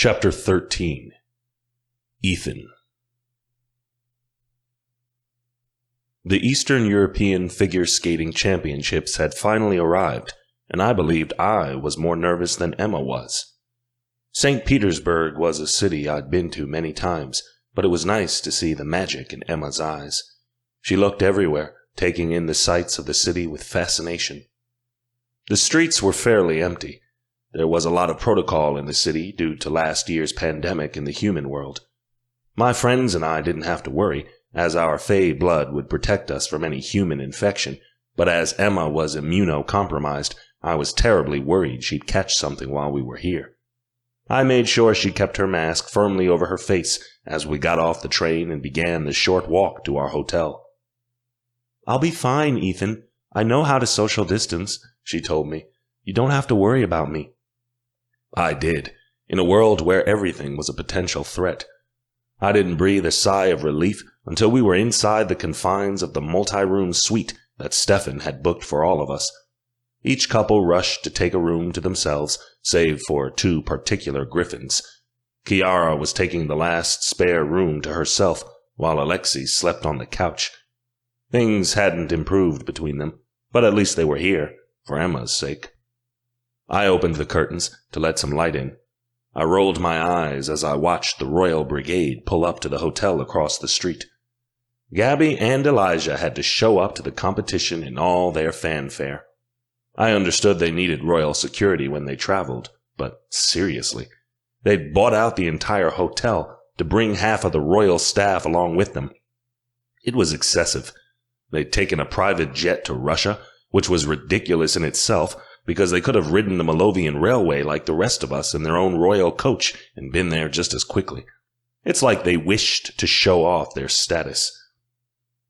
Chapter 13. Ethan. The Eastern European Figure Skating Championships had finally arrived, and I believed I was more nervous than Emma was. St. Petersburg was a city I'd been to many times, but it was nice to see the magic in Emma's eyes. She looked everywhere, taking in the sights of the city with fascination. The streets were fairly empty. There was a lot of protocol in the city due to last year's pandemic in the human world. My friends and I didn't have to worry, as our Fey blood would protect us from any human infection, but as Emma was immunocompromised, I was terribly worried she'd catch something while we were here. I made sure she kept her mask firmly over her face as we got off the train and began the short walk to our hotel. "I'll be fine, Ethan. I know how to social distance," she told me. "You don't have to worry about me." I did, in a world where everything was a potential threat. I didn't breathe a sigh of relief until we were inside the confines of the multi-room suite that Stefan had booked for all of us. Each couple rushed to take a room to themselves, save for two particular Griffins. Kiara was taking the last spare room to herself, while Alexei slept on the couch. Things hadn't improved between them, but at least they were here, for Emma's sake. I opened the curtains to let some light in. I rolled my eyes as I watched the Royal Brigade pull up to the hotel across the street. Gabby and Elijah had to show up to the competition in all their fanfare. I understood they needed royal security when they traveled, but seriously, they'd bought out the entire hotel to bring half of the royal staff along with them. It was excessive. They'd taken a private jet to Russia, which was ridiculous in itself, because they could have ridden the Malovian Railway like the rest of us in their own royal coach and been there just as quickly. It's like they wished to show off their status.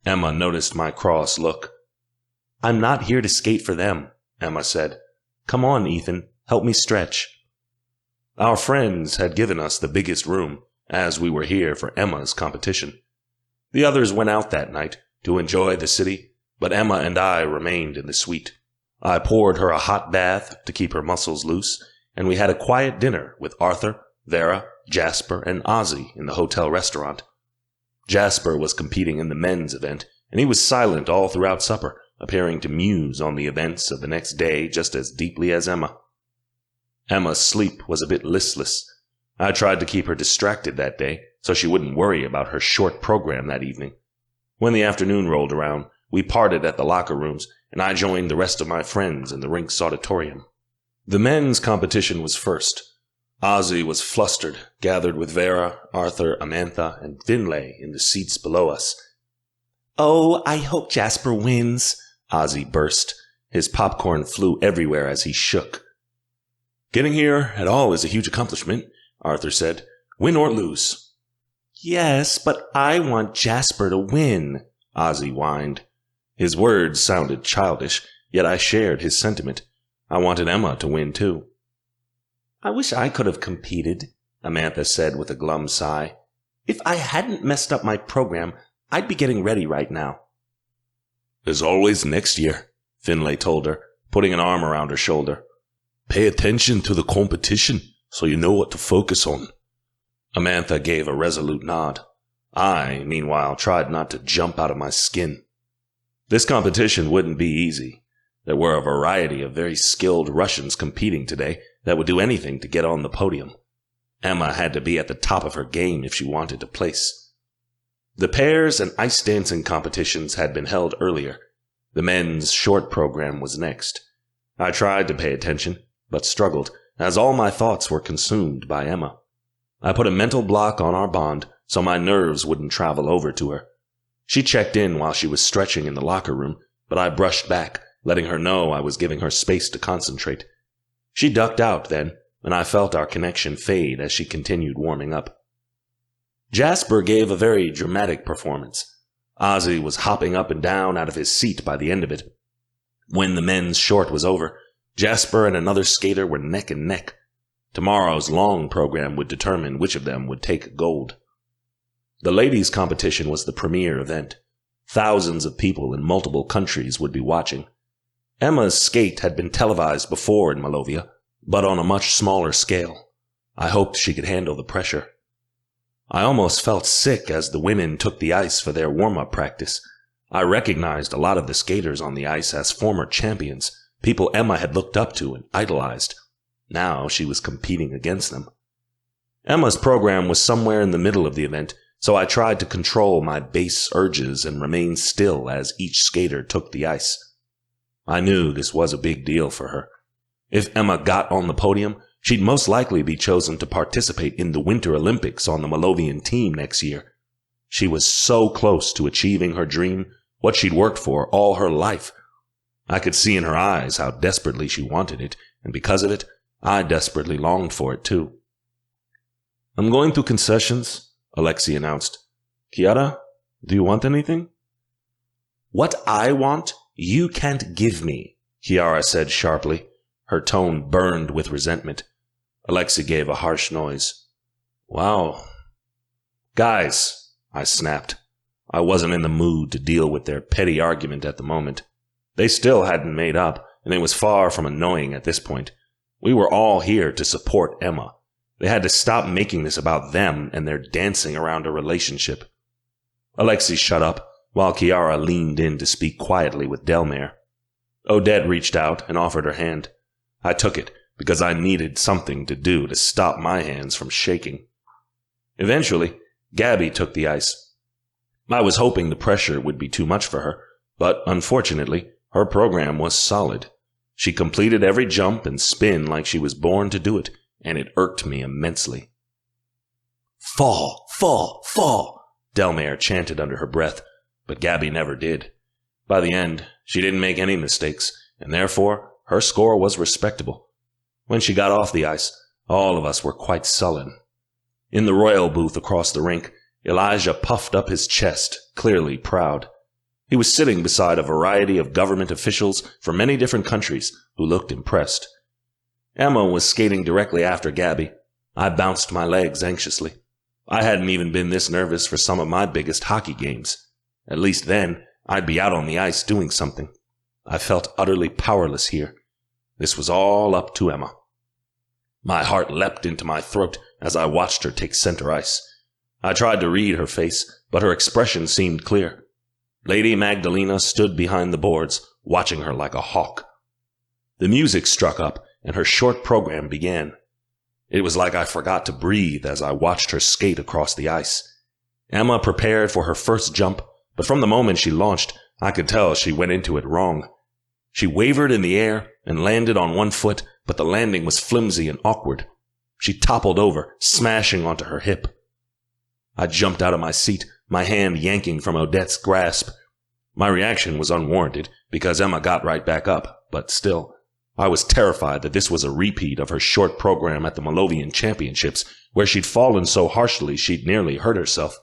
Emma noticed my cross look. "I'm not here to skate for them," Emma said. "Come on, Ethan, help me stretch." Our friends had given us the biggest room, as we were here for Emma's competition. The others went out that night to enjoy the city, but Emma and I remained in the suite. I poured her a hot bath to keep her muscles loose, and we had a quiet dinner with Arthur, Vera, Jasper, and Ozzy in the hotel restaurant. Jasper was competing in the men's event, and he was silent all throughout supper, appearing to muse on the events of the next day just as deeply as Emma. Emma's sleep was a bit listless. I tried to keep her distracted that day, so she wouldn't worry about her short program that evening. When the afternoon rolled around, we parted at the locker rooms, and I joined the rest of my friends in the rink's auditorium. The men's competition was first. Ozzy was flustered, gathered with Vera, Arthur, Amantha, and Finlay in the seats below us. "Oh, I hope Jasper wins," Ozzy burst. His popcorn flew everywhere as he shook. "Getting here at all is a huge accomplishment," Arthur said. "Win or lose." "Yes, but I want Jasper to win," Ozzy whined. His words sounded childish, yet I shared his sentiment. I wanted Emma to win, too. "I wish I could have competed," Amantha said with a glum sigh. "If I hadn't messed up my program, I'd be getting ready right now." "There's always next year," Finlay told her, putting an arm around her shoulder. "Pay attention to the competition so you know what to focus on." Amantha gave a resolute nod. I, meanwhile, tried not to jump out of my skin. This competition wouldn't be easy. There were a variety of very skilled Russians competing today that would do anything to get on the podium. Emma had to be at the top of her game if she wanted to place. The pairs and ice dancing competitions had been held earlier. The men's short program was next. I tried to pay attention, but struggled, as all my thoughts were consumed by Emma. I put a mental block on our bond so my nerves wouldn't travel over to her. She checked in while she was stretching in the locker room, but I brushed back, letting her know I was giving her space to concentrate. She ducked out then, and I felt our connection fade as she continued warming up. Jasper gave a very dramatic performance. Ozzy was hopping up and down out of his seat by the end of it. When the men's short was over, Jasper and another skater were neck and neck. Tomorrow's long program would determine which of them would take gold. The ladies' competition was the premier event. Thousands of people in multiple countries would be watching. Emma's skate had been televised before in Malovia, but on a much smaller scale. I hoped she could handle the pressure. I almost felt sick as the women took the ice for their warm-up practice. I recognized a lot of the skaters on the ice as former champions, people Emma had looked up to and idolized. Now she was competing against them. Emma's program was somewhere in the middle of the event, so I tried to control my base urges and remain still as each skater took the ice. I knew this was a big deal for her. If Emma got on the podium, she'd most likely be chosen to participate in the Winter Olympics on the Malovian team next year. She was so close to achieving her dream, what she'd worked for all her life. I could see in her eyes how desperately she wanted it, and because of it, I desperately longed for it too. "I'm going to concessions," Alexei announced. "Kiara, do you want anything?" "What I want, you can't give me," Kiara said sharply. Her tone burned with resentment. Alexei gave a harsh noise. "Wow." "Guys," I snapped. I wasn't in the mood to deal with their petty argument at the moment. They still hadn't made up, and it was far from annoying at this point. We were all here to support Emma. They had to stop making this about them and their dancing around a relationship. Alexei shut up, while Kiara leaned in to speak quietly with Delmare. Odette reached out and offered her hand. I took it because I needed something to do to stop my hands from shaking. Eventually, Gabby took the ice. I was hoping the pressure would be too much for her, but unfortunately, her program was solid. She completed every jump and spin like she was born to do it, and it irked me immensely. "Fall, fall, fall," Delmare chanted under her breath, but Gabby never did. By the end, she didn't make any mistakes, and therefore her score was respectable. When she got off the ice, all of us were quite sullen. In the royal booth across the rink, Elijah puffed up his chest, clearly proud. He was sitting beside a variety of government officials from many different countries who looked impressed. Emma was skating directly after Gabby. I bounced my legs anxiously. I hadn't even been this nervous for some of my biggest hockey games. At least then, I'd be out on the ice doing something. I felt utterly powerless here. This was all up to Emma. My heart leapt into my throat as I watched her take center ice. I tried to read her face, but her expression seemed clear. Lady Magdalena stood behind the boards, watching her like a hawk. The music struck up, and her short program began. It was like I forgot to breathe as I watched her skate across the ice. Emma prepared for her first jump, but from the moment she launched, I could tell she went into it wrong. She wavered in the air and landed on one foot, but the landing was flimsy and awkward. She toppled over, smashing onto her hip. I jumped out of my seat, my hand yanking from Odette's grasp. My reaction was unwarranted because Emma got right back up, but still, I was terrified that this was a repeat of her short program at the Malovian Championships, where she'd fallen so harshly she'd nearly hurt herself.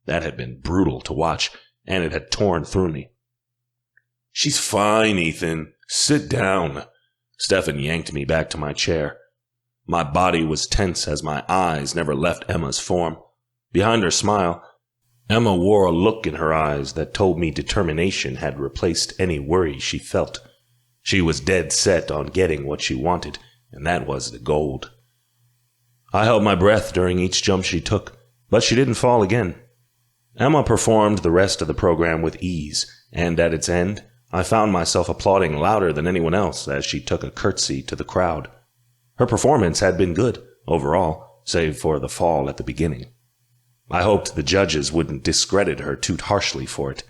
That had been brutal to watch, and it had torn through me. "She's fine, Ethan. Sit down." Stefan yanked me back to my chair. My body was tense as my eyes never left Emma's form. Behind her smile, Emma wore a look in her eyes that told me determination had replaced any worry she felt. She was dead set on getting what she wanted, and that was the gold. I held my breath during each jump she took, but she didn't fall again. Emma performed the rest of the program with ease, and at its end, I found myself applauding louder than anyone else as she took a curtsy to the crowd. Her performance had been good, overall, save for the fall at the beginning. I hoped the judges wouldn't discredit her too harshly for it.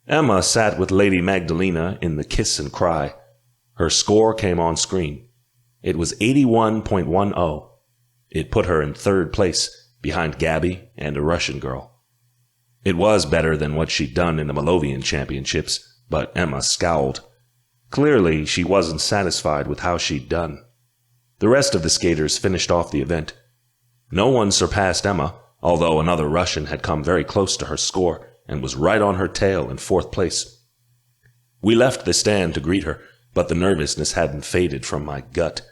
Emma sat with Lady Magdalena in the kiss and cry. Her score came on screen. It was 81.10. It put her in third place, behind Gabby and a Russian girl. It was better than what she'd done in the Malovian Championships, but Emma scowled. Clearly, she wasn't satisfied with how she'd done. The rest of the skaters finished off the event. No one surpassed Emma, although another Russian had come very close to her score and was right on her tail in fourth place. We left the stand to greet her, but the nervousness hadn't faded from my gut.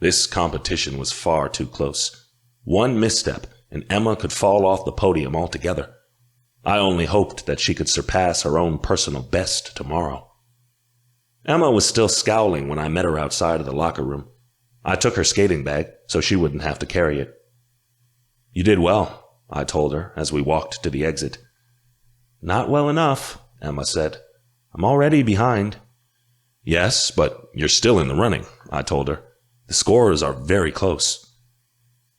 This competition was far too close. One misstep, and Emma could fall off the podium altogether. I only hoped that she could surpass her own personal best tomorrow. Emma was still scowling when I met her outside of the locker room. I took her skating bag so she wouldn't have to carry it. "You did well," I told her as we walked to the exit. "Not well enough," Emma said. "I'm already behind." "Yes, but you're still in the running," I told her. "The scores are very close."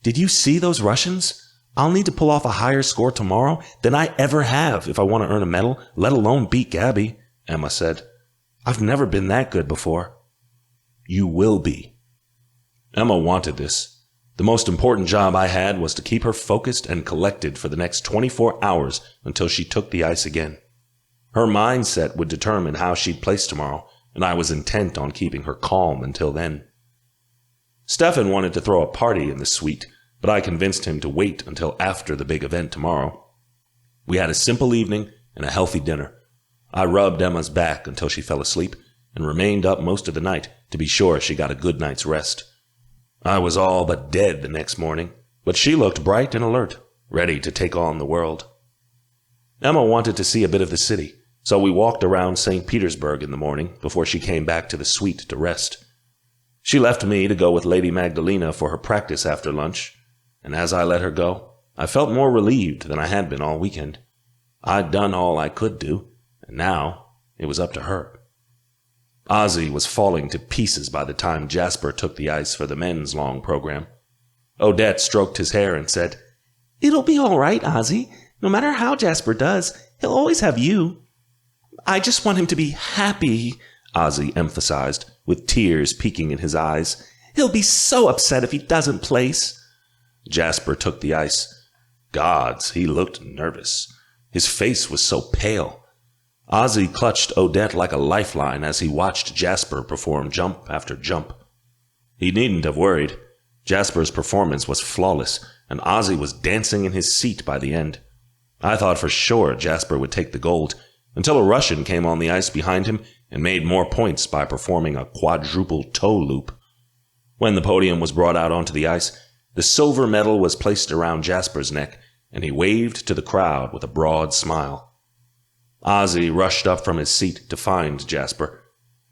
"Did you see those Russians? I'll need to pull off a higher score tomorrow than I ever have if I want to earn a medal, let alone beat Gabby," Emma said. "I've never been that good before." "You will be." Emma wanted this. The most important job I had was to keep her focused and collected for the next 24 hours until she took the ice again. Her mindset would determine how she'd place tomorrow, and I was intent on keeping her calm until then. Stefan wanted to throw a party in the suite, but I convinced him to wait until after the big event tomorrow. We had a simple evening and a healthy dinner. I rubbed Emma's back until she fell asleep and remained up most of the night to be sure she got a good night's rest. I was all but dead the next morning, but she looked bright and alert, ready to take on the world. Emma wanted to see a bit of the city, so we walked around St. Petersburg in the morning before she came back to the suite to rest. She left me to go with Lady Magdalena for her practice after lunch, and as I let her go, I felt more relieved than I had been all weekend. I'd done all I could do, and now it was up to her. Ozzy was falling to pieces by the time Jasper took the ice for the men's long program. Odette stroked his hair and said, "It'll be all right, Ozzy. No matter how Jasper does, he'll always have you." "I just want him to be happy," Ozzy emphasized, with tears peeking in his eyes. "He'll be so upset if he doesn't place." Jasper took the ice. Gods, he looked nervous. His face was so pale. Ozzy clutched Odette like a lifeline as he watched Jasper perform jump after jump. He needn't have worried. Jasper's performance was flawless, and Ozzy was dancing in his seat by the end. I thought for sure Jasper would take the gold, until a Russian came on the ice behind him and made more points by performing a quadruple toe loop. When the podium was brought out onto the ice, the silver medal was placed around Jasper's neck, and he waved to the crowd with a broad smile. Ozzy rushed up from his seat to find Jasper.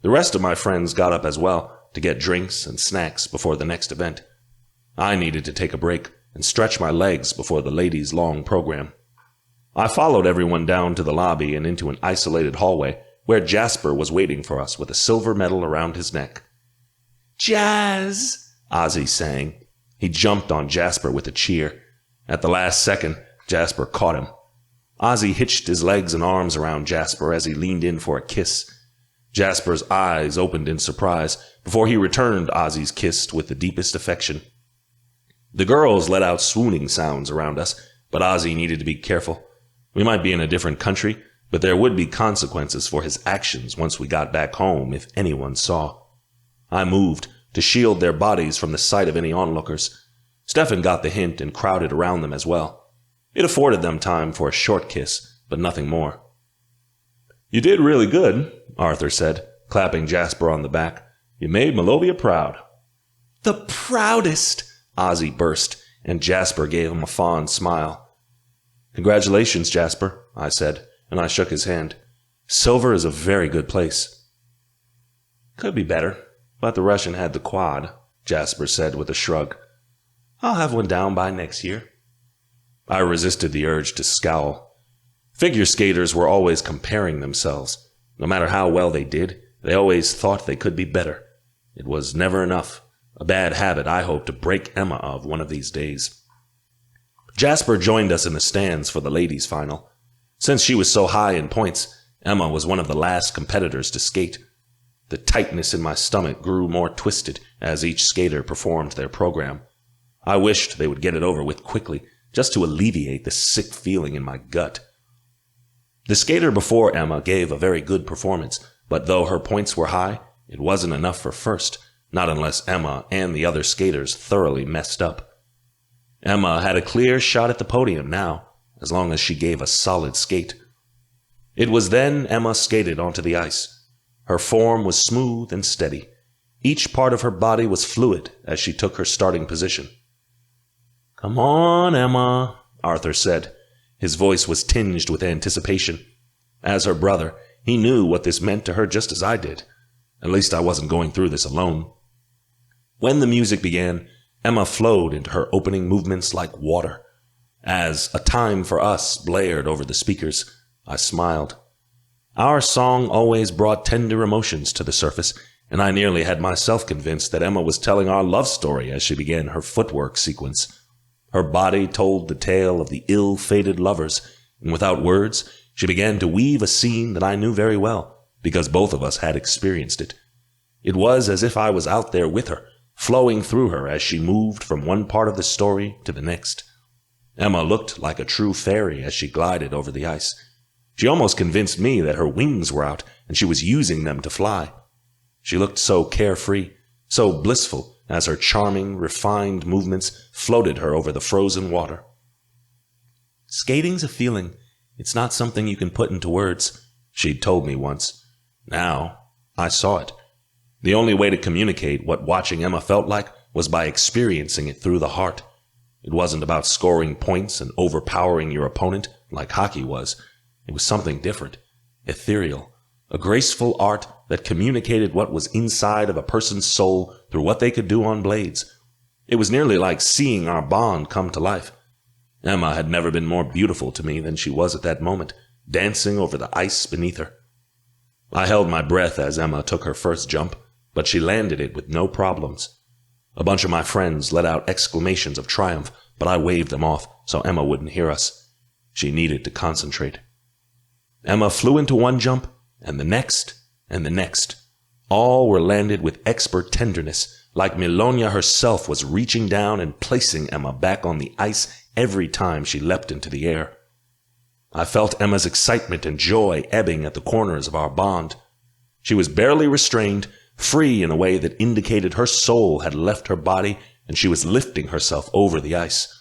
The rest of my friends got up as well to get drinks and snacks before the next event. I needed to take a break and stretch my legs before the ladies' long program. I followed everyone down to the lobby and into an isolated hallway where Jasper was waiting for us with a silver medal around his neck. "Jazz!" Ozzy sang. He jumped on Jasper with a cheer. At the last second, Jasper caught him. Ozzy hitched his legs and arms around Jasper as he leaned in for a kiss. Jasper's eyes opened in surprise before he returned Ozzy's kiss with the deepest affection. The girls let out swooning sounds around us, but Ozzy needed to be careful. We might be in a different country, but there would be consequences for his actions once we got back home if anyone saw. I moved to shield their bodies from the sight of any onlookers. Stefan got the hint and crowded around them as well. It afforded them time for a short kiss, but nothing more. "You did really good," Arthur said, clapping Jasper on the back. "You made Malovia proud." "The proudest!" Ozzy burst, and Jasper gave him a fond smile. "Congratulations, Jasper," I said, and I shook his hand. "Silver is a very good place." "Could be better, but the Russian had the quad," Jasper said with a shrug. "I'll have one down by next year." I resisted the urge to scowl. Figure skaters were always comparing themselves. No matter how well they did, they always thought they could be better. It was never enough, a bad habit I hoped to break Emma of one of these days. Jasper joined us in the stands for the ladies' final. Since she was so high in points, Emma was one of the last competitors to skate. The tightness in my stomach grew more twisted as each skater performed their program. I wished they would get it over with quickly, just to alleviate the sick feeling in my gut. The skater before Emma gave a very good performance, but though her points were high, it wasn't enough for first, not unless Emma and the other skaters thoroughly messed up. Emma had a clear shot at the podium now, as long as she gave a solid skate. It was then Emma skated onto the ice. Her form was smooth and steady. Each part of her body was fluid as she took her starting position. "Come on, Emma," Arthur said. His voice was tinged with anticipation. As her brother, he knew what this meant to her just as I did. At least I wasn't going through this alone. When the music began, Emma flowed into her opening movements like water. As A Time for Us blared over the speakers, I smiled. Our song always brought tender emotions to the surface, and I nearly had myself convinced that Emma was telling our love story as she began her footwork sequence. Her body told the tale of the ill-fated lovers, and without words, she began to weave a scene that I knew very well, because both of us had experienced it. It was as if I was out there with her, flowing through her as she moved from one part of the story to the next. Emma looked like a true fairy as she glided over the ice. She almost convinced me that her wings were out and she was using them to fly. She looked so carefree, so blissful, as her charming, refined movements floated her over the frozen water. Skating's a feeling. It's not something you can put into words, she'd told me once. Now, I saw it. The only way to communicate what watching Emma felt like was by experiencing it through the heart. It wasn't about scoring points and overpowering your opponent like hockey was. It was something different, ethereal, a graceful art that communicated what was inside of a person's soul through what they could do on blades. It was nearly like seeing our bond come to life. Emma had never been more beautiful to me than she was at that moment, dancing over the ice beneath her. I held my breath as Emma took her first jump, but she landed it with no problems. A bunch of my friends let out exclamations of triumph, but I waved them off so Emma wouldn't hear us. She needed to concentrate. Emma flew into one jump, and the next, and the next. All were landed with expert tenderness, like Milonia herself was reaching down and placing Emma back on the ice every time she leapt into the air. I felt Emma's excitement and joy ebbing at the corners of our bond. She was barely restrained, free in a way that indicated her soul had left her body and she was lifting herself over the ice.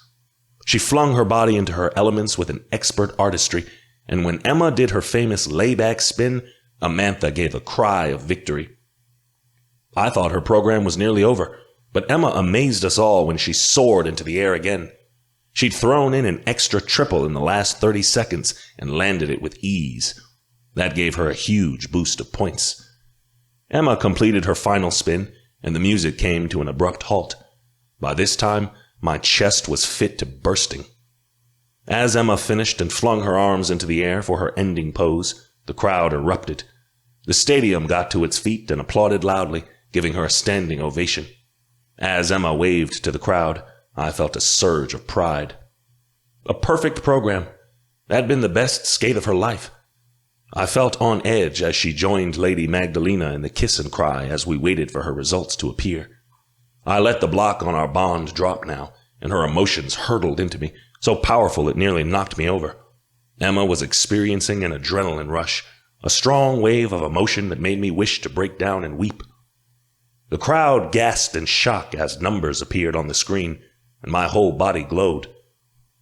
She flung her body into her elements with an expert artistry, and when Emma did her famous layback spin, Amantha gave a cry of victory. I thought her program was nearly over, but Emma amazed us all when she soared into the air again. She'd thrown in an extra triple in the last 30 seconds and landed it with ease. That gave her a huge boost of points. Emma completed her final spin, and the music came to an abrupt halt. By this time, my chest was fit to bursting. As Emma finished and flung her arms into the air for her ending pose, the crowd erupted. The stadium got to its feet and applauded loudly, giving her a standing ovation. As Emma waved to the crowd, I felt a surge of pride. A perfect program. That had been the best skate of her life. I felt on edge as she joined Lady Magdalena in the kiss and cry as we waited for her results to appear. I let the block on our bond drop now, and her emotions hurtled into me, so powerful it nearly knocked me over. Emma was experiencing an adrenaline rush, a strong wave of emotion that made me wish to break down and weep. The crowd gasped in shock as numbers appeared on the screen, and my whole body glowed.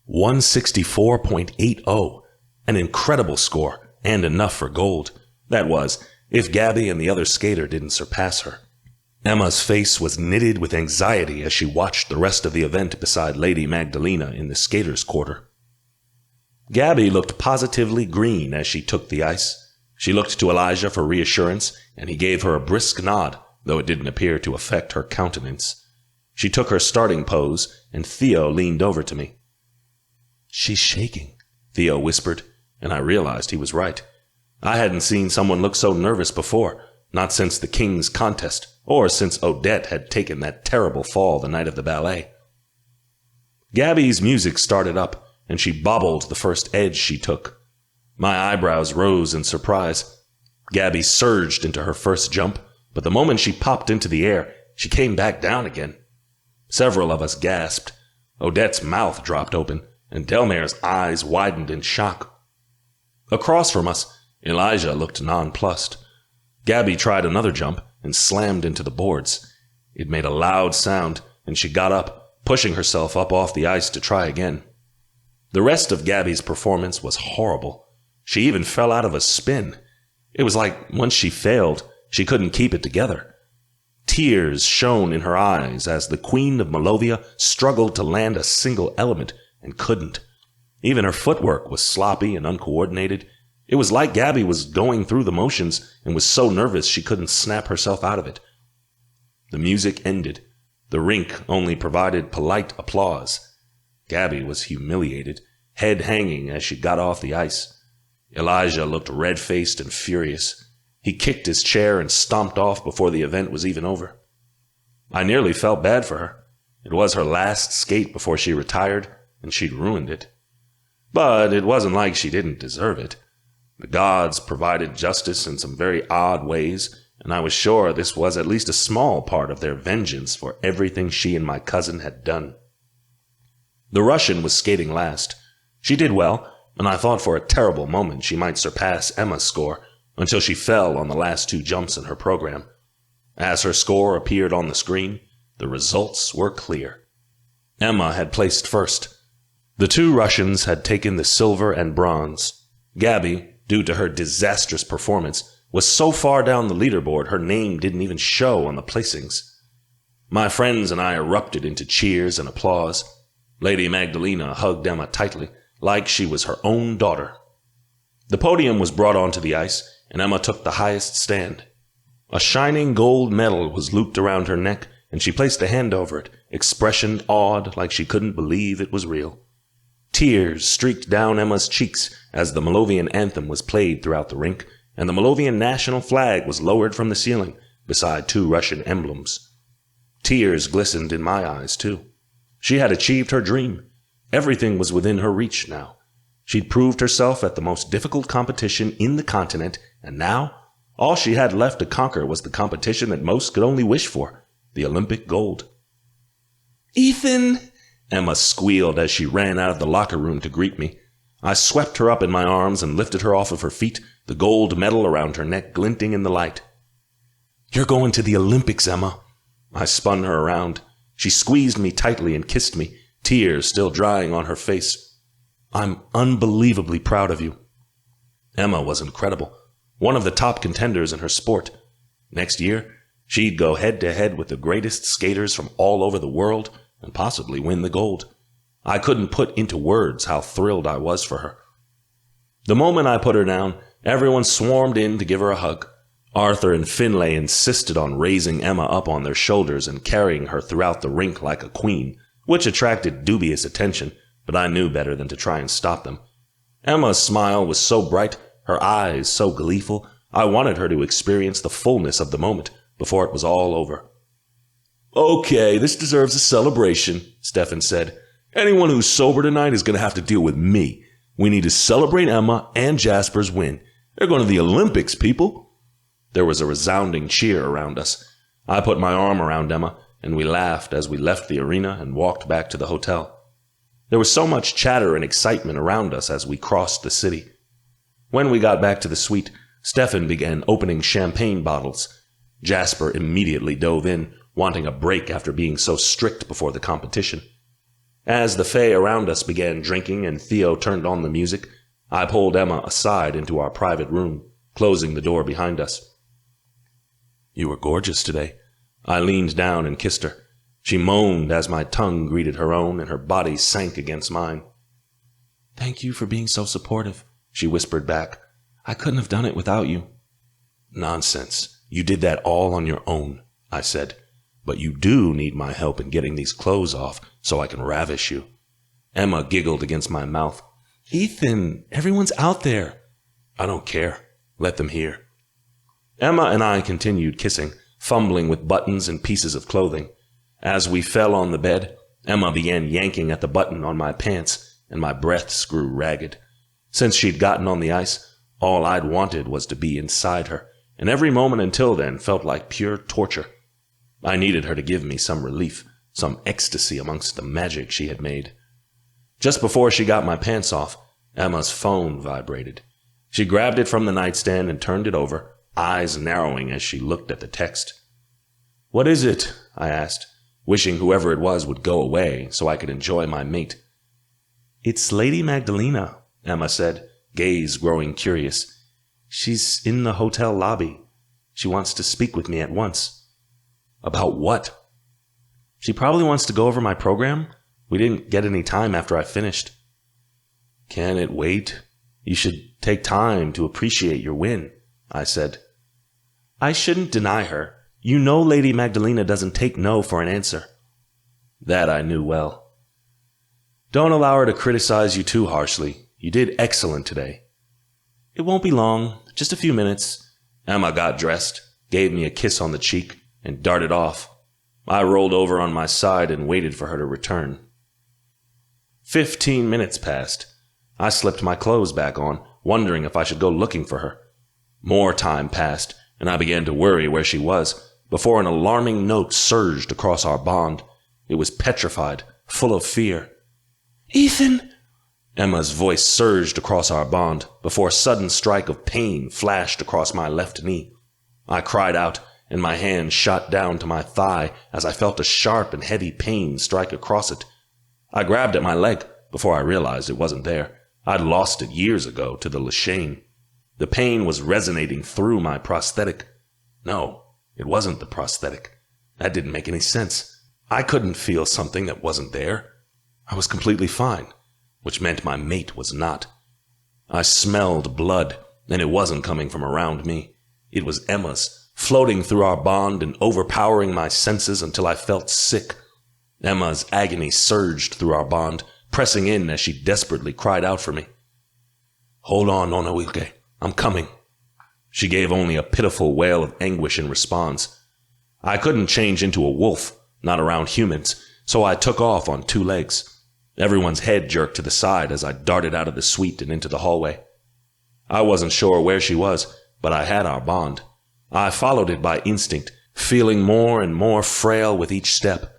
164.80, an incredible score. And enough for gold. That was, if Gabby and the other skater didn't surpass her. Emma's face was knitted with anxiety as she watched the rest of the event beside Lady Magdalena in the skaters' quarter. Gabby looked positively green as she took the ice. She looked to Elijah for reassurance, and he gave her a brisk nod, though it didn't appear to affect her countenance. She took her starting pose, and Theo leaned over to me. "She's shaking," Theo whispered, and I realized he was right. I hadn't seen someone look so nervous before, not since the King's contest, or since Odette had taken that terrible fall the night of the ballet. Gabby's music started up, and she bobbled the first edge she took. My eyebrows rose in surprise. Gabby surged into her first jump, but the moment she popped into the air, she came back down again. Several of us gasped. Odette's mouth dropped open, and Delmare's eyes widened in shock. Across from us, Elijah looked nonplussed. Gabby tried another jump and slammed into the boards. It made a loud sound, and she got up, pushing herself up off the ice to try again. The rest of Gabby's performance was horrible. She even fell out of a spin. It was like once she failed, she couldn't keep it together. Tears shone in her eyes as the Queen of Malovia struggled to land a single element and couldn't. Even her footwork was sloppy and uncoordinated. It was like Gabby was going through the motions and was so nervous she couldn't snap herself out of it. The music ended. The rink only provided polite applause. Gabby was humiliated, head hanging as she got off the ice. Elijah looked red-faced and furious. He kicked his chair and stomped off before the event was even over. I nearly felt bad for her. It was her last skate before she retired, and she'd ruined it. But it wasn't like she didn't deserve it. The gods provided justice in some very odd ways, and I was sure this was at least a small part of their vengeance for everything she and my cousin had done. The Russian was skating last. She did well, and I thought for a terrible moment she might surpass Emma's score until she fell on the last 2 jumps in her program. As her score appeared on the screen, the results were clear. Emma had placed first. The 2 Russians had taken the silver and bronze. Gabby, due to her disastrous performance, was so far down the leaderboard her name didn't even show on the placings. My friends and I erupted into cheers and applause. Lady Magdalena hugged Emma tightly, like she was her own daughter. The podium was brought onto the ice, and Emma took the highest stand. A shining gold medal was looped around her neck, and she placed a hand over it, expression awed like she couldn't believe it was real. Tears streaked down Emma's cheeks as the Malovian anthem was played throughout the rink, and the Malovian national flag was lowered from the ceiling, beside 2 Russian emblems. Tears glistened in my eyes, too. She had achieved her dream. Everything was within her reach now. She'd proved herself at the most difficult competition in the continent, and now, all she had left to conquer was the competition that most could only wish for, the Olympic gold. "Ethan!" Emma squealed as she ran out of the locker room to greet me. I swept her up in my arms and lifted her off of her feet, the gold medal around her neck glinting in the light. "You're going to the Olympics, Emma." I spun her around. She squeezed me tightly and kissed me, tears still drying on her face. "I'm unbelievably proud of you." Emma was incredible, one of the top contenders in her sport. Next year, she'd go head-to-head with the greatest skaters from all over the world and possibly win the gold. I couldn't put into words how thrilled I was for her. The moment I put her down, everyone swarmed in to give her a hug. Arthur and Finlay insisted on raising Emma up on their shoulders and carrying her throughout the rink like a queen, which attracted dubious attention, but I knew better than to try and stop them. Emma's smile was so bright, her eyes so gleeful, I wanted her to experience the fullness of the moment before it was all over. "Okay, this deserves a celebration," Stefan said. "Anyone who's sober tonight is going to have to deal with me. We need to celebrate Emma and Jasper's win. They're going to the Olympics, people." There was a resounding cheer around us. I put my arm around Emma, and we laughed as we left the arena and walked back to the hotel. There was so much chatter and excitement around us as we crossed the city. When we got back to the suite, Stefan began opening champagne bottles. Jasper immediately dove in, wanting a break after being so strict before the competition. As the fae around us began drinking and Theo turned on the music, I pulled Emma aside into our private room, closing the door behind us. "You were gorgeous today." I leaned down and kissed her. She moaned as my tongue greeted her own and her body sank against mine. "Thank you for being so supportive," she whispered back. "I couldn't have done it without you." "Nonsense. You did that all on your own," I said. "But you do need my help in getting these clothes off so I can ravish you." Emma giggled against my mouth. "Ethan, everyone's out there." "I don't care. Let them hear." Emma and I continued kissing, fumbling with buttons and pieces of clothing. As we fell on the bed, Emma began yanking at the button on my pants, and my breaths grew ragged. Since she'd gotten on the ice, all I'd wanted was to be inside her, and every moment until then felt like pure torture. I needed her to give me some relief, some ecstasy amongst the magic she had made. Just before she got my pants off, Emma's phone vibrated. She grabbed it from the nightstand and turned it over, eyes narrowing as she looked at the text. "What is it?" I asked, wishing whoever it was would go away so I could enjoy my mate. "It's Lady Magdalena," Emma said, gaze growing curious. "She's in the hotel lobby. She wants to speak with me at once." "About what?" "She probably wants to go over my program. We didn't get any time after I finished." "Can it wait? You should take time to appreciate your win," I said. "I shouldn't deny her. You know Lady Magdalena doesn't take no for an answer. That I knew well. Don't allow her to criticize you too harshly. You did excellent today. It won't be long, just a few minutes. Emma got dressed, gave me a kiss on the cheek, and darted off. I rolled over on my side and waited for her to return. 15 minutes passed. I slipped my clothes back on, wondering if I should go looking for her. More time passed, and I began to worry where she was, before an alarming note surged across our bond. It was petrified, full of fear. "Ethan!" Emma's voice surged across our bond, before a sudden strike of pain flashed across my left knee. I cried out, and my hand shot down to my thigh as I felt a sharp and heavy pain strike across it. I grabbed at my leg before I realized it wasn't there. I'd lost it years ago to the Lashane. The pain was resonating through my prosthetic. No, it wasn't the prosthetic. That didn't make any sense. I couldn't feel something that wasn't there. I was completely fine, which meant my mate was not. I smelled blood, and it wasn't coming from around me. It was Emma's, floating through our bond and overpowering my senses until I felt sick. Emma's agony surged through our bond, pressing in as she desperately cried out for me. "Hold on, Onawilke. I'm coming." She gave only a pitiful wail of anguish in response. I couldn't change into a wolf, not around humans, so I took off on 2 legs. Everyone's head jerked to the side as I darted out of the suite and into the hallway. I wasn't sure where she was, but I had our bond. I followed it by instinct, feeling more and more frail with each step.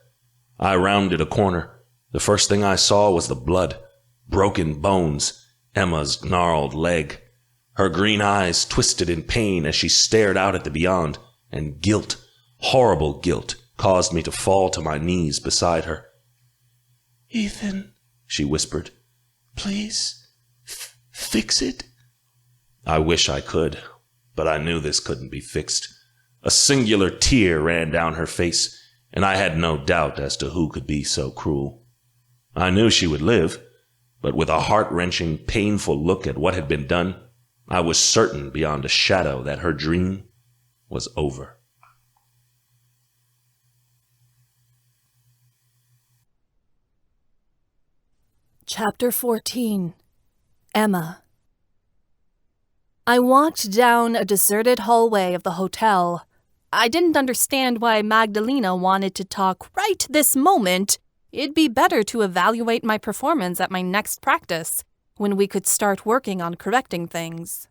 I rounded a corner. The first thing I saw was the blood, broken bones, Emma's gnarled leg. Her green eyes twisted in pain as she stared out at the beyond, and guilt, horrible guilt, caused me to fall to my knees beside her. "Ethan," she whispered, "please, fix it." I wish I could, but I knew this couldn't be fixed. A singular tear ran down her face, and I had no doubt as to who could be so cruel. I knew she would live, but with a heart-wrenching, painful look at what had been done, I was certain beyond a shadow that her dream was over. Chapter 14. Emma. I walked down a deserted hallway of the hotel. I didn't understand why Magdalena wanted to talk right this moment. It'd be better to evaluate my performance at my next practice, when we could start working on correcting things.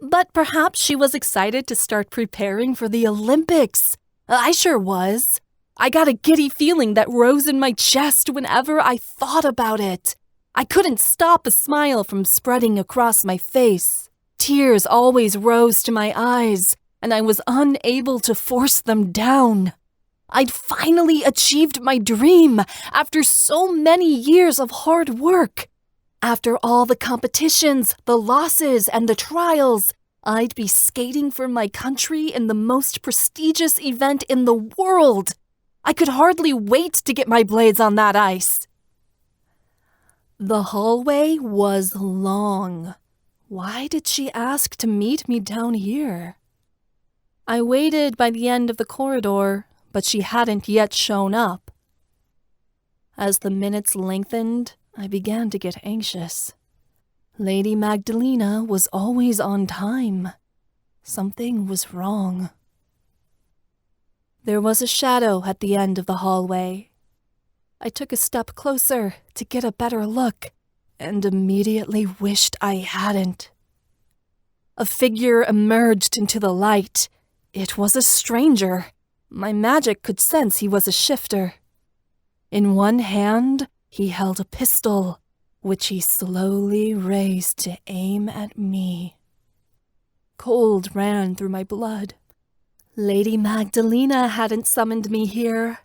But perhaps she was excited to start preparing for the Olympics. I sure was. I got a giddy feeling that rose in my chest whenever I thought about it. I couldn't stop a smile from spreading across my face. Tears always rose to my eyes, and I was unable to force them down. I'd finally achieved my dream after so many years of hard work. After all the competitions, the losses, and the trials, I'd be skating for my country in the most prestigious event in the world. I could hardly wait to get my blades on that ice. The hallway was long. Why did she ask to meet me down here? I waited by the end of the corridor, but she hadn't yet shown up. As the minutes lengthened, I began to get anxious. Lady Magdalena was always on time. Something was wrong. There was a shadow at the end of the hallway. I took a step closer to get a better look, and immediately wished I hadn't. A figure emerged into the light. It was a stranger. My magic could sense he was a shifter. In one hand, he held a pistol, which he slowly raised to aim at me. Cold ran through my blood. Lady Magdalena hadn't summoned me here.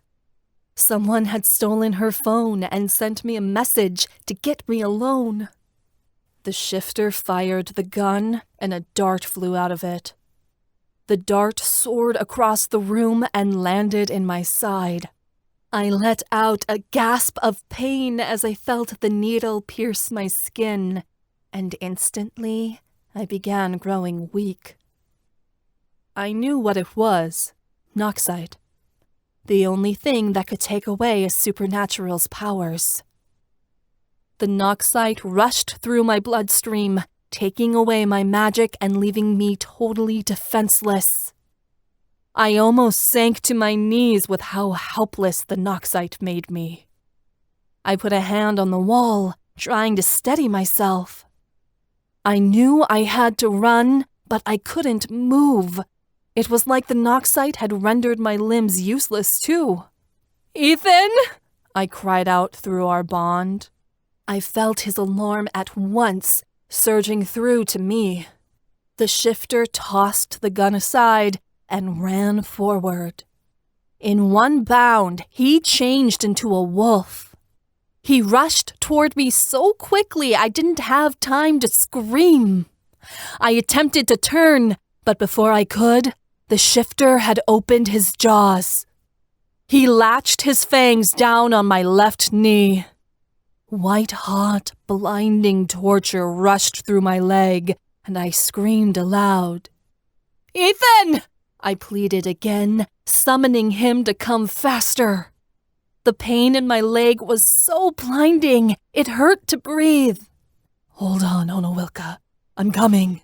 Someone had stolen her phone and sent me a message to get me alone. The shifter fired the gun, and a dart flew out of it. The dart soared across the room and landed in my side. I let out a gasp of pain as I felt the needle pierce my skin, and instantly I began growing weak. I knew what it was, Noxite. the only thing that could take away a supernatural's powers. The Noxite rushed through my bloodstream, taking away my magic and leaving me totally defenseless. I almost sank to my knees with how helpless the Noxite made me. I put a hand on the wall, trying to steady myself. I knew I had to run, but I couldn't move. It was like the Noxite had rendered my limbs useless, too. "Ethan!" I cried out through our bond. I felt his alarm at once, surging through to me. The shifter tossed the gun aside and ran forward. In one bound, he changed into a wolf. He rushed toward me so quickly I didn't have time to scream. I attempted to turn, but before I could, the shifter had opened his jaws. He latched his fangs down on my left knee. White-hot, blinding torture rushed through my leg, and I screamed aloud. "Ethan!" I pleaded again, summoning him to come faster. The pain in my leg was so blinding, it hurt to breathe. "Hold on, Onowilka. I'm coming."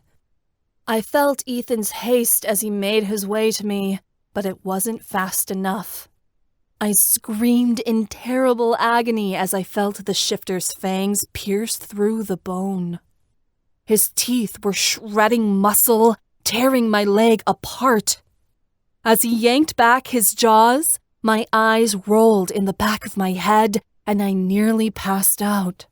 I felt Ethan's haste as he made his way to me, but it wasn't fast enough. I screamed in terrible agony as I felt the shifter's fangs pierce through the bone. His teeth were shredding muscle, tearing my leg apart. As he yanked back his jaws, my eyes rolled in the back of my head, and I nearly passed out.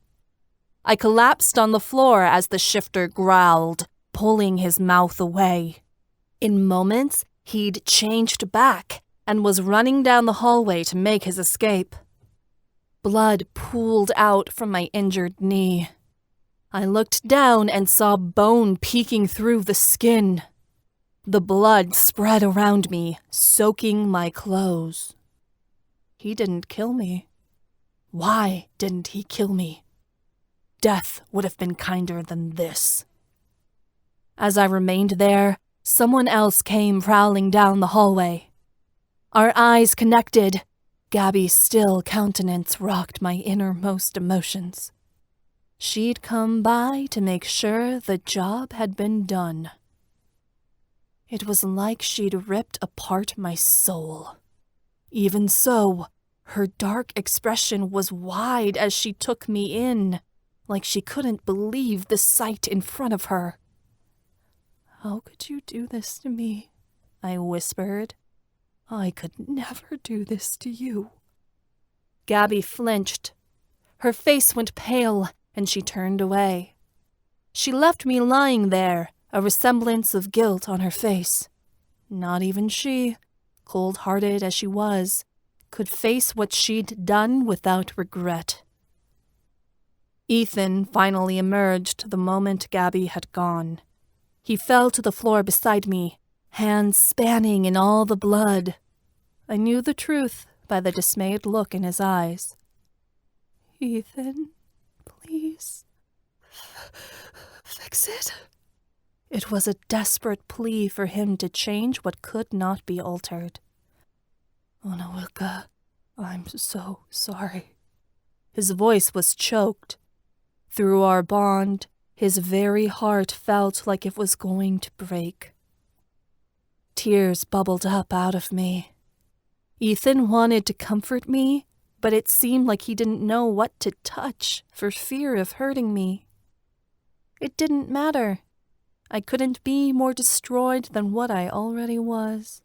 I collapsed on the floor as the shifter growled, pulling his mouth away. In moments, he'd changed back and was running down the hallway to make his escape. Blood pooled out from my injured knee. I looked down and saw bone peeking through the skin. The blood spread around me, soaking my clothes. He didn't kill me. Why didn't he kill me? Death would have been kinder than this. As I remained there, someone else came prowling down the hallway. Our eyes connected. Gabby's still countenance rocked my innermost emotions. She'd come by to make sure the job had been done. It was like she'd ripped apart my soul. Even so, her dark expression was wide as she took me in, like she couldn't believe the sight in front of her. "How could you do this to me?" I whispered. "I could never do this to you." Gabby flinched. Her face went pale, and she turned away. She left me lying there, a resemblance of guilt on her face. Not even she, cold-hearted as she was, could face what she'd done without regret. Ethan finally emerged the moment Gabby had gone. He fell to the floor beside me, hands spanning in all the blood. I knew the truth by the dismayed look in his eyes. "Ethan, please, fix it." It was a desperate plea for him to change what could not be altered. "Onowilka, I'm so sorry." His voice was choked. Through our bond, his very heart felt like it was going to break. Tears bubbled up out of me. Ethan wanted to comfort me, but it seemed like he didn't know what to touch for fear of hurting me. It didn't matter. I couldn't be more destroyed than what I already was.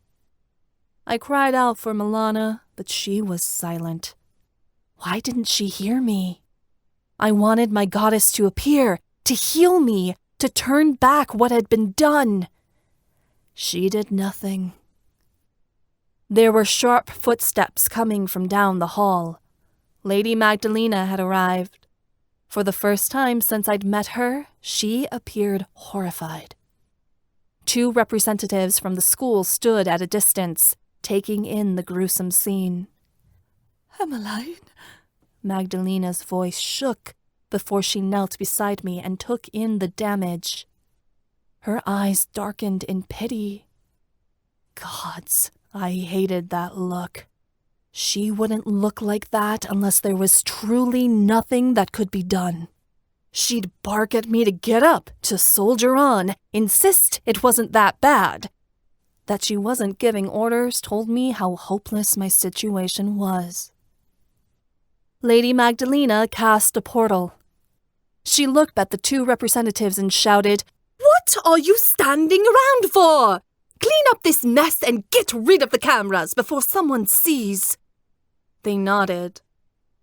I cried out for Milana, but she was silent. Why didn't she hear me? I wanted my goddess to appear, to heal me, to turn back what had been done. She did nothing. There were sharp footsteps coming from down the hall. Lady Magdalena had arrived. For the first time since I'd met her, she appeared horrified. 2 representatives from the school stood at a distance, taking in the gruesome scene. "Emmeline," Magdalena's voice shook before she knelt beside me and took in the damage. Her eyes darkened in pity. Gods, I hated that look. She wouldn't look like that unless there was truly nothing that could be done. She'd bark at me to get up, to soldier on, insist it wasn't that bad. That she wasn't giving orders told me how hopeless my situation was. Lady Magdalena cast a portal. She looked at the two representatives and shouted, "What are you standing around for? Clean up this mess and get rid of the cameras before someone sees." They nodded.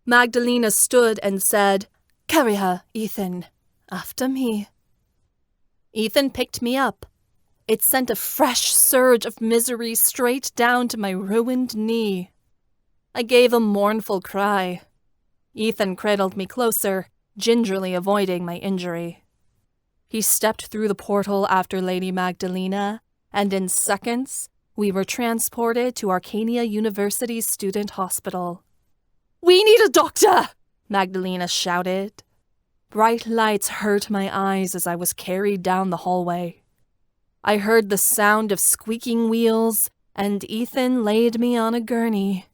Magdalena stood and said, "Carry her, Ethan. After me." Ethan picked me up. It sent a fresh surge of misery straight down to my ruined knee. I gave a mournful cry. Ethan cradled me closer, gingerly avoiding my injury. He stepped through the portal after Lady Magdalena, and in seconds, we were transported to Arcania University's student hospital. "We need a doctor!" Magdalena shouted. Bright lights hurt my eyes as I was carried down the hallway. I heard the sound of squeaking wheels, and Ethan laid me on a gurney.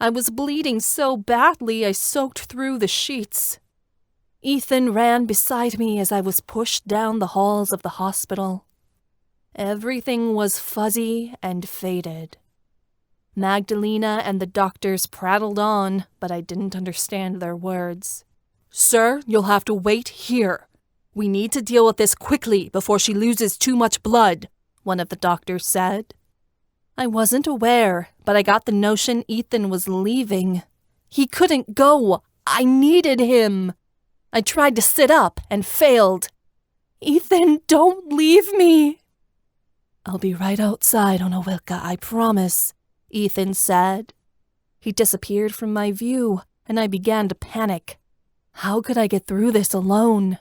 I was bleeding so badly I soaked through the sheets. Ethan ran beside me as I was pushed down the halls of the hospital. Everything was fuzzy and faded. Magdalena and the doctors prattled on, but I didn't understand their words. "Sir, you'll have to wait here. We need to deal with this quickly before she loses too much blood," one of the doctors said. I wasn't aware, but I got the notion Ethan was leaving. He couldn't go. I needed him. I tried to sit up and failed. "Ethan, don't leave me." "I'll be right outside, Onowilka, I promise," Ethan said. He disappeared from my view, and I began to panic. How could I get through this alone?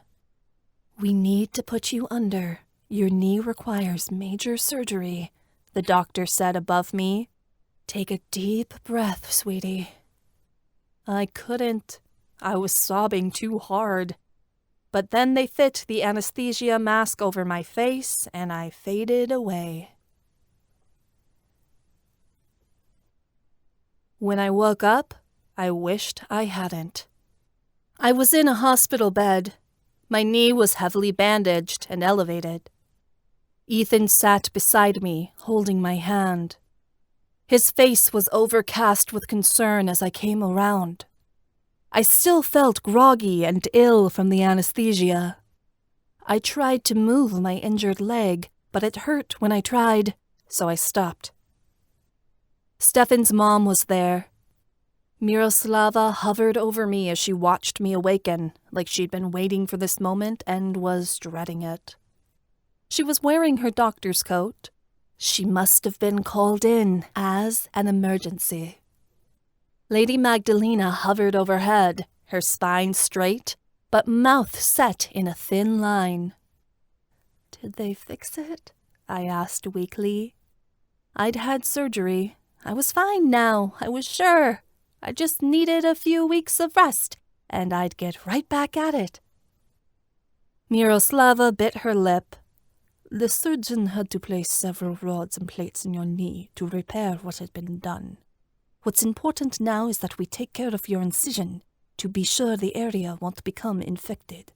"We need to put you under. Your knee requires major surgery," the doctor said above me. "Take a deep breath, sweetie." I couldn't. I was sobbing too hard. But then they fit the anesthesia mask over my face, and I faded away. When I woke up, I wished I hadn't. I was in a hospital bed. My knee was heavily bandaged and elevated. Ethan sat beside me, holding my hand. His face was overcast with concern as I came around. I still felt groggy and ill from the anesthesia. I tried to move my injured leg, but it hurt when I tried, so I stopped. Stefan's mom was there. Miroslava hovered over me as she watched me awaken, like she'd been waiting for this moment and was dreading it. She was wearing her doctor's coat. She must have been called in as an emergency. Lady Magdalena hovered overhead, her spine straight, but mouth set in a thin line. "Did they fix it?" I asked weakly. I'd had surgery. I was fine now, I was sure. I just needed a few weeks of rest, and I'd get right back at it. Miroslava bit her lip. "The surgeon had to place several rods and plates in your knee to repair what had been done. What's important now is that we take care of your incision to be sure the area won't become infected."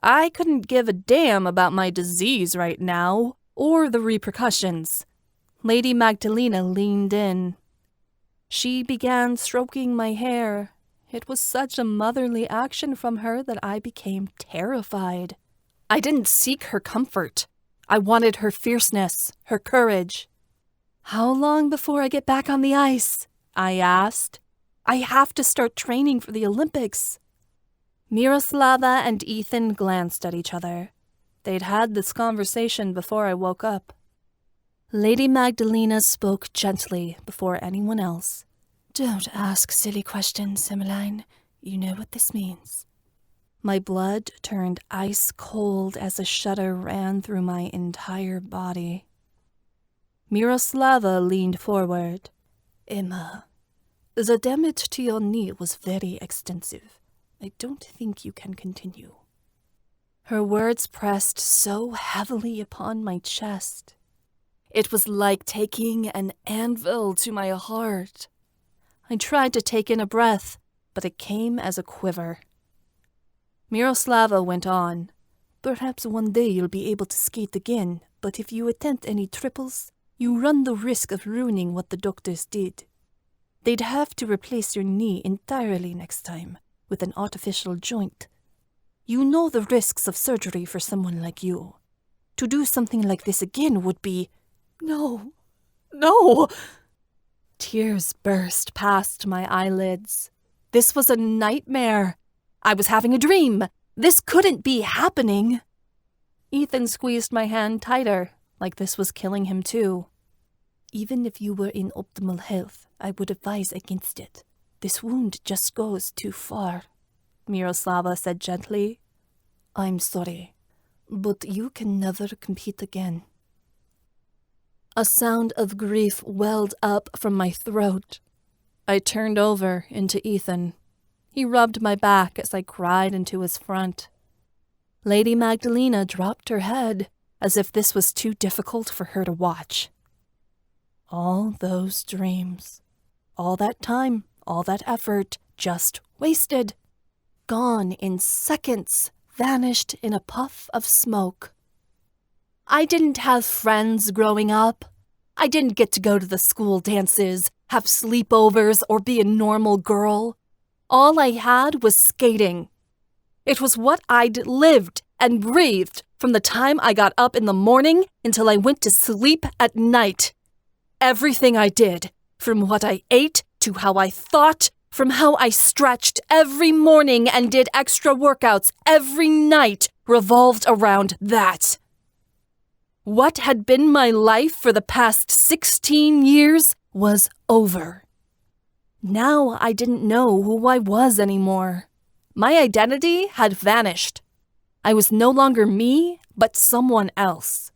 I couldn't give a damn about my disease right now, or the repercussions. Lady Magdalena leaned in. She began stroking my hair. It was such a motherly action from her that I became terrified. I didn't seek her comfort. I wanted her fierceness, her courage. "How long before I get back on the ice?" I asked. "I have to start training for the Olympics." Miroslava and Ethan glanced at each other. They'd had this conversation before I woke up. Lady Magdalena spoke gently before anyone else. "Don't ask silly questions, Emmeline. You know what this means." My blood turned ice cold as a shudder ran through my entire body. Miroslava leaned forward. "Emma, the damage to your knee was very extensive. I don't think you can continue." Her words pressed so heavily upon my chest. It was like taking an anvil to my heart. I tried to take in a breath, but it came as a quiver. Miroslava went on. Perhaps one day you'll be able to skate again, but if you attempt any triples, you run the risk of ruining what the doctors did. They'd have to replace your knee entirely next time, with an artificial joint. You know the risks of surgery for someone like you. To do something like this again would be... No! Tears burst past my eyelids. This was a nightmare. I was having a dream. This couldn't be happening. Ethan squeezed my hand tighter, like this was killing him too. Even if you were in optimal health, I would advise against it. This wound just goes too far, Miroslava said gently. I'm sorry, but you can never compete again. A sound of grief welled up from my throat. I turned over into Ethan. He rubbed my back as I cried into his front. Lady Magdalena dropped her head, as if this was too difficult for her to watch. All those dreams, all that time, all that effort, just wasted. Gone in seconds, vanished in a puff of smoke. I didn't have friends growing up. I didn't get to go to the school dances, have sleepovers, or be a normal girl. All I had was skating. It was what I'd lived and breathed from the time I got up in the morning until I went to sleep at night. Everything I did, from what I ate to how I thought, from how I stretched every morning and did extra workouts every night, revolved around that. What had been my life for the past 16 years was over. Now I didn't know who I was anymore. My identity had vanished. I was no longer me, but someone else.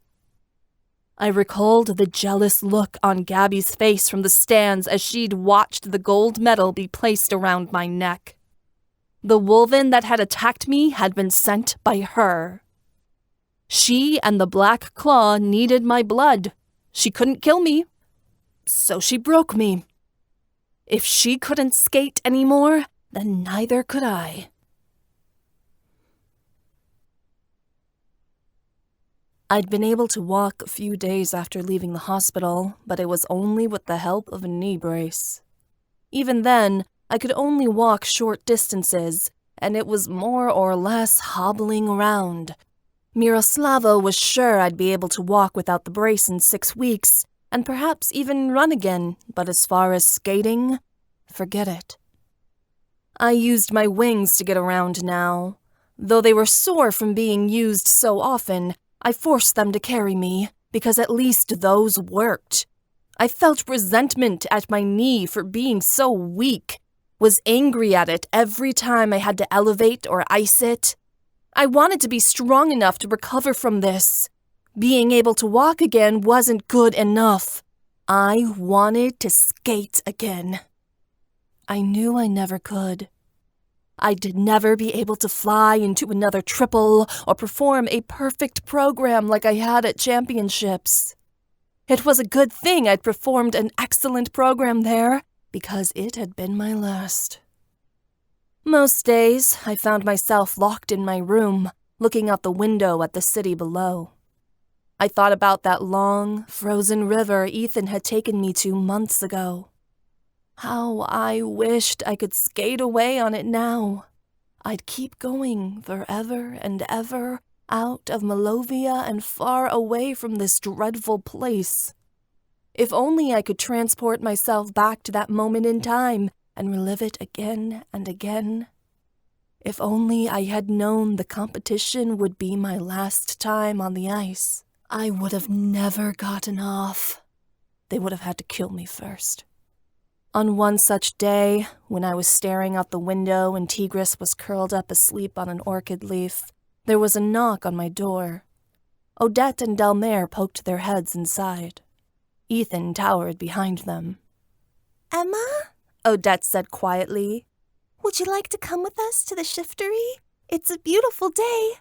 I recalled the jealous look on Gabby's face from the stands as she'd watched the gold medal be placed around my neck. The wolven that had attacked me had been sent by her. She and the Black Claw needed my blood. She couldn't kill me, so she broke me. If she couldn't skate anymore, then neither could I. I'd been able to walk a few days after leaving the hospital, but it was only with the help of a knee brace. Even then, I could only walk short distances, and it was more or less hobbling around. Miroslava was sure I'd be able to walk without the brace in 6 weeks, and perhaps even run again, but as far as skating, forget it. I used my wings to get around now. Though they were sore from being used so often, I forced them to carry me, because at least those worked. I felt resentment at my knee for being so weak, was angry at it every time I had to elevate or ice it. I wanted to be strong enough to recover from this. Being able to walk again wasn't good enough. I wanted to skate again. I knew I never could. I'd never be able to fly into another triple or perform a perfect program like I had at championships. It was a good thing I'd performed an excellent program there, because it had been my last. Most days, I found myself locked in my room, looking out the window at the city below. I thought about that long, frozen river Ethan had taken me to months ago. How I wished I could skate away on it now. I'd keep going forever and ever, out of Malovia and far away from this dreadful place. If only I could transport myself back to that moment in time and relive it again and again. If only I had known the competition would be my last time on the ice, I would have never gotten off. They would have had to kill me first. On one such day, when I was staring out the window and Tigris was curled up asleep on an orchid leaf, there was a knock on my door. Odette and Delmare poked their heads inside. Ethan towered behind them. Emma? Odette said quietly. Would you like to come with us to the shiftery? It's a beautiful day.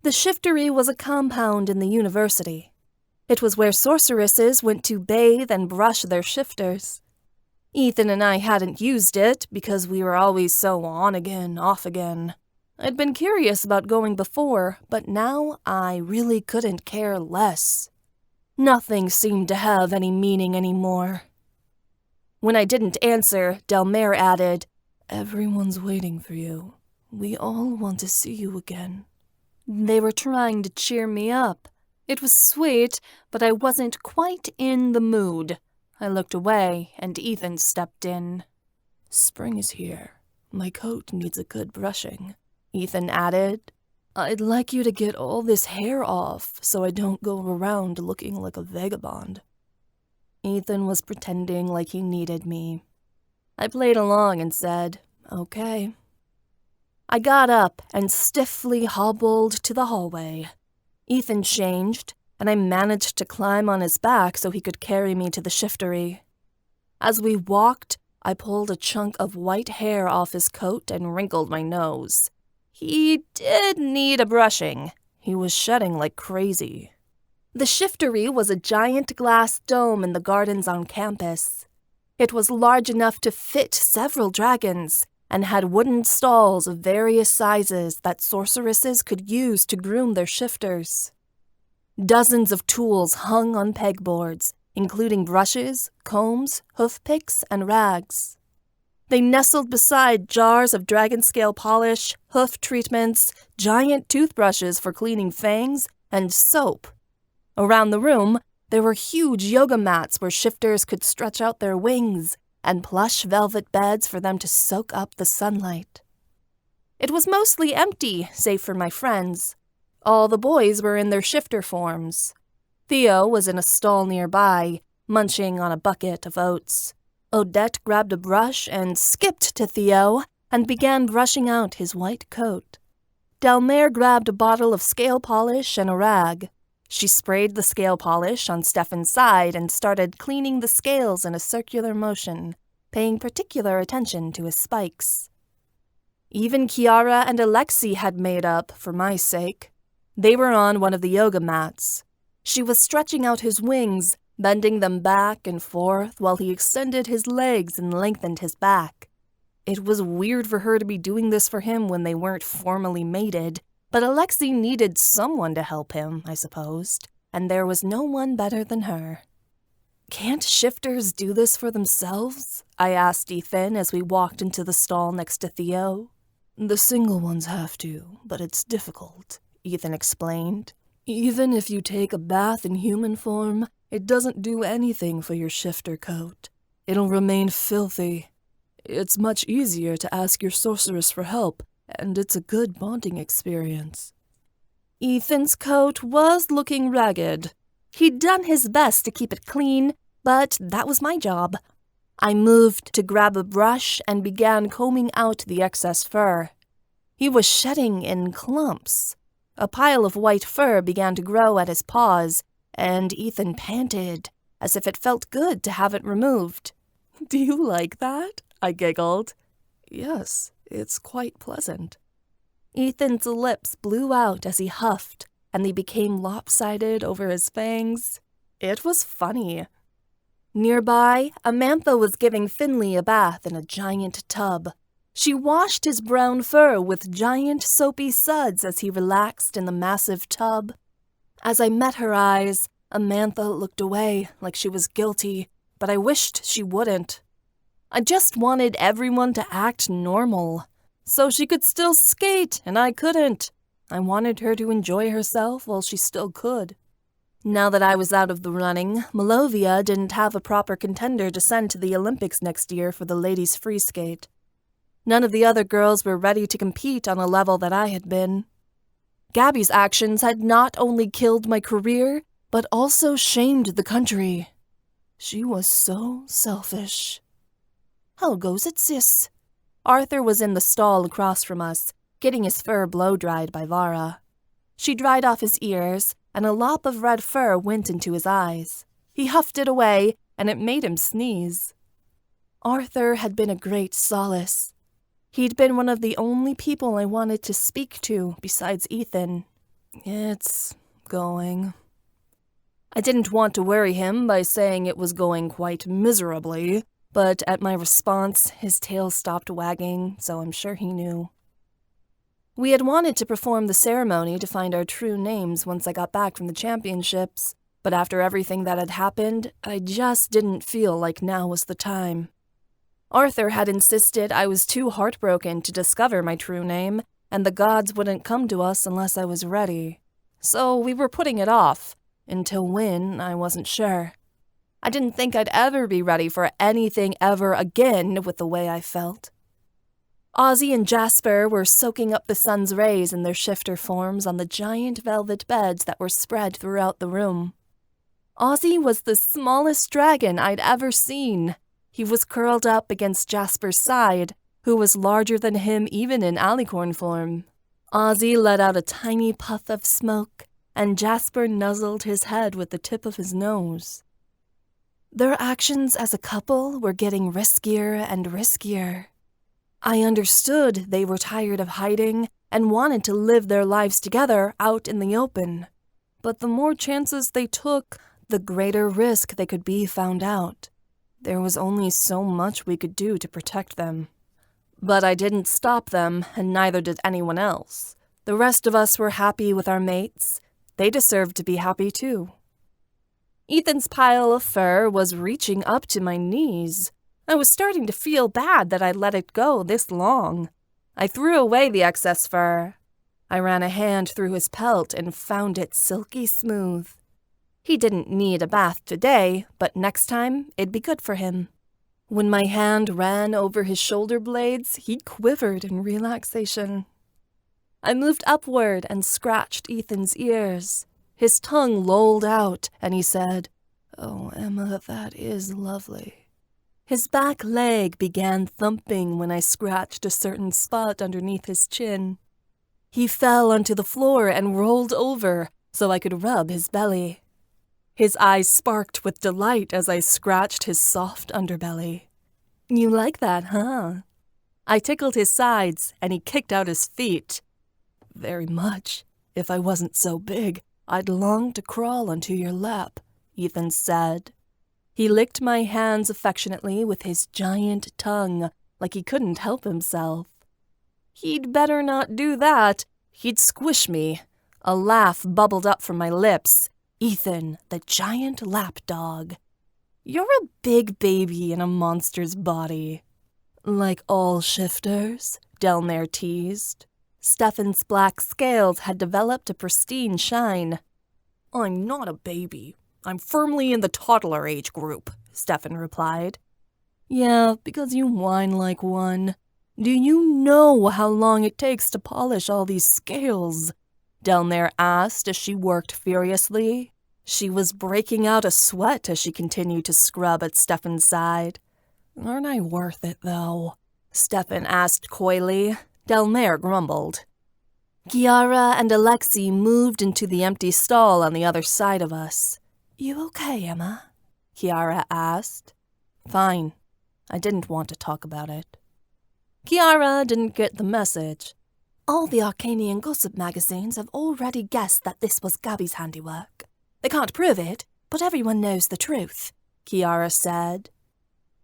The shiftery was a compound in the university. It was where sorceresses went to bathe and brush their shifters. Ethan and I hadn't used it because we were always so on again, off again. I'd been curious about going before, but now I really couldn't care less. Nothing seemed to have any meaning anymore. When I didn't answer, Delmare added, "Everyone's waiting for you. We all want to see you again." They were trying to cheer me up. It was sweet, but I wasn't quite in the mood. I looked away, and Ethan stepped in. "Spring is here. My coat needs a good brushing," Ethan added. "I'd like you to get all this hair off so I don't go around looking like a vagabond." Ethan was pretending like he needed me. I played along and said, "Okay." I got up and stiffly hobbled to the hallway. Ethan changed, and I managed to climb on his back so he could carry me to the shiftery. As we walked, I pulled a chunk of white hair off his coat and wrinkled my nose. He did need a brushing. He was shedding like crazy. The shiftery was a giant glass dome in the gardens on campus. It was large enough to fit several dragons and had wooden stalls of various sizes that sorceresses could use to groom their shifters. Dozens of tools hung on pegboards, including brushes, combs, hoof picks, and rags. They nestled beside jars of dragon scale polish, hoof treatments, giant toothbrushes for cleaning fangs, and soap. Around the room, there were huge yoga mats where shifters could stretch out their wings, and plush velvet beds for them to soak up the sunlight. It was mostly empty, save for my friends. All the boys were in their shifter forms. Theo was in a stall nearby, munching on a bucket of oats. Odette grabbed a brush and skipped to Theo and began brushing out his white coat. Delmare grabbed a bottle of scale polish and a rag. She sprayed the scale polish on Stefan's side and started cleaning the scales in a circular motion, paying particular attention to his spikes. Even Kiara and Alexi had made up, for my sake. They were on one of the yoga mats. She was stretching out his wings, bending them back and forth while he extended his legs and lengthened his back. It was weird for her to be doing this for him when they weren't formally mated, but Alexi needed someone to help him, I supposed, and there was no one better than her. "Can't shifters do this for themselves?" I asked Ethan as we walked into the stall next to Theo. "The single ones have to, but it's difficult," Ethan explained. "Even if you take a bath in human form, it doesn't do anything for your shifter coat. It'll remain filthy. It's much easier to ask your sorceress for help, and it's a good bonding experience." Ethan's coat was looking ragged. He'd done his best to keep it clean, but that was my job. I moved to grab a brush and began combing out the excess fur. He was shedding in clumps. A pile of white fur began to grow at his paws, and Ethan panted, as if it felt good to have it removed. "Do you like that?" I giggled. "Yes, it's quite pleasant." Ethan's lips blew out as he huffed, and they became lopsided over his fangs. It was funny. Nearby, Amantha was giving Finley a bath in a giant tub. She washed his brown fur with giant soapy suds as he relaxed in the massive tub. As I met her eyes, Amantha looked away like she was guilty, but I wished she wouldn't. I just wanted everyone to act normal, so she could still skate and I couldn't. I wanted her to enjoy herself while she still could. Now that I was out of the running, Malovia didn't have a proper contender to send to the Olympics next year for the ladies' free skate. None of the other girls were ready to compete on a level that I had been. Gabby's actions had not only killed my career, but also shamed the country. She was so selfish. "How goes it, sis?" Arthur was in the stall across from us, getting his fur blow-dried by Vara. She dried off his ears, and a lop of red fur went into his eyes. He huffed it away, and it made him sneeze. Arthur had been a great solace. He'd been one of the only people I wanted to speak to besides Ethan. "It's going." I didn't want to worry him by saying it was going quite miserably, But at my response, his tail stopped wagging, so I'm sure he knew. We had wanted to perform the ceremony to find our true names once I got back from the championships, but after everything that had happened, I just didn't feel like now was the time. Arthur had insisted I was too heartbroken to discover my true name, and the gods wouldn't come to us unless I was ready. So we were putting it off, until when, I wasn't sure. I didn't think I'd ever be ready for anything ever again with the way I felt. Ozzy and Jasper were soaking up the sun's rays in their shifter forms on the giant velvet beds that were spread throughout the room. Ozzy was the smallest dragon I'd ever seen. He was curled up against Jasper's side, who was larger than him even in alicorn form. Ozzy let out a tiny puff of smoke, and Jasper nuzzled his head with the tip of his nose. Their actions as a couple were getting riskier and riskier. I understood they were tired of hiding and wanted to live their lives together out in the open. But the more chances they took, the greater risk they could be found out. There was only so much we could do to protect them. But I didn't stop them, and neither did anyone else. The rest of us were happy with our mates. They deserved to be happy too. Ethan's pile of fur was reaching up to my knees. I was starting to feel bad that I'd let it go this long. I threw away the excess fur. I ran a hand through his pelt and found it silky smooth. He didn't need a bath today, but next time it'd be good for him. When my hand ran over his shoulder blades, he quivered in relaxation. I moved upward and scratched Ethan's ears. His tongue lolled out, and he said, "Oh, Emma, that is lovely." His back leg began thumping when I scratched a certain spot underneath his chin. He fell onto the floor and rolled over so I could rub his belly. His eyes sparked with delight as I scratched his soft underbelly. "You like that, huh?" I tickled his sides, and he kicked out his feet. "Very much. If I wasn't so big, I'd long to crawl onto your lap," Ethan said. He licked my hands affectionately with his giant tongue, like he couldn't help himself. He'd better not do that. He'd squish me. A laugh bubbled up from my lips. "Ethan, the giant lapdog. You're a big baby in a monster's body." "Like all shifters?" Delmare teased. Stefan's black scales had developed a pristine shine. "I'm not a baby. I'm firmly in the toddler age group," Stefan replied. "Yeah, because you whine like one. Do you know how long it takes to polish all these scales?" Delmare asked as she worked furiously. She was breaking out a sweat as she continued to scrub at Stefan's side. "Aren't I worth it, though?" Stefan asked coyly. Delmare grumbled. Kiara and Alexei moved into the empty stall on the other side of us. "You okay, Emma?" Kiara asked. "Fine. I didn't want to talk about it." Kiara didn't get the message. "All the Arcanian gossip magazines have already guessed that this was Gabby's handiwork. They can't prove it, but everyone knows the truth," Kiara said.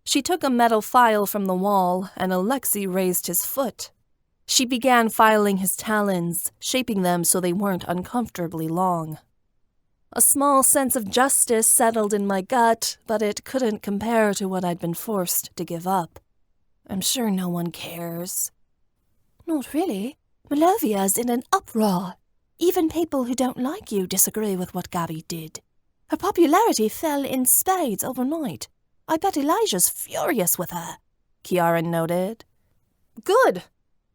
She took a metal file from the wall, and Alexei raised his foot. She began filing his talons, shaping them so they weren't uncomfortably long. A small sense of justice settled in my gut, but it couldn't compare to what I'd been forced to give up. "I'm sure no one cares." "Not really. Malovia's in an uproar. Even people who don't like you disagree with what Gabby did. Her popularity fell in spades overnight. I bet Elijah's furious with her," Kiara noted. "Good.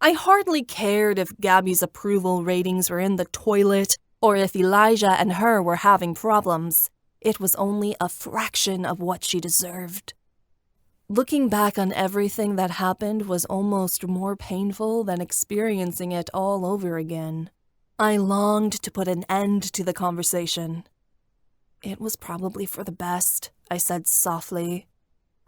I hardly cared if Gabby's approval ratings were in the toilet or if Elijah and her were having problems. It was only a fraction of what she deserved." Looking back on everything that happened was almost more painful than experiencing it all over again. I longed to put an end to the conversation. "It was probably for the best," I said softly.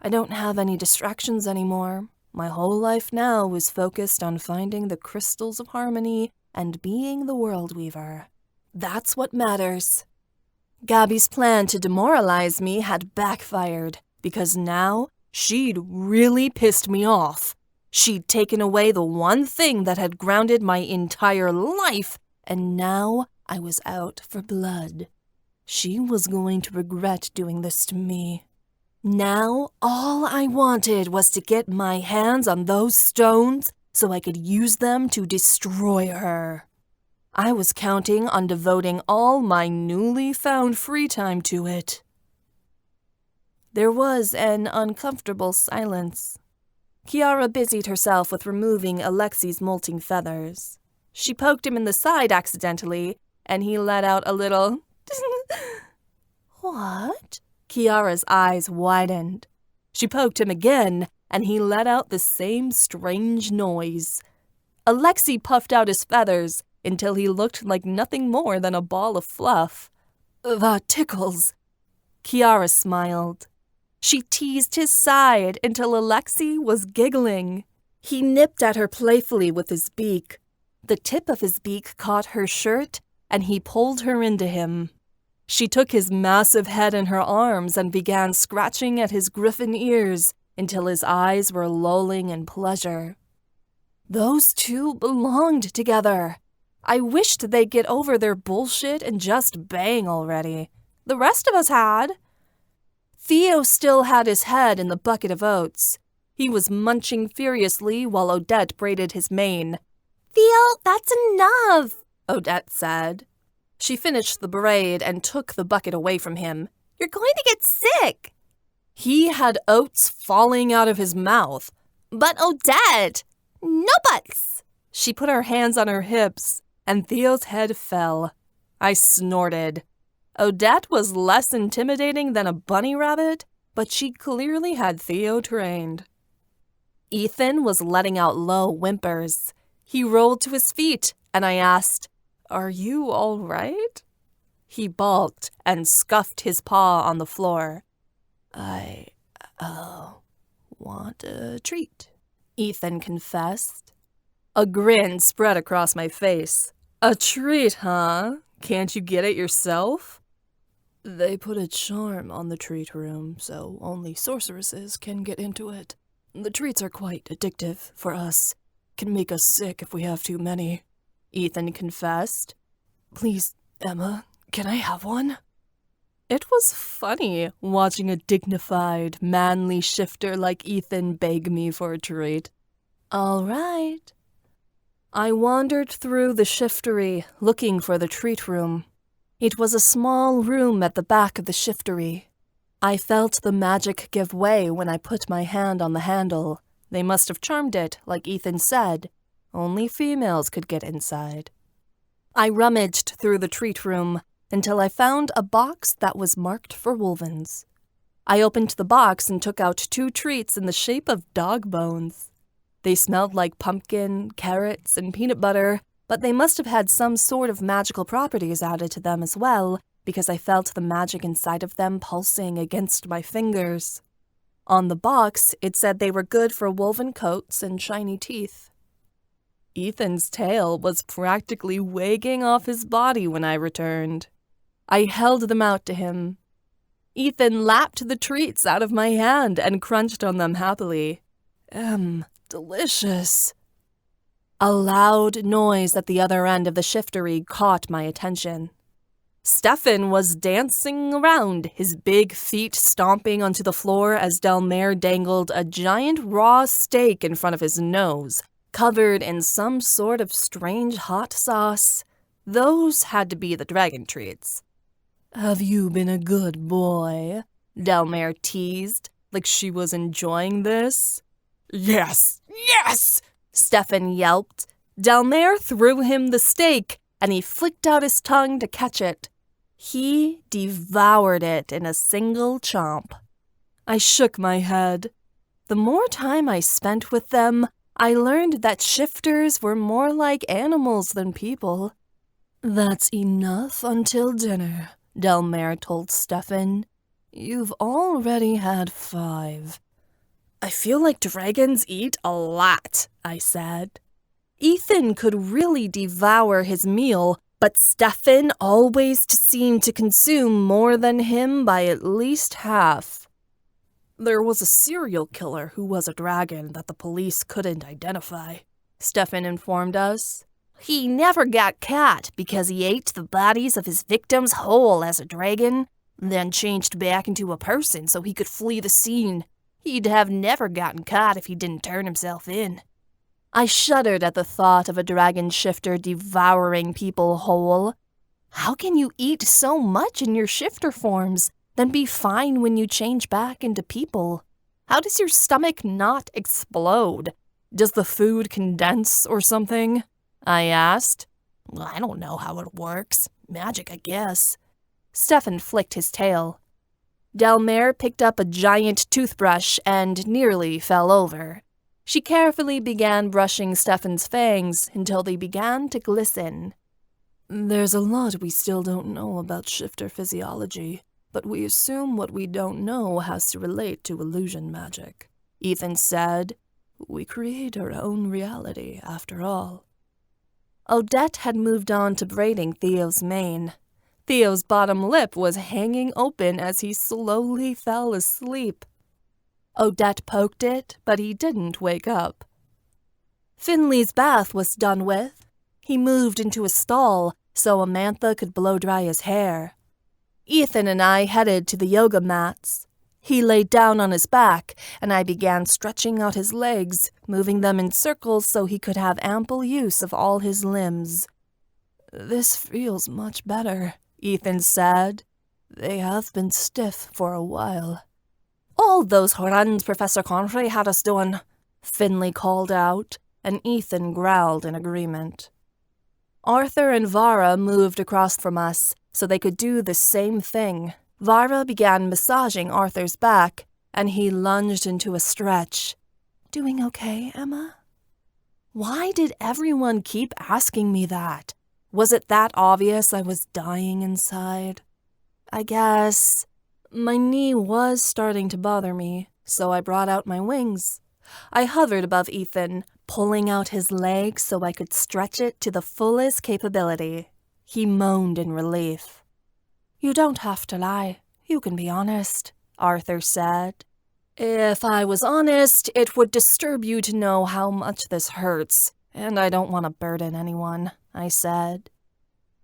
"I don't have any distractions anymore. My whole life now is focused on finding the crystals of harmony and being the world weaver. That's what matters." Gabby's plan to demoralize me had backfired, because now She'd really pissed me off. She'd taken away the one thing that had grounded my entire life, and now I was out for blood. She was going to regret doing this to me. Now, all I wanted was to get my hands on those stones so I could use them to destroy her. I was counting on devoting all my newly found free time to it. There was an uncomfortable silence. Kiara busied herself with removing Alexi's molting feathers. She poked him in the side accidentally, and he let out a little What? Kiara's eyes widened. She poked him again, and he let out the same strange noise. Alexi puffed out his feathers until he looked like nothing more than a ball of fluff. That tickles. Kiara smiled. She teased his side until Alexi was giggling. He nipped at her playfully with his beak. The tip of his beak caught her shirt, and he pulled her into him. She took his massive head in her arms and began scratching at his Griffin ears until his eyes were lolling in pleasure. Those two belonged together. I wished they'd get over their bullshit and just bang already. The rest of us had. Theo still had his head in the bucket of oats. He was munching furiously while Odette braided his mane. Theo, that's enough, Odette said. She finished the braid and took the bucket away from him. You're going to get sick. He had oats falling out of his mouth. But Odette, no buts. She put her hands on her hips, and Theo's head fell. I snorted. Odette was less intimidating than a bunny rabbit, but she clearly had Theo trained. Ethan was letting out low whimpers. He rolled to his feet, and I asked, "Are you all right?" He balked and scuffed his paw on the floor. I want a treat, Ethan confessed. A grin spread across my face. A treat, huh? Can't you get it yourself? They put a charm on the treat room, so only sorceresses can get into it. The treats are quite addictive for us. Can make us sick if we have too many, Ethan confessed. Please, Emma, can I have one? It was funny watching a dignified, manly shifter like Ethan beg me for a treat. All right. I wandered through the shiftery, looking for the treat room. It was a small room at the back of the shiftery. I felt the magic give way when I put my hand on the handle. They must have charmed it, like Ethan said. Only females could get inside. I rummaged through the treat room until I found a box that was marked for wolvens. I opened the box and took out 2 treats in the shape of dog bones. They smelled like pumpkin, carrots, and peanut butter, but they must have had some sort of magical properties added to them as well, because I felt the magic inside of them pulsing against my fingers. On the box, it said they were good for woven coats and shiny teeth. Ethan's tail was practically wagging off his body when I returned. I held them out to him. Ethan lapped the treats out of my hand and crunched on them happily. Delicious. A loud noise at the other end of the shiftery caught my attention. Stefan was dancing around, his big feet stomping onto the floor as Delmare dangled a giant raw steak in front of his nose, covered in some sort of strange hot sauce. Those had to be the dragon treats. Have you been a good boy? Delmare teased, like she was enjoying this. Yes, yes! Stefan yelped. Delmare threw him the steak, and he flicked out his tongue to catch it. He devoured it in a single chomp. I shook my head. The more time I spent with them, I learned that shifters were more like animals than people. That's enough until dinner, Delmare told Stefan. You've already had 5. I feel like dragons eat a lot, I said. Ethan could really devour his meal, but Stefan always seemed to consume more than him by at least half. There was a serial killer who was a dragon that the police couldn't identify, Stefan informed us. He never got caught because he ate the bodies of his victims whole as a dragon, then changed back into a person so he could flee the scene. He'd have never gotten caught if he didn't turn himself in. I shuddered at the thought of a dragon shifter devouring people whole. How can you eat so much in your shifter forms, then be fine when you change back into people? How does your stomach not explode? Does the food condense or something? I asked. Well, I don't know how it works. Magic, I guess. Stefan flicked his tail. Delmare picked up a giant toothbrush and nearly fell over. She carefully began brushing Stefan's fangs until they began to glisten. There's a lot we still don't know about shifter physiology, but we assume what we don't know has to relate to illusion magic, Ethan said. We create our own reality, after all. Odette had moved on to braiding Theo's mane. Theo's bottom lip was hanging open as he slowly fell asleep. Odette poked it, but he didn't wake up. Finley's bath was done with. He moved into a stall so Amantha could blow-dry his hair. Ethan and I headed to the yoga mats. He laid down on his back, and I began stretching out his legs, moving them in circles so he could have ample use of all his limbs. This feels much better, Ethan said. They have been stiff for a while. All those runs Professor Confrey had us doing, Finley called out, and Ethan growled in agreement. Arthur and Vara moved across from us so they could do the same thing. Vara began massaging Arthur's back, and he lunged into a stretch. Doing okay, Emma? Why did everyone keep asking me that? Was it that obvious I was dying inside? I guess. My knee was starting to bother me, so I brought out my wings. I hovered above Ethan, pulling out his leg so I could stretch it to the fullest capability. He moaned in relief. You don't have to lie. You can be honest, Arthur said. If I was honest, it would disturb you to know how much this hurts, and I don't want to burden anyone, I said.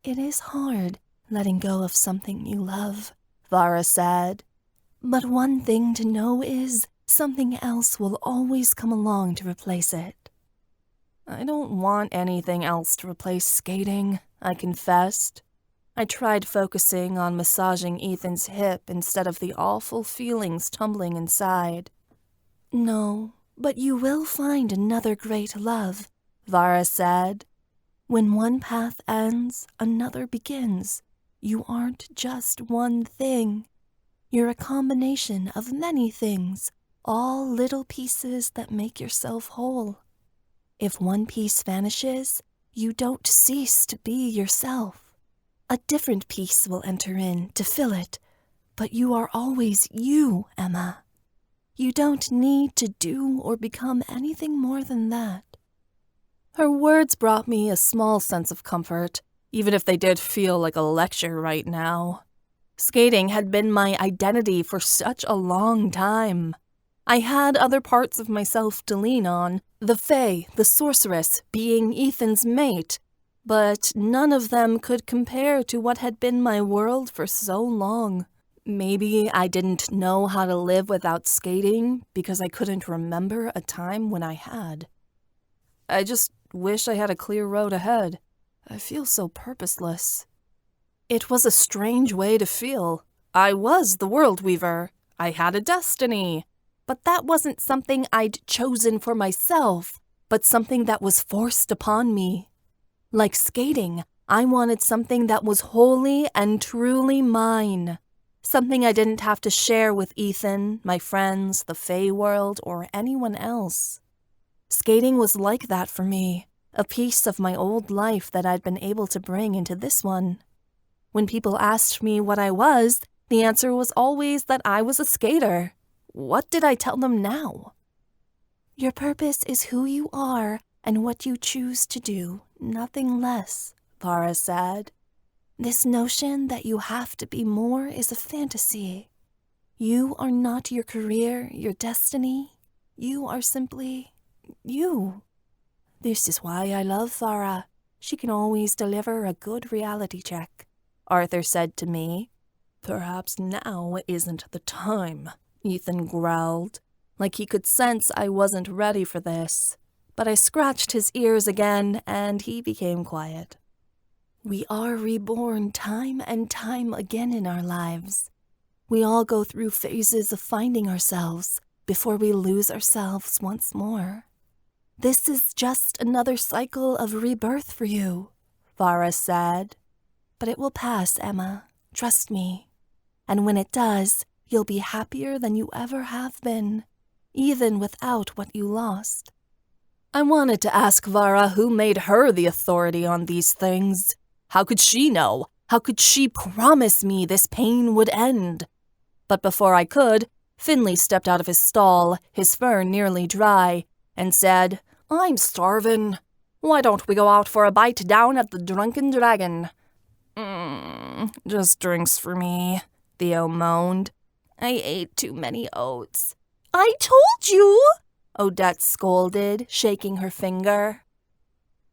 It is hard letting go of something you love, Vara said. But one thing to know is something else will always come along to replace it. I don't want anything else to replace skating, I confessed. I tried focusing on massaging Ethan's hip instead of the awful feelings tumbling inside. No, but you will find another great love, Vara said. When one path ends, another begins. You aren't just one thing. You're a combination of many things, all little pieces that make yourself whole. If one piece vanishes, you don't cease to be yourself. A different piece will enter in to fill it, but you are always you, Emma. You don't need to do or become anything more than that. Her words brought me a small sense of comfort, even if they did feel like a lecture right now. Skating had been my identity for such a long time. I had other parts of myself to lean on, the Fae, the sorceress, being Ethan's mate, but none of them could compare to what had been my world for so long. Maybe I didn't know how to live without skating because I couldn't remember a time when I had. I just wish I had a clear road ahead. I feel so purposeless. It was a strange way to feel. I was the world weaver. I had a destiny. But that wasn't something I'd chosen for myself, but something that was forced upon me. Like skating, I wanted something that was wholly and truly mine. Something I didn't have to share with Ethan, my friends, the Fae world, or anyone else. Skating was like that for me, a piece of my old life that I'd been able to bring into this one. When people asked me what I was, the answer was always that I was a skater. What did I tell them now? Your purpose is who you are and what you choose to do, nothing less, Vara said. This notion that you have to be more is a fantasy. You are not your career, your destiny. You are simply you. This is why I love Farah. She can always deliver a good reality check, Arthur said to me. Perhaps now isn't the time, Ethan growled, like he could sense I wasn't ready for this. But I scratched his ears again, and he became quiet. We are reborn time and time again in our lives. We all go through phases of finding ourselves before we lose ourselves once more. This is just another cycle of rebirth for you, Farah said. But it will pass, Emma. Trust me. And when it does, you'll be happier than you ever have been, even without what you lost. I wanted to ask Farah who made her the authority on these things. How could she know? How could she promise me this pain would end? But before I could, Finley stepped out of his stall, his fur nearly dry, and said, I'm starving. Why don't we go out for a bite down at the Drunken Dragon? Just drinks for me, Theo moaned. I ate too many oats. I told you, Odette scolded, shaking her finger.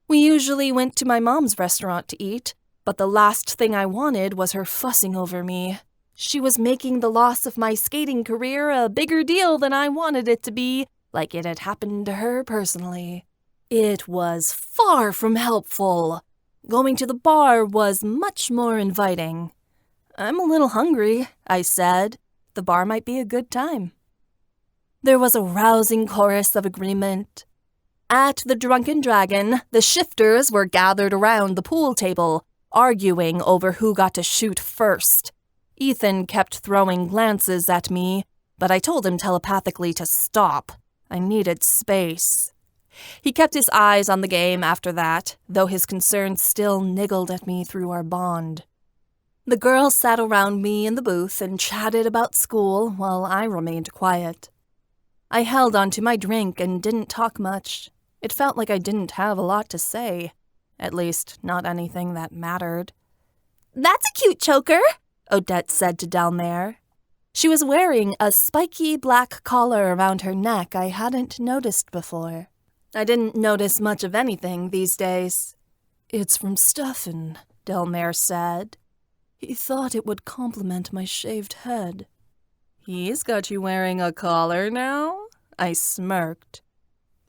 We usually went to my mom's restaurant to eat, but the last thing I wanted was her fussing over me. She was making the loss of my skating career a bigger deal than I wanted it to be, like it had happened to her personally. It was far from helpful. Going to the bar was much more inviting. I'm a little hungry, I said. The bar might be a good time. There was a rousing chorus of agreement. At the Drunken Dragon, the shifters were gathered around the pool table, arguing over who got to shoot first. Ethan kept throwing glances at me, but I told him telepathically to stop. I needed space. He kept his eyes on the game after that, though his concern still niggled at me through our bond. The girls sat around me in the booth and chatted about school while I remained quiet. I held onto my drink and didn't talk much. It felt like I didn't have a lot to say. At least, not anything that mattered. That's a cute choker, Odette said to Delmare. She was wearing a spiky black collar around her neck I hadn't noticed before. I didn't notice much of anything these days. It's from Stefan, Delmare said. He thought it would compliment my shaved head. He's got you wearing a collar now? I smirked.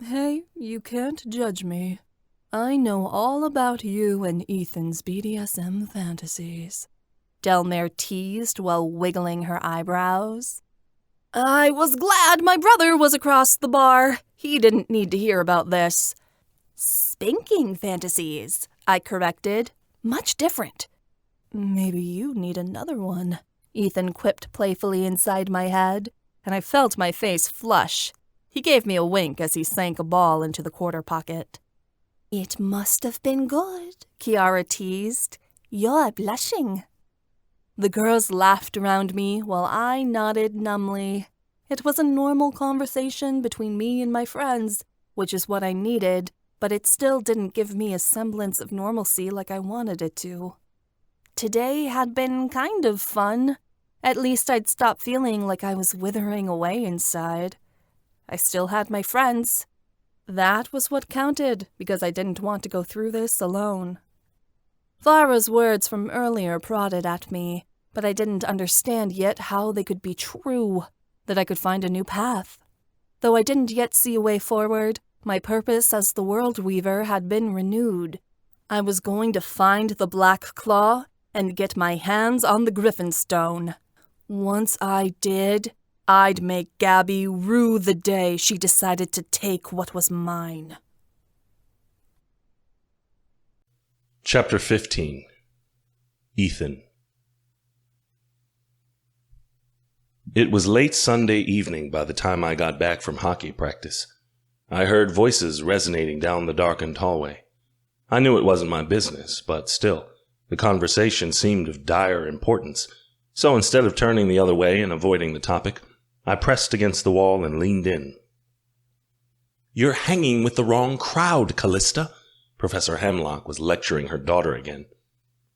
Hey, you can't judge me. I know all about you and Ethan's BDSM fantasies, Delmare teased while wiggling her eyebrows. I was glad my brother was across the bar. He didn't need to hear about this. Spanking fantasies, I corrected. Much different. Maybe you need another one, Ethan quipped playfully inside my head, and I felt my face flush. He gave me a wink as he sank a ball into the quarter pocket. It must have been good, Kiara teased. You're blushing. The girls laughed around me while I nodded numbly. It was a normal conversation between me and my friends, which is what I needed, but it still didn't give me a semblance of normalcy like I wanted it to. Today had been kind of fun. At least I'd stopped feeling like I was withering away inside. I still had my friends. That was what counted, because I didn't want to go through this alone. Farah's words from earlier prodded at me, but I didn't understand yet how they could be true, that I could find a new path. Though I didn't yet see a way forward, my purpose as the World Weaver had been renewed. I was going to find the Black Claw and get my hands on the Griffin stone. Once I did, I'd make Gabby rue the day she decided to take what was mine. Chapter 15. Ethan. It was late Sunday evening by the time I got back from hockey practice. I heard voices resonating down the darkened hallway. I knew it wasn't my business, but still, the conversation seemed of dire importance, so instead of turning the other way and avoiding the topic, I pressed against the wall and leaned in. "You're hanging with the wrong crowd, Callista," Professor Hemlock was lecturing her daughter again.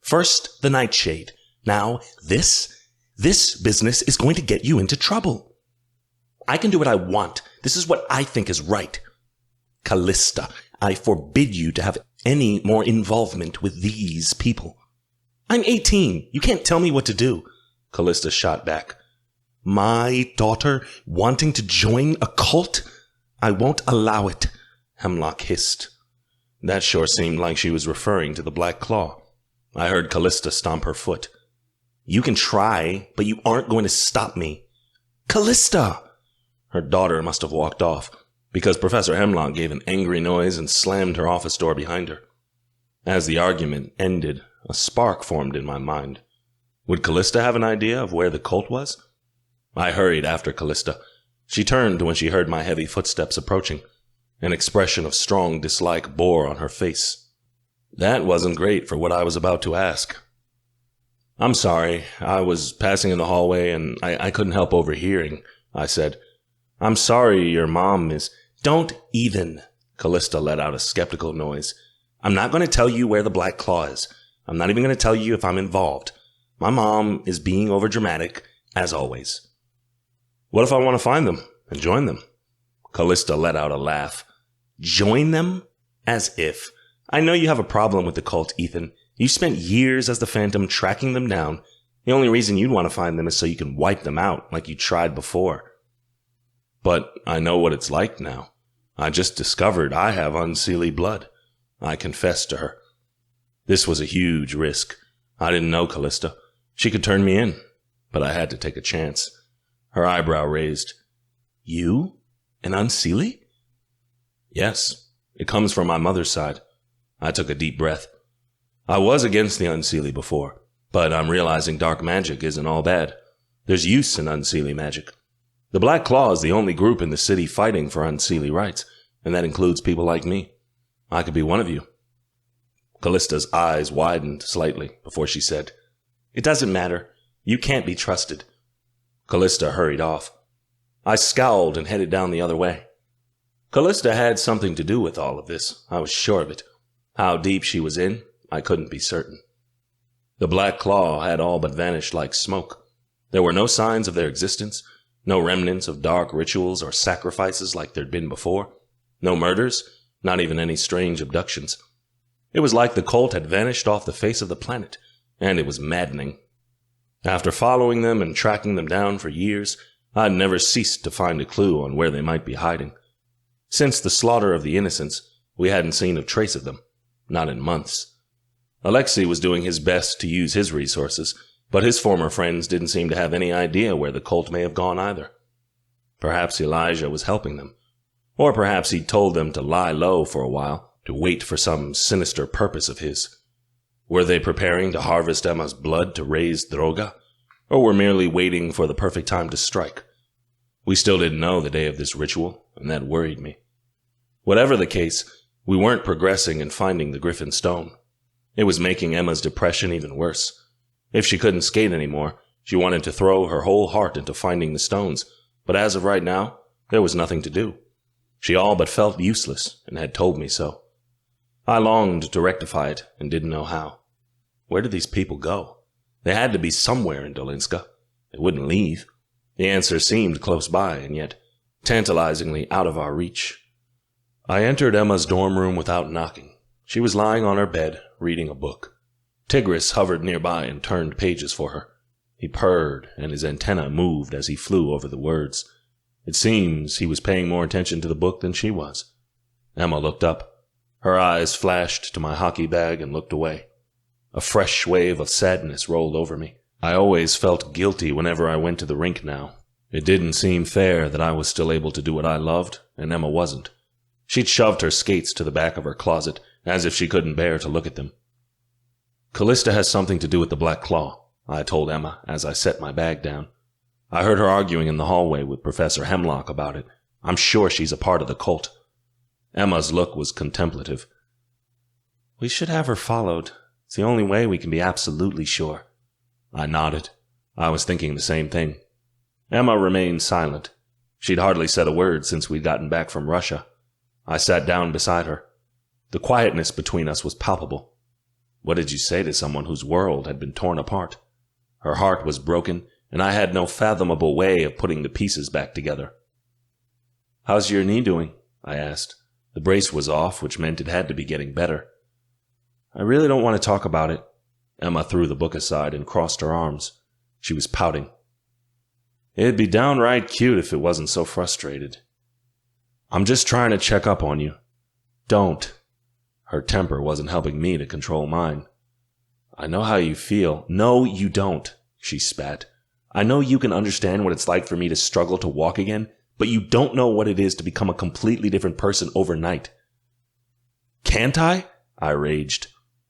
"First, the nightshade. Now, this? This business is going to get you into trouble. I can do what I want. This is what I think is right. Callista, I forbid you to have any more involvement with these people. I'm 18. You can't tell me what to do. Callista shot back. My daughter wanting to join a cult? I won't allow it, Hemlock hissed. That sure seemed like she was referring to the Black Claw. I heard Callista stomp her foot. You can try, but you aren't going to stop me. Callista! Her daughter must have walked off, because Professor Hemlock gave an angry noise and slammed her office door behind her. As the argument ended, a spark formed in my mind. Would Callista have an idea of where the cult was? I hurried after Callista. She turned when she heard my heavy footsteps approaching. An expression of strong dislike bore on her face. That wasn't great for what I was about to ask. I'm sorry, I was passing in the hallway and I couldn't help overhearing, I said. I'm sorry your mom is... Don't even, Callista let out a skeptical noise. I'm not going to tell you where the Black Claw is. I'm not even going to tell you if I'm involved. My mom is being overdramatic, as always. What if I want to find them and join them? Callista let out a laugh. Join them? As if. I know you have a problem with the cult, Ethan. You spent years as the Phantom tracking them down. The only reason you'd want to find them is so you can wipe them out like you tried before. But I know what it's like now. I just discovered I have Unseelie blood. I confessed to her. This was a huge risk. I didn't know Callista. She could turn me in, but I had to take a chance. Her eyebrow raised. You? An Unseelie? Yes. It comes from my mother's side. I took a deep breath. I was against the Unseelie before, but I'm realizing dark magic isn't all bad. There's use in Unseelie magic. The Black Claw is the only group in the city fighting for Unseelie rights, and that includes people like me. I could be one of you. Callista's eyes widened slightly before she said, It doesn't matter. You can't be trusted. Callista hurried off. I scowled and headed down the other way. Callista had something to do with all of this. I was sure of it. How deep she was in, I couldn't be certain. The Black Claw had all but vanished like smoke. There were no signs of their existence, no remnants of dark rituals or sacrifices like there'd been before, no murders, not even any strange abductions. It was like the cult had vanished off the face of the planet, and it was maddening. After following them and tracking them down for years, I'd never ceased to find a clue on where they might be hiding. Since the slaughter of the innocents, we hadn't seen a trace of them, not in months. Alexei was doing his best to use his resources, but his former friends didn't seem to have any idea where the cult may have gone either. Perhaps Elijah was helping them, or perhaps he'd told them to lie low for a while, to wait for some sinister purpose of his. Were they preparing to harvest Emma's blood to raise Droga, or were merely waiting for the perfect time to strike? We still didn't know the day of this ritual, and that worried me. Whatever the case, we weren't progressing in finding the Griffin stone. It was making Emma's depression even worse. If she couldn't skate anymore, she wanted to throw her whole heart into finding the stones, but as of right now, there was nothing to do. She all but felt useless, and had told me so. I longed to rectify it, and didn't know how. Where did these people go? They had to be somewhere in Dolinska. They wouldn't leave. The answer seemed close by, and yet tantalizingly out of our reach. I entered Emma's dorm room without knocking. She was lying on her bed, reading a book. Tigris hovered nearby and turned pages for her. He purred, and his antenna moved as he flew over the words. It seems he was paying more attention to the book than she was. Emma looked up. Her eyes flashed to my hockey bag and looked away. A fresh wave of sadness rolled over me. I always felt guilty whenever I went to the rink now. It didn't seem fair that I was still able to do what I loved, and Emma wasn't. She'd shoved her skates to the back of her closet, as if she couldn't bear to look at them. Callista has something to do with the Black Claw, I told Emma as I set my bag down. I heard her arguing in the hallway with Professor Hemlock about it. I'm sure she's a part of the cult. Emma's look was contemplative. We should have her followed. It's the only way we can be absolutely sure. I nodded. I was thinking the same thing. Emma remained silent. She'd hardly said a word since we'd gotten back from Russia. I sat down beside her. The quietness between us was palpable. What did you say to someone whose world had been torn apart? Her heart was broken, and I had no fathomable way of putting the pieces back together. "How's your knee doing?" I asked. The brace was off, which meant it had to be getting better. "I really don't want to talk about it." Emma threw the book aside and crossed her arms. She was pouting. "It'd be downright cute if it wasn't so frustrated." "I'm just trying to check up on you." "Don't." Her temper wasn't helping me to control mine. "I know how you feel." "No, you don't," she spat. "I know you can understand what it's like for me to struggle to walk again, but you don't know what it is to become a completely different person overnight." "Can't I?" I raged.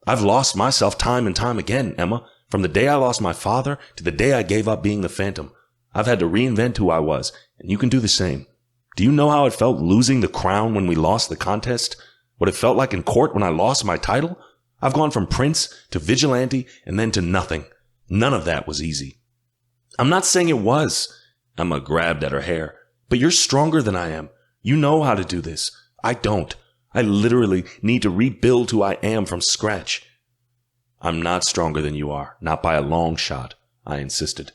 "I've lost myself time and time again, Emma. From the day I lost my father to the day I gave up being the Phantom. I've had to reinvent who I was, and you can do the same. Do you know how it felt losing the crown when we lost the contest? What it felt like in court when I lost my title? I've gone from prince to vigilante and then to nothing. None of that was easy." "I'm not saying it was." Emma grabbed at her hair. "But you're stronger than I am. You know how to do this. I don't. I literally need to rebuild who I am from scratch." "I'm not stronger than you are, not by a long shot," I insisted.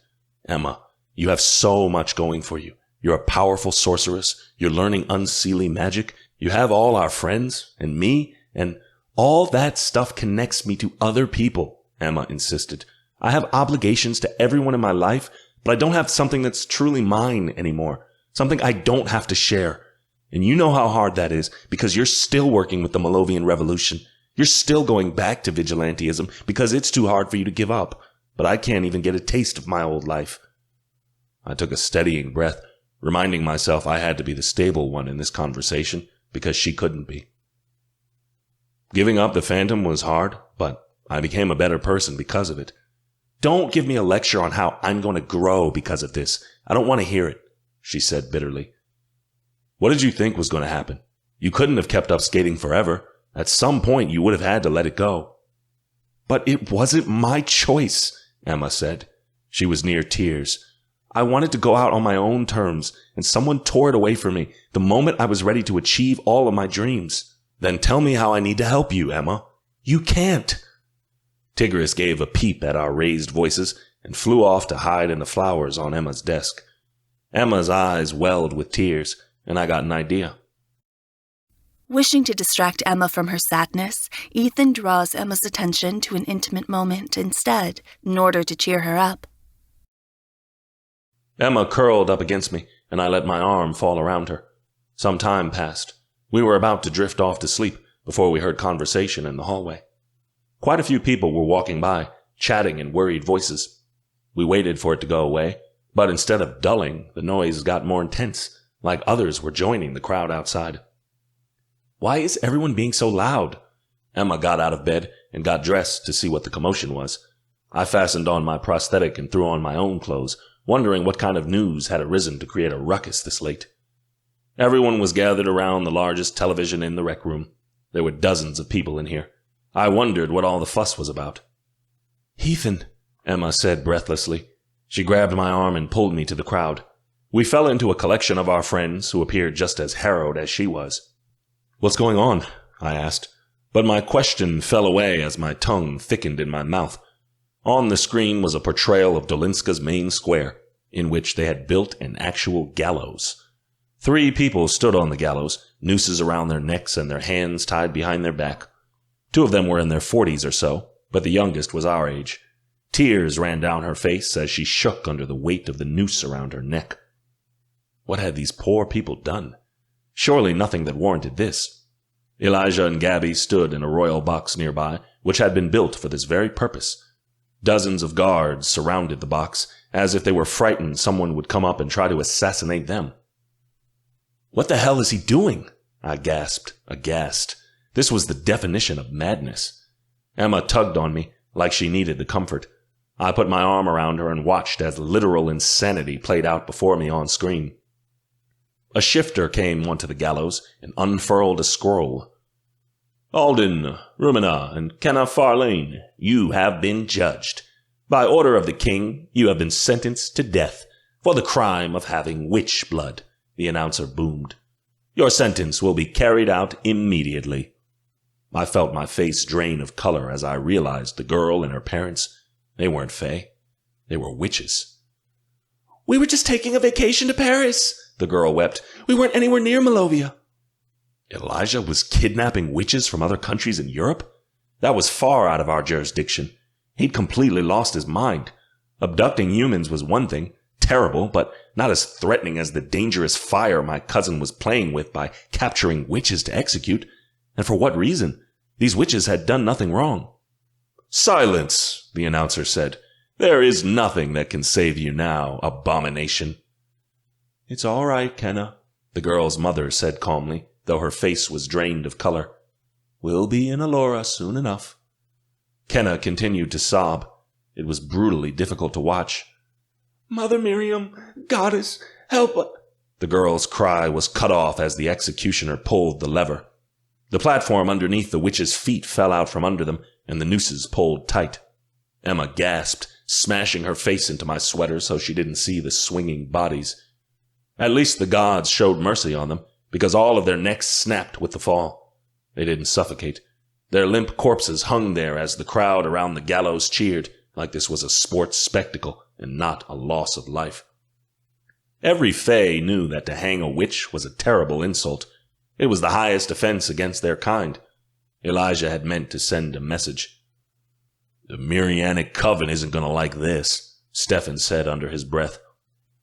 "Emma, you have so much going for you. You're a powerful sorceress. You're learning Unseelie magic. You have all our friends, and me, and all that stuff connects me to other people," Emma insisted. "I have obligations to everyone in my life, but I don't have something that's truly mine anymore. Something I don't have to share. And you know how hard that is because you're still working with the Malovian Revolution. You're still going back to vigilantism because it's too hard for you to give up. But I can't even get a taste of my old life." I took a steadying breath, reminding myself I had to be the stable one in this conversation because she couldn't be. Giving up the Phantom was hard, but I became a better person because of it. "Don't give me a lecture on how I'm going to grow because of this. I don't want to hear it," she said bitterly. "What did you think was going to happen? You couldn't have kept up skating forever. At some point, you would have had to let it go." "But it wasn't my choice," Emma said. She was near tears. "I wanted to go out on my own terms, and someone tore it away from me the moment I was ready to achieve all of my dreams." "Then tell me how I need to help you, Emma." "You can't." Tigris gave a peep at our raised voices and flew off to hide in the flowers on Emma's desk. Emma's eyes welled with tears, and I got an idea. Wishing to distract Emma from her sadness, Ethan draws Emma's attention to an intimate moment instead, in order to cheer her up. Emma curled up against me, and I let my arm fall around her. Some time passed. We were about to drift off to sleep before we heard conversation in the hallway. Quite a few people were walking by, chatting in worried voices. We waited for it to go away, but instead of dulling, the noise got more intense, like others were joining the crowd outside. "Why is everyone being so loud?" Emma got out of bed and got dressed to see what the commotion was. I fastened on my prosthetic and threw on my own clothes, wondering what kind of news had arisen to create a ruckus this late. Everyone was gathered around the largest television in the rec room. There were dozens of people in here. I wondered what all the fuss was about. "Ethan," Emma said breathlessly. She grabbed my arm and pulled me to the crowd. We fell into a collection of our friends who appeared just as harrowed as she was. "What's going on?" I asked, but my question fell away as my tongue thickened in my mouth. On the screen was a portrayal of Dolinska's main square, in which they had built an actual gallows. 3 people stood on the gallows, nooses around their necks and their hands tied behind their back. 2 of them were in their 40s or so, but the youngest was our age. Tears ran down her face as she shook under the weight of the noose around her neck. What had these poor people done? Surely nothing that warranted this. Elijah and Gabby stood in a royal box nearby, which had been built for this very purpose. Dozens of guards surrounded the box, as if they were frightened someone would come up and try to assassinate them. "What the hell is he doing?" I gasped, aghast. This was the definition of madness. Emma tugged on me, like she needed the comfort. I put my arm around her and watched as literal insanity played out before me on screen. A shifter came onto the gallows and unfurled a scroll. "Alden, Rumina, and Kenna Farlane, you have been judged. By order of the king, you have been sentenced to death for the crime of having witch blood," the announcer boomed. "Your sentence will be carried out immediately." I felt my face drain of color as I realized the girl and her parents, they weren't fae. They were witches. We were just taking a vacation to Paris, the girl wept. We weren't anywhere near Malovia. Elijah was kidnapping witches from other countries in Europe? That was far out of our jurisdiction. He'd completely lost his mind. Abducting humans was one thing, terrible, but not as threatening as the dangerous fire my cousin was playing with by capturing witches to execute. And for what reason? These witches had done nothing wrong. Silence, the announcer said. There is nothing that can save you now, abomination. It's all right, Kenna, the girl's mother said calmly, though her face was drained of color. We'll be in Alora soon enough. Kenna continued to sob. It was brutally difficult to watch. Mother Miriam, Goddess, help us. The girl's cry was cut off as the executioner pulled the lever. The platform underneath the witch's feet fell out from under them, and the nooses pulled tight. Emma gasped, smashing her face into my sweater so she didn't see the swinging bodies. At least the gods showed mercy on them, because all of their necks snapped with the fall. They didn't suffocate. Their limp corpses hung there as the crowd around the gallows cheered, like this was a sports spectacle and not a loss of life. Every Fae knew that to hang a witch was a terrible insult. It was the highest offense against their kind. Elijah had meant to send a message. The Mirianic Coven isn't going to like this, Stefan said under his breath.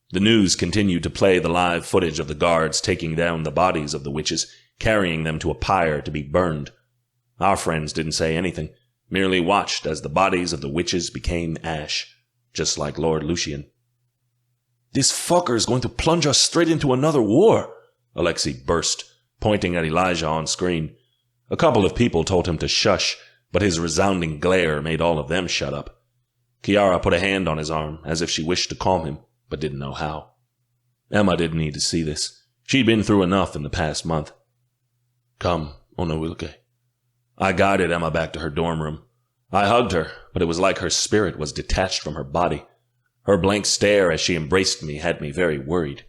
The news continued to play the live footage of the guards taking down the bodies of the witches, carrying them to a pyre to be burned. Our friends didn't say anything, merely watched as the bodies of the witches became ash, just like Lord Lucian. This fucker is going to plunge us straight into another war, Alexei burst, pointing at Elijah on screen. A couple of people told him to shush, but his resounding glare made all of them shut up. Kiara put a hand on his arm, as if she wished to calm him, but didn't know how. Emma didn't need to see this. She'd been through enough in the past month. Come, Onowilke. I guided Emma back to her dorm room. I hugged her, but it was like her spirit was detached from her body. Her blank stare as she embraced me had me very worried.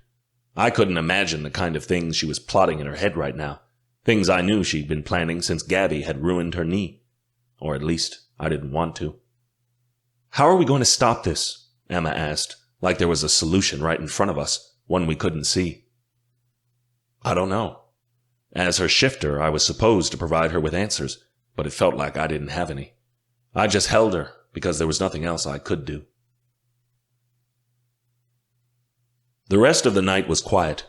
I couldn't imagine the kind of things she was plotting in her head right now. Things I knew she'd been planning since Gabby had ruined her knee. Or at least, I didn't want to. How are we going to stop this? Emma asked, like there was a solution right in front of us, one we couldn't see. I don't know. As her shifter, I was supposed to provide her with answers, but it felt like I didn't have any. I just held her, because there was nothing else I could do. The rest of the night was quiet.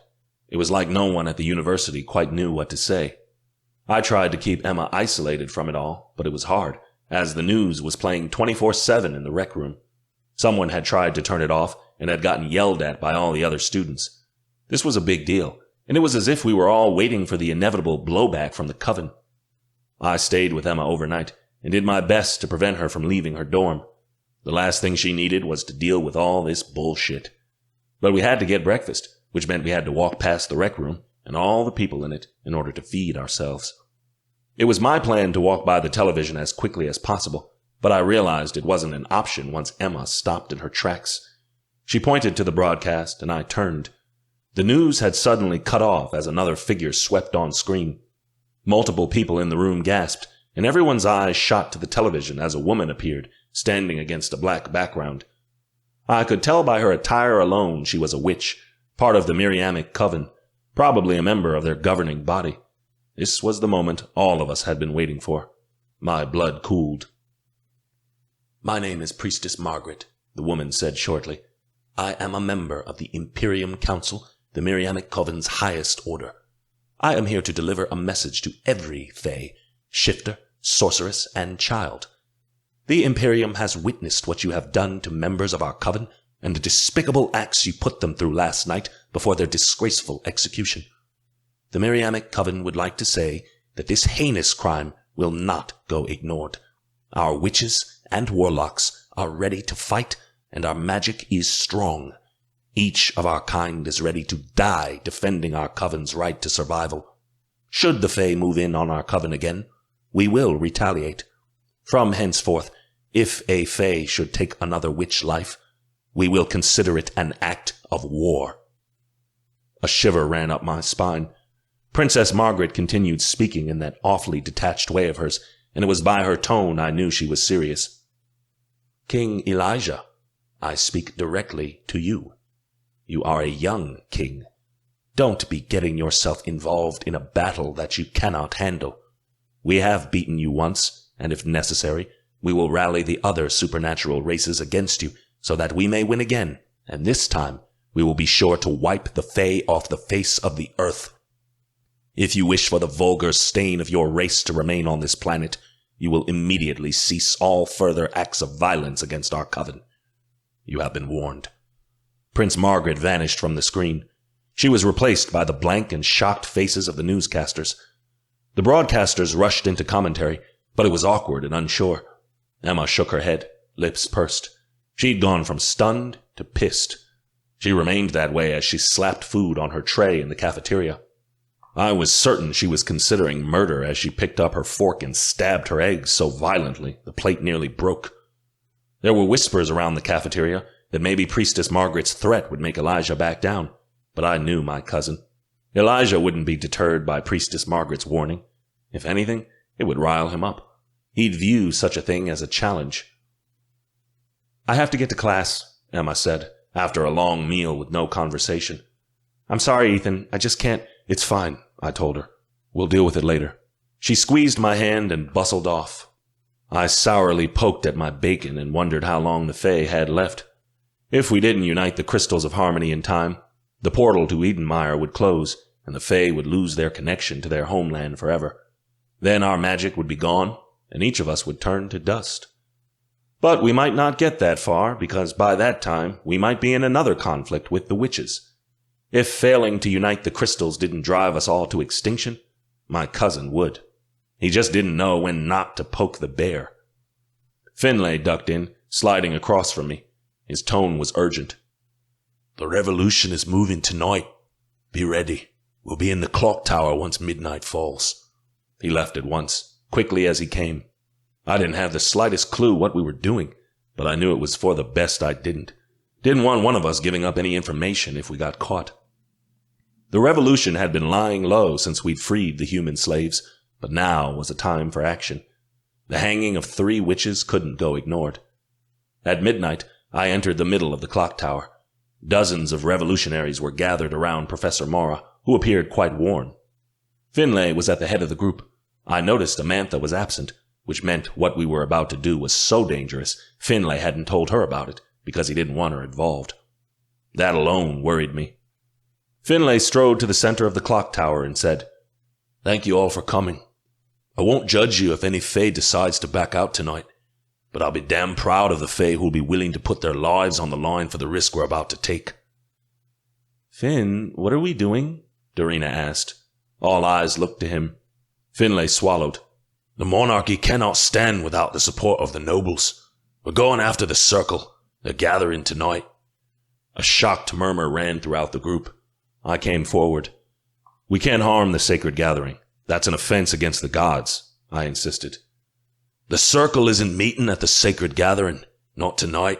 It was like no one at the university quite knew what to say. I tried to keep Emma isolated from it all, but it was hard, as the news was playing 24/7 in the rec room. Someone had tried to turn it off and had gotten yelled at by all the other students. This was a big deal, and it was as if we were all waiting for the inevitable blowback from the coven. I stayed with Emma overnight and did my best to prevent her from leaving her dorm. The last thing she needed was to deal with all this bullshit. But we had to get breakfast, which meant we had to walk past the rec room and all the people in it in order to feed ourselves. It was my plan to walk by the television as quickly as possible, but I realized it wasn't an option once Emma stopped in her tracks. She pointed to the broadcast, and I turned. The news had suddenly cut off as another figure swept on screen. Multiple people in the room gasped, and everyone's eyes shot to the television as a woman appeared, standing against a black background. I could tell by her attire alone she was a witch, part of the Miriamic Coven, probably a member of their governing body. This was the moment all of us had been waiting for. My blood cooled. My name is Priestess Margaret, the woman said shortly. I am a member of the Imperium Council, the Miriamic Coven's highest order. I am here to deliver a message to every Fae, shifter, sorceress, and child. The Imperium has witnessed what you have done to members of our coven and the despicable acts you put them through last night before their disgraceful execution. The Miriamic Coven would like to say that this heinous crime will not go ignored. Our witches and warlocks are ready to fight, and our magic is strong. Each of our kind is ready to die defending our coven's right to survival. Should the Fae move in on our coven again, we will retaliate. From henceforth, if a Fae should take another witch life, we will consider it an act of war. A shiver ran up my spine. Princess Margaret continued speaking in that awfully detached way of hers, and it was by her tone I knew she was serious. King Elijah, I speak directly to you. You are a young king. Don't be getting yourself involved in a battle that you cannot handle. We have beaten you once, and if necessary, we will rally the other supernatural races against you so that we may win again, and this time we will be sure to wipe the Fae off the face of the earth. If you wish for the vulgar stain of your race to remain on this planet, you will immediately cease all further acts of violence against our coven. You have been warned." Prince Margaret vanished from the screen. She was replaced by the blank and shocked faces of the newscasters. The broadcasters rushed into commentary, but it was awkward and unsure. Emma shook her head, lips pursed. She'd gone from stunned to pissed. She remained that way as she slapped food on her tray in the cafeteria. I was certain she was considering murder as she picked up her fork and stabbed her eggs so violently the plate nearly broke. There were whispers around the cafeteria that maybe Priestess Margaret's threat would make Elijah back down, but I knew my cousin. Elijah wouldn't be deterred by Priestess Margaret's warning. If anything, it would rile him up. He'd view such a thing as a challenge. "I have to get to class," Emma said, after a long meal with no conversation. "I'm sorry, Ethan. I just can't." "It's fine," I told her. "We'll deal with it later." She squeezed my hand and bustled off. I sourly poked at my bacon and wondered how long the Fae had left. If we didn't unite the crystals of harmony in time, the portal to Edenmire would close, and the Fae would lose their connection to their homeland forever. Then our magic would be gone, and each of us would turn to dust. But we might not get that far, because by that time we might be in another conflict with the witches. If failing to unite the crystals didn't drive us all to extinction, my cousin would. He just didn't know when not to poke the bear. Finlay ducked in, sliding across from me. His tone was urgent. "The revolution is moving tonight. Be ready. We'll be in the clock tower once midnight falls." He left at once, quickly as he came. I didn't have the slightest clue what we were doing, but I knew it was for the best I didn't. Didn't want one of us giving up any information if we got caught. The revolution had been lying low since we'd freed the human slaves, but now was a time for action. The hanging of 3 witches couldn't go ignored. At midnight, I entered the middle of the clock tower. Dozens of revolutionaries were gathered around Professor Mora, who appeared quite worn. Finlay was at the head of the group. I noticed Amantha was absent, which meant what we were about to do was so dangerous, Finlay hadn't told her about it, because he didn't want her involved. That alone worried me. Finlay strode to the center of the clock tower and said, "Thank you all for coming. I won't judge you if any Fae decides to back out tonight, but I'll be damn proud of the Fae who'll be willing to put their lives on the line for the risk we're about to take." "Finn, what are we doing?" Dorina asked. All eyes looked to him. Finlay swallowed. "The monarchy cannot stand without the support of the nobles. We're going after the circle. They're gathering tonight." A shocked murmur ran throughout the group. I came forward. "We can't harm the sacred gathering. That's an offense against the gods," I insisted. "The circle isn't meeting at the sacred gathering. Not tonight.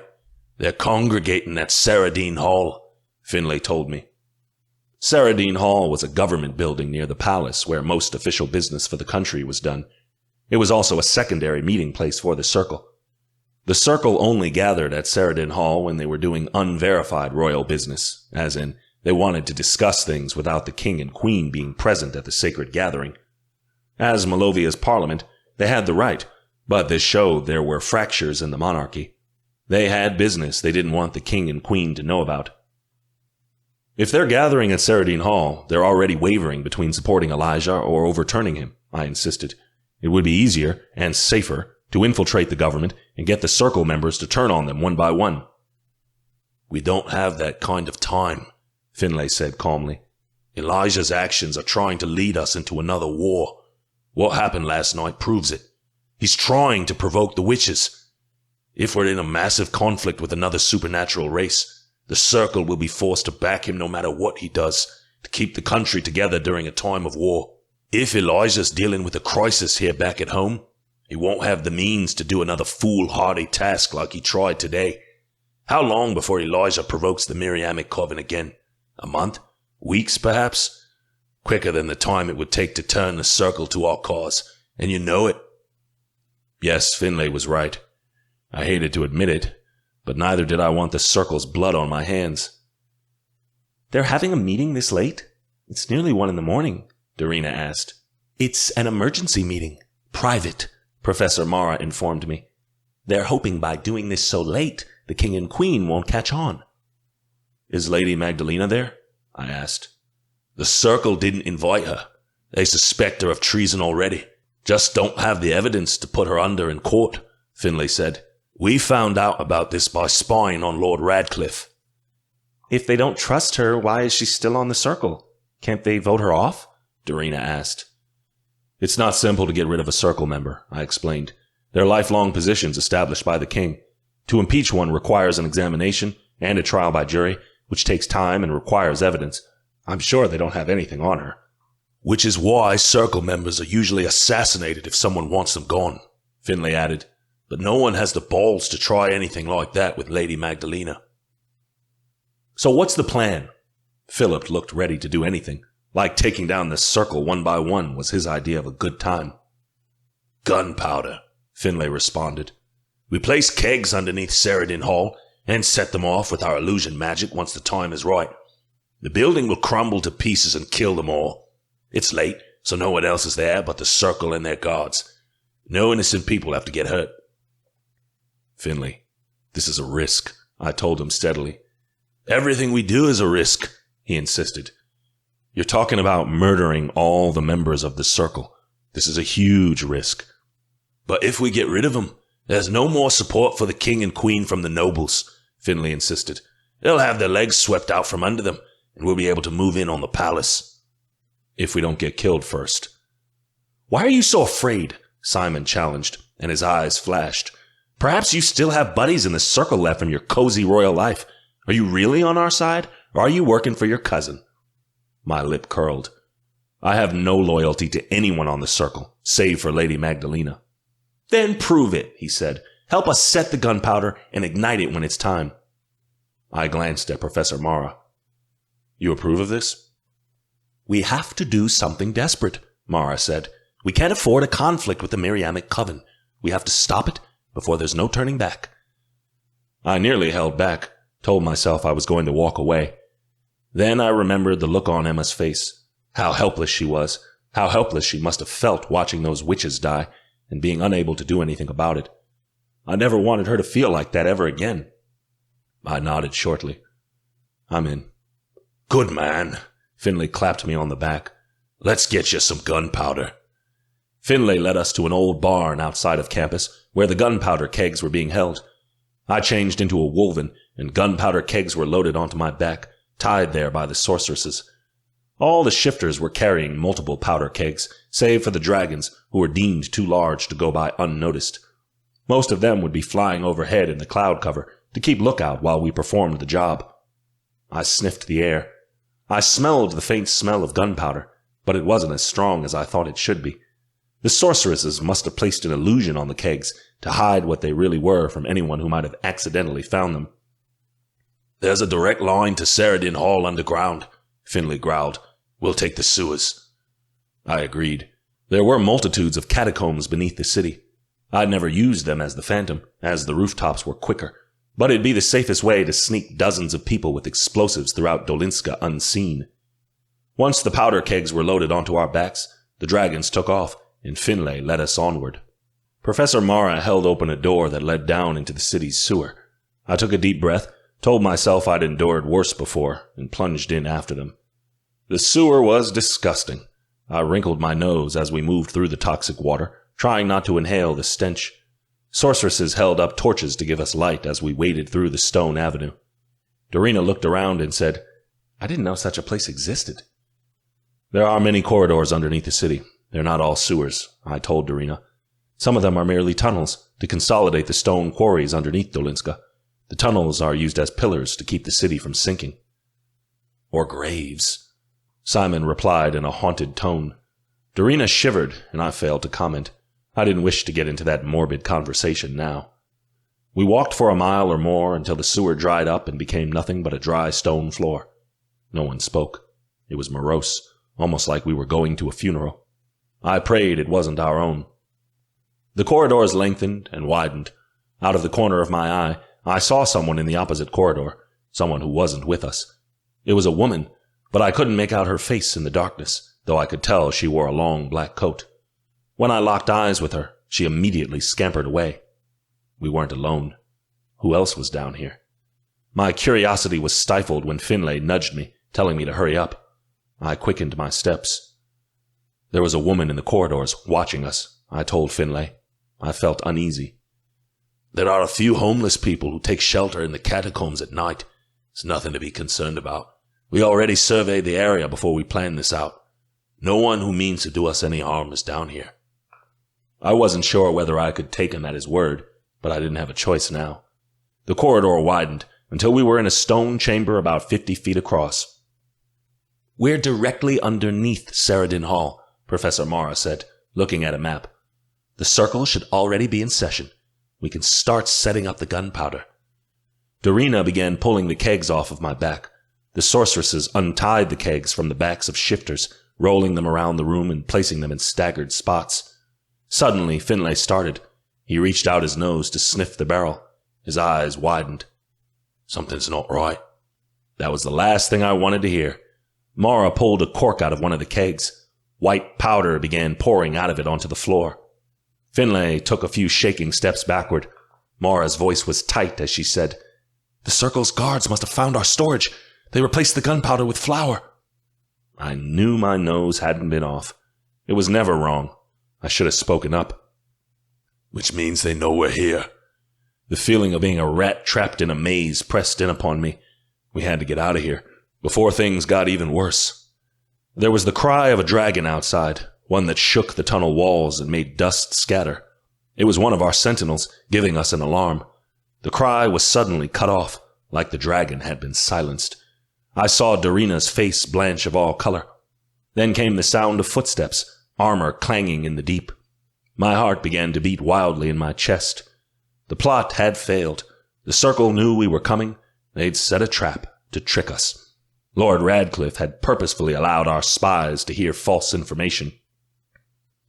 They're congregating at Saradine Hall," Finlay told me. Saradine Hall was a government building near the palace where most official business for the country was done. It was also a secondary meeting place for the circle. The circle only gathered at Saradine Hall when they were doing unverified royal business, as in, they wanted to discuss things without the king and queen being present at the sacred gathering. As Malovia's parliament, they had the right, but this showed there were fractures in the monarchy. They had business they didn't want the king and queen to know about. "If they're gathering at Saradine Hall, they're already wavering between supporting Elijah or overturning him," I insisted. "It would be easier, and safer, to infiltrate the government and get the circle members to turn on them one by one." "We don't have that kind of time," Finlay said calmly. "Elijah's actions are trying to lead us into another war. What happened last night proves it. He's trying to provoke the witches. If we're in a massive conflict with another supernatural race, the circle will be forced to back him no matter what he does, to keep the country together during a time of war. If Elijah's dealing with a crisis here back at home, he won't have the means to do another foolhardy task like he tried today. How long before Elijah provokes the Miriamic Coven again? A month? Weeks, perhaps? Quicker than the time it would take to turn the circle to our cause, and you know it." Yes, Finlay was right. I hated to admit it, but neither did I want the circle's blood on my hands. They're having a meeting this late? It's nearly 1 a.m, Dorina asked. It's an emergency meeting. Private, Professor Mara informed me. They're hoping by doing this so late, the king and queen won't catch on. Is Lady Magdalena there? I asked. The Circle didn't invite her. They suspect her of treason already. Just don't have the evidence to put her under in court, Finlay said. We found out about this by spying on Lord Radcliffe. If they don't trust her, why is she still on the Circle? Can't they vote her off? Dorina asked. It's not simple to get rid of a Circle member, I explained. They're lifelong positions established by the king. To impeach one requires an examination and a trial by jury, which takes time and requires evidence. I'm sure they don't have anything on her. Which is why Circle members are usually assassinated if someone wants them gone, Finlay added. But no one has the balls to try anything like that with Lady Magdalena. So what's the plan? Philip looked ready to do anything, like taking down the Circle one by one was his idea of a good time. Gunpowder, Finlay responded. We place kegs underneath Ceridin Hall and set them off with our illusion magic once the time is right. The building will crumble to pieces and kill them all. It's late, so no one else is there but the Circle and their guards. No innocent people have to get hurt. Finlay, this is a risk, I told him steadily. Everything we do is a risk, he insisted. You're talking about murdering all the members of the Circle. This is a huge risk. But if we get rid of them, there's no more support for the king and queen from the nobles, Finlay insisted. They'll have their legs swept out from under them, and we'll be able to move in on the palace. If we don't get killed first. Why are you so afraid? Simon challenged, and his eyes flashed. Perhaps you still have buddies in the Circle left from your cozy royal life. Are you really on our side, or are you working for your cousin? My lip curled. I have no loyalty to anyone on the Circle, save for Lady Magdalena. Then prove it, he said. Help us set the gunpowder and ignite it when it's time. I glanced at Professor Mara. You approve of this? We have to do something desperate, Mara said. We can't afford a conflict with the Miriamic Coven. We have to stop it before there's no turning back. I nearly held back, told myself I was going to walk away. Then I remembered the look on Emma's face, how helpless she was, how helpless she must have felt watching those witches die and being unable to do anything about it. I never wanted her to feel like that ever again. I nodded shortly. I'm in. Good man, Finlay clapped me on the back. Let's get you some gunpowder. Finlay led us to an old barn outside of campus where the gunpowder kegs were being held. I changed into a wolven, and gunpowder kegs were loaded onto my back, tied there by the sorceresses. All the shifters were carrying multiple powder kegs, save for the dragons, who were deemed too large to go by unnoticed. Most of them would be flying overhead in the cloud cover to keep lookout while we performed the job. I sniffed the air. I smelled the faint smell of gunpowder, but it wasn't as strong as I thought it should be. The sorceresses must have placed an illusion on the kegs to hide what they really were from anyone who might have accidentally found them. There's a direct line to Ceridin Hall underground, Finlay growled. We'll take the sewers. I agreed. There were multitudes of catacombs beneath the city. I'd never used them as the Phantom, as the rooftops were quicker, but it'd be the safest way to sneak dozens of people with explosives throughout Dolinska unseen. Once the powder kegs were loaded onto our backs, the dragons took off, and Finlay led us onward. Professor Mara held open a door that led down into the city's sewer. I took a deep breath, told myself I'd endured worse before, and plunged in after them. The sewer was disgusting. I wrinkled my nose as we moved through the toxic water, trying not to inhale the stench. Sorceresses held up torches to give us light as we waded through the stone avenue. Dorina looked around and said, I didn't know such a place existed. There are many corridors underneath the city. They're not all sewers, I told Dorina. Some of them are merely tunnels to consolidate the stone quarries underneath Dolinska. The tunnels are used as pillars to keep the city from sinking. Or graves, Simon replied in a haunted tone. Dorina shivered, and I failed to comment. I didn't wish to get into that morbid conversation now. We walked for a mile or more until the sewer dried up and became nothing but a dry stone floor. No one spoke. It was morose, almost like we were going to a funeral. I prayed it wasn't our own. The corridors lengthened and widened. Out of the corner of my eye, I saw someone in the opposite corridor, someone who wasn't with us. It was a woman, but I couldn't make out her face in the darkness, though I could tell she wore a long black coat. When I locked eyes with her, she immediately scampered away. We weren't alone. Who else was down here? My curiosity was stifled when Finlay nudged me, telling me to hurry up. I quickened my steps. There was a woman in the corridors watching us, I told Finlay. I felt uneasy. There are a few homeless people who take shelter in the catacombs at night. It's nothing to be concerned about. We already surveyed the area before we planned this out. No one who means to do us any harm is down here. I wasn't sure whether I could take him at his word, but I didn't have a choice now. The corridor widened until we were in a stone chamber about 50 feet across. We're directly underneath Saradin Hall, Professor Mara said, looking at a map. The circle should already be in session. We can start setting up the gunpowder. Dorina began pulling the kegs off of my back. The sorceresses untied the kegs from the backs of shifters, rolling them around the room and placing them in staggered spots. Suddenly, Finlay started. He reached out his nose to sniff the barrel. His eyes widened. Something's not right. That was the last thing I wanted to hear. Mara pulled a cork out of one of the kegs. White powder began pouring out of it onto the floor. Finlay took a few shaking steps backward. Mara's voice was tight as she said, "The circle's guards must have found our storage. They replaced the gunpowder with flour." I knew my nose hadn't been off. It was never wrong. I should have spoken up. Which means they know we're here. The feeling of being a rat trapped in a maze pressed in upon me. We had to get out of here, before things got even worse. There was the cry of a dragon outside, one that shook the tunnel walls and made dust scatter. It was one of our sentinels, giving us an alarm. The cry was suddenly cut off, like the dragon had been silenced. I saw Dorina's face blanch of all color. Then came the sound of footsteps, armor clanging in the deep. My heart began to beat wildly in my chest. The plot had failed. The circle knew we were coming. They'd set a trap to trick us. Lord Radcliffe had purposefully allowed our spies to hear false information.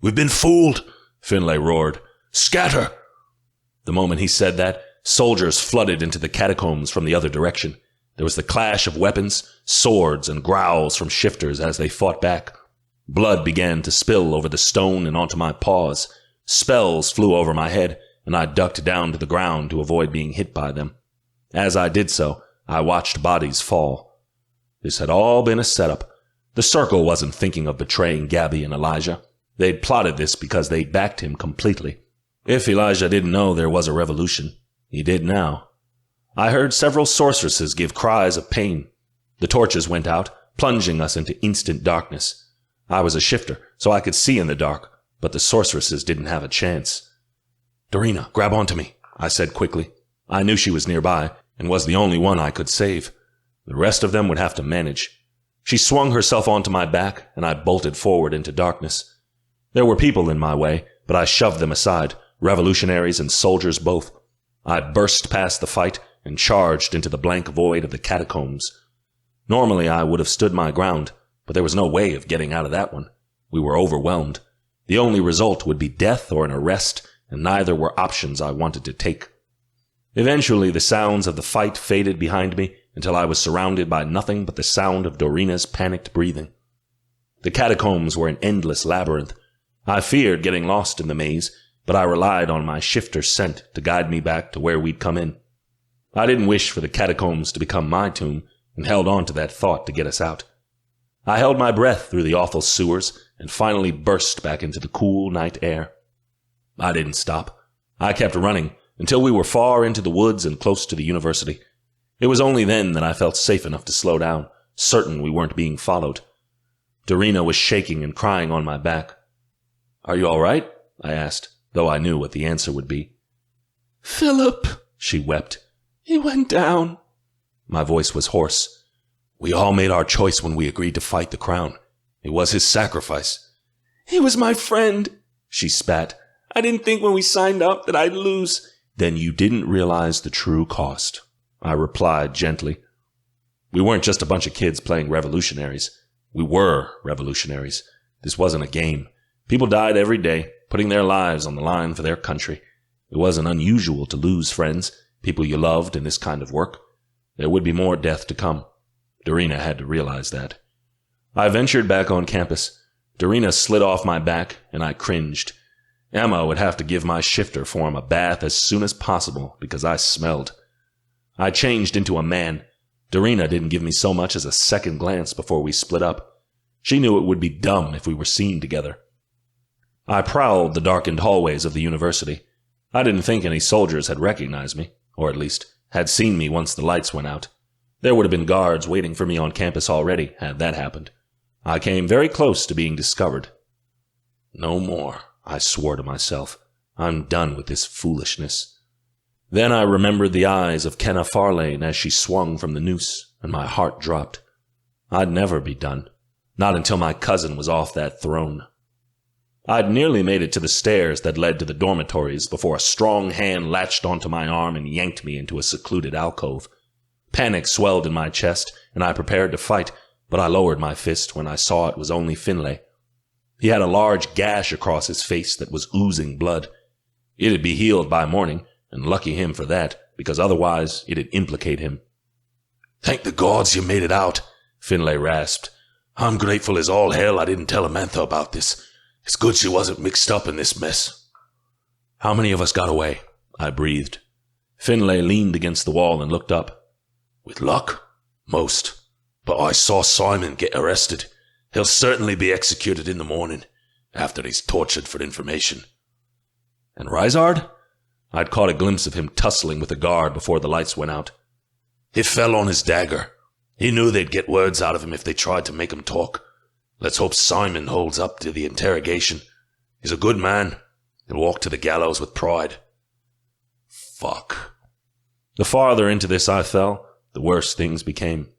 "We've been fooled," Finlay roared. "Scatter!" The moment he said that, soldiers flooded into the catacombs from the other direction. There was the clash of weapons, swords, and growls from shifters as they fought back. Blood began to spill over the stone and onto my paws. Spells flew over my head, and I ducked down to the ground to avoid being hit by them. As I did so, I watched bodies fall. This had all been a setup. The circle wasn't thinking of betraying Gabby and Elijah. They'd plotted this because they backed him completely. If Elijah didn't know there was a revolution, he did now. I heard several sorceresses give cries of pain. The torches went out, plunging us into instant darkness. I was a shifter, so I could see in the dark, but the sorceresses didn't have a chance. "Dorina, grab onto me," I said quickly. I knew she was nearby, and was the only one I could save. The rest of them would have to manage. She swung herself onto my back, and I bolted forward into darkness. There were people in my way, but I shoved them aside, revolutionaries and soldiers both. I burst past the fight and charged into the blank void of the catacombs. Normally I would have stood my ground, but there was no way of getting out of that one. We were overwhelmed. The only result would be death or an arrest, and neither were options I wanted to take. Eventually the sounds of the fight faded behind me until I was surrounded by nothing but the sound of Dorina's panicked breathing. The catacombs were an endless labyrinth. I feared getting lost in the maze, but I relied on my shifter's scent to guide me back to where we'd come in. I didn't wish for the catacombs to become my tomb, and held on to that thought to get us out. I held my breath through the awful sewers, and finally burst back into the cool night air. I didn't stop. I kept running, until we were far into the woods and close to the university. It was only then that I felt safe enough to slow down, certain we weren't being followed. Dorina was shaking and crying on my back. "Are you all right?" I asked, though I knew what the answer would be. "Philip," she wept. "He went down." My voice was hoarse. "We all made our choice when we agreed to fight the crown. It was his sacrifice." "He was my friend," she spat. "I didn't think when we signed up that I'd lose." "Then you didn't realize the true cost," I replied gently. We weren't just a bunch of kids playing revolutionaries. We were revolutionaries. This wasn't a game. People died every day, putting their lives on the line for their country. It wasn't unusual to lose friends, people you loved in this kind of work. There would be more death to come. Dorina had to realize that. I ventured back on campus. Dorina slid off my back, and I cringed. Emma would have to give my shifter form a bath as soon as possible because I smelled. I changed into a man. Dorina didn't give me so much as a second glance before we split up. She knew it would be dumb if we were seen together. I prowled the darkened hallways of the university. I didn't think any soldiers had recognized me, or at least had seen me once the lights went out. There would have been guards waiting for me on campus already, had that happened. I came very close to being discovered. No more, I swore to myself. I'm done with this foolishness. Then I remembered the eyes of Kenna Farlane as she swung from the noose, and my heart dropped. I'd never be done, not until my cousin was off that throne. I'd nearly made it to the stairs that led to the dormitories before a strong hand latched onto my arm and yanked me into a secluded alcove. Panic swelled in my chest, and I prepared to fight, but I lowered my fist when I saw it was only Finlay. He had a large gash across his face that was oozing blood. It'd be healed by morning, and lucky him for that, because otherwise it'd implicate him. "Thank the gods you made it out," Finlay rasped. "I'm grateful as all hell I didn't tell Amantha about this. It's good she wasn't mixed up in this mess." "How many of us got away?" I breathed. Finlay leaned against the wall and looked up. "With luck, most. But I saw Simon get arrested. He'll certainly be executed in the morning, after he's tortured for information." "And Rizard?" I'd caught a glimpse of him tussling with a guard before the lights went out. "He fell on his dagger. He knew they'd get words out of him if they tried to make him talk. Let's hope Simon holds up to the interrogation. He's a good man. He'll walk to the gallows with pride." Fuck. The farther into this I fell, the worse things became.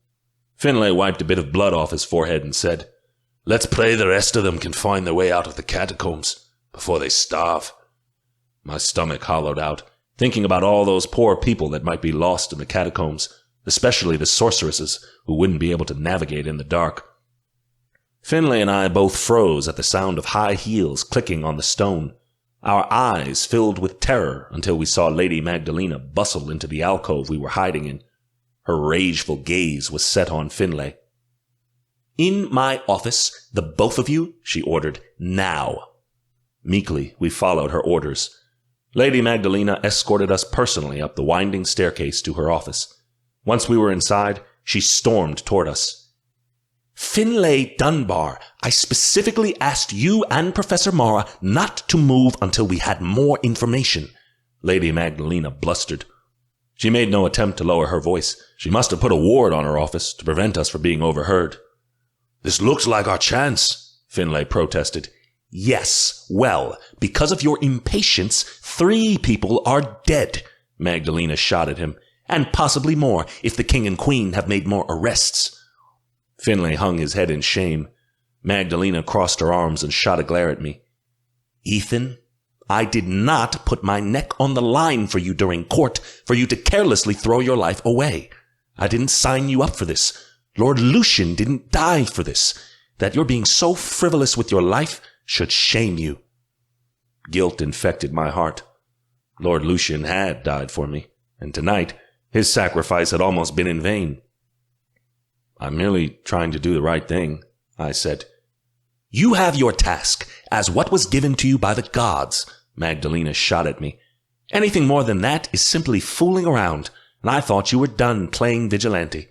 Finlay wiped a bit of blood off his forehead and said, "Let's pray the rest of them can find their way out of the catacombs before they starve." My stomach hollowed out, thinking about all those poor people that might be lost in the catacombs, especially the sorceresses who wouldn't be able to navigate in the dark. Finlay and I both froze at the sound of high heels clicking on the stone. Our eyes filled with terror until we saw Lady Magdalena bustle into the alcove we were hiding in. Her rageful gaze was set on Finlay. "In my office, the both of you," she ordered. "Now." Meekly, we followed her orders. Lady Magdalena escorted us personally up the winding staircase to her office. Once we were inside, she stormed toward us. "Finlay Dunbar, I specifically asked you and Professor Mara not to move until we had more information," Lady Magdalena blustered. She made no attempt to lower her voice. She must have put a ward on her office to prevent us from being overheard. "This looks like our chance," Finlay protested. "Yes, well, because of your impatience, 3 people are dead," Magdalena shot at him, "and possibly more if the king and queen have made more arrests." Finlay hung his head in shame. Magdalena crossed her arms and shot a glare at me. "Ethan, I did not put my neck on the line for you during court for you to carelessly throw your life away. I didn't sign you up for this. Lord Lucian didn't die for this. That you're being so frivolous with your life should shame you." Guilt infected my heart. Lord Lucian had died for me, and tonight his sacrifice had almost been in vain. "I'm merely trying to do the right thing," I said. "You have your task as what was given to you by the gods," Magdalena shot at me. "Anything more than that is simply fooling around, and I thought you were done playing vigilante."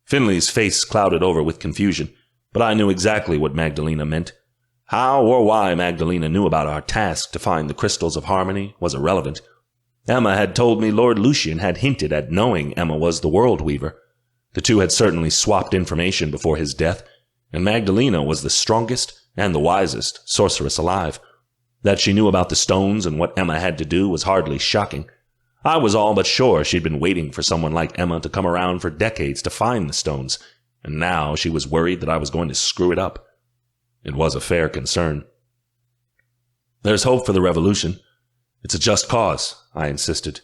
Finley's face clouded over with confusion, but I knew exactly what Magdalena meant. How or why Magdalena knew about our task to find the crystals of harmony was irrelevant. Emma had told me Lord Lucian had hinted at knowing Emma was the World Weaver. The two had certainly swapped information before his death, and Magdalena was the strongest and the wisest sorceress alive. That she knew about the stones and what Emma had to do was hardly shocking. I was all but sure she'd been waiting for someone like Emma to come around for decades to find the stones, and now she was worried that I was going to screw it up. It was a fair concern. "There's hope for the revolution. It's a just cause," I insisted.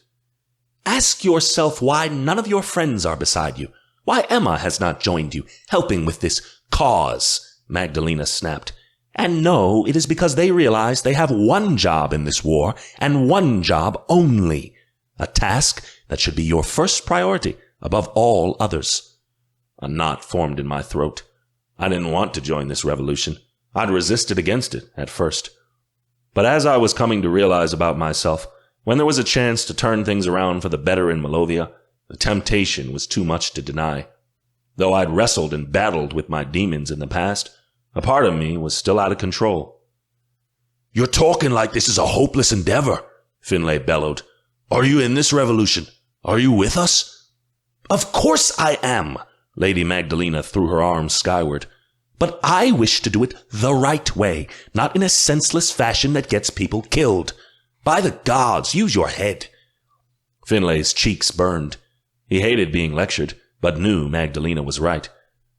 "Ask yourself why none of your friends are beside you. Why Emma has not joined you, helping with this cause," Magdalena snapped. "And no, it is because they realize they have one job in this war, and one job only. A task that should be your first priority above all others." A knot formed in my throat. I didn't want to join this revolution. I'd resisted against it at first. But as I was coming to realize about myself, when there was a chance to turn things around for the better in Malovia, the temptation was too much to deny. Though I'd wrestled and battled with my demons in the past, a part of me was still out of control. "You're talking like this is a hopeless endeavor," Finlay bellowed. "Are you in this revolution? Are you with us?" "Of course I am," Lady Magdalena threw her arms skyward. "But I wish to do it the right way, not in a senseless fashion that gets people killed. By the gods, use your head." Finlay's cheeks burned. He hated being lectured, but knew Magdalena was right.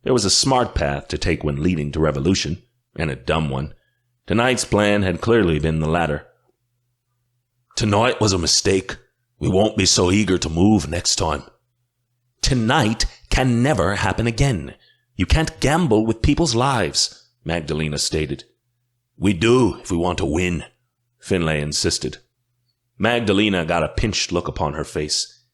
There was a smart path to take when leading to revolution, and a dumb one. Tonight's plan had clearly been the latter. "Tonight was a mistake. We won't be so eager to move next time." "Tonight can never happen again. You can't gamble with people's lives," Magdalena stated. "We do if we want to win," Finlay insisted. Magdalena got a pinched look upon her face.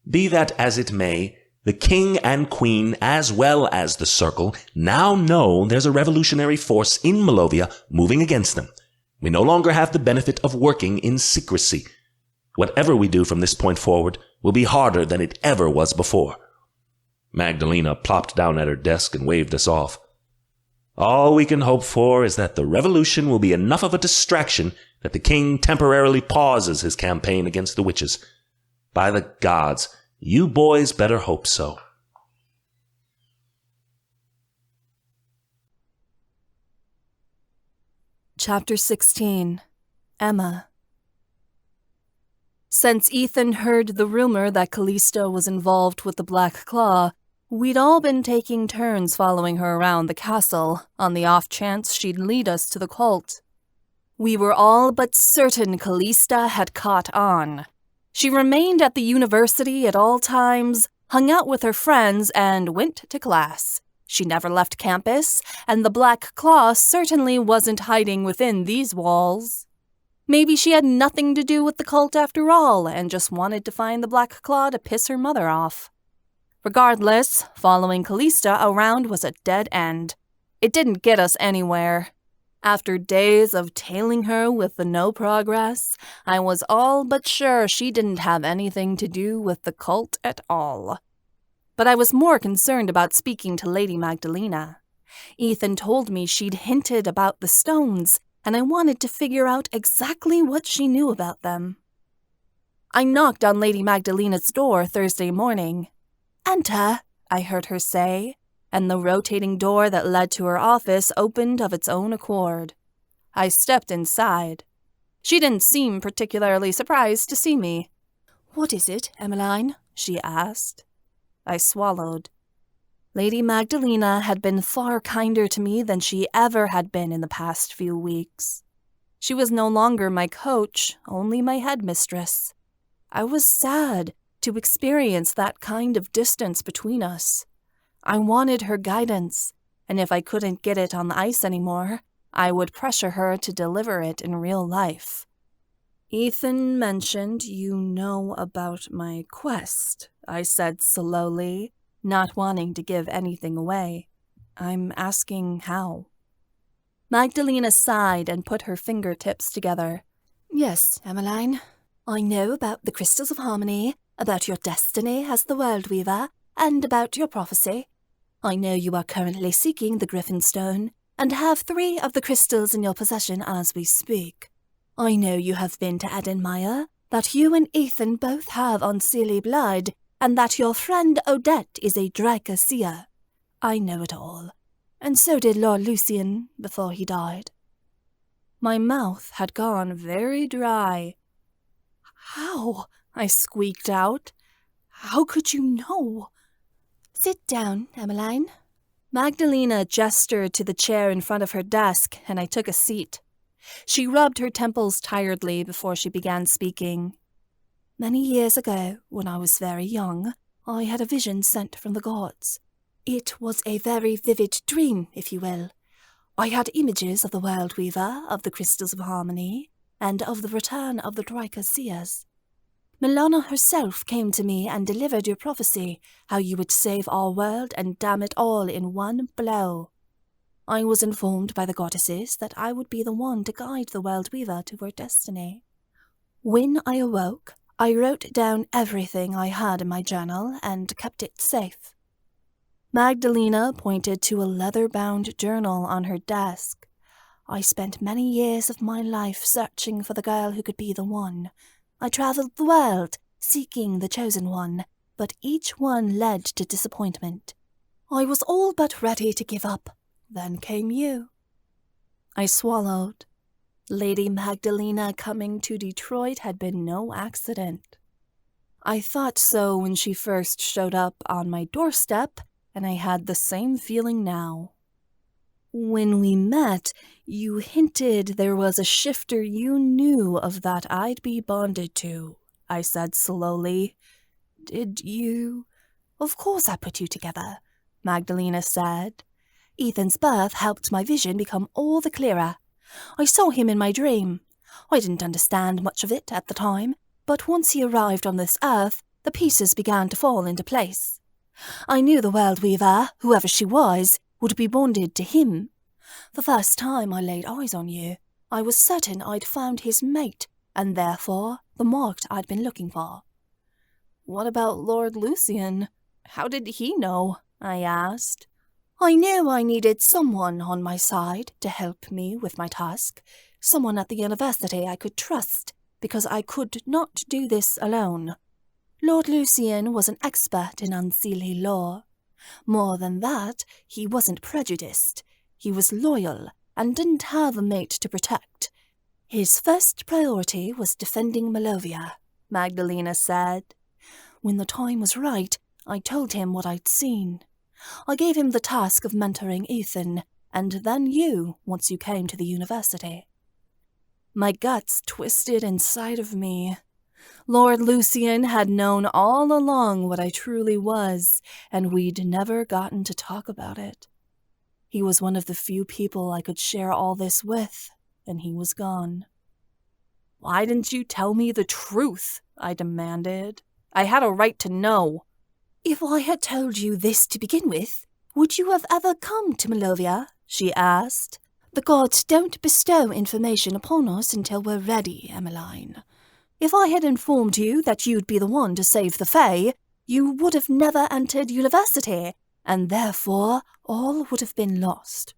"Be that as it may, the king and queen, as well as the circle, now know there's a revolutionary force in Malovia moving against them. We no longer have the benefit of working in secrecy. Whatever we do from this point forward will be harder than it ever was before." Magdalena plopped down at her desk and waved us off. "All we can hope for is that the revolution will be enough of a distraction that the king temporarily pauses his campaign against the witches. By the gods, you boys better hope so." Chapter 16. Emma. Since Ethan heard the rumor that Callisto was involved with the Black Claw, we'd all been taking turns following her around the castle, on the off chance she'd lead us to the cult. We were all but certain Callista had caught on. She remained at the university at all times, hung out with her friends, and went to class. She never left campus, and the Black Claw certainly wasn't hiding within these walls. Maybe she had nothing to do with the cult after all, and just wanted to find the Black Claw to piss her mother off. Regardless, following Callista around was a dead end. It didn't get us anywhere. After days of tailing her with no progress, I was all but sure she didn't have anything to do with the cult at all. But I was more concerned about speaking to Lady Magdalena. Ethan told me she'd hinted about the stones, and I wanted to figure out exactly what she knew about them. I knocked on Lady Magdalena's door Thursday morning. "Enter," I heard her say, and the rotating door that led to her office opened of its own accord. I stepped inside. She didn't seem particularly surprised to see me. "What is it, Emmeline?" she asked. I swallowed. Lady Magdalena had been far kinder to me than she ever had been in the past few weeks. She was no longer my coach, only my headmistress. I was sad to experience that kind of distance between us. I wanted her guidance, and if I couldn't get it on the ice anymore, I would pressure her to deliver it in real life. "Ethan mentioned you know about my quest," I said slowly, not wanting to give anything away. "I'm asking how." Magdalena sighed and put her fingertips together. "Yes, Emmeline. I know about the crystals of harmony, about your destiny as the World Weaver, and about your prophecy. I know you are currently seeking the Griffin stone, and have 3 of the crystals in your possession as we speak. I know you have been to Addenmire, that you and Ethan both have Unseelie blood, and that your friend Odette is a Draca seer. I know it all, and so did Lord Lucian before he died." My mouth had gone very dry. "How?" I squeaked out. "How could you know?" "Sit down, Emmeline." Magdalena gestured to the chair in front of her desk, and I took a seat. She rubbed her temples tiredly before she began speaking. "Many years ago, when I was very young, I had a vision sent from the gods. It was a very vivid dream, if you will. I had images of the World Weaver, of the crystals of harmony, and of the return of the Draca seers. Milana herself came to me and delivered your prophecy, how you would save our world and damn it all in one blow. I was informed by the goddesses that I would be the one to guide the World Weaver to her destiny. When I awoke, I wrote down everything I had in my journal and kept it safe. Magdalena pointed to a leather-bound journal on her desk. I spent many years of my life searching for the girl who could be the one. I traveled the world, seeking the chosen one, but each one led to disappointment. I was all but ready to give up. Then came you. I swallowed. Lady Magdalena coming to Detroit had been no accident. I thought so when she first showed up on my doorstep, and I had the same feeling now. When we met, you hinted there was a shifter you knew of that I'd be bonded to, I said slowly. Did you? Of course I put you together, Magdalena said. Ethan's birth helped my vision become all the clearer. I saw him in my dream. I didn't understand much of it at the time, but once he arrived on this earth, the pieces began to fall into place. I knew the World Weaver, whoever she was, would be bonded to him. The first time I laid eyes on you, I was certain I'd found his mate, and therefore the mark I'd been looking for. What about Lord Lucian? How did he know? I asked. I knew I needed someone on my side to help me with my task, someone at the university I could trust, because I could not do this alone. Lord Lucian was an expert in Unseelie law. More than that, he wasn't prejudiced. He was loyal and didn't have a mate to protect. His first priority was defending Malovia, Magdalena said. When the time was right, I told him what I'd seen. I gave him the task of mentoring Ethan, and then you, once you came to the university. My guts twisted inside of me. Lord Lucian had known all along what I truly was, and we'd never gotten to talk about it. He was one of the few people I could share all this with, and he was gone. Why didn't you tell me the truth? I demanded. I had a right to know. If I had told you this to begin with, would you have ever come to Malovia? She asked. The gods don't bestow information upon us until we're ready, Emmeline. If I had informed you that you'd be the one to save the Fae, you would have never entered university, and therefore all would have been lost.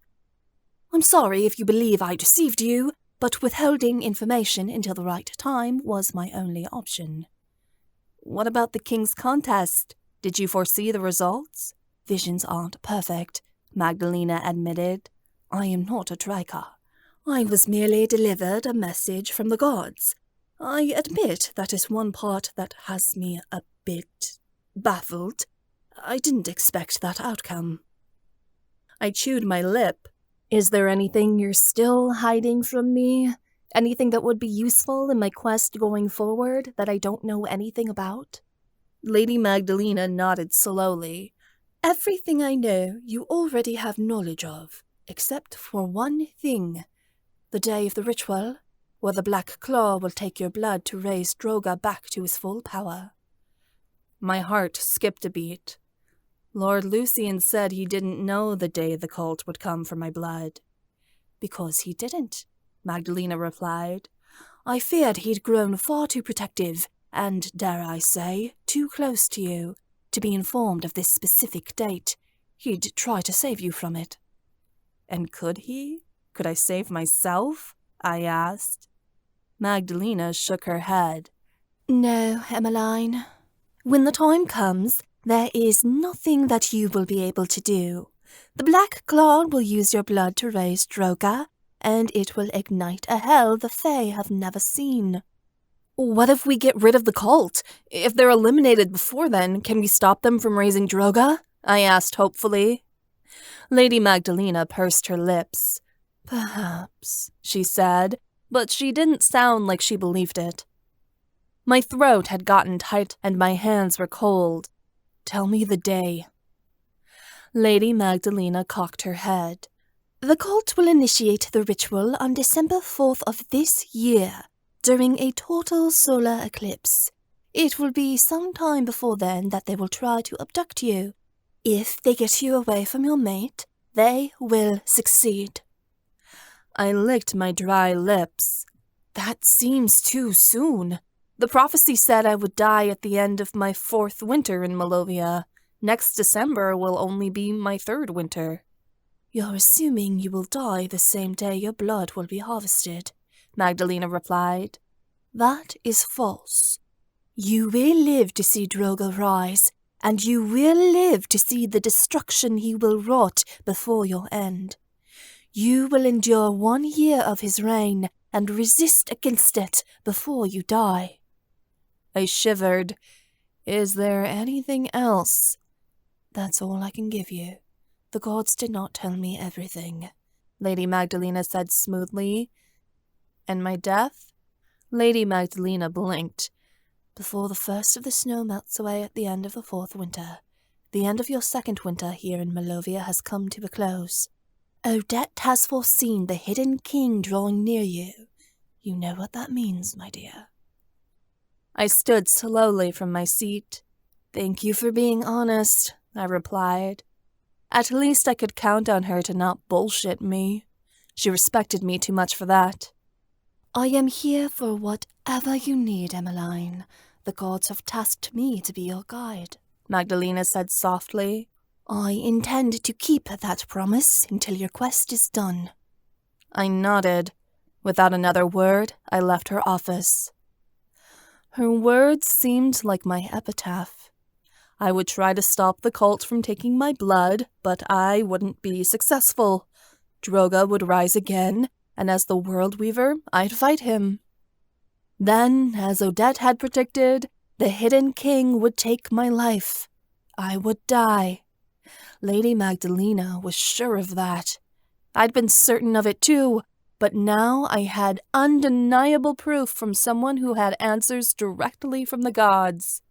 I'm sorry if you believe I deceived you, but withholding information until the right time was my only option. What about the King's contest? Did you foresee the results? Visions aren't perfect, Magdalena admitted. I am not a Draker. I was merely delivered a message from the gods. I admit that is one part that has me a bit baffled. I didn't expect that outcome. I chewed my lip. Is there anything you're still hiding from me? Anything that would be useful in my quest going forward that I don't know anything about? Lady Magdalena nodded slowly. Everything I know you already have knowledge of, except for one thing. The day of the ritual, where the Black Claw will take your blood to raise Droga back to his full power. My heart skipped a beat. Lord Lucian said he didn't know the day the cult would come for my blood. Because he didn't, Magdalena replied. I feared he'd grown far too protective, and, dare I say, too close to you, to be informed of this specific date. He'd try to save you from it. And could he? Could I save myself? I asked. Magdalena shook her head. No, Emmeline. When the time comes, there is nothing that you will be able to do. The Black Claw will use your blood to raise Droga, and it will ignite a hell the Fae have never seen. What if we get rid of the cult? If they're eliminated before then, can we stop them from raising Droga? I asked hopefully. Lady Magdalena pursed her lips. Perhaps, she said, but she didn't sound like she believed it. My throat had gotten tight and my hands were cold. Tell me the day. Lady Magdalena cocked her head. The cult will initiate the ritual on December 4th of this year, during a total solar eclipse. It will be some time before then that they will try to abduct you. If they get you away from your mate, they will succeed." I licked my dry lips. That seems too soon. The prophecy said I would die at the end of my 4th winter in Malovia. Next December will only be my 3rd winter. "You're assuming you will die the same day your blood will be harvested," Magdalena replied. "That is false. You will live to see Drogo rise, and you will live to see the destruction he will wrought before your end. You will endure 1 year of his reign and resist against it before you die." I shivered. Is there anything else? "That's all I can give you. The gods did not tell me everything," Lady Magdalena said smoothly. "And my death?" Lady Magdalena blinked. "Before the first of the snow melts away at the end of the 4th winter, the end of your 2nd winter here in Malovia has come to a close. Odette has foreseen the hidden king drawing near you. You know what that means, my dear." I stood slowly from my seat. "Thank you for being honest," I replied. At least I could count on her to not bullshit me. She respected me too much for that. "I am here for whatever you need, Emmeline. The gods have tasked me to be your guide," Magdalena said softly. "I intend to keep that promise until your quest is done." I nodded. Without another word, I left her office. Her words seemed like my epitaph. I would try to stop the cult from taking my blood, but I wouldn't be successful. Drogo would rise again, and as the World Weaver, I'd fight him. Then, as Odette had predicted, the hidden king would take my life. I would die. Lady Magdalena was sure of that. I'd been certain of it too, but now I had undeniable proof from someone who had answers directly from the gods.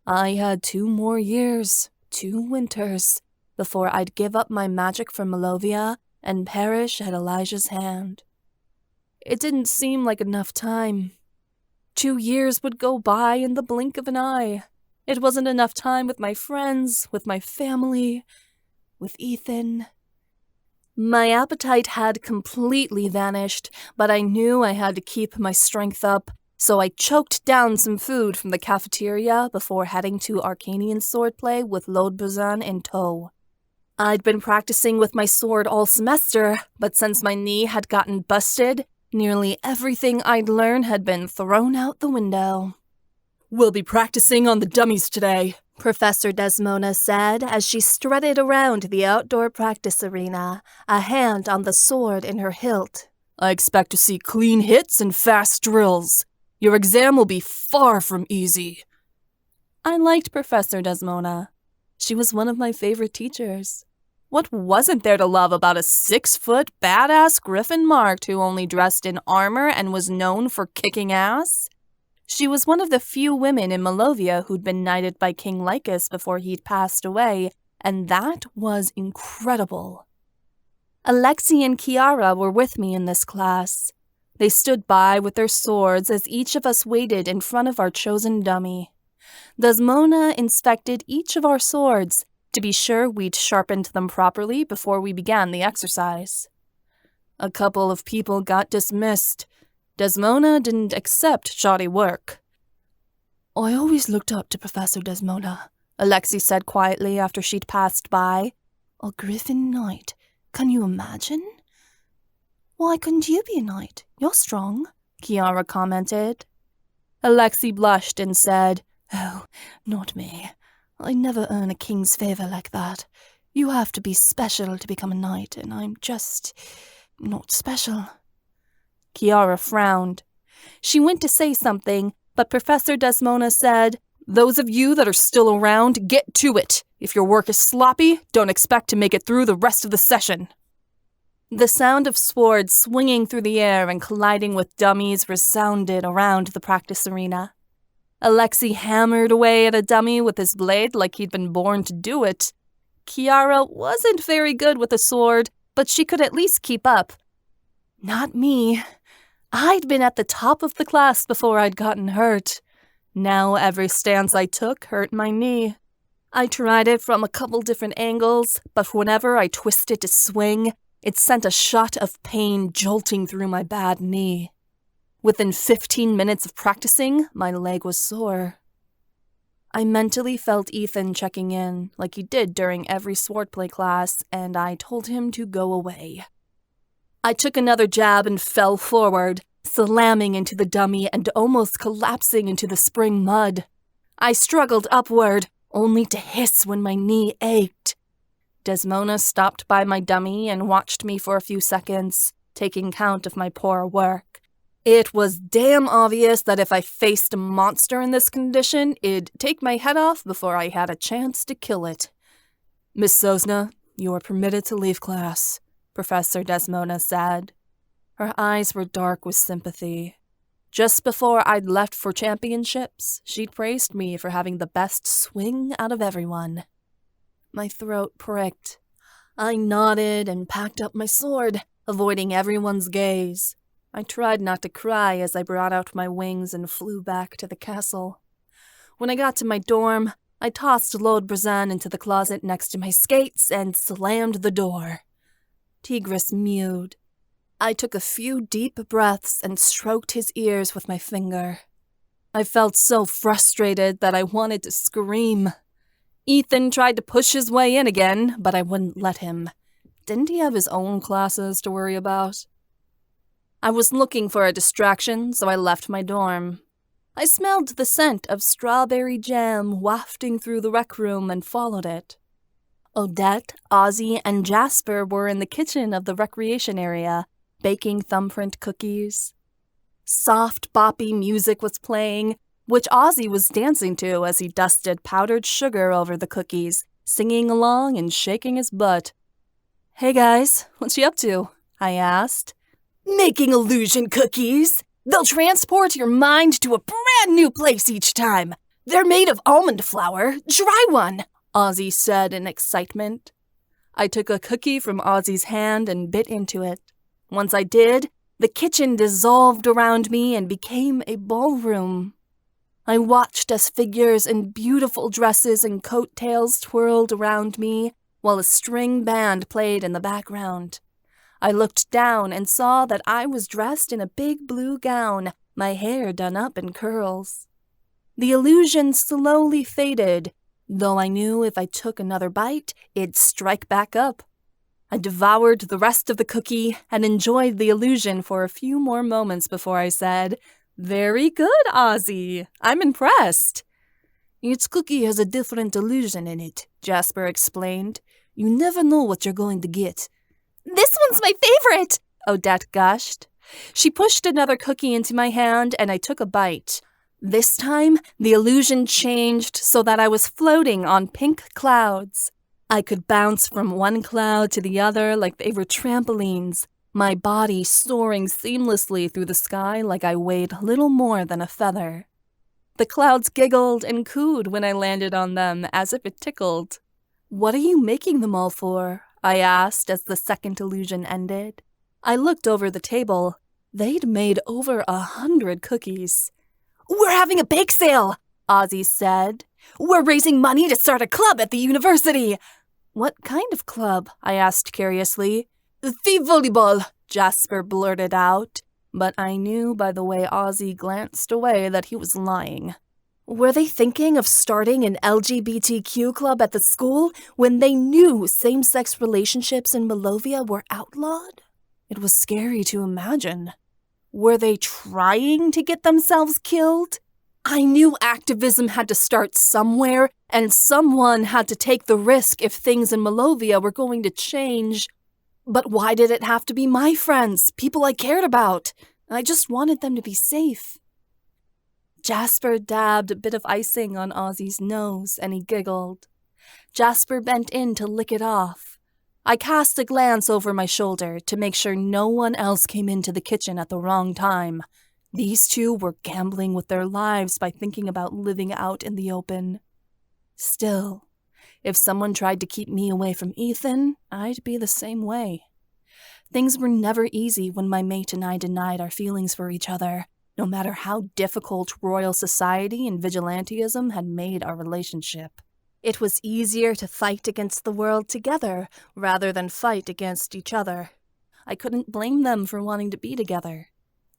I had 2 more years, 2 winters, before I'd give up my magic for Malovia and perish at Elijah's hand. It didn't seem like enough time. 2 years would go by in the blink of an eye. It wasn't enough time with my friends, with my family, with Ethan. My appetite had completely vanished, but I knew I had to keep my strength up, so I choked down some food from the cafeteria before heading to Arcanian swordplay with Lodbuzan in tow. I'd been practicing with my sword all semester, but since my knee had gotten busted, nearly everything I'd learned had been thrown out the window. "We'll be practicing on the dummies today," Professor Desmona said as she strutted around the outdoor practice arena, a hand on the sword in her hilt. "I expect to see clean hits and fast drills. Your exam will be far from easy." I liked Professor Desmona. She was one of my favorite teachers. What wasn't there to love about a 6-foot badass Griffin marked who only dressed in armor and was known for kicking ass? She was one of the few women in Malovia who'd been knighted by King Lycus before he'd passed away, and that was incredible. Alexi and Kiara were with me in this class. They stood by with their swords as each of us waited in front of our chosen dummy. Desmona inspected each of our swords to be sure we'd sharpened them properly before we began the exercise. A couple of people got dismissed. Desmona didn't accept shoddy work. "I always looked up to Professor Desmona," Alexi said quietly after she'd passed by. "A Griffin knight. Can you imagine?" "Why couldn't you be a knight? You're strong," Kiara commented. Alexi blushed and said, "Oh, not me. I never earn a king's favor like that. You have to be special to become a knight, and I'm just not special." Kiara frowned. She went to say something, but Professor Desmona said, "Those of you that are still around, get to it. If your work is sloppy, don't expect to make it through the rest of the session." The sound of swords swinging through the air and colliding with dummies resounded around the practice arena. Alexi hammered away at a dummy with his blade like he'd been born to do it. Kiara wasn't very good with a sword, but she could at least keep up. Not me. I'd been at the top of the class before I'd gotten hurt. Now every stance I took hurt my knee. I tried it from a couple different angles, but whenever I twisted to swing, it sent a shot of pain jolting through my bad knee. Within 15 minutes of practicing, my leg was sore. I mentally felt Ethan checking in, like he did during every swordplay class, and I told him to go away. I took another jab and fell forward, slamming into the dummy and almost collapsing into the spring mud. I struggled upward, only to hiss when my knee ached. Desmona stopped by my dummy and watched me for a few seconds, taking count of my poor work. It was damn obvious that if I faced a monster in this condition, it'd take my head off before I had a chance to kill it. "Miss Sosna, you are permitted to leave class," Professor Desmona said. Her eyes were dark with sympathy. Just before I'd left for championships, she'd praised me for having the best swing out of everyone. My throat pricked. I nodded and packed up my sword, avoiding everyone's gaze. I tried not to cry as I brought out my wings and flew back to the castle. When I got to my dorm, I tossed Lord Brazan into the closet next to my skates and slammed the door. Tigris mewed. I took a few deep breaths and stroked his ears with my finger. I felt so frustrated that I wanted to scream. Ethan tried to push his way in again, but I wouldn't let him. Didn't he have his own classes to worry about? I was looking for a distraction, so I left my dorm. I smelled the scent of strawberry jam wafting through the rec room and followed it. Odette, Ozzy, and Jasper were in the kitchen of the recreation area, baking thumbprint cookies. Soft, boppy music was playing, which Ozzy was dancing to as he dusted powdered sugar over the cookies, singing along and shaking his butt. "Hey guys, what you up to?" I asked. "Making illusion cookies. They'll transport your mind to a brand new place each time. They're made of almond flour. Try one," Ozzy said in excitement. I took a cookie from Ozzy's hand and bit into it. Once I did, the kitchen dissolved around me and became a ballroom. I watched as figures in beautiful dresses and coattails twirled around me, while a string band played in the background. I looked down and saw that I was dressed in a big blue gown, my hair done up in curls. The illusion slowly faded, though I knew if I took another bite, it'd strike back up. I devoured the rest of the cookie and enjoyed the illusion for a few more moments before I said, "Very good, Ozzy. I'm impressed." "Each cookie has a different illusion in it," Jasper explained. "You never know what you're going to get." "This one's my favorite," Odette gushed. She pushed another cookie into my hand and I took a bite. This time, the illusion changed so that I was floating on pink clouds. I could bounce from one cloud to the other like they were trampolines, my body soaring seamlessly through the sky like I weighed little more than a feather. The clouds giggled and cooed when I landed on them as if it tickled. "What are you making them all for?" I asked as the second illusion ended. I looked over the table. They'd made over 100 cookies. "We're having a bake sale," Ozzy said. "We're raising money to start a club at the university." "What kind of club?" I asked curiously. "The volleyball," Jasper blurted out, but I knew by the way Ozzy glanced away that he was lying. Were they thinking of starting an LGBTQ club at the school when they knew same-sex relationships in Malovia were outlawed? It was scary to imagine. Were they trying to get themselves killed? I knew activism had to start somewhere, and someone had to take the risk if things in Malovia were going to change. But why did it have to be my friends, people I cared about? I just wanted them to be safe. Jasper dabbed a bit of icing on Ozzy's nose, and he giggled. Jasper bent in to lick it off. I cast a glance over my shoulder to make sure no one else came into the kitchen at the wrong time. These two were gambling with their lives by thinking about living out in the open. Still, if someone tried to keep me away from Ethan, I'd be the same way. Things were never easy when my mate and I denied our feelings for each other, no matter how difficult royal society and vigilantism had made our relationship. It was easier to fight against the world together rather than fight against each other. I couldn't blame them for wanting to be together.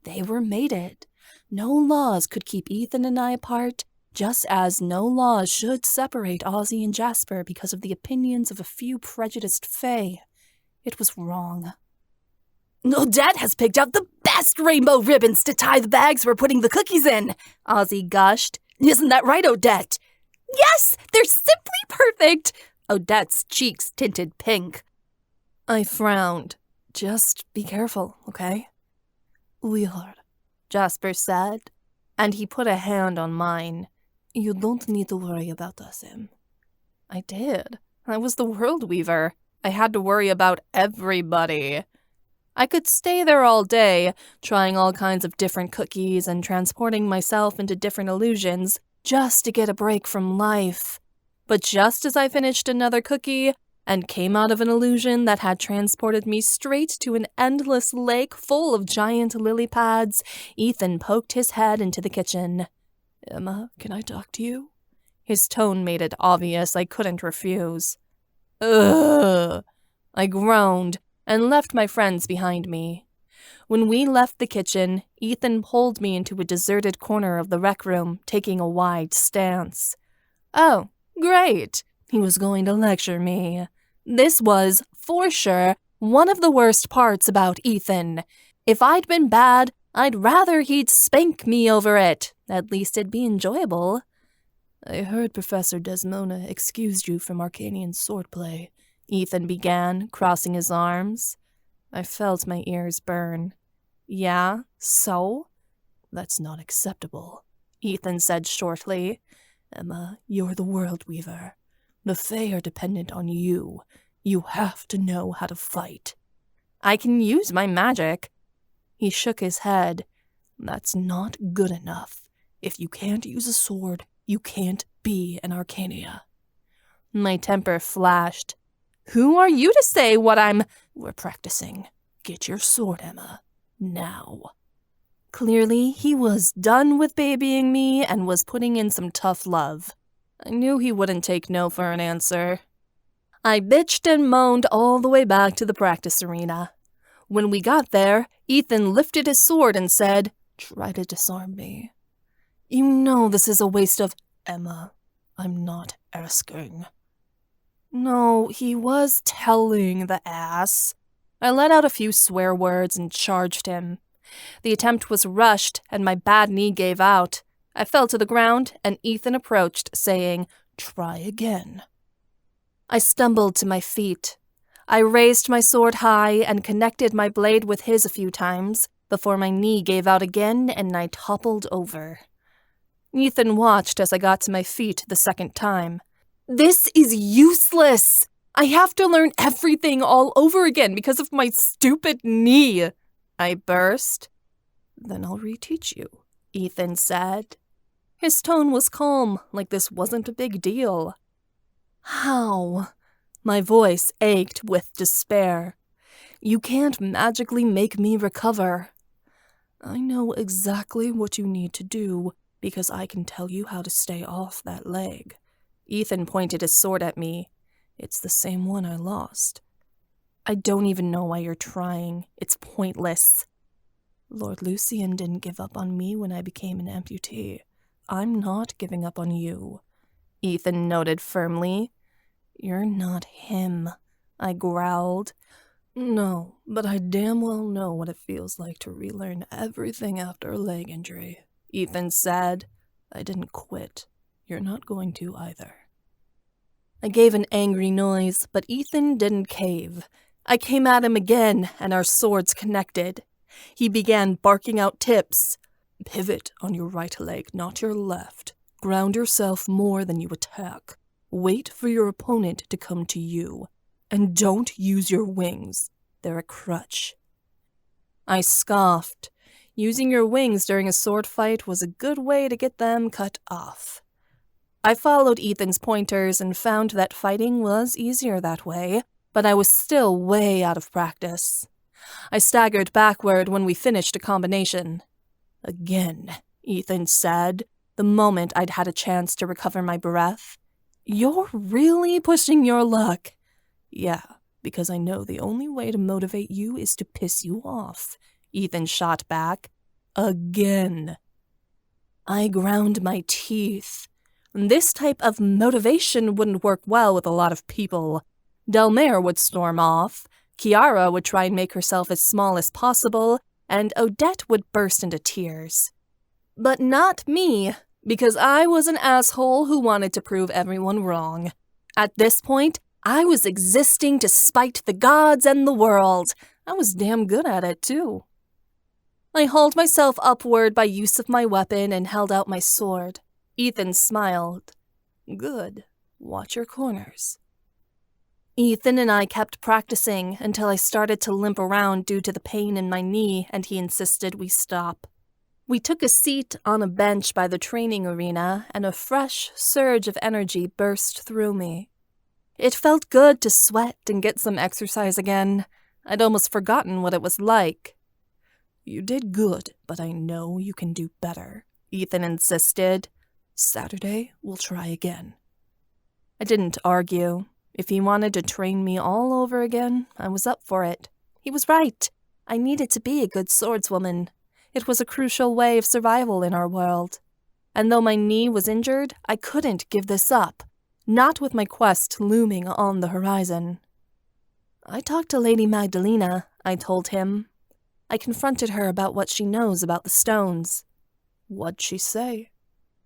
They were mated. No laws could keep Ethan and I apart, just as no laws should separate Ozzy and Jasper because of the opinions of a few prejudiced fae. It was wrong. "Odette has picked out the best rainbow ribbons to tie the bags we're putting the cookies in," Ozzy gushed. "Isn't that right, Odette?" "Yes, they're simply perfect!" Odette's cheeks tinted pink. I frowned. "Just be careful, okay?" "We are," Jasper said, and he put a hand on mine. "You don't need to worry about us, Em." I did. I was the World Weaver. I had to worry about everybody. I could stay there all day, trying all kinds of different cookies and transporting myself into different illusions, just to get a break from life. But just as I finished another cookie and came out of an illusion that had transported me straight to an endless lake full of giant lily pads, Ethan poked his head into the kitchen. "Emma, can I talk to you?" His tone made it obvious I couldn't refuse. "Ugh!" I groaned and left my friends behind me. When we left the kitchen, Ethan pulled me into a deserted corner of the rec room, taking a wide stance. Oh, great. He was going to lecture me. This was, for sure, one of the worst parts about Ethan. If I'd been bad, I'd rather he'd spank me over it. At least it'd be enjoyable. "I heard Professor Desmona excused you from Arcanian swordplay," Ethan began, crossing his arms. I felt my ears burn. "Yeah, so?" "That's not acceptable," Ethan said shortly. "Emma, you're the World Weaver. The Fae are dependent on you. You have to know how to fight." "I can use my magic." He shook his head. "That's not good enough. If you can't use a sword, you can't be an Arcania." My temper flashed. "Who are you to say what I'm—" "We're practicing. Get your sword, Emma. Now." Clearly, he was done with babying me and was putting in some tough love. I knew he wouldn't take no for an answer. I bitched and moaned all the way back to the practice arena. When we got there, Ethan lifted his sword and said, "Try to disarm me." "You know this is a waste of—" "Emma, I'm not asking." No, he was telling the ass. I let out a few swear words and charged him. The attempt was rushed, and my bad knee gave out. I fell to the ground, and Ethan approached, saying, "Try again." I stumbled to my feet. I raised my sword high and connected my blade with his a few times before my knee gave out again and I toppled over. Ethan watched as I got to my feet the second time. "This is useless! I have to learn everything all over again because of my stupid knee!" I burst. "Then I'll reteach you," Ethan said. His tone was calm, like this wasn't a big deal. "How?" My voice ached with despair. "You can't magically make me recover." "I know exactly what you need to do, because I can tell you how to stay off that leg." Ethan pointed his sword at me. "It's the same one I lost." "I don't even know why you're trying. It's pointless." "Lord Lucian didn't give up on me when I became an amputee. I'm not giving up on you," Ethan noted firmly. "You're not him," I growled. "No, but I damn well know what it feels like to relearn everything after a leg injury," Ethan said. "I didn't quit. You're not going to either." I gave an angry noise, but Ethan didn't cave. I came at him again, and our swords connected. He began barking out tips. "Pivot on your right leg, not your left. Ground yourself more than you attack. Wait for your opponent to come to you. And don't use your wings. They're a crutch." I scoffed. Using your wings during a sword fight was a good way to get them cut off. I followed Ethan's pointers and found that fighting was easier that way, but I was still way out of practice. I staggered backward when we finished a combination. Again, Ethan said, the moment I'd had a chance to recover my breath. You're really pushing your luck. Yeah, because I know the only way to motivate you is to piss you off, Ethan shot back. Again. I ground my teeth. This type of motivation wouldn't work well with a lot of people. Delmare would storm off, Kiara would try and make herself as small as possible, and Odette would burst into tears. But not me, because I was an asshole who wanted to prove everyone wrong. At this point, I was existing to spite the gods and the world. I was damn good at it, too. I hauled myself upward by use of my weapon and held out my sword. Ethan smiled. Good. Watch your corners. Ethan and I kept practicing until I started to limp around due to the pain in my knee, and he insisted we stop. We took a seat on a bench by the training arena, and a fresh surge of energy burst through me. It felt good to sweat and get some exercise again. I'd almost forgotten what it was like. You did good, but I know you can do better, Ethan insisted. Saturday, we'll try again. I didn't argue. If he wanted to train me all over again, I was up for it. He was right. I needed to be a good swordswoman. It was a crucial way of survival in our world. And though my knee was injured, I couldn't give this up. Not with my quest looming on the horizon. I talked to Lady Magdalena, I told him. I confronted her about what she knows about the stones. What'd she say?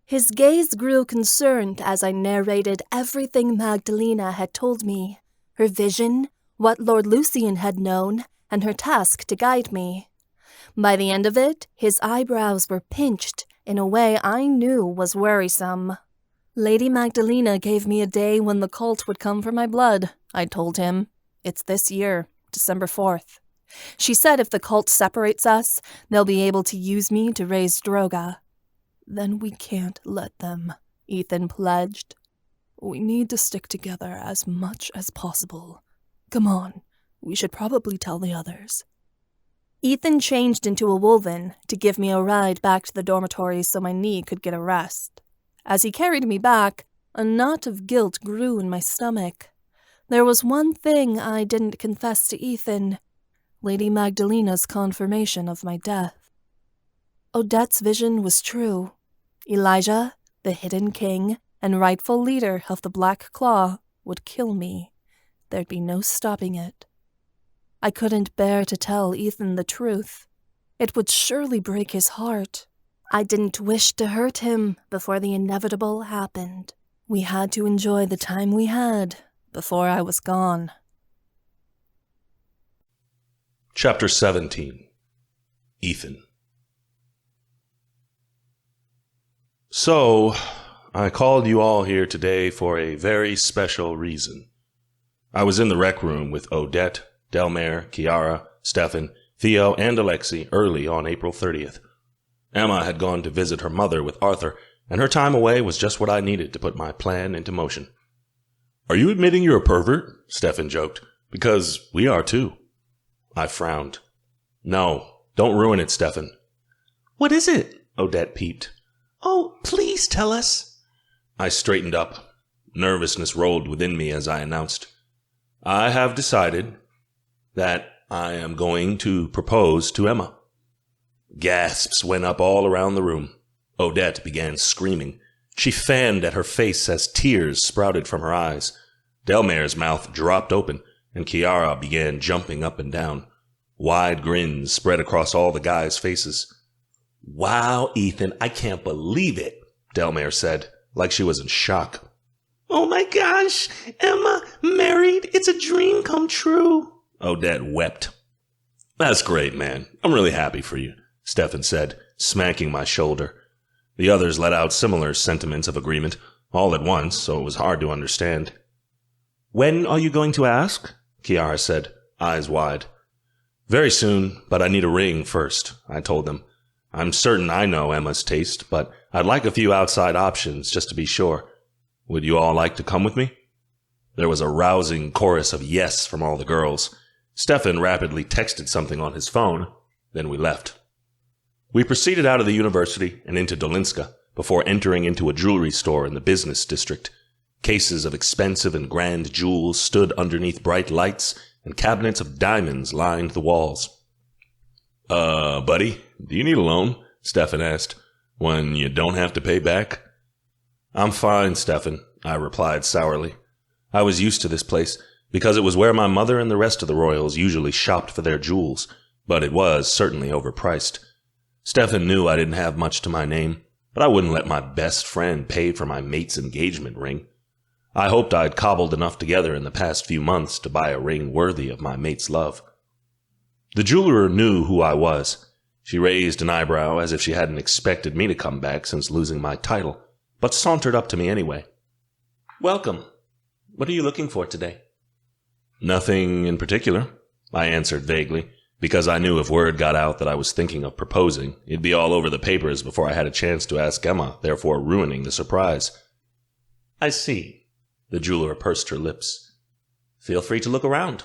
His gaze grew concerned as I narrated everything Magdalena had told me. Her vision, what Lord Lucian had known, and her task to guide me. By the end of it, his eyebrows were pinched in a way I knew was worrisome. Lady Magdalena gave me a day when the cult would come for my blood, I told him. It's this year, December 4th. She said if the cult separates us, they'll be able to use me to raise Droga. Then we can't let them, Ethan pledged. We need to stick together as much as possible. Come on, we should probably tell the others. Ethan changed into a woven to give me a ride back to the dormitory so my knee could get a rest. As he carried me back, a knot of guilt grew in my stomach. There was one thing I didn't confess to Ethan. Lady Magdalena's confirmation of my death. Odette's vision was true. Elijah, the hidden king and rightful leader of the Black Claw, would kill me. There'd be no stopping it. I couldn't bear to tell Ethan the truth. It would surely break his heart. I didn't wish to hurt him before the inevitable happened. We had to enjoy the time we had before I was gone. Chapter 17. Ethan. So, I called you all here today for a very special reason. I was in the rec room with Odette, Delmare, Kiara, Stefan, Theo, and Alexei early on April 30th. Emma had gone to visit her mother with Arthur, and her time away was just what I needed to put my plan into motion. Are you admitting you're a pervert? Stefan joked. Because we are too. I frowned. No, don't ruin it, Stefan. What is it? Odette peeped. Oh, please tell us. I straightened up. Nervousness rolled within me as I announced. I have decided that I am going to propose to Emma. Gasps went up all around the room. Odette began screaming. She fanned at her face as tears sprouted from her eyes. Delmare's mouth dropped open, and Kiara began jumping up and down. Wide grins spread across all the guys' faces. Wow, Ethan, I can't believe it, Delmare said, like she was in shock. Oh my gosh, Emma, married, it's a dream come true, Odette wept. That's great, man. I'm really happy for you, Stefan said, smacking my shoulder. The others let out similar sentiments of agreement, all at once, so it was hard to understand. When are you going to ask? Kiara said, eyes wide. Very soon, but I need a ring first, I told them. I'm certain I know Emma's taste, but I'd like a few outside options just to be sure. Would you all like to come with me? There was a rousing chorus of yes from all the girls. Stefan rapidly texted something on his phone, then we left. We proceeded out of the university and into Dolinska before entering into a jewelry store in the business district. Cases of expensive and grand jewels stood underneath bright lights, and cabinets of diamonds lined the walls. Buddy, do you need a loan? Stefan asked. One you don't have to pay back? I'm fine, Stefan, I replied sourly. I was used to this place, because it was where my mother and the rest of the royals usually shopped for their jewels, but it was certainly overpriced. Stefan knew I didn't have much to my name, but I wouldn't let my best friend pay for my mate's engagement ring. I hoped I'd cobbled enough together in the past few months to buy a ring worthy of my mate's love. The jeweler knew who I was. She raised an eyebrow as if she hadn't expected me to come back since losing my title, but sauntered up to me anyway. Welcome. What are you looking for today? Nothing in particular, I answered vaguely, because I knew if word got out that I was thinking of proposing, it'd be all over the papers before I had a chance to ask Emma, therefore ruining the surprise. I see. The jeweler pursed her lips. Feel free to look around.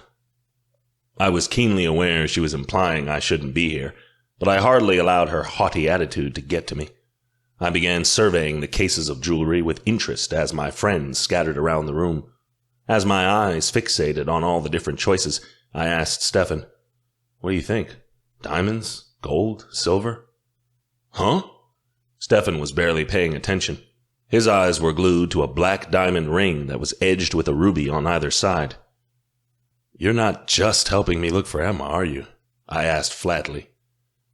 I was keenly aware she was implying I shouldn't be here, but I hardly allowed her haughty attitude to get to me. I began surveying the cases of jewelry with interest as my friends scattered around the room. As my eyes fixated on all the different choices, I asked Stefan, What do you think? Diamonds? Gold? Silver? Huh? Stefan was barely paying attention. His eyes were glued to a black diamond ring that was edged with a ruby on either side. You're not just helping me look for Emma, are you? I asked flatly.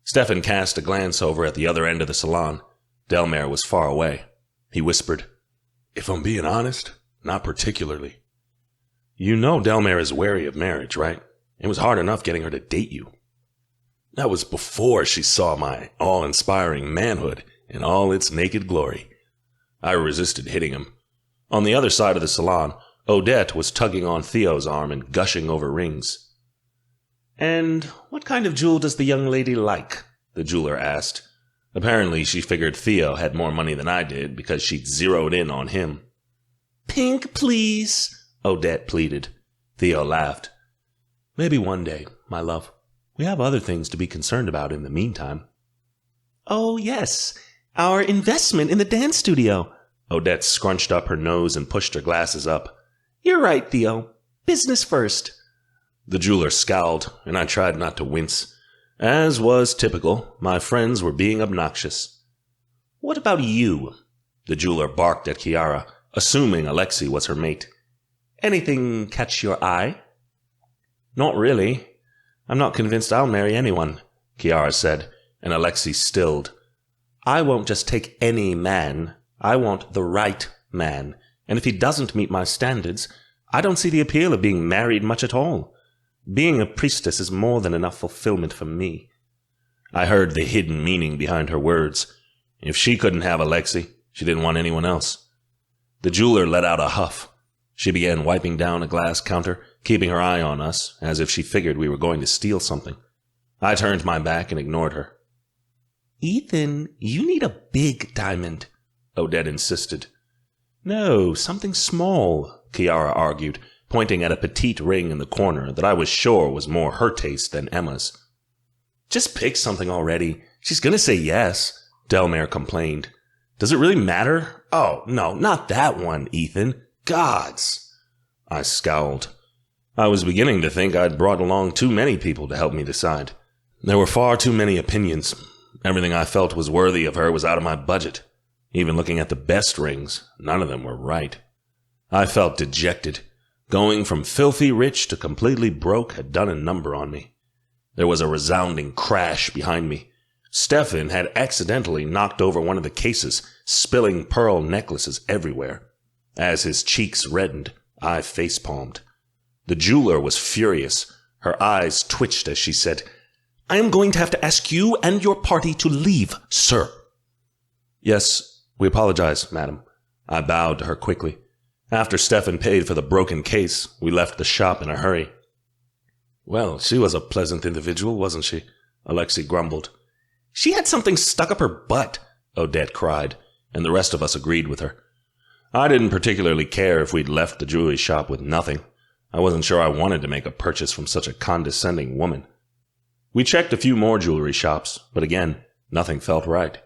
Stefan cast a glance over at the other end of the salon. Delmare was far away. He whispered, If I'm being honest, not particularly. You know Delmare is wary of marriage, right? It was hard enough getting her to date you. That was before she saw my awe-inspiring manhood in all its naked glory. I resisted hitting him. On the other side of the salon, Odette was tugging on Theo's arm and gushing over rings. And what kind of jewel does the young lady like? The jeweler asked. Apparently she figured Theo had more money than I did because she'd zeroed in on him. Pink, please, Odette pleaded. Theo laughed. Maybe one day, my love. We have other things to be concerned about in the meantime. Oh, yes. Our investment in the dance studio. Odette scrunched up her nose and pushed her glasses up. You're right, Theo. Business first. The jeweler scowled, and I tried not to wince. As was typical, my friends were being obnoxious. What about you? The jeweler barked at Kiara, assuming Alexei was her mate. Anything catch your eye? Not really. I'm not convinced I'll marry anyone, Kiara said, and Alexei stilled. I won't just take any man. I want the right man, and if he doesn't meet my standards, I don't see the appeal of being married much at all. Being a priestess is more than enough fulfillment for me. I heard the hidden meaning behind her words. If she couldn't have Alexei, she didn't want anyone else. The jeweler let out a huff. She began wiping down a glass counter, keeping her eye on us, as if she figured we were going to steal something. I turned my back and ignored her. Ethan, you need a big diamond, Odette insisted. No, something small, Kiara argued, pointing at a petite ring in the corner that I was sure was more her taste than Emma's. Just pick something already. She's going to say yes, Delmare complained. Does it really matter? Oh, no, not that one, Ethan. Gods! I scowled. I was beginning to think I'd brought along too many people to help me decide. There were far too many opinions. Everything I felt was worthy of her was out of my budget. Even looking at the best rings, none of them were right. I felt dejected. Going from filthy rich to completely broke had done a number on me. There was a resounding crash behind me. Stefan had accidentally knocked over one of the cases, spilling pearl necklaces everywhere. As his cheeks reddened, I facepalmed. The jeweler was furious. Her eyes twitched as she said, I am going to have to ask you and your party to leave, sir. Yes, we apologize, madam. I bowed to her quickly. After Stefan paid for the broken case, we left the shop in a hurry. Well, she was a pleasant individual, wasn't she? Alexei grumbled. She had something stuck up her butt, Odette cried, and the rest of us agreed with her. I didn't particularly care if we'd left the jewelry shop with nothing. I wasn't sure I wanted to make a purchase from such a condescending woman. We checked a few more jewelry shops, but again, Nothing felt right.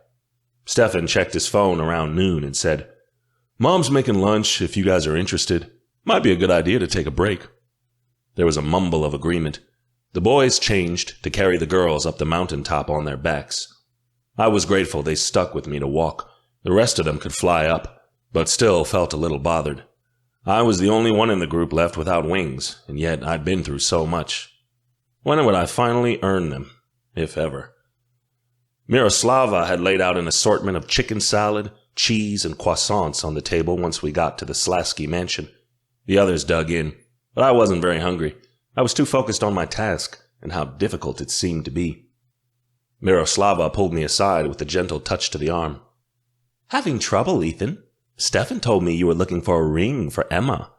Stefan checked his phone around noon and said, "Mom's making lunch if you guys are interested. Might be a good idea to take a break." There was a mumble of agreement. The boys changed to carry the girls up the mountaintop on their backs. I was grateful they stuck with me to walk. The rest of them could fly up, but still felt a little bothered. I was the only one in the group left without wings, and yet I'd been through so much. When would I finally earn them, if ever? Miroslava had laid out an assortment of chicken salad, cheese, and croissants on the table once we got to the Slasky mansion. The others dug in, but I wasn't very hungry. I was too focused on my task and how difficult it seemed to be. Miroslava pulled me aside with a gentle touch to the arm. "Having trouble, Ethan? Stefan told me you were looking for a ring for Emma."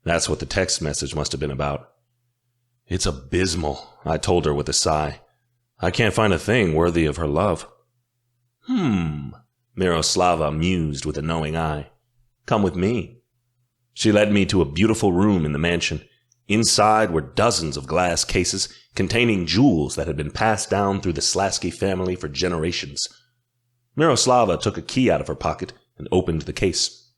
That's what the text message must have been about. "It's abysmal," I told her with a sigh. "I can't find a thing worthy of her love." Miroslava mused with a knowing eye. "Come with me." She led me to a beautiful room in the mansion. Inside were dozens of glass cases containing jewels that had been passed down through the Slasky family for generations. Miroslava took a key out of her pocket and opened the case.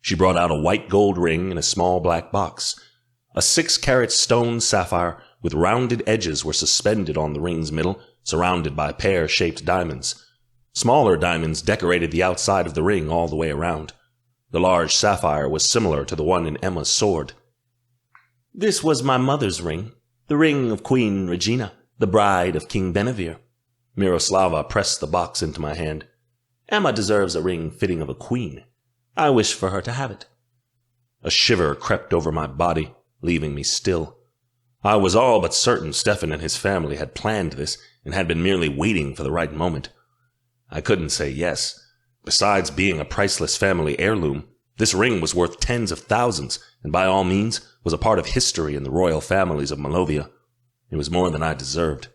She brought out a white gold ring in a small black box. A 6-carat stone sapphire with rounded edges were suspended on the ring's middle, surrounded by pear-shaped diamonds. Smaller diamonds decorated the outside of the ring all the way around. The large sapphire was similar to the one in Emma's sword. "This was my mother's ring, the ring of Queen Regina, the bride of King Benevere." Miroslava pressed the box into my hand. "Emma deserves a ring fitting of a queen. I wish for her to have it." A shiver crept over my body, leaving me still. I was all but certain Stefan and his family had planned this and had been merely waiting for the right moment. I couldn't say yes. Besides being a priceless family heirloom, this ring was worth tens of thousands, and by all means was a part of history in the royal families of Malovia. It was more than I deserved.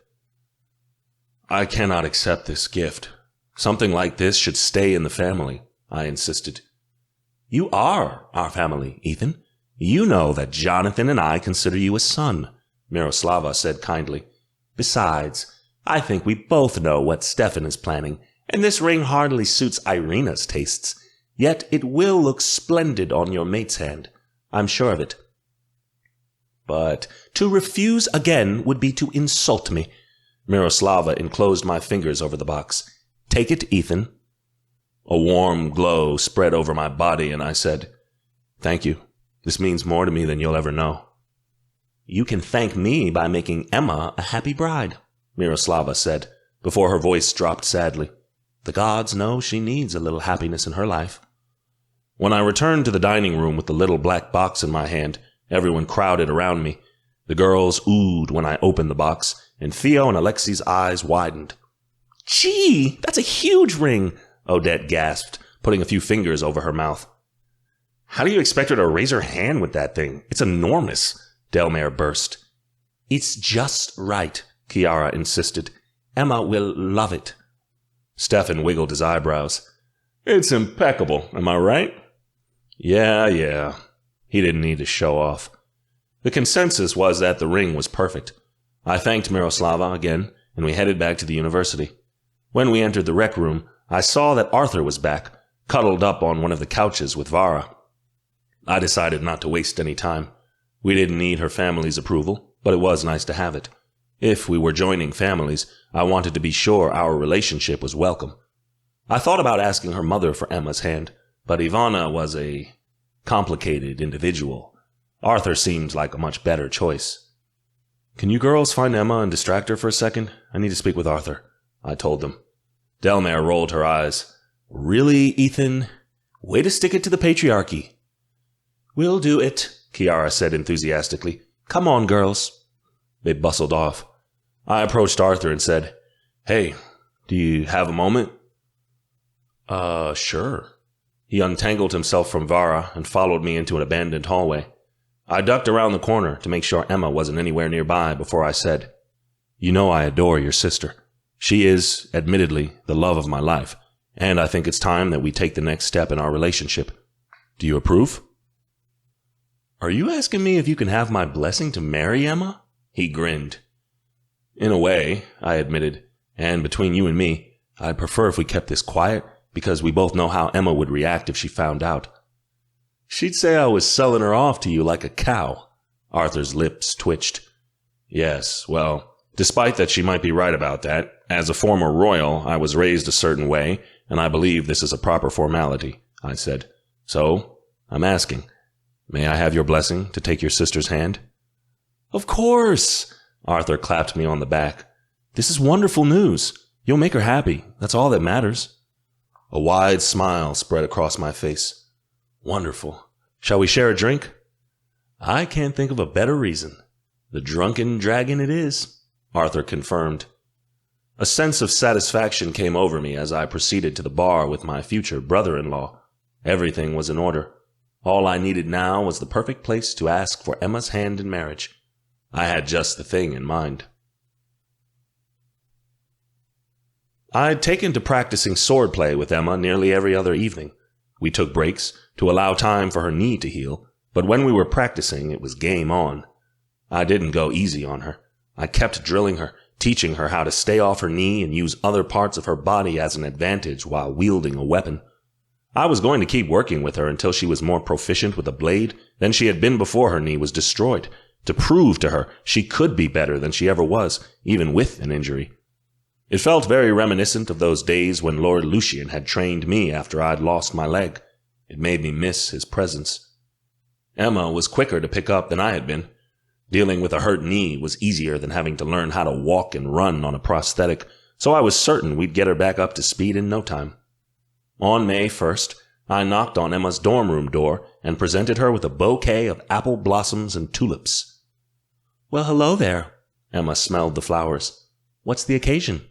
"I cannot accept this gift. Something like this should stay in the family," I insisted. "You are our family, Ethan. You know that Jonathan and I consider you a son," Miroslava said kindly. "Besides, I think we both know what Stefan is planning, and this ring hardly suits Irina's tastes. Yet it will look splendid on your mate's hand. I'm sure of it." "But to refuse again would be to insult me." Miroslava enclosed my fingers over the box. "Take it, Ethan." A warm glow spread over my body, and I said, "Thank you. This means more to me than you'll ever know." "You can thank me by making Emma a happy bride," Miroslava said, before her voice dropped sadly. "The gods know she needs a little happiness in her life." When I returned to the dining room with the little black box in my hand, everyone crowded around me. The girls oohed when I opened the box, and Theo and Alexi's eyes widened. "Gee, that's a huge ring," Odette gasped, putting a few fingers over her mouth. "How do you expect her to raise her hand with that thing? It's enormous," Delmare burst. "It's just right," Chiara insisted. "Emma will love it." Stefan wiggled his eyebrows. "It's impeccable, am I right?" Yeah. He didn't need to show off. The consensus was that the ring was perfect. I thanked Miroslava again, and we headed back to the university. When we entered the rec room, I saw that Arthur was back, cuddled up on one of the couches with Vara. I decided not to waste any time. We didn't need her family's approval, but it was nice to have it. If we were joining families, I wanted to be sure our relationship was welcome. I thought about asking her mother for Emma's hand, but Ivana was a complicated individual. Arthur seemed like a much better choice. "Can you girls find Emma and distract her for a second? I need to speak with Arthur," I told them. Delmare rolled her eyes. "Really, Ethan? Way to stick it to the patriarchy." "We'll do it," Chiara said enthusiastically. "Come on, girls." They bustled off. I approached Arthur and said, "Hey, do you have a moment?" Sure." He untangled himself from Vara and followed me into an abandoned hallway. I ducked around the corner to make sure Emma wasn't anywhere nearby before I said, "You know I adore your sister. She is, admittedly, the love of my life, and I think it's time that we take the next step in our relationship. Do you approve?" "Are you asking me if you can have my blessing to marry Emma?" He grinned. "In a way," I admitted. And between you and me, I'd prefer if we kept this quiet, because we both know how Emma would react if she found out. She'd say I was selling her off to you like a cow. Arthur's lips twitched. Yes, well, despite that she might be right about that, as a former royal, I was raised a certain way, and I believe this is a proper formality, I said. So, I'm asking, may I have your blessing to take your sister's hand? Of course! Arthur clapped me on the back. This is wonderful news. You'll make her happy. That's all that matters. A wide smile spread across my face. Wonderful. Shall we share a drink? I can't think of a better reason. The drunken dragon it is, Arthur confirmed. A sense of satisfaction came over me as I proceeded to the bar with my future brother-in-law. Everything was in order. All I needed now was the perfect place to ask for Emma's hand in marriage. I had just the thing in mind. I'd taken to practicing swordplay with Emma nearly every other evening. We took breaks to allow time for her knee to heal, but when we were practicing, it was game on. I didn't go easy on her. I kept drilling her, teaching her how to stay off her knee and use other parts of her body as an advantage while wielding a weapon. I was going to keep working with her until she was more proficient with a blade than she had been before her knee was destroyed, to prove to her she could be better than she ever was, even with an injury. It felt very reminiscent of those days when Lord Lucian had trained me after I'd lost my leg. It made me miss his presence. Emma was quicker to pick up than I had been. Dealing with a hurt knee was easier than having to learn how to walk and run on a prosthetic, so I was certain we'd get her back up to speed in no time. On May 1st, I knocked on Emma's dorm room door and presented her with a bouquet of apple blossoms and tulips. Well, hello there. Emma smelled the flowers. What's the occasion?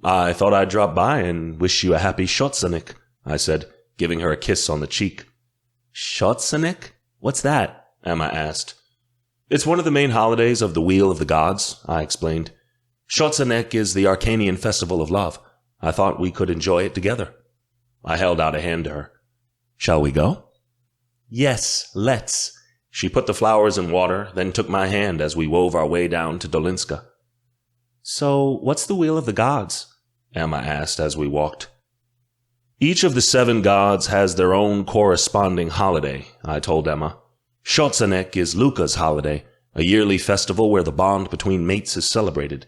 I thought I'd drop by and wish you a happy Schotzenik, I said, giving her a kiss on the cheek. Schotzenik? What's that? Emma asked. It's one of the main holidays of the Wheel of the Gods, I explained. Schotzenik is the Arcanian festival of love. I thought we could enjoy it together. I held out a hand to her. Shall we go? Yes, let's. She put the flowers in water, then took my hand as we wove our way down to Dolinska. So, what's the Wheel of the Gods? Emma asked as we walked. Each of the 7 gods has their own corresponding holiday, I told Emma. Schotzenik is Luca's holiday, a yearly festival where the bond between mates is celebrated.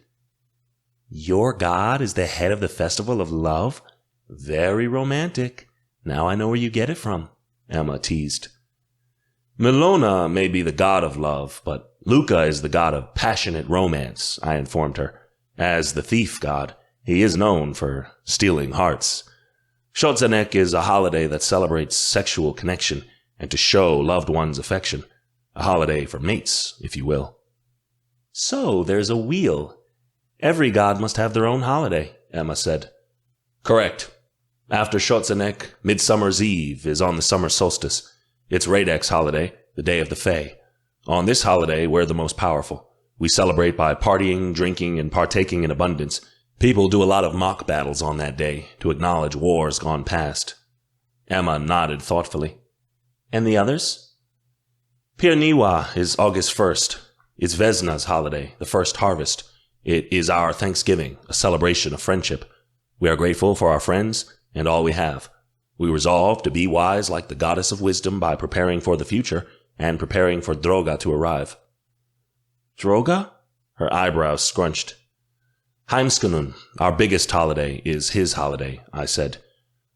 Your god is the head of the festival of love? Very romantic. Now I know where you get it from, Emma teased. Milona may be the god of love, but Luca is the god of passionate romance, I informed her. As the thief god, he is known for stealing hearts. Schotzenik is a holiday that celebrates sexual connection and to show loved ones affection. A holiday for mates, if you will. So there's a wheel. Every god must have their own holiday, Emma said. Correct. After Schotzenik, Midsummer's Eve is on the summer solstice. It's Radek's holiday, the day of the Fae. On this holiday, we're the most powerful. We celebrate by partying, drinking, and partaking in abundance. People do a lot of mock battles on that day to acknowledge wars gone past. Emma nodded thoughtfully. And the others? Pirniwa is August 1st. It's Vesna's holiday, the first harvest. It is our Thanksgiving, a celebration of friendship. We are grateful for our friends and all we have. We resolve to be wise like the goddess of wisdom by preparing for the future and preparing for Droga to arrive. Droga? Her eyebrows scrunched. Heimskunun, our biggest holiday, is his holiday, I said.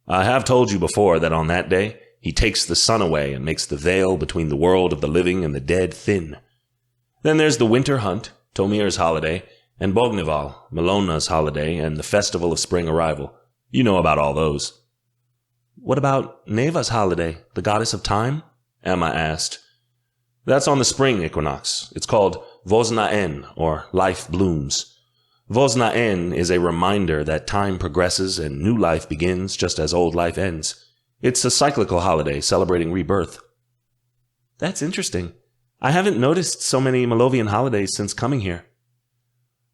I have told you before that on that day, he takes the sun away and makes the veil between the world of the living and the dead thin. Then there's the winter hunt, Tomir's holiday, and Bognival, Milona's holiday, and the festival of spring arrival. You know about all those. What about Neva's holiday, the goddess of time? Emma asked. That's on the spring equinox. It's called Vosna-en, or Life Blooms. Vosna-en is a reminder that time progresses and new life begins just as old life ends. It's a cyclical holiday celebrating rebirth. That's interesting. I haven't noticed so many Malovian holidays since coming here.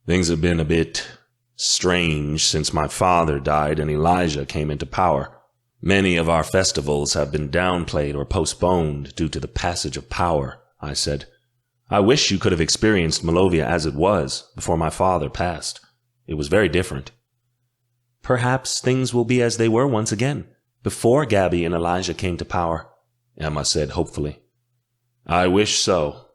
Things have been a bit strange since my father died and Elijah came into power. Many of our festivals have been downplayed or postponed due to the passage of power, I said. I wish you could have experienced Malovia as it was before my father passed. It was very different. Perhaps things will be as they were once again, before Gabby and Elijah came to power, Emma said hopefully. I wish so.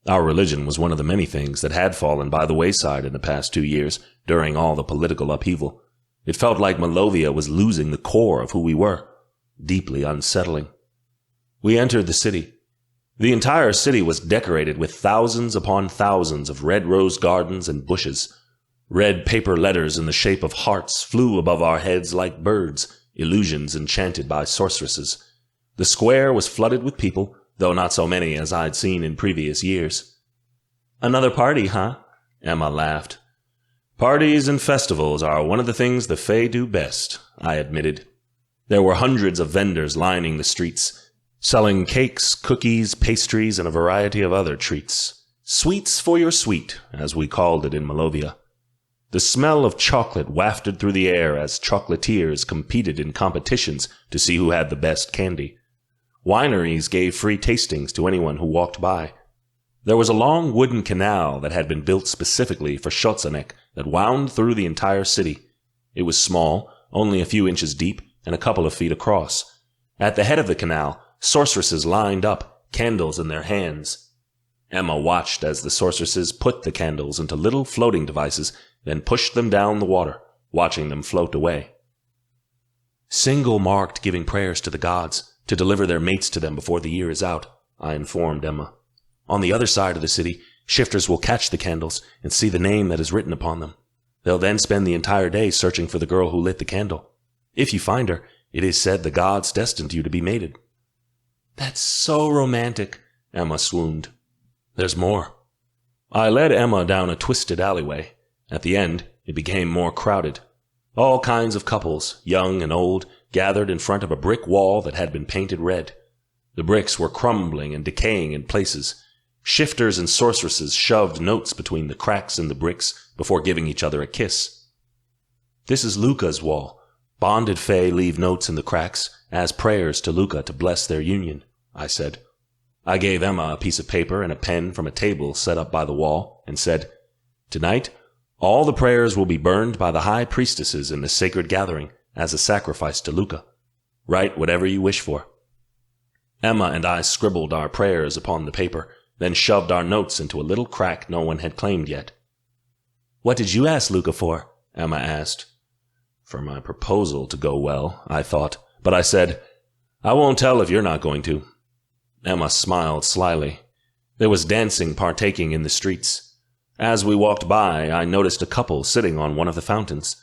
Our religion was one of the many things that had fallen by the wayside in the past 2 years during all the political upheaval. It felt like Malovia was losing the core of who we were, deeply unsettling. We entered the city. The entire city was decorated with thousands upon thousands of red rose gardens and bushes. Red paper letters in the shape of hearts flew above our heads like birds, illusions enchanted by sorceresses. The square was flooded with people, though not so many as I'd seen in previous years. Another party, huh? Emma laughed. Parties and festivals are one of the things the Fae do best, I admitted. There were hundreds of vendors lining the streets, selling cakes, cookies, pastries, and a variety of other treats. Sweets for your sweet, as we called it in Malovia. The smell of chocolate wafted through the air as chocolatiers competed in competitions to see who had the best candy. Wineries gave free tastings to anyone who walked by. There was a long wooden canal that had been built specifically for Schotzeneck that wound through the entire city. It was small, only a few inches deep, and a couple of feet across. At the head of the canal, sorceresses lined up, candles in their hands. Emma watched as the sorceresses put the candles into little floating devices, then pushed them down the water, watching them float away. Single marked giving prayers to the gods, to deliver their mates to them before the year is out, I informed Emma. On the other side of the city, shifters will catch the candles and see the name that is written upon them. They'll then spend the entire day searching for the girl who lit the candle. If you find her, it is said the gods destined you to be mated. That's so romantic, Emma swooned. There's more. I led Emma down a twisted alleyway. At the end, it became more crowded. All kinds of couples, young and old, gathered in front of a brick wall that had been painted red. The bricks were crumbling and decaying in places. Shifters and sorceresses shoved notes between the cracks in the bricks before giving each other a kiss. This is Luca's wall. Bonded Fae leave notes in the cracks as prayers to Luca to bless their union, I said. I gave Emma a piece of paper and a pen from a table set up by the wall and said, Tonight, all the prayers will be burned by the high priestesses in the sacred gathering as a sacrifice to Luca. Write whatever you wish for. Emma and I scribbled our prayers upon the paper, then shoved our notes into a little crack no one had claimed yet. What did you ask Luca for? Emma asked. For my proposal to go well, I thought, but I said, I won't tell if you're not going to. Emma smiled slyly. There was dancing partaking in the streets. As we walked by, I noticed a couple sitting on one of the fountains.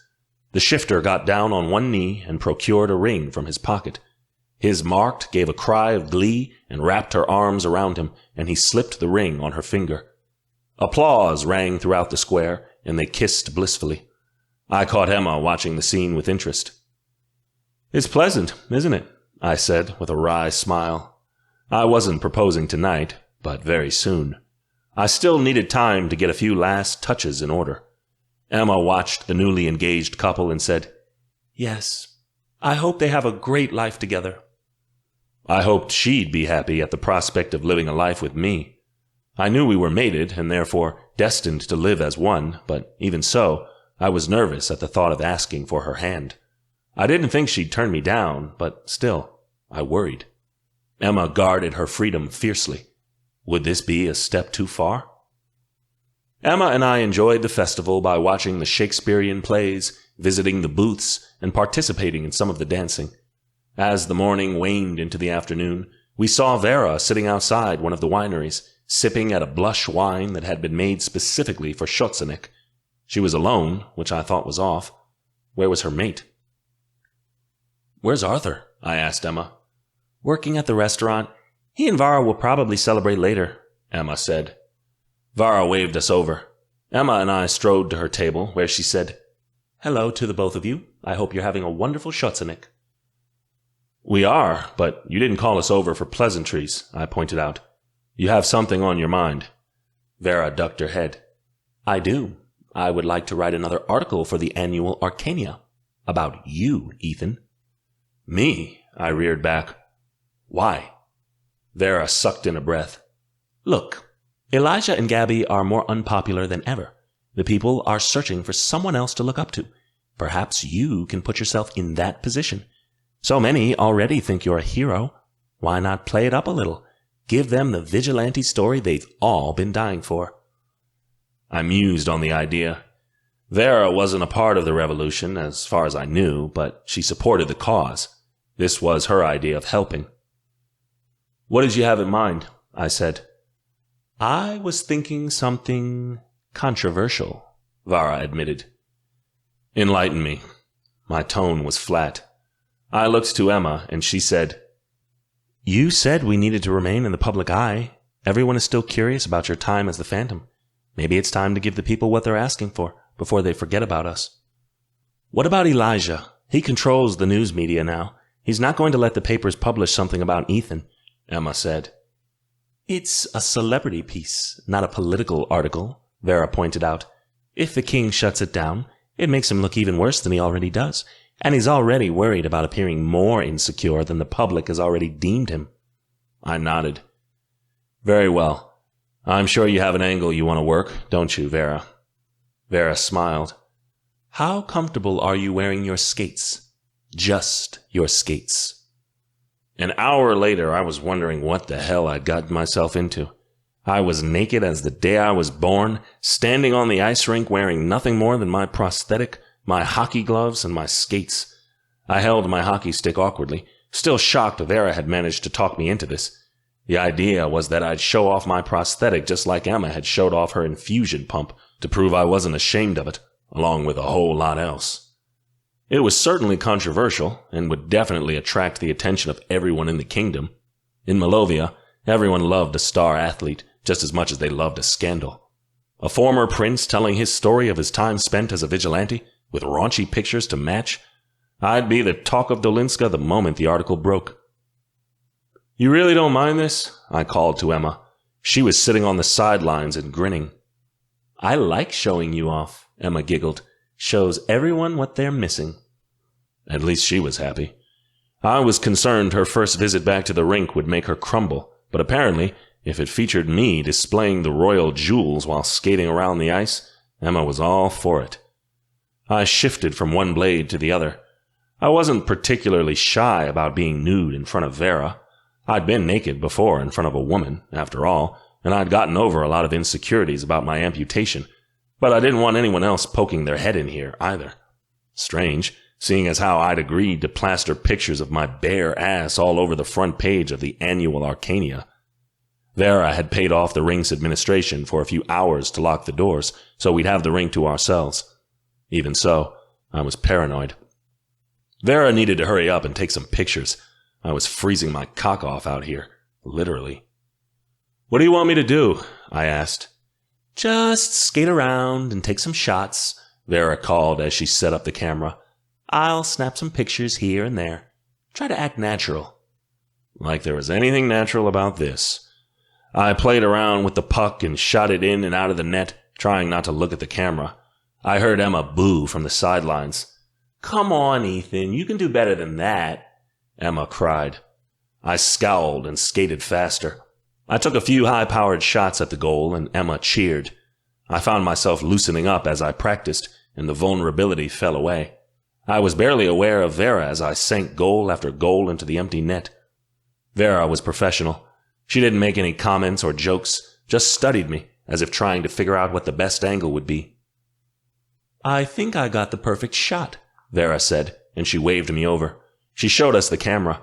The shifter got down on one knee and procured a ring from his pocket. His marked gave a cry of glee and wrapped her arms around him, and he slipped the ring on her finger. Applause rang throughout the square, and they kissed blissfully. I caught Emma watching the scene with interest. It's pleasant, isn't it? I said with a wry smile. I wasn't proposing tonight, but very soon. I still needed time to get a few last touches in order. Emma watched the newly engaged couple and said, Yes, I hope they have a great life together. I hoped she'd be happy at the prospect of living a life with me. I knew we were mated and therefore destined to live as one, but even so, I was nervous at the thought of asking for her hand. I didn't think she'd turn me down, but still, I worried. Emma guarded her freedom fiercely. Would this be a step too far? Emma and I enjoyed the festival by watching the Shakespearean plays, visiting the booths, and participating in some of the dancing. As the morning waned into the afternoon, we saw Vera sitting outside one of the wineries, sipping at a blush wine that had been made specifically for Schotzeneck. She was alone, which I thought was off. Where was her mate? Where's Arthur? I asked Emma. Working at the restaurant. He and Vara will probably celebrate later, Emma said. Vara waved us over. Emma and I strode to her table, where she said, Hello to the both of you. I hope you're having a wonderful Schotzeneck. We are, but you didn't call us over for pleasantries, I pointed out. You have something on your mind. Vera ducked her head. I do. I would like to write another article for the annual Arcania. About you, Ethan. Me? I reared back. Why? Vera sucked in a breath. Look, Elijah and Gabby are more unpopular than ever. The people are searching for someone else to look up to. Perhaps you can put yourself in that position. So many already think you're a hero. Why not play it up a little? Give them the vigilante story they've all been dying for." I mused on the idea. Vera wasn't a part of the revolution, as far as I knew, but she supported the cause. This was her idea of helping. "What did you have in mind?" I said. "I was thinking something controversial," Vara admitted. "Enlighten me." My tone was flat. I looked to Emma, and she said, "You said we needed to remain in the public eye. Everyone is still curious about your time as the Phantom. Maybe it's time to give the people what they're asking for, before they forget about us." "What about Elijah? He controls the news media now. He's not going to let the papers publish something about Ethan," Emma said. "It's a celebrity piece, not a political article," Vera pointed out. "If the king shuts it down, it makes him look even worse than he already does, and he's already worried about appearing more insecure than the public has already deemed him." I nodded. "Very well. I'm sure you have an angle you want to work, don't you, Vera?" Vera smiled. "How comfortable are you wearing your skates? Just your skates." An hour later, I was wondering what the hell I'd gotten myself into. I was naked as the day I was born, standing on the ice rink wearing nothing more than my prosthetic, my hockey gloves, and my skates. I held my hockey stick awkwardly, still shocked Vera had managed to talk me into this. The idea was that I'd show off my prosthetic just like Emma had showed off her infusion pump to prove I wasn't ashamed of it, along with a whole lot else. It was certainly controversial, and would definitely attract the attention of everyone in the kingdom. In Malovia, everyone loved a star athlete just as much as they loved a scandal. A former prince telling his story of his time spent as a vigilante, with raunchy pictures to match. I'd be the talk of Dolinska the moment the article broke. "You really don't mind this?" I called to Emma. She was sitting on the sidelines and grinning. "I like showing you off," Emma giggled. "Shows everyone what they're missing." At least she was happy. I was concerned her first visit back to the rink would make her crumble, but apparently, if it featured me displaying the royal jewels while skating around the ice, Emma was all for it. I shifted from one blade to the other. I wasn't particularly shy about being nude in front of Vera. I'd been naked before in front of a woman, after all, and I'd gotten over a lot of insecurities about my amputation, but I didn't want anyone else poking their head in here, either. Strange, seeing as how I'd agreed to plaster pictures of my bare ass all over the front page of the annual Arcania. Vera had paid off the ring's administration for a few hours to lock the doors, so we'd have the ring to ourselves. Even so, I was paranoid. Vera needed to hurry up and take some pictures. I was freezing my cock off out here, literally. "What do you want me to do?" I asked. "Just skate around and take some shots," Vera called as she set up the camera. "I'll snap some pictures here and there. Try to act natural." Like there was anything natural about this. I played around with the puck and shot it in and out of the net, trying not to look at the camera. I heard Emma boo from the sidelines. "Come on, Ethan, you can do better than that," Emma cried. I scowled and skated faster. I took a few high-powered shots at the goal, and Emma cheered. I found myself loosening up as I practiced, and the vulnerability fell away. I was barely aware of Vera as I sank goal after goal into the empty net. Vera was professional. She didn't make any comments or jokes, just studied me, as if trying to figure out what the best angle would be. "I think I got the perfect shot," Vera said, and she waved me over. She showed us the camera.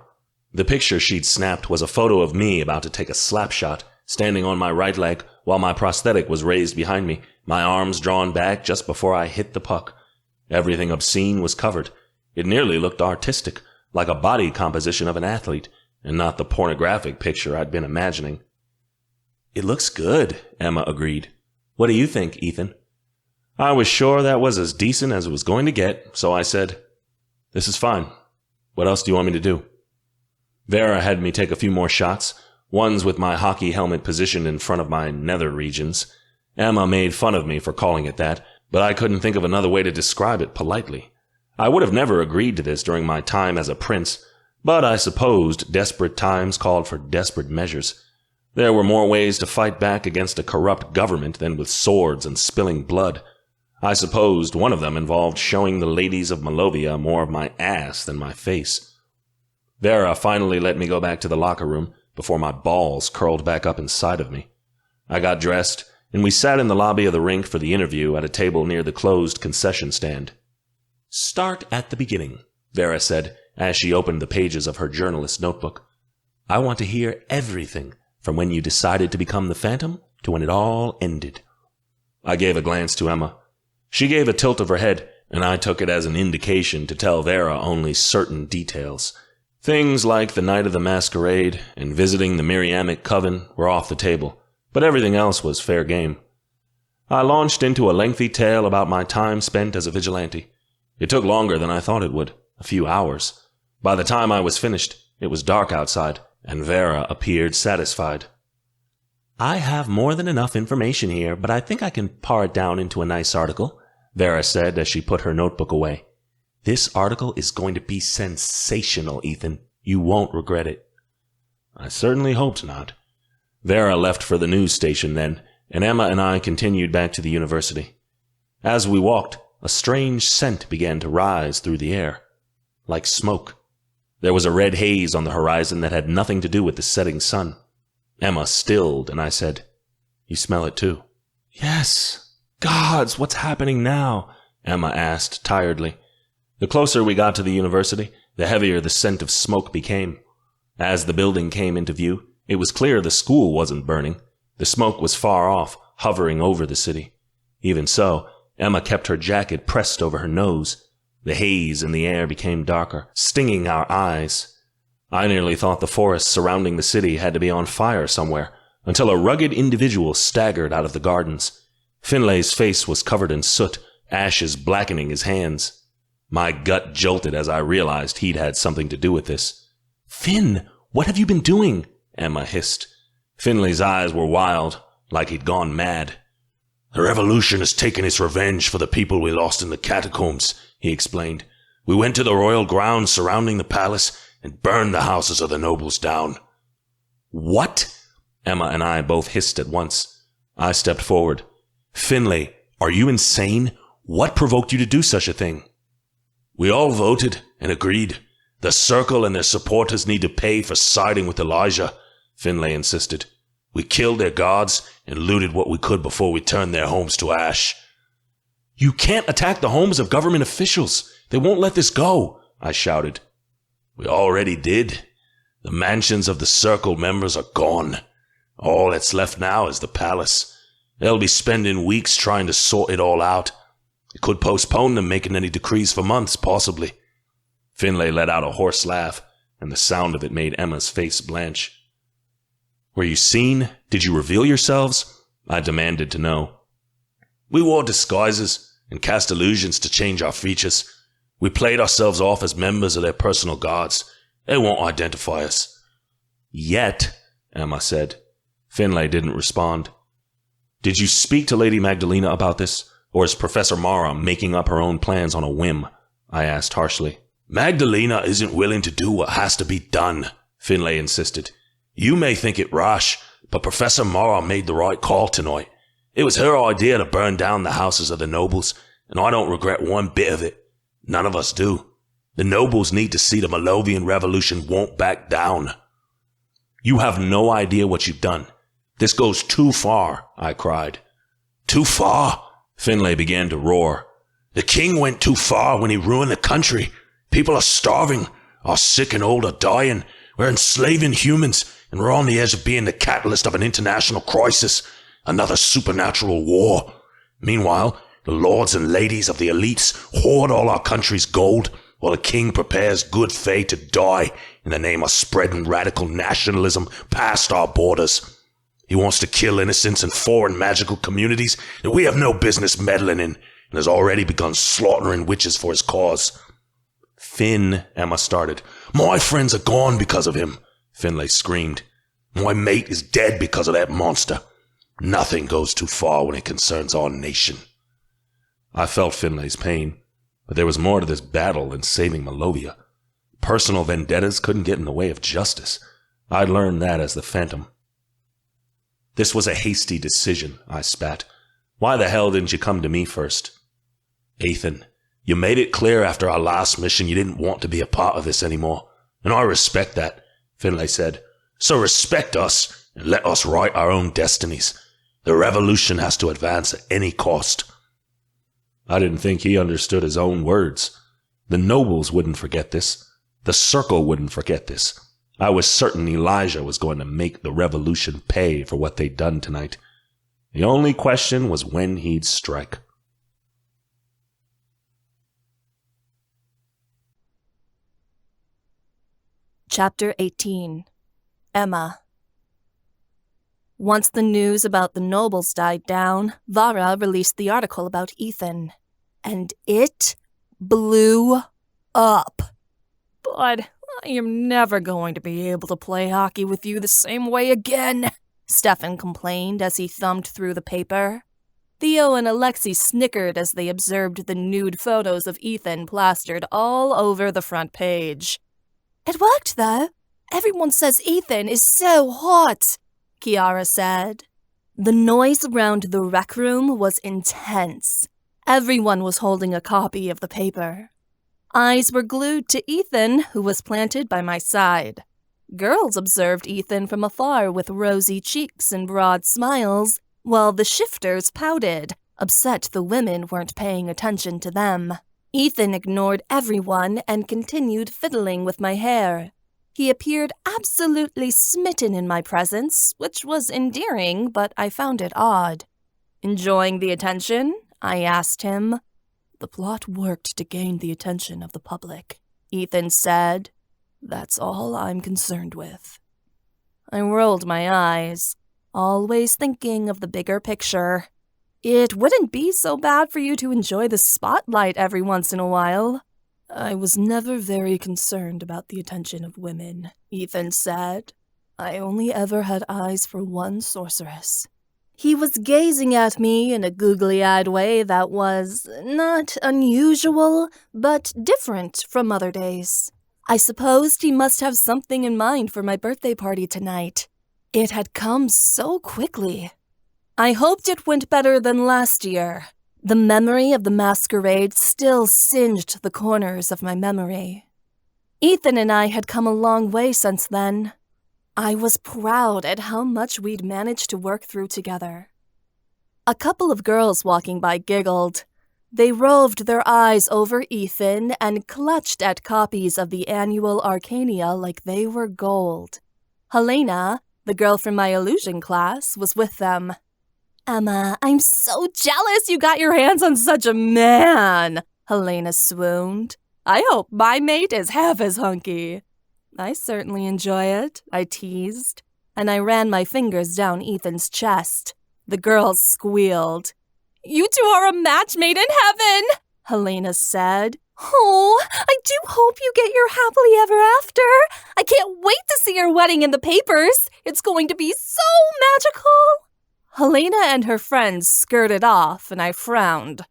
The picture she'd snapped was a photo of me about to take a slap shot, standing on my right leg while my prosthetic was raised behind me, my arms drawn back just before I hit the puck. Everything obscene was covered. It nearly looked artistic, like a body composition of an athlete, and not the pornographic picture I'd been imagining. "It looks good," Emma agreed. "What do you think, Ethan?" I was sure that was as decent as it was going to get, so I said, "This is fine. What else do you want me to do?" Vera had me take a few more shots, ones with my hockey helmet positioned in front of my nether regions. Emma made fun of me for calling it that, but I couldn't think of another way to describe it politely. I would have never agreed to this during my time as a prince, but I supposed desperate times called for desperate measures. There were more ways to fight back against a corrupt government than with swords and spilling blood, I supposed one of them involved showing the ladies of Malovia more of my ass than my face. Vera finally let me go back to the locker room before my balls curled back up inside of me. I got dressed, and we sat in the lobby of the rink for the interview at a table near the closed concession stand. "Start at the beginning," Vera said as she opened the pages of her journalist notebook. "I want to hear everything from when you decided to become the Phantom to when it all ended." I gave a glance to Emma. She gave a tilt of her head, and I took it as an indication to tell Vera only certain details. Things like the night of the masquerade and visiting the Miriamic coven were off the table, but everything else was fair game. I launched into a lengthy tale about my time spent as a vigilante. It took longer than I thought it would, a few hours. By the time I was finished, it was dark outside, and Vera appeared satisfied. "I have more than enough information here, but I think I can pare it down into a nice article," Vera said as she put her notebook away. "This article is going to be sensational, Ethan. You won't regret it." I certainly hoped not. Vera left for the news station then, and Emma and I continued back to the university. As we walked, a strange scent began to rise through the air, like smoke. There was a red haze on the horizon that had nothing to do with the setting sun. Emma stilled, and I said, "You smell it too?" "Yes. Gods, what's happening now?" Emma asked tiredly. The closer we got to the university, the heavier the scent of smoke became. As the building came into view, it was clear the school wasn't burning. The smoke was far off, hovering over the city. Even so, Emma kept her jacket pressed over her nose. The haze in the air became darker, stinging our eyes. I nearly thought the forests surrounding the city had to be on fire somewhere, until a rugged individual staggered out of the gardens. Finlay's face was covered in soot, ashes blackening his hands. My gut jolted as I realized he'd had something to do with this. "Finn, what have you been doing?" Emma hissed. Finlay's eyes were wild, like he'd gone mad. "The revolution has taken its revenge for the people we lost in the catacombs," he explained. "We went to the royal grounds surrounding the palace and burned the houses of the nobles down." "What?" Emma and I both hissed at once. I stepped forward. "Finlay, are you insane? What provoked you to do such a thing?" "We all voted and agreed. The Circle and their supporters need to pay for siding with Elijah," Finlay insisted. "We killed their guards and looted what we could before we turned their homes to ash." "You can't attack the homes of government officials. They won't let this go," I shouted. "We already did. The mansions of the Circle members are gone. All that's left now is the palace. They'll be spending weeks trying to sort it all out. It could postpone them making any decrees for months, possibly." Finlay let out a hoarse laugh, and the sound of it made Emma's face blanch. "Were you seen? Did you reveal yourselves?" I demanded to know. "We wore disguises and cast illusions to change our features. We played ourselves off as members of their personal guards. They won't identify us." "Yet," Emma said. Finlay didn't respond. "Did you speak to Lady Magdalena about this? Or is Professor Mara making up her own plans on a whim?" I asked harshly. "Magdalena isn't willing to do what has to be done," Finlay insisted. "You may think it rash, but Professor Mara made the right call tonight. It was her idea to burn down the houses of the nobles, and I don't regret one bit of it. None of us do. The nobles need to see the Malovian Revolution won't back down." "You have no idea what you've done. This goes too far," I cried. "Too far?" Finlay began to roar. "The king went too far when he ruined the country. People are starving. Our sick and old are dying. We're enslaving humans, and we're on the edge of being the catalyst of an international crisis. Another supernatural war. Meanwhile, the lords and ladies of the elites hoard all our country's gold, while the king prepares good faith to die in the name of spreading radical nationalism past our borders. He wants to kill innocents in foreign magical communities that we have no business meddling in, and has already begun slaughtering witches for his cause." "Finn," Emma started. "My friends are gone because of him," Finlay screamed. "My mate is dead because of that monster. Nothing goes too far when it concerns our nation." I felt Finlay's pain, but there was more to this battle than saving Malovia. Personal vendettas couldn't get in the way of justice. I'd learned that as the Phantom. "This was a hasty decision," I spat. "Why the hell didn't you come to me first?" Ethan, you made it clear after our last mission you didn't want to be a part of this anymore, and I respect that, Finlay said. So respect us and let us write our own destinies. The revolution has to advance at any cost. I didn't think he understood his own words. The nobles wouldn't forget this. The circle wouldn't forget this. I was certain Elijah was going to make the revolution pay for what they'd done tonight. The only question was when he'd strike. Chapter 18. Emma. Once the news about the nobles died down, Vara released the article about Ethan. And it blew up. But I am never going to be able to play hockey with you the same way again, Stefan complained as he thumbed through the paper. Theo and Alexei snickered as they observed the nude photos of Ethan plastered all over the front page. It worked, though. Everyone says Ethan is so hot, Kiara said. The noise around the rec room was intense. Everyone was holding a copy of the paper. Eyes were glued to Ethan, who was planted by my side. Girls observed Ethan from afar with rosy cheeks and broad smiles, while the shifters pouted, upset the women weren't paying attention to them. Ethan ignored everyone and continued fiddling with my hair. He appeared absolutely smitten in my presence, which was endearing, but I found it odd. Enjoying the attention? I asked him. The plot worked to gain the attention of the public, Ethan said. That's all I'm concerned with. I rolled my eyes, always thinking of the bigger picture. It wouldn't be so bad for you to enjoy the spotlight every once in a while. I was never very concerned about the attention of women, Ethan said. I only ever had eyes for one sorceress. He was gazing at me in a googly-eyed way that was not unusual, but different from other days. I supposed he must have something in mind for my birthday party tonight. It had come so quickly. I hoped it went better than last year. The memory of the masquerade still singed the corners of my memory. Ethan and I had come a long way since then. I was proud at how much we'd managed to work through together. A couple of girls walking by giggled. They roved their eyes over Ethan and clutched at copies of the annual Arcania like they were gold. Helena, the girl from my illusion class, was with them. Emma, I'm so jealous you got your hands on such a man, Helena swooned. I hope my mate is half as hunky. I certainly enjoy it, I teased, and I ran my fingers down Ethan's chest. The girls squealed. You two are a match made in heaven, Helena said. Oh, I do hope you get your happily ever after. I can't wait to see your wedding in the papers. It's going to be so magical. Helena and her friends skirted off, and I frowned.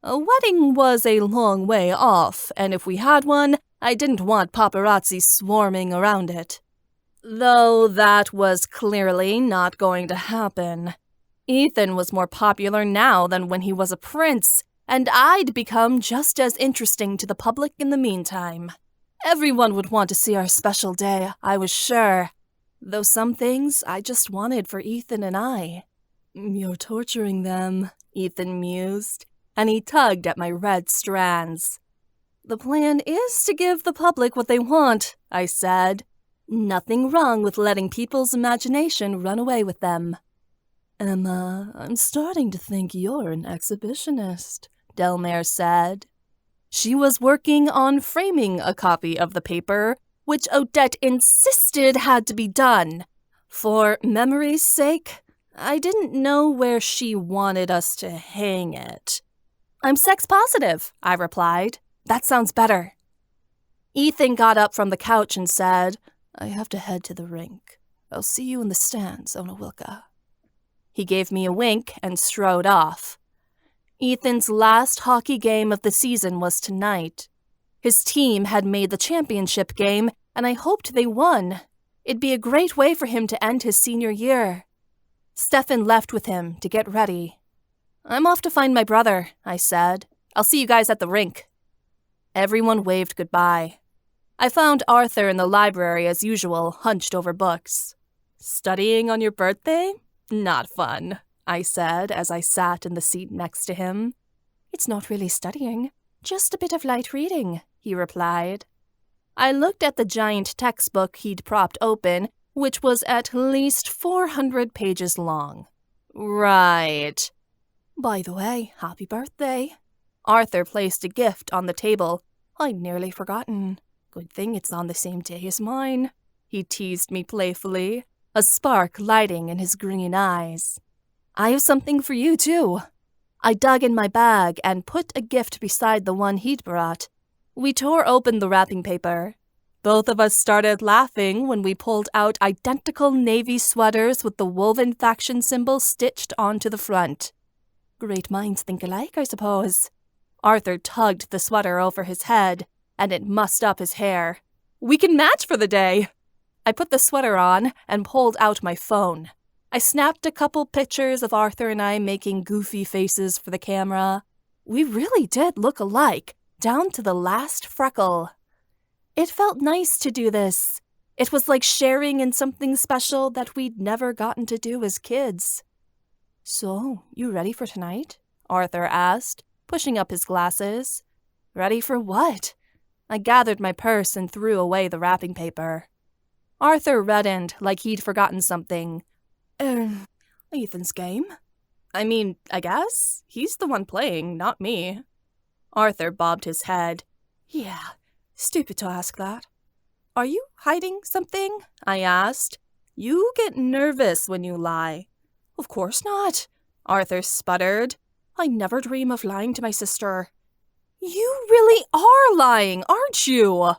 A wedding was a long way off, and if we had one, I didn't want paparazzi swarming around it. Though that was clearly not going to happen. Ethan was more popular now than when he was a prince, and I'd become just as interesting to the public in the meantime. Everyone would want to see our special day, I was sure. Though some things I just wanted for Ethan and I. You're torturing them, Ethan mused, and he tugged at my red strands. The plan is to give the public what they want, I said. Nothing wrong with letting people's imagination run away with them. Emma, I'm starting to think you're an exhibitionist, Delmare said. She was working on framing a copy of the paper, which Odette insisted had to be done. For memory's sake, I didn't know where she wanted us to hang it. I'm sex positive, I replied. That sounds better. Ethan got up from the couch and said, I have to head to the rink. I'll see you in the stands, Onawilka. He gave me a wink and strode off. Ethan's last hockey game of the season was tonight. His team had made the championship game, and I hoped they won. It'd be a great way for him to end his senior year. Stefan left with him to get ready. I'm off to find my brother, I said. I'll see you guys at the rink." Everyone waved goodbye. I found Arthur in the library as usual, hunched over books. "Studying on your birthday? Not fun," I said as I sat in the seat next to him. "It's not really studying, just a bit of light reading," he replied. I looked at the giant textbook he'd propped open, which was at least 400 pages long. Right. "By the way, happy birthday." Arthur placed a gift on the table. "I'd nearly forgotten. Good thing it's on the same day as mine." He teased me playfully, a spark lighting in his green eyes. "I have something for you, too." I dug in my bag and put a gift beside the one he'd brought. We tore open the wrapping paper. Both of us started laughing when we pulled out identical navy sweaters with the woven faction symbol stitched onto the front. Great minds think alike, I suppose. Arthur tugged the sweater over his head, and it mussed up his hair. "We can match for the day." I put the sweater on and pulled out my phone. I snapped a couple pictures of Arthur and I making goofy faces for the camera. We really did look alike, down to the last freckle. It felt nice to do this. It was like sharing in something special that we'd never gotten to do as kids. "So, you ready for tonight?" Arthur asked, pushing up his glasses. "Ready for what?" I gathered my purse and threw away the wrapping paper. Arthur reddened like he'd forgotten something. Ethan's game?" "I mean, I guess. He's the one playing, not me." Arthur bobbed his head. "Yeah, stupid to ask that." "Are you hiding something?" I asked. "You get nervous when you lie." "Of course not," Arthur sputtered. "I never dream of lying to my sister." "You really are lying, aren't you?"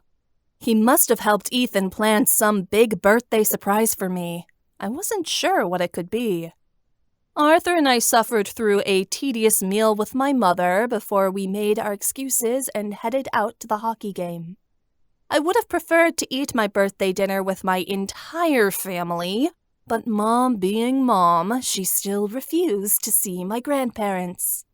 He must have helped Ethan plan some big birthday surprise for me. I wasn't sure what it could be. Arthur and I suffered through a tedious meal with my mother before we made our excuses and headed out to the hockey game. I would have preferred to eat my birthday dinner with my entire family, but Mom being Mom, she still refused to see my grandparents.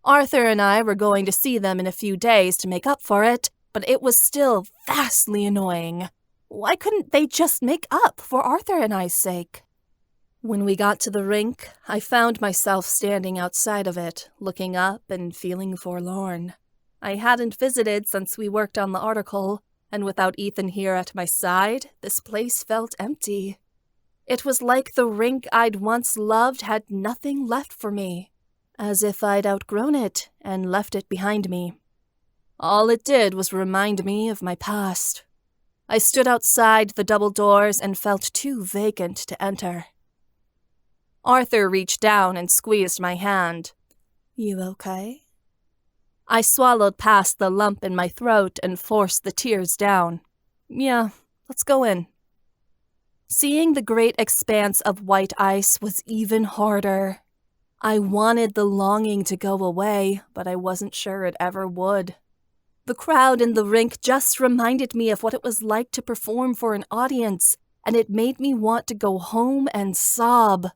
Arthur and I were going to see them in a few days to make up for it, but it was still vastly annoying. Why couldn't they just make up for Arthur and I's sake? When we got to the rink, I found myself standing outside of it, looking up and feeling forlorn. I hadn't visited since we worked on the article, and without Ethan here at my side, this place felt empty. It was like the rink I'd once loved had nothing left for me, as if I'd outgrown it and left it behind me. All it did was remind me of my past. I stood outside the double doors and felt too vacant to enter. Arthur reached down and squeezed my hand. "You okay?" I swallowed past the lump in my throat and forced the tears down. "Yeah, let's go in." Seeing the great expanse of white ice was even harder. I wanted the longing to go away, but I wasn't sure it ever would. The crowd in the rink just reminded me of what it was like to perform for an audience, and it made me want to go home and sob.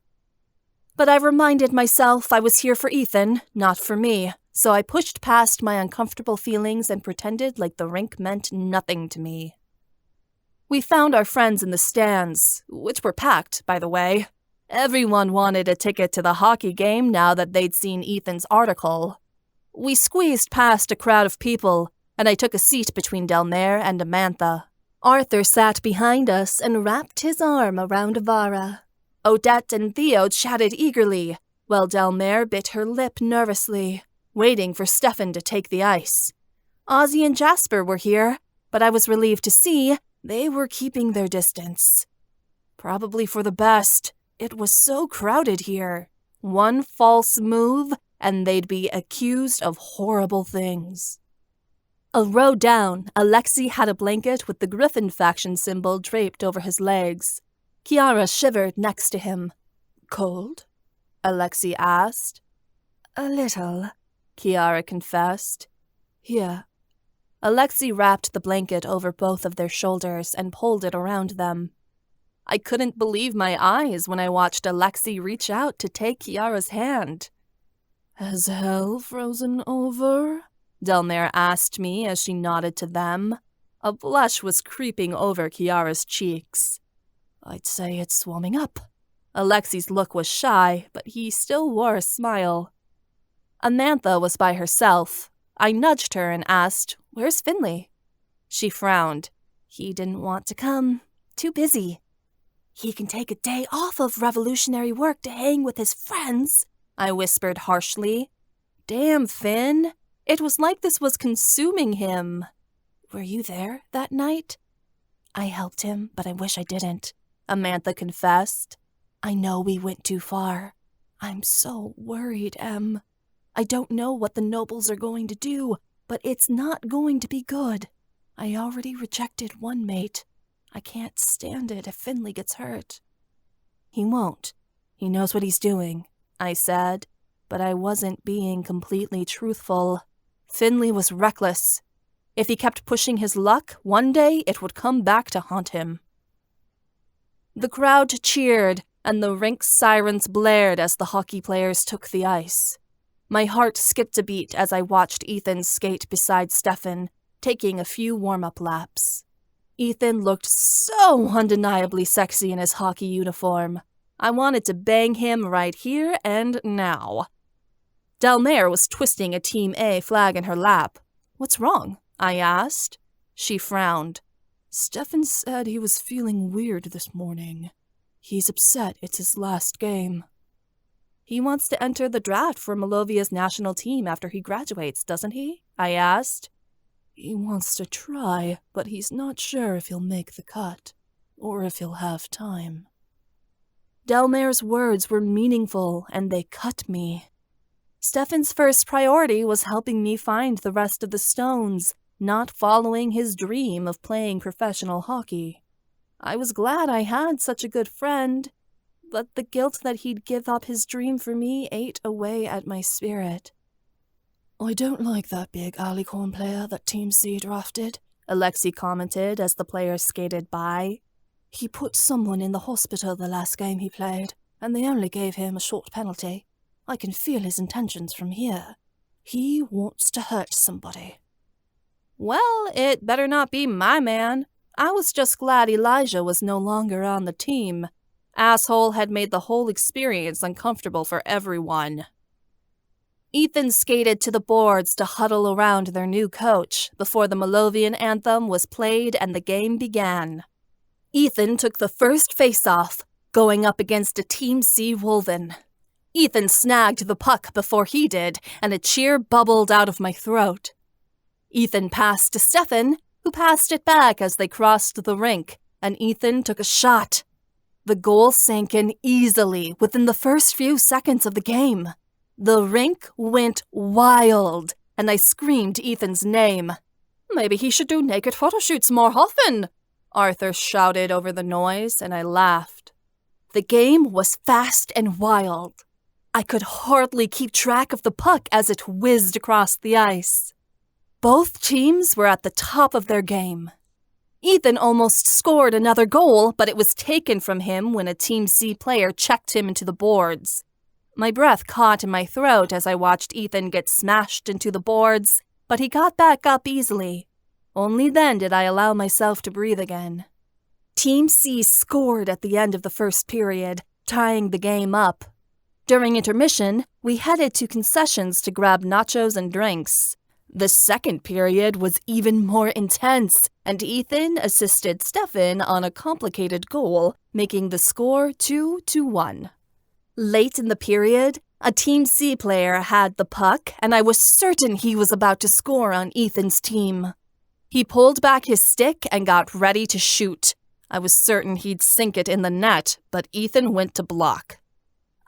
But I reminded myself I was here for Ethan, not for me, so I pushed past my uncomfortable feelings and pretended like the rink meant nothing to me. We found our friends in the stands, which were packed, by the way. Everyone wanted a ticket to the hockey game now that they'd seen Ethan's article. We squeezed past a crowd of people, and I took a seat between Delmare and Amantha. Arthur sat behind us and wrapped his arm around Avara. Odette and Theo chatted eagerly, while Delmare bit her lip nervously, waiting for Stefan to take the ice. Ozzy and Jasper were here, but I was relieved to see they were keeping their distance. Probably for the best. It was so crowded here. One false move, and they'd be accused of horrible things. A row down, Alexei had a blanket with the Griffin faction symbol draped over his legs. Kiara shivered next to him. "Cold?" Alexei asked. "A little," Kiara confessed. "Here." Alexei wrapped the blanket over both of their shoulders and pulled it around them. I couldn't believe my eyes when I watched Alexei reach out to take Kiara's hand. Has hell frozen over? Delmare asked me as she nodded to them. A blush was creeping over Kiara's cheeks. I'd say it's warming up. Alexi's look was shy, but he still wore a smile. Amantha was by herself. I nudged her and asked, "Where's Finley?" She frowned. He didn't want to come. Too busy. He can take a day off of revolutionary work to hang with his friends, I whispered harshly. Damn, Finn. It was like this was consuming him. Were you there that night? I helped him, but I wish I didn't, Amantha confessed. I know we went too far. I'm so worried, Em. I don't know what the nobles are going to do, but it's not going to be good. I already rejected one mate. I can't stand it if Finley gets hurt. He won't. He knows what he's doing, I said, but I wasn't being completely truthful. Finley was reckless. If he kept pushing his luck, one day it would come back to haunt him. The crowd cheered, and the rink's sirens blared as the hockey players took the ice. My heart skipped a beat as I watched Ethan skate beside Stefan, taking a few warm-up laps. Ethan looked so undeniably sexy in his hockey uniform. I wanted to bang him right here and now. Delmare was twisting a Team A flag in her lap. What's wrong? I asked. She frowned. Stefan said he was feeling weird this morning. He's upset it's his last game. He wants to enter the draft for Malovia's national team after he graduates, doesn't he? I asked. He wants to try, but he's not sure if he'll make the cut, or if he'll have time. Delmare's words were meaningful, and they cut me. Stefan's first priority was helping me find the rest of the stones, not following his dream of playing professional hockey. I was glad I had such a good friend, but the guilt that he'd give up his dream for me ate away at my spirit. I don't like that big alicorn player that Team C drafted, Alexi commented as the players skated by. He put someone in the hospital the last game he played, and they only gave him a short penalty. I can feel his intentions from here. He wants to hurt somebody. Well, it better not be my man. I was just glad Elijah was no longer on the team. Asshole had made the whole experience uncomfortable for everyone. Ethan skated to the boards to huddle around their new coach before the Malovian anthem was played and the game began. Ethan took the first face-off, going up against a Team C Wolven. Ethan snagged the puck before he did, and a cheer bubbled out of my throat. Ethan passed to Stefan, who passed it back as they crossed the rink, and Ethan took a shot. The goal sank in easily within the first few seconds of the game. The rink went wild, and I screamed Ethan's name. Maybe he should do naked photo shoots more often, Arthur shouted over the noise, and I laughed. The game was fast and wild. I could hardly keep track of the puck as it whizzed across the ice. Both teams were at the top of their game. Ethan almost scored another goal, but it was taken from him when a Team C player checked him into the boards. My breath caught in my throat as I watched Ethan get smashed into the boards, but he got back up easily. Only then did I allow myself to breathe again. Team C scored at the end of the first period, tying the game up. During intermission, we headed to concessions to grab nachos and drinks. The second period was even more intense, and Ethan assisted Stefan on a complicated goal, making the score 2-1. Late in the period, a Team C player had the puck, and I was certain he was about to score on Ethan's team. He pulled back his stick and got ready to shoot. I was certain he'd sink it in the net, but Ethan went to block.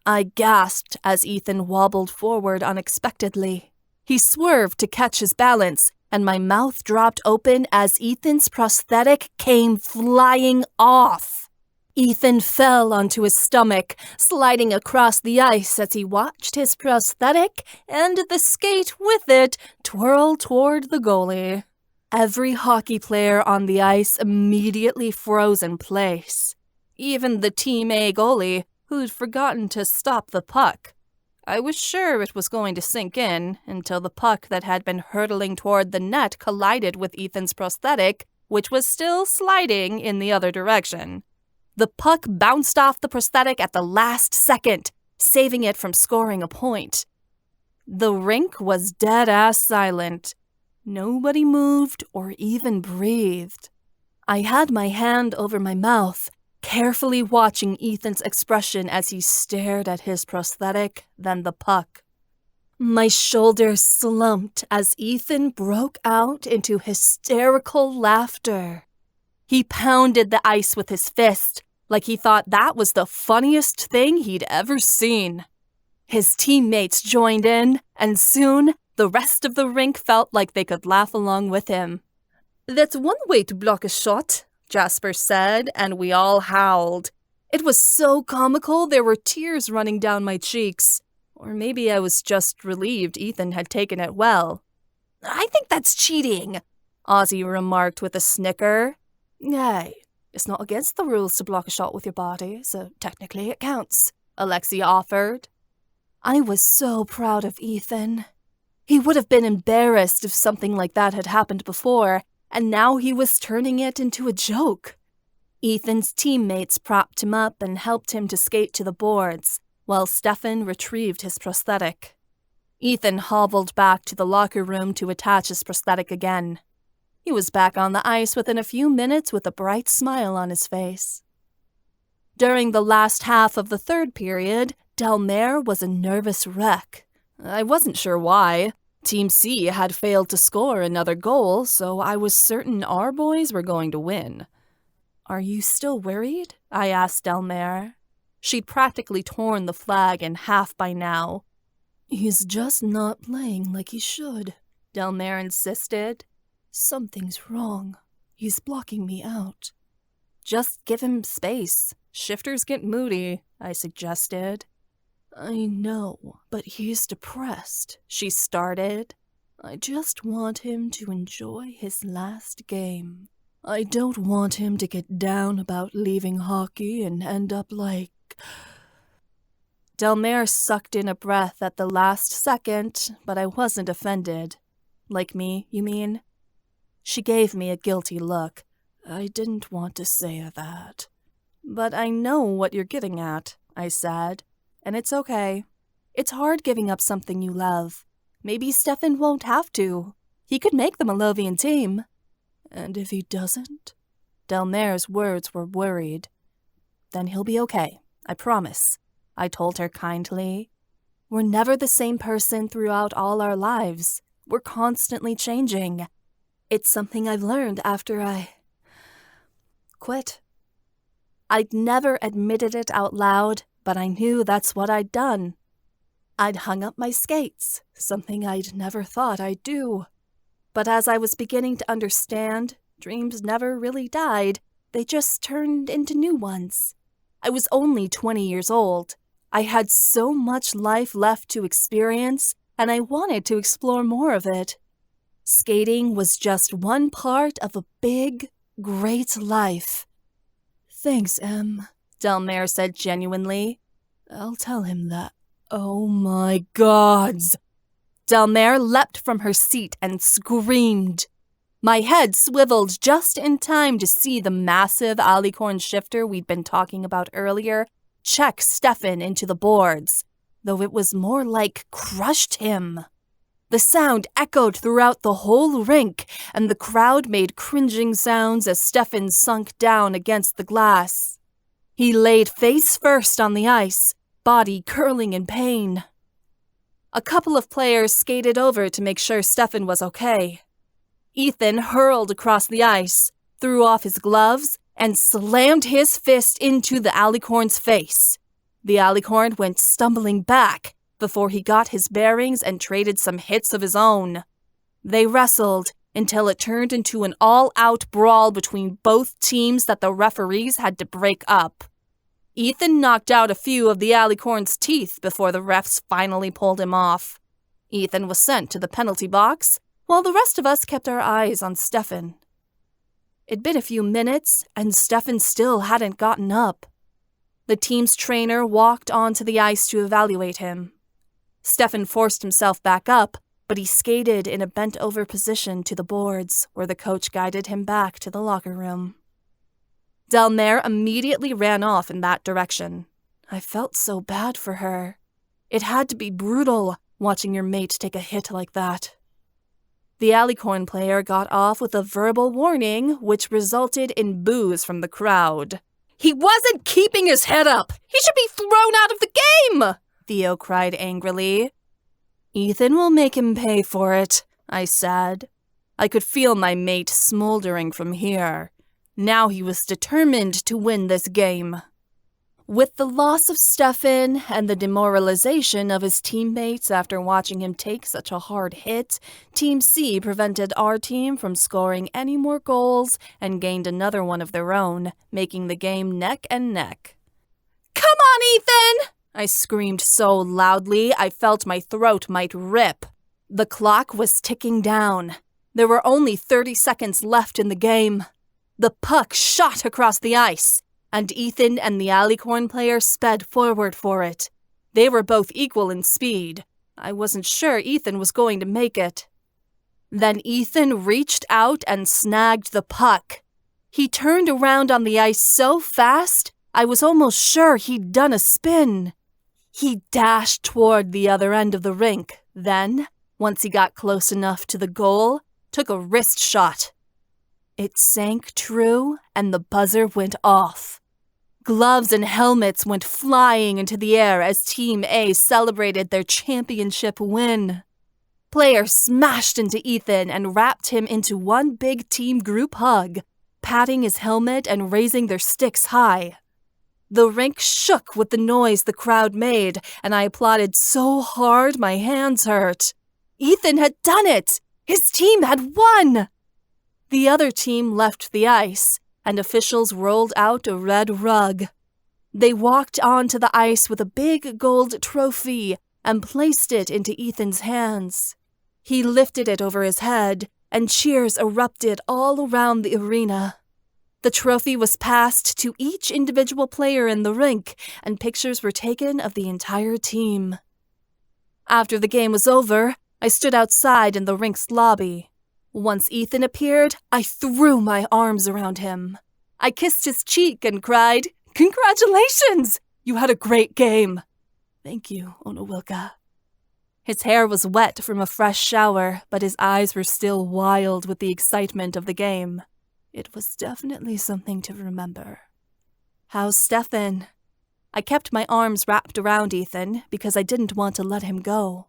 I gasped as Ethan wobbled forward unexpectedly. He swerved to catch his balance, and my mouth dropped open as Ethan's prosthetic came flying off. Ethan fell onto his stomach, sliding across the ice as he watched his prosthetic and the skate with it twirl toward the goalie. Every hockey player on the ice immediately froze in place. Even the Team A goalie, who'd forgotten to stop the puck. I was sure it was going to sink in until the puck that had been hurtling toward the net collided with Ethan's prosthetic, which was still sliding in the other direction. The puck bounced off the prosthetic at the last second, saving it from scoring a point. The rink was dead-ass silent. Nobody moved or even breathed. I had my hand over my mouth, carefully watching Ethan's expression as he stared at his prosthetic, then the puck. My shoulders slumped as Ethan broke out into hysterical laughter. He pounded the ice with his fist, like he thought that was the funniest thing he'd ever seen. His teammates joined in, and soon the rest of the rink felt like they could laugh along with him. "That's one way to block a shot," Jasper said, and we all howled. It was so comical there were tears running down my cheeks. Or maybe I was just relieved Ethan had taken it well. "I think that's cheating," Ozzy remarked with a snicker. "Hey, it's not against the rules to block a shot with your body, so technically it counts," Alexia offered. I was so proud of Ethan. He would have been embarrassed if something like that had happened before, and now he was turning it into a joke. Ethan's teammates propped him up and helped him to skate to the boards, while Stefan retrieved his prosthetic. Ethan hobbled back to the locker room to attach his prosthetic again. He was back on the ice within a few minutes with a bright smile on his face. During the last half of the third period, Delmare was a nervous wreck. I wasn't sure why. Team C had failed to score another goal, so I was certain our boys were going to win. "Are you still worried?" I asked Delmare. She'd practically torn the flag in half by now. "He's just not playing like he should," Delmare insisted. "Something's wrong. He's blocking me out." "Just give him space. Shifters get moody," I suggested. "I know, but he's depressed," she started. "I just want him to enjoy his last game. I don't want him to get down about leaving hockey and end up like..." Delmare sucked in a breath at the last second, but I wasn't offended. "Like me, you mean?" She gave me a guilty look. "I didn't want to say that." "But I know what you're getting at," I said. "And it's okay. It's hard giving up something you love. Maybe Stefan won't have to. He could make them a Lovian team." "And if he doesn't?" Delmare's words were worried. "Then he'll be okay, I promise," I told her kindly. "We're never the same person throughout all our lives. We're constantly changing. It's something I've learned after I quit." I'd never admitted it out loud, but I knew that's what I'd done. I'd hung up my skates, something I'd never thought I'd do. But as I was beginning to understand, dreams never really died. They just turned into new ones. I was only 20 years old. I had so much life left to experience, and I wanted to explore more of it. Skating was just one part of a big, great life. "Thanks, Em," Delmare said genuinely. "I'll tell him that." Oh my gods! Delmare leapt from her seat and screamed. My head swiveled just in time to see the massive alicorn shifter we'd been talking about earlier check Stefan into the boards, though it was more like crushed him. The sound echoed throughout the whole rink, and the crowd made cringing sounds as Stefan sunk down against the glass. He laid face first on the ice, body curling in pain. A couple of players skated over to make sure Stefan was okay. Ethan hurled across the ice, threw off his gloves, and slammed his fist into the alicorn's face. The alicorn went stumbling back before he got his bearings and traded some hits of his own. They wrestled until it turned into an all-out brawl between both teams that the referees had to break up. Ethan knocked out a few of the alicorn's teeth before the refs finally pulled him off. Ethan was sent to the penalty box, while the rest of us kept our eyes on Stefan. It'd been a few minutes, and Stefan still hadn't gotten up. The team's trainer walked onto the ice to evaluate him. Stefan forced himself back up, but he skated in a bent-over position to the boards, where the coach guided him back to the locker room. Delmare immediately ran off in that direction. I felt so bad for her. It had to be brutal, watching your mate take a hit like that. The Alicorn player got off with a verbal warning, which resulted in boos from the crowd. "He wasn't keeping his head up! He should be thrown out of the game!" Theo cried angrily. "Ethan will make him pay for it," I said. I could feel my mate smoldering from here. Now he was determined to win this game. With the loss of Stefan and the demoralization of his teammates after watching him take such a hard hit, Team C prevented our team from scoring any more goals and gained another one of their own, making the game neck and neck. "Come on, Ethan!" I screamed so loudly I felt my throat might rip. The clock was ticking down. There were only 30 seconds left in the game. The puck shot across the ice, and Ethan and the Alicorn player sped forward for it. They were both equal in speed. I wasn't sure Ethan was going to make it. Then Ethan reached out and snagged the puck. He turned around on the ice so fast, I was almost sure he'd done a spin. He dashed toward the other end of the rink, then, once he got close enough to the goal, took a wrist shot. It sank true, and the buzzer went off. Gloves and helmets went flying into the air as Team A celebrated their championship win. Players smashed into Ethan and wrapped him into one big team group hug, patting his helmet and raising their sticks high. The rink shook with the noise the crowd made, and I applauded so hard my hands hurt. Ethan had done it! His team had won! The other team left the ice, and officials rolled out a red rug. They walked onto the ice with a big gold trophy and placed it into Ethan's hands. He lifted it over his head, and cheers erupted all around the arena. The trophy was passed to each individual player in the rink, and pictures were taken of the entire team. After the game was over, I stood outside in the rink's lobby. Once Ethan appeared, I threw my arms around him. I kissed his cheek and cried, "Congratulations! You had a great game." "Thank you, Onowilka." His hair was wet from a fresh shower, but his eyes were still wild with the excitement of the game. It was definitely something to remember. "How's Stefan?" I kept my arms wrapped around Ethan because I didn't want to let him go.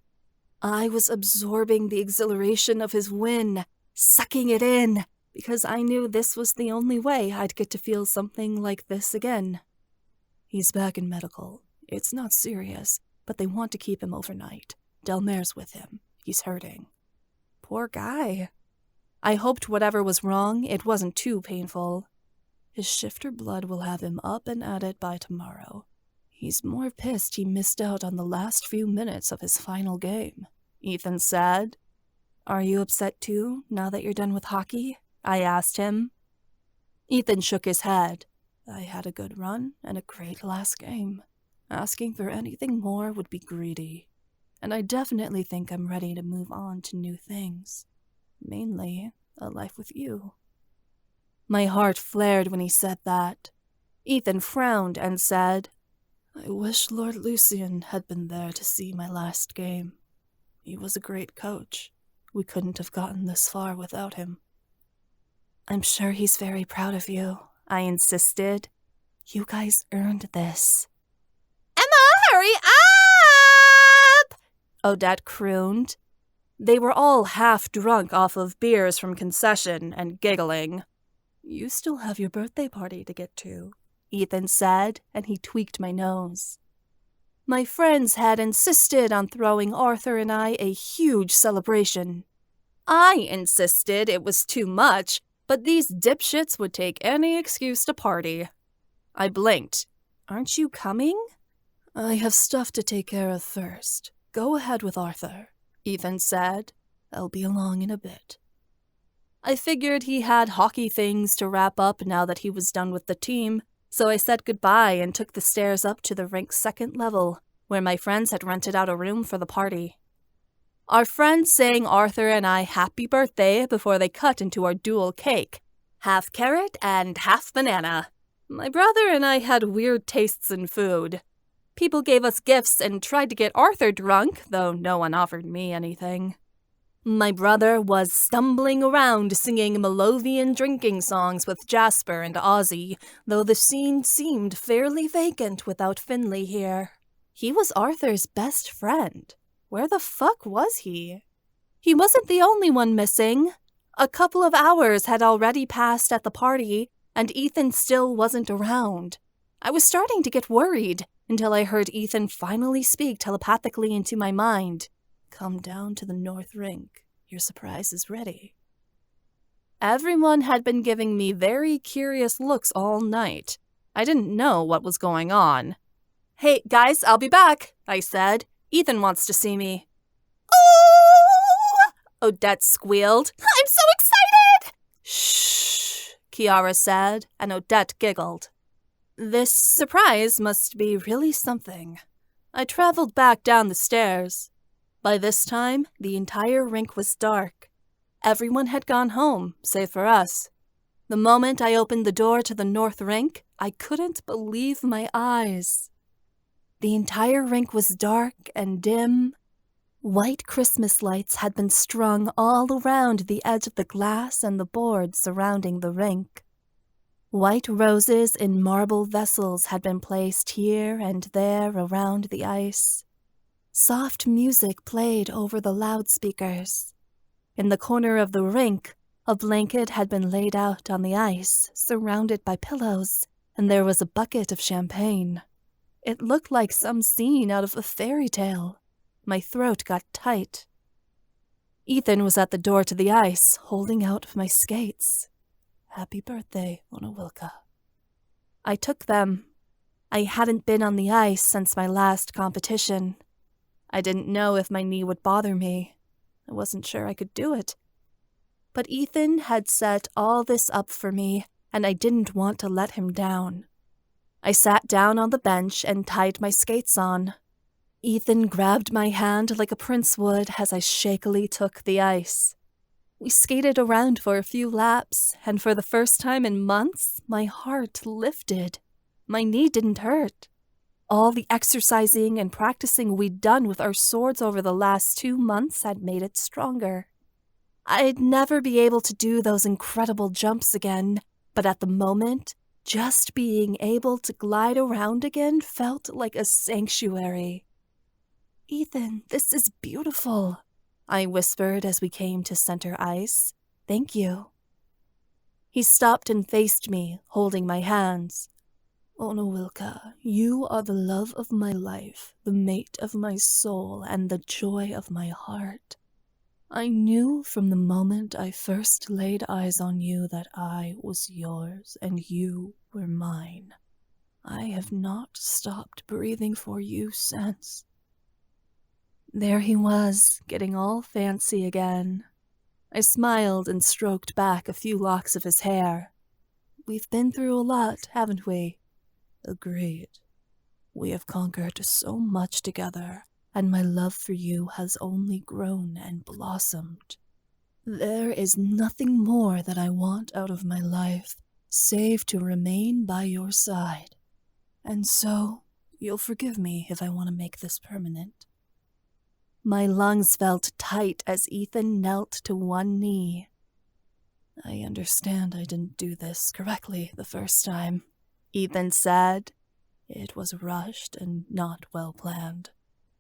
I was absorbing the exhilaration of his win, sucking it in, because I knew this was the only way I'd get to feel something like this again. "He's back in medical. It's not serious, but they want to keep him overnight. Delmare's with him. He's hurting." Poor guy. I hoped whatever was wrong, it wasn't too painful. His shifter blood will have him up and at it by tomorrow. He's more pissed he missed out on the last few minutes of his final game, Ethan said. "Are you upset too, now that you're done with hockey?" I asked him. Ethan shook his head. "I had a good run and a great last game. Asking for anything more would be greedy. And I definitely think I'm ready to move on to new things. Mainly, a life with you." My heart flared when he said that. Ethan frowned and said, "I wish Lord Lucian had been there to see my last game. He was a great coach. We couldn't have gotten this far without him." "I'm sure he's very proud of you," I insisted. "You guys earned this." "Emma, hurry up!" Odette crooned. They were all half drunk off of beers from concession and giggling. "You still have your birthday party to get to," Ethan said, and he tweaked my nose. My friends had insisted on throwing Arthur and I a huge celebration. I insisted it was too much, but these dipshits would take any excuse to party. I blinked. "Aren't you coming?" "I have stuff to take care of first. Go ahead with Arthur," Ethan said. "I'll be along in a bit." I figured he had hockey things to wrap up now that he was done with the team, so I said goodbye and took the stairs up to the rink's second level, where my friends had rented out a room for the party. Our friends sang Arthur and I happy birthday before they cut into our dual cake, half carrot and half banana. My brother and I had weird tastes in food. People gave us gifts and tried to get Arthur drunk, though no one offered me anything. My brother was stumbling around singing Melovian drinking songs with Jasper and Ozzy, though the scene seemed fairly vacant without Finley here. He was Arthur's best friend. Where the fuck was he? He wasn't the only one missing. A couple of hours had already passed at the party, and Ethan still wasn't around. I was starting to get worried until I heard Ethan finally speak telepathically into my mind. Come down to the North Rink. Your surprise is ready. Everyone had been giving me very curious looks all night. I didn't know what was going on. Hey, guys, I'll be back, I said. Ethan wants to see me. Oh! Odette squealed. I'm so excited! Shh, Kiara said, and Odette giggled. This surprise must be really something. I traveled back down the stairs. By this time, the entire rink was dark. Everyone had gone home, save for us. The moment I opened the door to the North Rink, I couldn't believe my eyes. The entire rink was dark and dim. White Christmas lights had been strung all around the edge of the glass and the boards surrounding the rink. White roses in marble vessels had been placed here and there around the ice. Soft music played over the loudspeakers. In the corner of the rink, a blanket had been laid out on the ice, surrounded by pillows, and there was a bucket of champagne. It looked like some scene out of a fairy tale. My throat got tight. Ethan was at the door to the ice, holding out my skates. Happy birthday, Onawilka. I took them. I hadn't been on the ice since my last competition. I didn't know if my knee would bother me. I wasn't sure I could do it. But Ethan had set all this up for me, and I didn't want to let him down. I sat down on the bench and tied my skates on. Ethan grabbed my hand like a prince would as I shakily took the ice. We skated around for a few laps, and for the first time in months, my heart lifted. My knee didn't hurt. All the exercising and practicing we'd done with our swords over the last 2 months had made it stronger. I'd never be able to do those incredible jumps again, but at the moment, just being able to glide around again felt like a sanctuary. Ethan, this is beautiful, I whispered as we came to center ice. Thank you. He stopped and faced me, holding my hands. Onawilka, you are the love of my life, the mate of my soul, and the joy of my heart. I knew from the moment I first laid eyes on you that I was yours and you were mine. I have not stopped breathing for you since. There he was, getting all fancy again. I smiled and stroked back a few locks of his hair. We've been through a lot, haven't we? Agreed. We have conquered so much together, and my love for you has only grown and blossomed. There is nothing more that I want out of my life, save to remain by your side. And so, you'll forgive me if I want to make this permanent. My lungs felt tight as Ethan knelt to one knee. I understand I didn't do this correctly the first time, Ethan said. It was rushed and not well planned.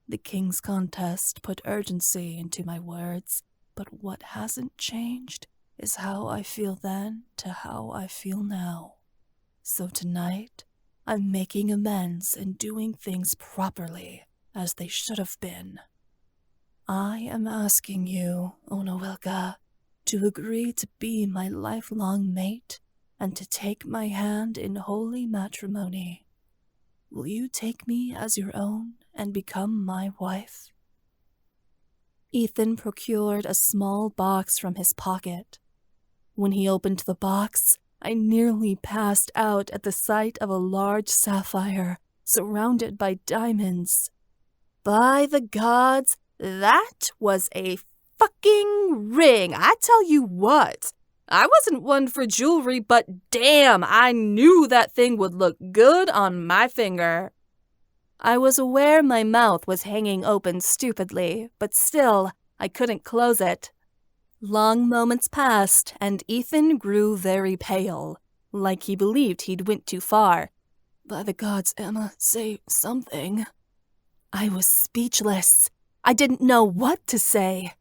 The King's contest put urgency into my words, but what hasn't changed is how I feel then to how I feel now. So tonight, I'm making amends and doing things properly, as they should have been. I am asking you, Onawilka, to agree to be my lifelong mate and to take my hand in holy matrimony. Will you take me as your own and become my wife? Ethan procured a small box from his pocket. When he opened the box, I nearly passed out at the sight of a large sapphire surrounded by diamonds. By the gods, that was a fucking ring. I tell you what, I wasn't one for jewelry, but damn, I knew that thing would look good on my finger. I was aware my mouth was hanging open stupidly, but still, I couldn't close it. Long moments passed, and Ethan grew very pale, like he believed he'd went too far. By the gods, Emma, say something. I was speechless. I didn't know what to say.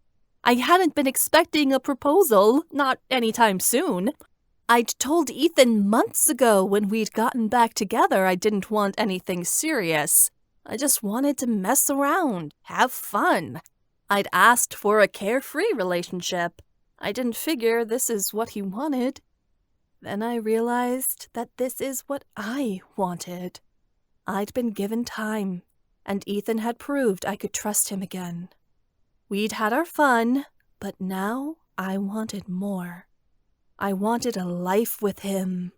I hadn't been expecting a proposal, not anytime soon. I'd told Ethan months ago when we'd gotten back together I didn't want anything serious. I just wanted to mess around, have fun. I'd asked for a carefree relationship. I didn't figure this is what he wanted. Then I realized that this is what I wanted. I'd been given time, and Ethan had proved I could trust him again. We'd had our fun, but now I wanted more. I wanted a life with him,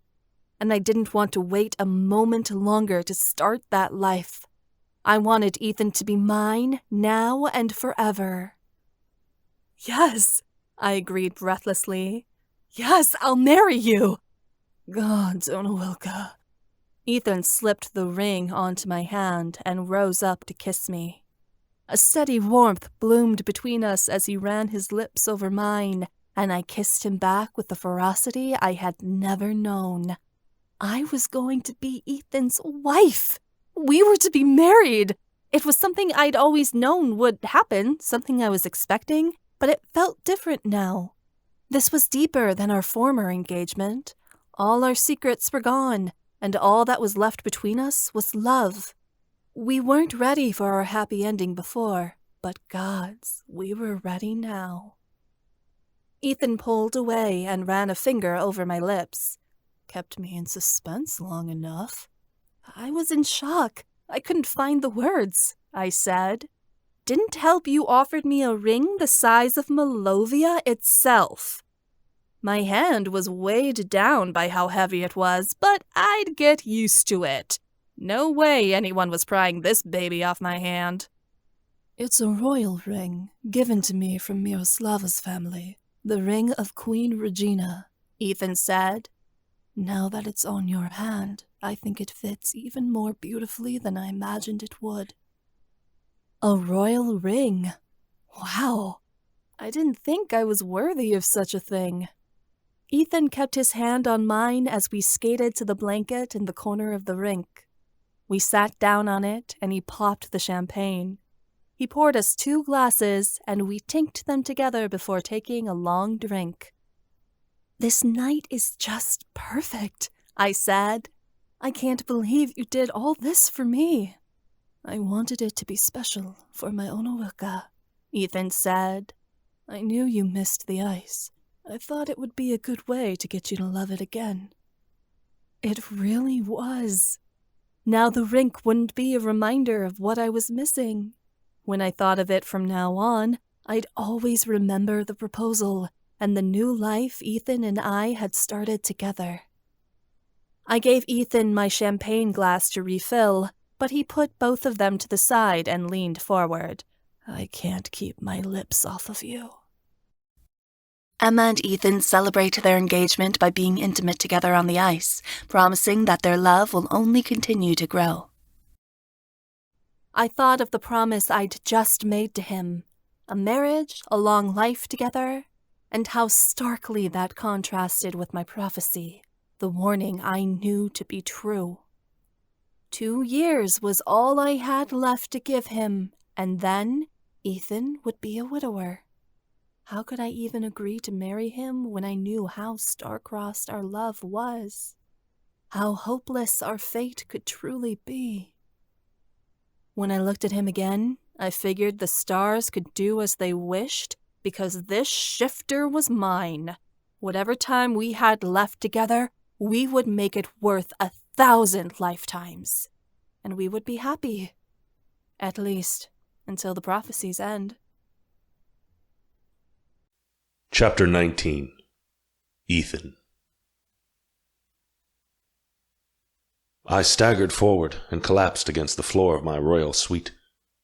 and I didn't want to wait a moment longer to start that life. I wanted Ethan to be mine now and forever. Yes, I agreed breathlessly. Yes, I'll marry you. God, Donawilka. Ethan slipped the ring onto my hand and rose up to kiss me. A steady warmth bloomed between us as he ran his lips over mine, and I kissed him back with the ferocity I had never known. I was going to be Ethan's wife. We were to be married. It was something I'd always known would happen, something I was expecting, but it felt different now. This was deeper than our former engagement. All our secrets were gone, and all that was left between us was love. We weren't ready for our happy ending before, but gods, we were ready now. Ethan pulled away and ran a finger over my lips. Kept me in suspense long enough. I was in shock. I couldn't find the words, I said. Didn't help you offered me a ring the size of Malovia itself. My hand was weighed down by how heavy it was, but I'd get used to it. No way anyone was prying this baby off my hand. It's a royal ring, given to me from Miroslava's family. The ring of Queen Regina, Ethan said. Now that it's on your hand, I think it fits even more beautifully than I imagined it would. A royal ring. Wow. I didn't think I was worthy of such a thing. Ethan kept his hand on mine as we skated to the blanket in the corner of the rink. We sat down on it, and he popped the champagne. He poured us 2 glasses, and we tinked them together before taking a long drink. This night is just perfect, I said. I can't believe you did all this for me. I wanted it to be special for my Onowilka, Ethan said. I knew you missed the ice. I thought it would be a good way to get you to love it again. It really was. Now the rink wouldn't be a reminder of what I was missing. When I thought of it from now on, I'd always remember the proposal and the new life Ethan and I had started together. I gave Ethan my champagne glass to refill, but he put both of them to the side and leaned forward. I can't keep my lips off of you. Emma and Ethan celebrate their engagement by being intimate together on the ice, promising that their love will only continue to grow. I thought of the promise I'd just made to him, a marriage, a long life together, and how starkly that contrasted with my prophecy, the warning I knew to be true. 2 years was all I had left to give him, and then Ethan would be a widower. How could I even agree to marry him when I knew how star-crossed our love was? How hopeless our fate could truly be? When I looked at him again, I figured the stars could do as they wished because this shifter was mine. Whatever time we had left together, we would make it worth 1,000 lifetimes. And we would be happy. At least, until the prophecy's end. Chapter 19. Ethan. I staggered forward and collapsed against the floor of my royal suite.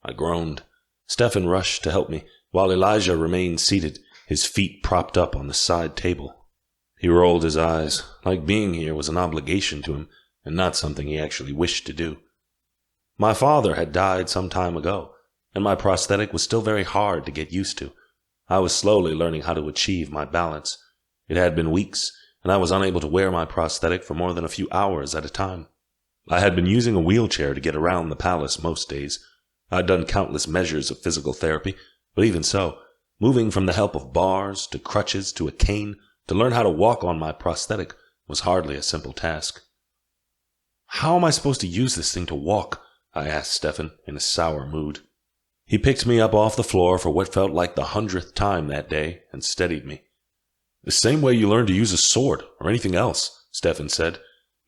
I groaned. Stefan rushed to help me, while Elijah remained seated, his feet propped up on the side table. He rolled his eyes, like being here was an obligation to him, and not something he actually wished to do. My father had died some time ago, and my prosthetic was still very hard to get used to. I was slowly learning how to achieve my balance. It had been weeks, and I was unable to wear my prosthetic for more than a few hours at a time. I had been using a wheelchair to get around the palace most days. I'd done countless measures of physical therapy, but even so, moving from the help of bars to crutches to a cane to learn how to walk on my prosthetic was hardly a simple task. "How am I supposed to use this thing to walk?" I asked Stefan in a sour mood. He picked me up off the floor for what felt like the 100th time that day and steadied me. "The same way you learn to use a sword or anything else," Stefan said.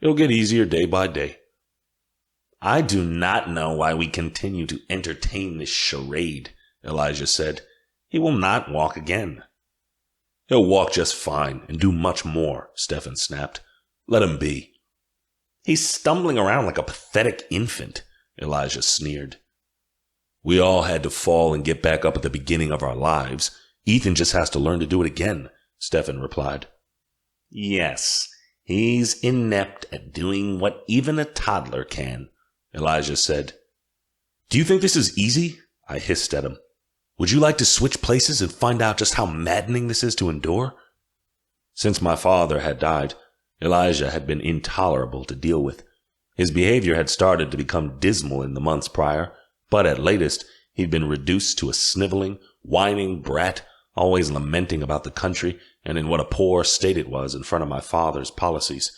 "It'll get easier day by day." "I do not know why we continue to entertain this charade," Elijah said. "He will not walk again." "He'll walk just fine and do much more," Stefan snapped. "Let him be." "He's stumbling around like a pathetic infant," Elijah sneered. "We all had to fall and get back up at the beginning of our lives. Ethan just has to learn to do it again," Stefan replied. "Yes, he's inept at doing what even a toddler can," Elijah said. "Do you think this is easy?" I hissed at him. "Would you like to switch places and find out just how maddening this is to endure?" Since my father had died, Elijah had been intolerable to deal with. His behavior had started to become dismal in the months prior, but at latest he'd been reduced to a sniveling, whining brat, always lamenting about the country and in what a poor state it was in front of my father's policies.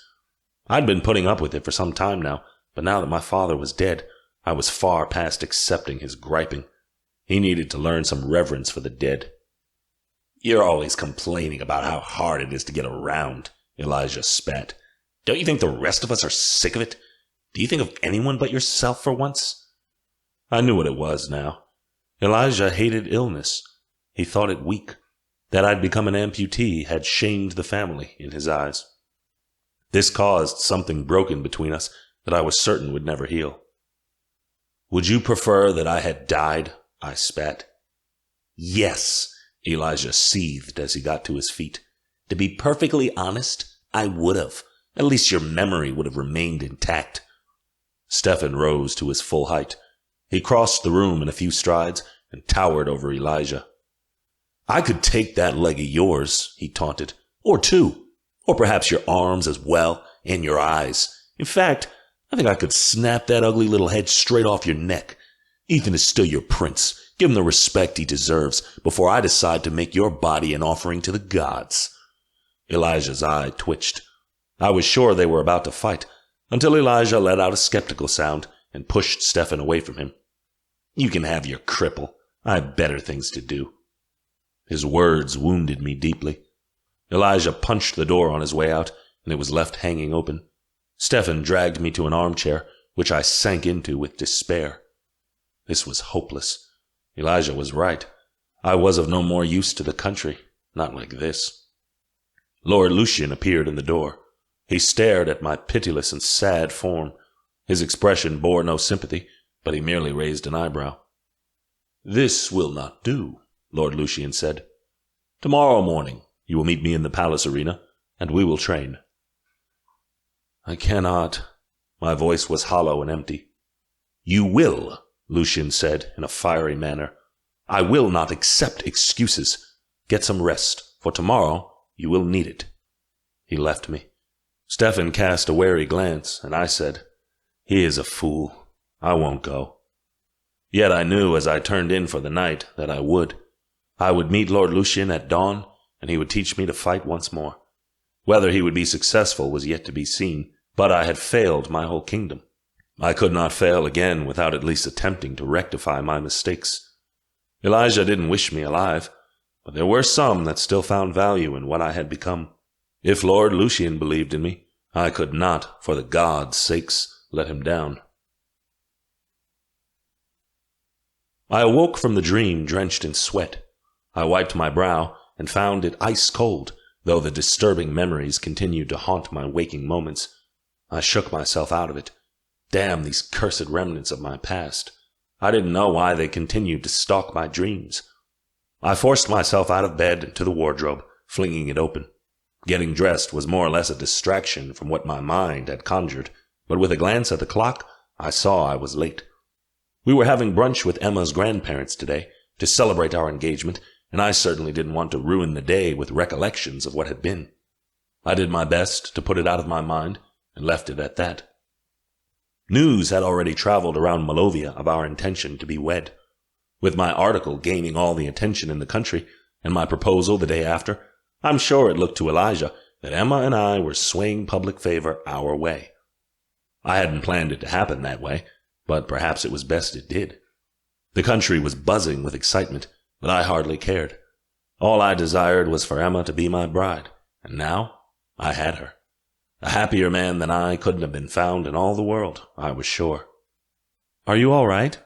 I'd been putting up with it for some time now, but now that my father was dead, I was far past accepting his griping. He needed to learn some reverence for the dead. "You're always complaining about how hard it is to get around," Elijah spat. "Don't you think the rest of us are sick of it? Do you think of anyone but yourself for once?" I knew what it was now. Elijah hated illness. He thought it weak. That I'd become an amputee had shamed the family in his eyes. This caused something broken between us that I was certain would never heal. "Would you prefer that I had died?" I spat. "Yes," Elijah seethed as he got to his feet. "To be perfectly honest, I would have. At least your memory would have remained intact." Stefan rose to his full height. He crossed the room in a few strides and towered over Elijah. "I could take that leg of yours," he taunted, "or two, or perhaps your arms as well, and your eyes. In fact, I think I could snap that ugly little head straight off your neck. Ethan is still your prince. Give him the respect he deserves before I decide to make your body an offering to the gods." Elijah's eye twitched. I was sure they were about to fight, until Elijah let out a skeptical sound and pushed Stefan away from him. "You can have your cripple. I have better things to do." His words wounded me deeply. Elijah punched the door on his way out, and it was left hanging open. Stefan dragged me to an armchair, which I sank into with despair. This was hopeless. Elijah was right. I was of no more use to the country, not like this. Lord Lucian appeared in the door. He stared at my pitiless and sad form. His expression bore no sympathy, but he merely raised an eyebrow. "This will not do," Lord Lucian said. "Tomorrow morning you will meet me in the palace arena, and we will train." "I cannot." My voice was hollow and empty. "You will," Lucian said in a fiery manner. "I will not accept excuses. Get some rest, for tomorrow you will need it." He left me. Stefan cast a wary glance, and I said, "He is a fool. I won't go." Yet I knew as I turned in for the night that I would. I would meet Lord Lucian at dawn, and he would teach me to fight once more. Whether he would be successful was yet to be seen, but I had failed my whole kingdom. I could not fail again without at least attempting to rectify my mistakes. Elijah didn't wish me alive, but there were some that still found value in what I had become. If Lord Lucian believed in me, I could not, for the gods' sakes, let him down. I awoke from the dream drenched in sweat. I wiped my brow and found it ice cold, though the disturbing memories continued to haunt my waking moments. I shook myself out of it. Damn these cursed remnants of my past. I didn't know why they continued to stalk my dreams. I forced myself out of bed and to the wardrobe, flinging it open. Getting dressed was more or less a distraction from what my mind had conjured, but with a glance at the clock, I saw I was late. We were having brunch with Emma's grandparents today to celebrate our engagement, and I certainly didn't want to ruin the day with recollections of what had been. I did my best to put it out of my mind and left it at that. News had already traveled around Malovia of our intention to be wed. With my article gaining all the attention in the country, and my proposal the day after, I'm sure it looked to Elijah that Emma and I were swaying public favor our way. I hadn't planned it to happen that way, but perhaps it was best it did. The country was buzzing with excitement, but I hardly cared. All I desired was for Emma to be my bride, and now I had her. A happier man than I couldn't have been found in all the world, I was sure. "Are you all right?"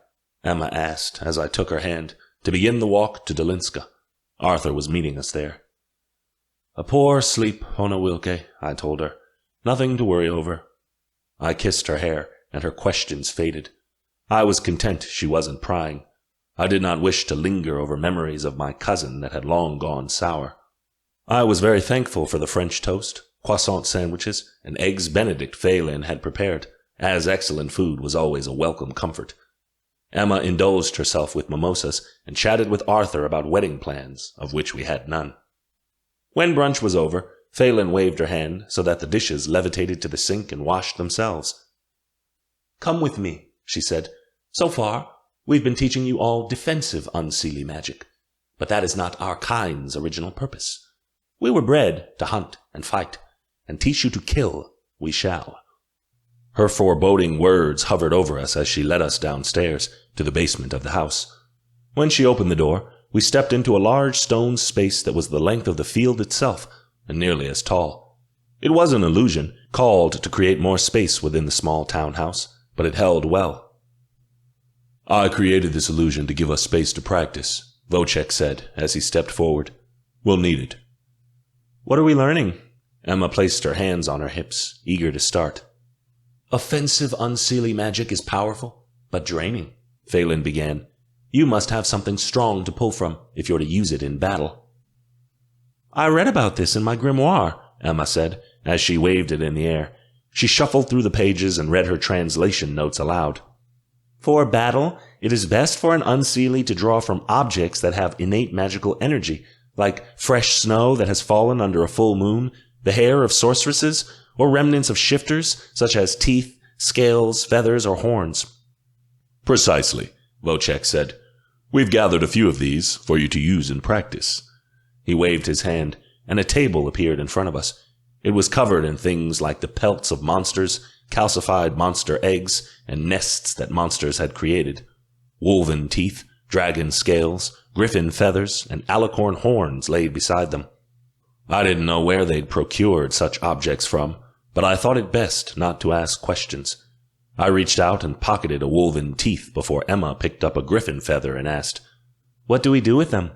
Emma asked as I took her hand to begin the walk to Dolinska. Arthur was meeting us there. "A poor sleep, Hona Wilke," I told her. "Nothing to worry over." I kissed her hair, and her questions faded. I was content she wasn't prying. I did not wish to linger over memories of my cousin that had long gone sour. I was very thankful for the French toast, croissant sandwiches, and eggs Benedict Phelan had prepared, as excellent food was always a welcome comfort. Emma indulged herself with mimosas and chatted with Arthur about wedding plans, of which we had none. When brunch was over, Phelan waved her hand so that the dishes levitated to the sink and washed themselves. "Come with me," she said. "So far, we've been teaching you all defensive Unseelie magic, but that is not our kind's original purpose. We were bred to hunt and fight, and teach you to kill we shall." Her foreboding words hovered over us as she led us downstairs to the basement of the house. When she opened the door, we stepped into a large stone space that was the length of the field itself, and nearly as tall. It was an illusion, called to create more space within the small townhouse, but it held well. "I created this illusion to give us space to practice," Vocek said as he stepped forward. "We'll need it." "What are we learning?" Emma placed her hands on her hips, eager to start. "Offensive Unseelie magic is powerful, but draining," Phelan began. "You must have something strong to pull from if you're to use it in battle." "I read about this in my grimoire," Emma said, as she waved it in the air. She shuffled through the pages and read her translation notes aloud. "For battle, it is best for an Unseelie to draw from objects that have innate magical energy, like fresh snow that has fallen under a full moon, the hair of sorceresses, or remnants of shifters, such as teeth, scales, feathers, or horns." "Precisely," Vocek said. "We've gathered a few of these for you to use in practice." He waved his hand, and a table appeared in front of us. It was covered in things like the pelts of monsters, calcified monster eggs, and nests that monsters had created. Wolven teeth, dragon scales, griffin feathers, and alicorn horns lay beside them. I didn't know where they'd procured such objects from, but I thought it best not to ask questions. I reached out and pocketed a wolven teeth before Emma picked up a griffin feather and asked, "What do we do with them?"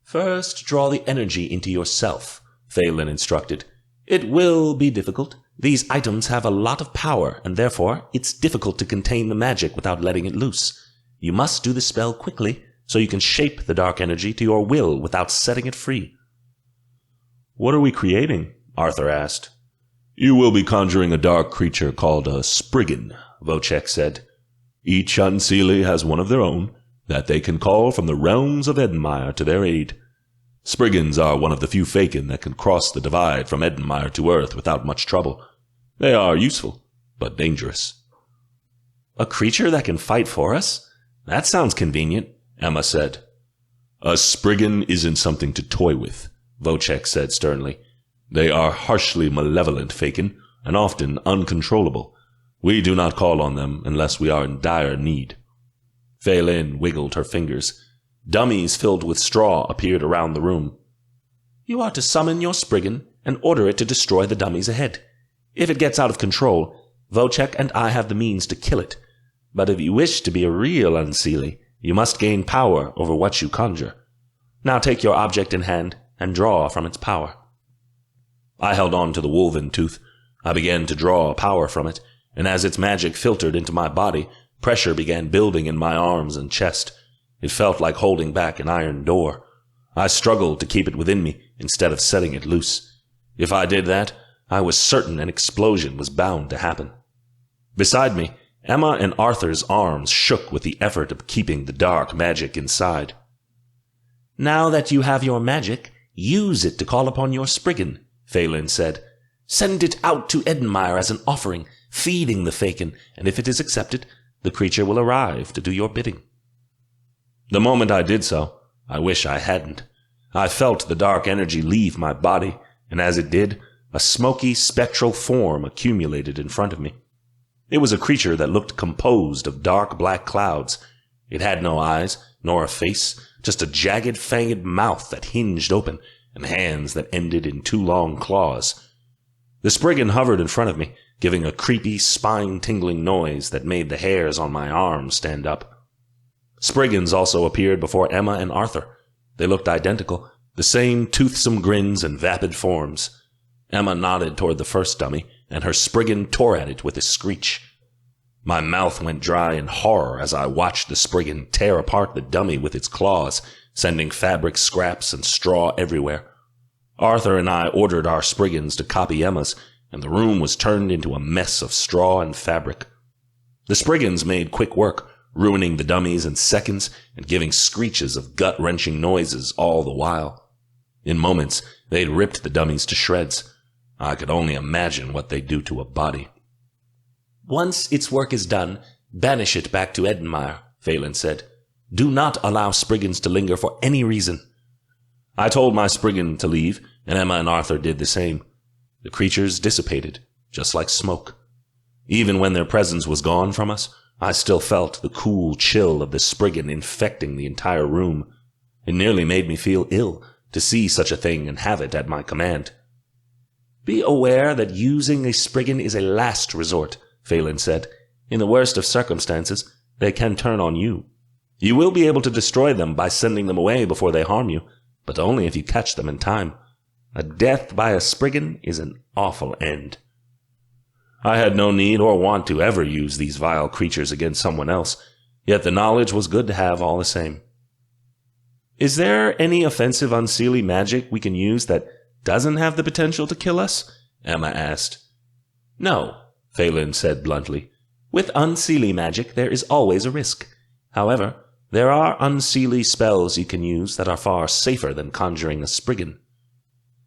"First, draw the energy into yourself," Phelan instructed. "It will be difficult. These items have a lot of power, and therefore it's difficult to contain the magic without letting it loose. You must do the spell quickly, so you can shape the dark energy to your will without setting it free." "What are we creating?" Arthur asked. "You will be conjuring a dark creature called a Spriggan," Vocek said. "Each Unseelie has one of their own, that they can call from the realms of Edenmire to their aid. Spriggans are one of the few Faken that can cross the divide from Edenmire to Earth without much trouble. They are useful, but dangerous." "A creature that can fight for us? That sounds convenient," Emma said. "A Spriggan isn't something to toy with," Vocek said sternly. "They are harshly malevolent Faken, and often uncontrollable. We do not call on them unless we are in dire need." Phelan wiggled her fingers. Dummies filled with straw appeared around the room. "You are to summon your Spriggan and order it to destroy the dummies ahead. If it gets out of control, Vocek and I have the means to kill it. But if you wish to be a real Unseelie, you must gain power over what you conjure. Now take your object in hand and draw from its power." I held on to the wolven tooth. I began to draw power from it, and as its magic filtered into my body, Pressure began building in my arms and chest. It felt like holding back an iron door. I struggled to keep it within me instead of setting it loose. If I did that, I was certain an explosion was bound to happen. Beside me, Emma and Arthur's arms shook with the effort of keeping the dark magic inside. "Now that you have your magic, use it to call upon your Spriggan," Phelan said. "Send it out to Edenmire as an offering, feeding the Faken, and if it is accepted, the creature will arrive to do your bidding." The moment I did so, I wish I hadn't. I felt the dark energy leave my body, and as it did, a smoky, spectral form accumulated in front of me. It was a creature that looked composed of dark black clouds. It had no eyes, nor a face, just a jagged, fanged mouth that hinged open, and hands that ended in 2 long claws. The Spriggan hovered in front of me, giving a creepy, spine-tingling noise that made the hairs on my arms stand up. Spriggans also appeared before Emma and Arthur. They looked identical, the same toothsome grins and vapid forms. Emma nodded toward the first dummy, and her Spriggan tore at it with a screech. My mouth went dry in horror as I watched the Spriggan tear apart the dummy with its claws, sending fabric scraps and straw everywhere. Arthur and I ordered our Spriggans to copy Emma's, and the room was turned into a mess of straw and fabric. The Spriggans made quick work, ruining the dummies in seconds and giving screeches of gut-wrenching noises all the while. In moments, they'd ripped the dummies to shreds. I could only imagine what they'd do to a body. "Once its work is done, banish it back to Edenmire," Phelan said. "Do not allow Spriggans to linger for any reason." I told my Spriggan to leave, and Emma and Arthur did the same. The creatures dissipated, just like smoke. Even when their presence was gone from us, I still felt the cool chill of the Spriggan infecting the entire room. It nearly made me feel ill to see such a thing and have it at my command. "Be aware that using a Spriggan is a last resort," Phelan said. "In the worst of circumstances, they can turn on you. You will be able to destroy them by sending them away before they harm you, but only if you catch them in time. A death by a Spriggan is an awful end." I had no need or want to ever use these vile creatures against someone else, yet the knowledge was good to have all the same. "Is there any offensive Unseelie magic we can use that doesn't have the potential to kill us?" Emma asked. "No," Phelan said bluntly. "With Unseelie magic there is always a risk. However, there are Unseelie spells you can use that are far safer than conjuring a Spriggan."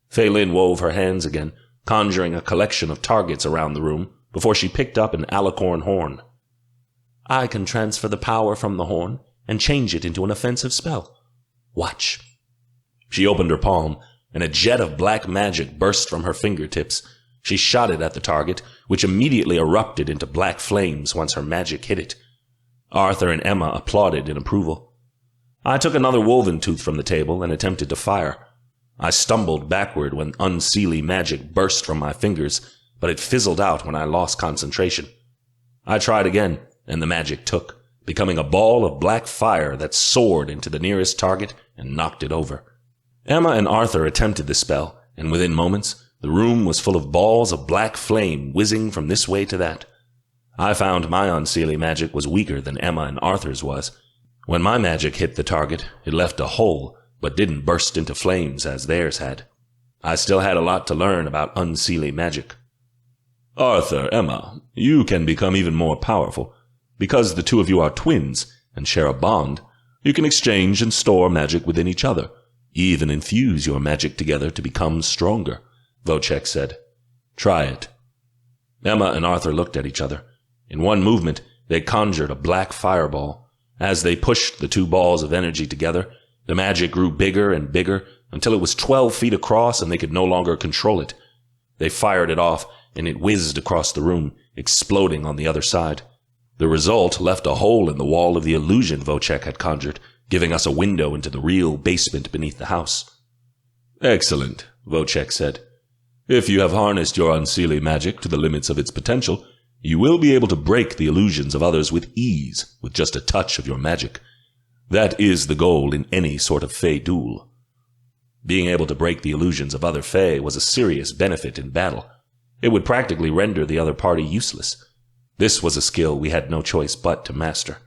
Phelan wove her hands again, conjuring a collection of targets around the room before she picked up an alicorn horn. "I can transfer the power from the horn and change it into an offensive spell. Watch." She opened her palm, and a jet of black magic burst from her fingertips. She shot it at the target, which immediately erupted into black flames once her magic hit it. Arthur and Emma applauded in approval. I took another woven tooth from the table and attempted to fire. I stumbled backward when Unseelie magic burst from my fingers, but it fizzled out when I lost concentration. I tried again, and the magic took, becoming a ball of black fire that soared into the nearest target and knocked it over. Emma and Arthur attempted the spell, and within moments, the room was full of balls of black flame whizzing from this way to that. I found my Unseelie magic was weaker than Emma and Arthur's was. When my magic hit the target, it left a hole, but didn't burst into flames as theirs had. I still had a lot to learn about Unseelie magic. "Arthur, Emma, you can become even more powerful. Because the two of you are twins and share a bond, you can exchange and store magic within each other, even infuse your magic together to become stronger," Vocek said. "Try it." Emma and Arthur looked at each other. In one movement, they conjured a black fireball. As they pushed the 2 balls of energy together, the magic grew bigger and bigger until it was 12 feet across and they could no longer control it. They fired it off, and it whizzed across the room, exploding on the other side. The result left a hole in the wall of the illusion Vocek had conjured, giving us a window into the real basement beneath the house. "Excellent," Vocek said. "If you have harnessed your Unseelie magic to the limits of its potential, you will be able to break the illusions of others with ease with just a touch of your magic. That is the goal in any sort of Fey duel." Being able to break the illusions of other Fey was a serious benefit in battle. It would practically render the other party useless. This was a skill we had no choice but to master.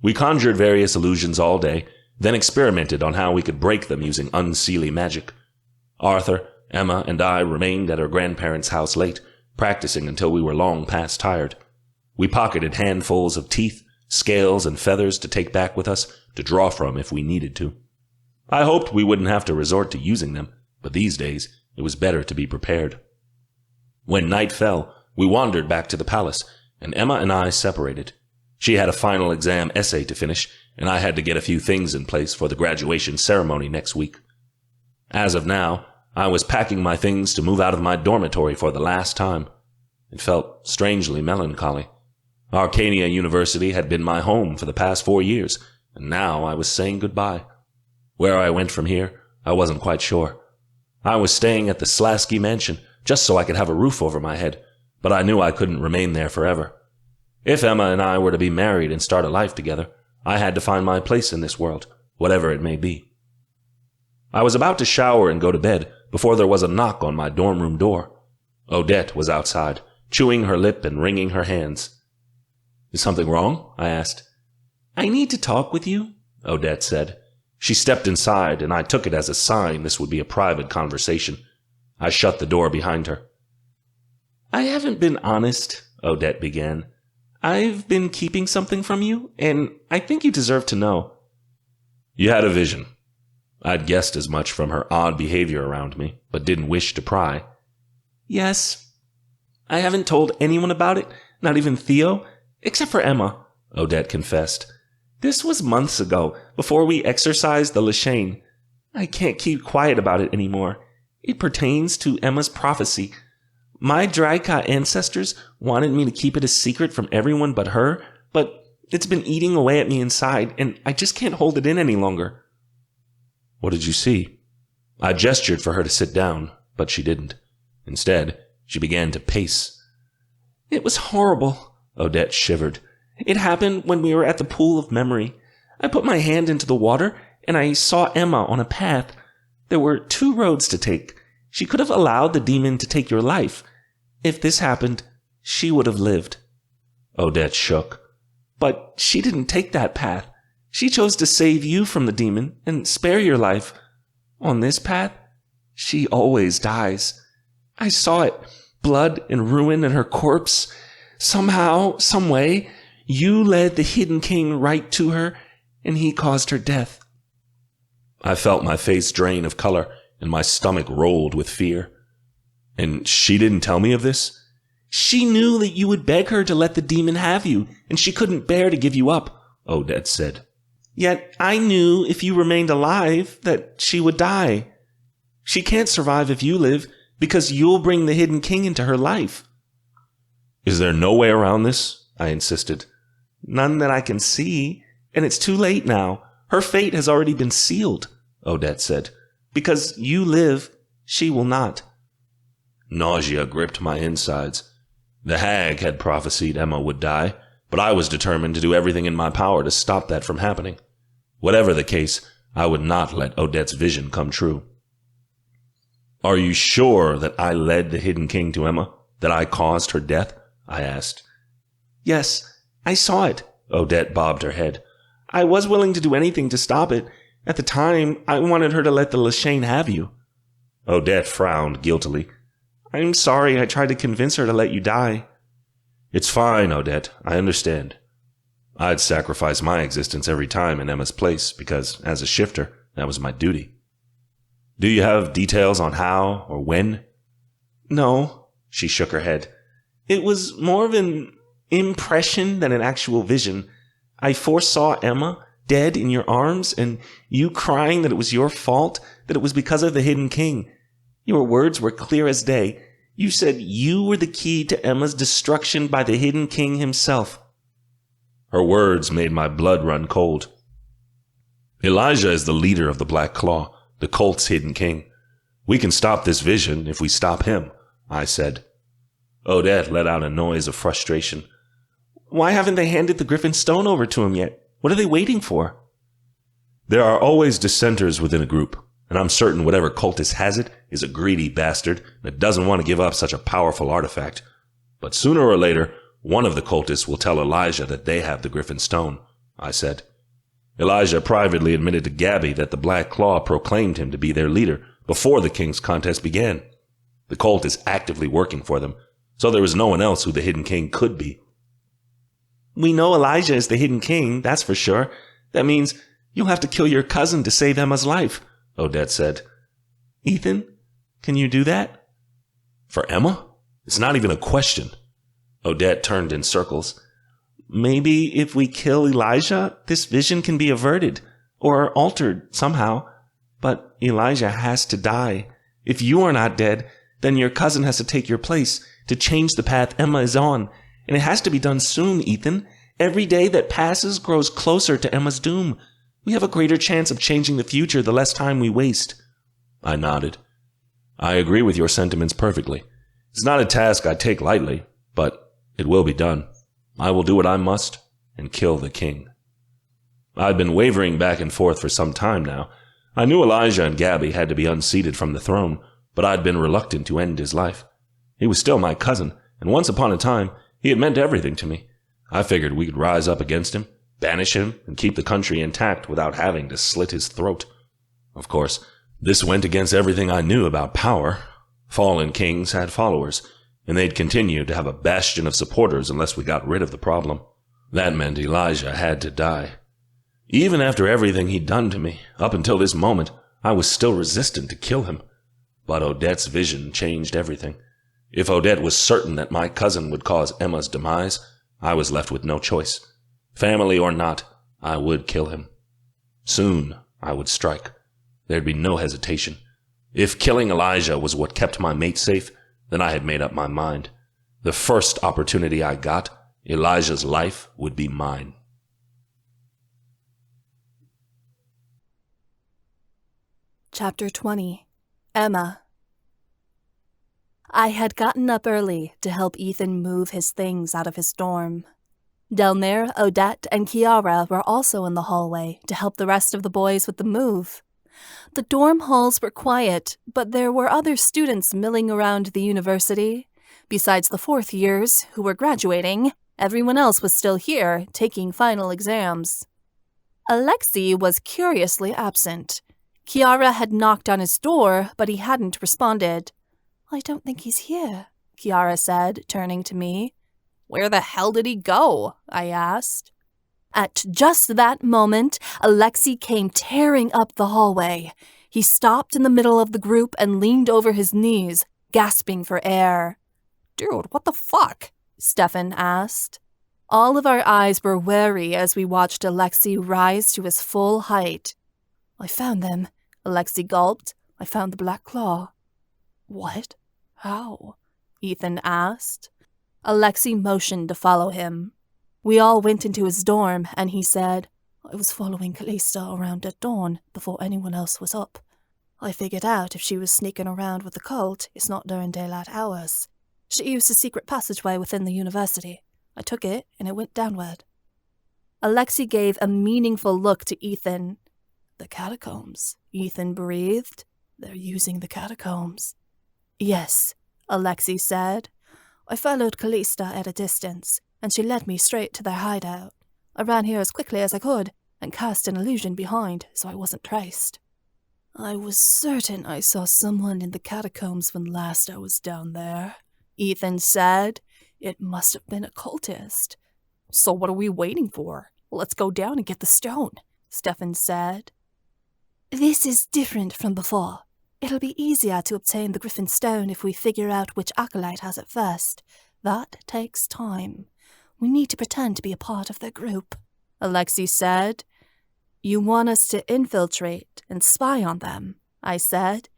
We conjured various illusions all day, then experimented on how we could break them using Unseelie magic. Arthur, Emma, and I remained at our grandparents' house late, practicing until we were long past tired. We pocketed handfuls of teeth, scales, and feathers to take back with us to draw from if we needed to. I hoped we wouldn't have to resort to using them, but these days it was better to be prepared. When night fell, we wandered back to the palace, and Emma and I separated. She had a final exam essay to finish, and I had to get a few things in place for the graduation ceremony next week. As of now, I was packing my things to move out of my dormitory for the last time. It felt strangely melancholy. Arcania University had been my home for the past 4 years, and now I was saying goodbye. Where I went from here, I wasn't quite sure. I was staying at the Slasky Mansion, just so I could have a roof over my head, but I knew I couldn't remain there forever. If Emma and I were to be married and start a life together, I had to find my place in this world, whatever it may be. I was about to shower and go to bed before there was a knock on my dorm room door. Odette was outside, chewing her lip and wringing her hands. "Is something wrong?" I asked. "I need to talk with you," Odette said. She stepped inside, and I took it as a sign this would be a private conversation. I shut the door behind her. "I haven't been honest," Odette began. "I've been keeping something from you, and I think you deserve to know." "You had a vision." I'd guessed as much from her odd behavior around me, but didn't wish to pry. "Yes. I haven't told anyone about it, not even Theo, except for Emma," Odette confessed. "This was months ago, before we exorcised the Lashane. I can't keep quiet about it anymore. It pertains to Emma's prophecy. My Draika ancestors wanted me to keep it a secret from everyone but her, but it's been eating away at me inside, and I just can't hold it in any longer." "What did you see?" I gestured for her to sit down, but she didn't. Instead, she began to pace. "It was horrible," Odette shivered. "It happened when we were at the pool of memory. I put my hand into the water, and I saw Emma on a path. There were 2 roads to take. She could have allowed the demon to take your life. If this happened, she would have lived." Odette shook. "But she didn't take that path. She chose to save you from the demon and spare your life. On this path, she always dies. I saw it, blood and ruin in her corpse. Somehow, some way, you led the Hidden King right to her, and he caused her death." I felt my face drain of color, and my stomach rolled with fear. "And she didn't tell me of this?" "She knew that you would beg her to let the demon have you, and she couldn't bear to give you up," Odette said. "Yet I knew if you remained alive that she would die. She can't survive if you live, because you'll bring the Hidden King into her life." "Is there no way around this?" I insisted. "None that I can see, and it's too late now. Her fate has already been sealed," Odette said. "Because you live, she will not." Nausea gripped my insides. The hag had prophesied Emma would die, but I was determined to do everything in my power to stop that from happening. Whatever the case, I would not let Odette's vision come true. "Are you sure that I led the Hidden King to Emma? That I caused her death?" I asked. "Yes, I saw it," Odette bobbed her head. "I was willing to do anything to stop it. At the time, I wanted her to let the Lashane have you." Odette frowned guiltily. "I'm sorry I tried to convince her to let you die." "It's fine, Odette. I understand. I'd sacrifice my existence every time in Emma's place because, as a shifter, that was my duty. Do you have details on how or when?" "No," she shook her head. "It was more of an impression than an actual vision. I foresaw Emma dead in your arms, and you crying that it was your fault, that it was because of the Hidden King. Your words were clear as day. You said you were the key to Emma's destruction by the Hidden King himself." Her words made my blood run cold. "Elijah is the leader of the Black Claw, the cult's Hidden King. We can stop this vision if we stop him," I said. Odette let out a noise of frustration. "Why haven't they handed the Griffin stone over to him yet? What are they waiting for?" "There are always dissenters within a group, and I'm certain whatever cultist has it is a greedy bastard that doesn't want to give up such a powerful artifact. But sooner or later, One of the cultists will tell Elijah that they have the Griffin Stone, I said. Elijah privately admitted to Gabby that the Black Claw proclaimed him to be their leader before the king's contest began. The cult is actively working for them, so there is no one else who the Hidden King could be. We know Elijah is the Hidden King, that's for sure. That means you'll have to kill your cousin to save Emma's life, Odette said. Ethan, can you do that? For Emma? It's not even a question. Odette turned in circles. Maybe if we kill Elijah, this vision can be averted, or altered somehow. But Elijah has to die. If you are not dead, then your cousin has to take your place to change the path Emma is on. And it has to be done soon, Ethan. Every day that passes grows closer to Emma's doom. We have a greater chance of changing the future the less time we waste. I nodded. I agree with your sentiments perfectly. It's not a task I take lightly, but it will be done. I will do what I must and kill the king. I'd been wavering back and forth for some time now. I knew Elijah and Gabby had to be unseated from the throne, but I'd been reluctant to end his life. He was still my cousin, and once upon a time, he had meant everything to me. I figured we could rise up against him, banish him, and keep the country intact without having to slit his throat. Of course, this went against everything I knew about power. Fallen kings had followers, and they'd continue to have a bastion of supporters unless we got rid of the problem. That meant Elijah had to die. Even after everything he'd done to me, up until this moment, I was still resistant to kill him. But Odette's vision changed everything. If Odette was certain that my cousin would cause Emma's demise, I was left with no choice. Family or not, I would kill him. Soon, I would strike. There'd be no hesitation. If killing Elijah was what kept my mate safe, then I had made up my mind. The first opportunity I got, Elijah's life would be mine. Chapter 20. Emma. I had gotten up early to help Ethan move his things out of his dorm. Down there, Odette and Kiara were also in the hallway to help the rest of the boys with the move. The dorm halls were quiet, but there were other students milling around the university. Besides the fourth years, who were graduating, everyone else was still here, taking final exams. Alexei was curiously absent. Kiara had knocked on his door, but he hadn't responded. I don't think he's here, Kiara said, turning to me. Where the hell did he go? I asked. At just that moment, Alexei came tearing up the hallway. He stopped in the middle of the group and leaned over his knees, gasping for air. Dude, what the fuck? Stefan asked. All of our eyes were wary as we watched Alexei rise to his full height. I found them, Alexei gulped. I found the Black Claw. What? How? Ethan asked. Alexei motioned to follow him. We all went into his dorm, and he said, I was following Callista around at dawn before anyone else was up. I figured out if she was sneaking around with the cult, it's not during daylight hours. She used a secret passageway within the university. I took it, and it went downward. Alexei gave a meaningful look to Ethan. The catacombs, Ethan breathed. They're using the catacombs. Yes, Alexei said. I followed Callista at a distance, and she led me straight to their hideout. I ran here as quickly as I could, and cast an illusion behind, so I wasn't traced. I was certain I saw someone in the catacombs when last I was down there, Ethan said. It must have been a cultist. So what are we waiting for? Let's go down and get the stone, Stefan said. This is different from before. It'll be easier to obtain the Griffin Stone if we figure out which acolyte has it first. That takes time. We need to pretend to be a part of their group, Alexei said. You want us to infiltrate and spy on them, I said.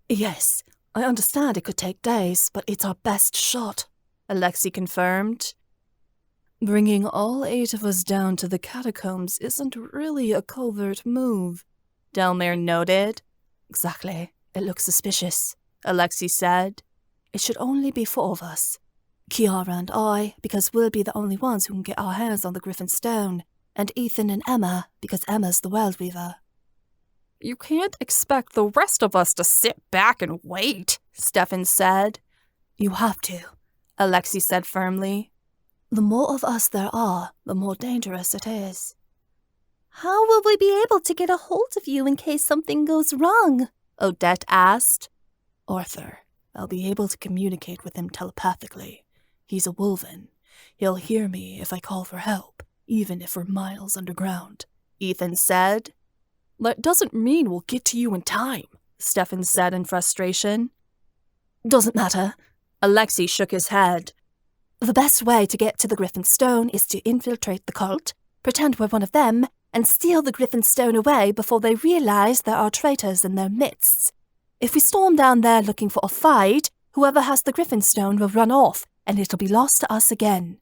Yes, I understand it could take days, but it's our best shot, Alexei confirmed. Bringing all 8 of us down to the catacombs isn't really a covert move, Delmare noted. Exactly. It looks suspicious, Alexei said. It should only be 4 of us. Kiara and I, because we'll be the only ones who can get our hands on the Griffin Stone, and Ethan and Emma, because Emma's the World Weaver. You can't expect the rest of us to sit back and wait, Stefan said. You have to, Alexei said firmly. The more of us there are, the more dangerous it is. How will we be able to get a hold of you in case something goes wrong? Odette asked. Arthur, I'll be able to communicate with him telepathically. He's a wolven. He'll hear me if I call for help, even if we're miles underground, Ethan said. That doesn't mean we'll get to you in time, Stefan said in frustration. Doesn't matter. Alexei shook his head. The best way to get to the Griffin Stone is to infiltrate the cult, pretend we're one of them, and steal the Griffin Stone away before they realize there are traitors in their midst. If we storm down there looking for a fight, whoever has the Griffin Stone will run off, and it'll be lost to us again.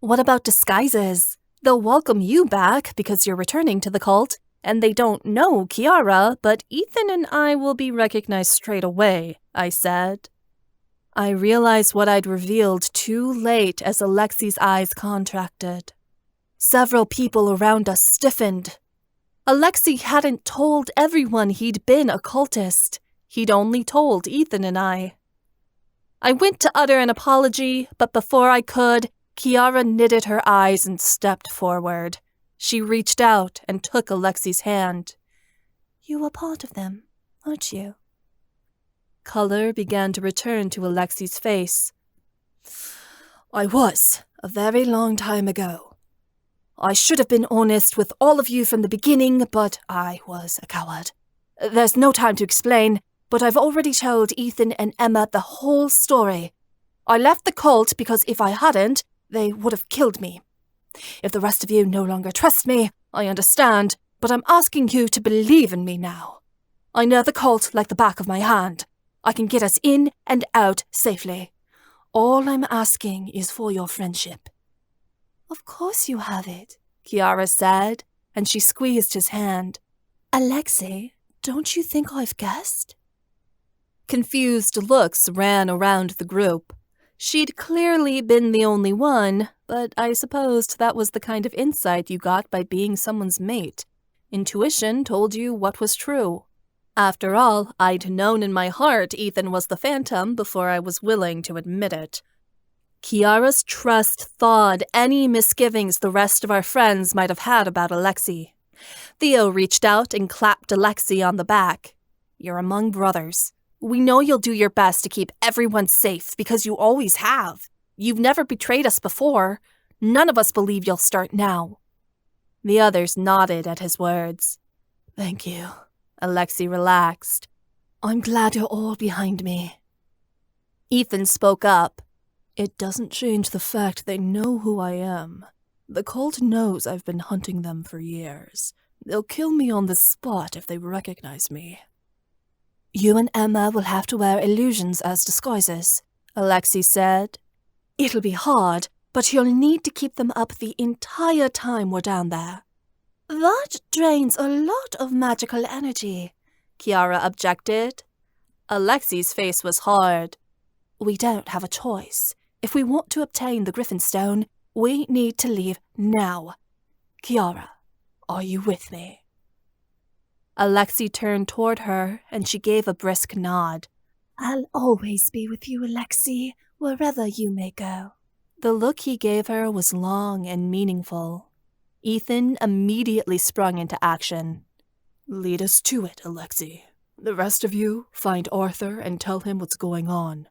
What about disguises? They'll welcome you back because you're returning to the cult, and they don't know Kiara, but Ethan and I will be recognized straight away, I said. I realized what I'd revealed too late as Alexei's eyes contracted. Several people around us stiffened. Alexei hadn't told everyone he'd been a cultist. He'd only told Ethan and I. I went to utter an apology, but before I could, Kiara knitted her eyes and stepped forward. She reached out and took Alexei's hand. You were part of them, aren't you? Color began to return to Alexei's face. I was, a very long time ago. I should have been honest with all of you from the beginning, but I was a coward. There's no time to explain, but I've already told Ethan and Emma the whole story. I left the cult because if I hadn't, they would have killed me. If the rest of you no longer trust me, I understand, but I'm asking you to believe in me now. I know the cult like the back of my hand. I can get us in and out safely. All I'm asking is for your friendship. Of course you have it, Kiara said, and she squeezed his hand. Alexei, don't you think I've guessed? Confused looks ran around the group. She'd clearly been the only one, but I supposed that was the kind of insight you got by being someone's mate. Intuition told you what was true. After all, I'd known in my heart Ethan was the Phantom before I was willing to admit it. Kiara's trust thawed any misgivings the rest of our friends might have had about Alexei. Theo reached out and clapped Alexei on the back. You're among brothers. We know you'll do your best to keep everyone safe because you always have. You've never betrayed us before. None of us believe you'll start now. The others nodded at his words. Thank you. Alexei relaxed. I'm glad you're all behind me. Ethan spoke up. It doesn't change the fact they know who I am. The cult knows I've been hunting them for years. They'll kill me on the spot if they recognize me. You and Emma will have to wear illusions as disguises, Alexei said. It'll be hard, but you'll need to keep them up the entire time we're down there. That drains a lot of magical energy, Kiara objected. Alexei's face was hard. We don't have a choice. If we want to obtain the Griffin Stone, we need to leave now. Kiara, are you with me? Alexei turned toward her, and she gave a brisk nod. I'll always be with you, Alexei, wherever you may go. The look he gave her was long and meaningful. Ethan immediately sprung into action. Lead us to it, Alexei. The rest of you, find Arthur and tell him what's going on.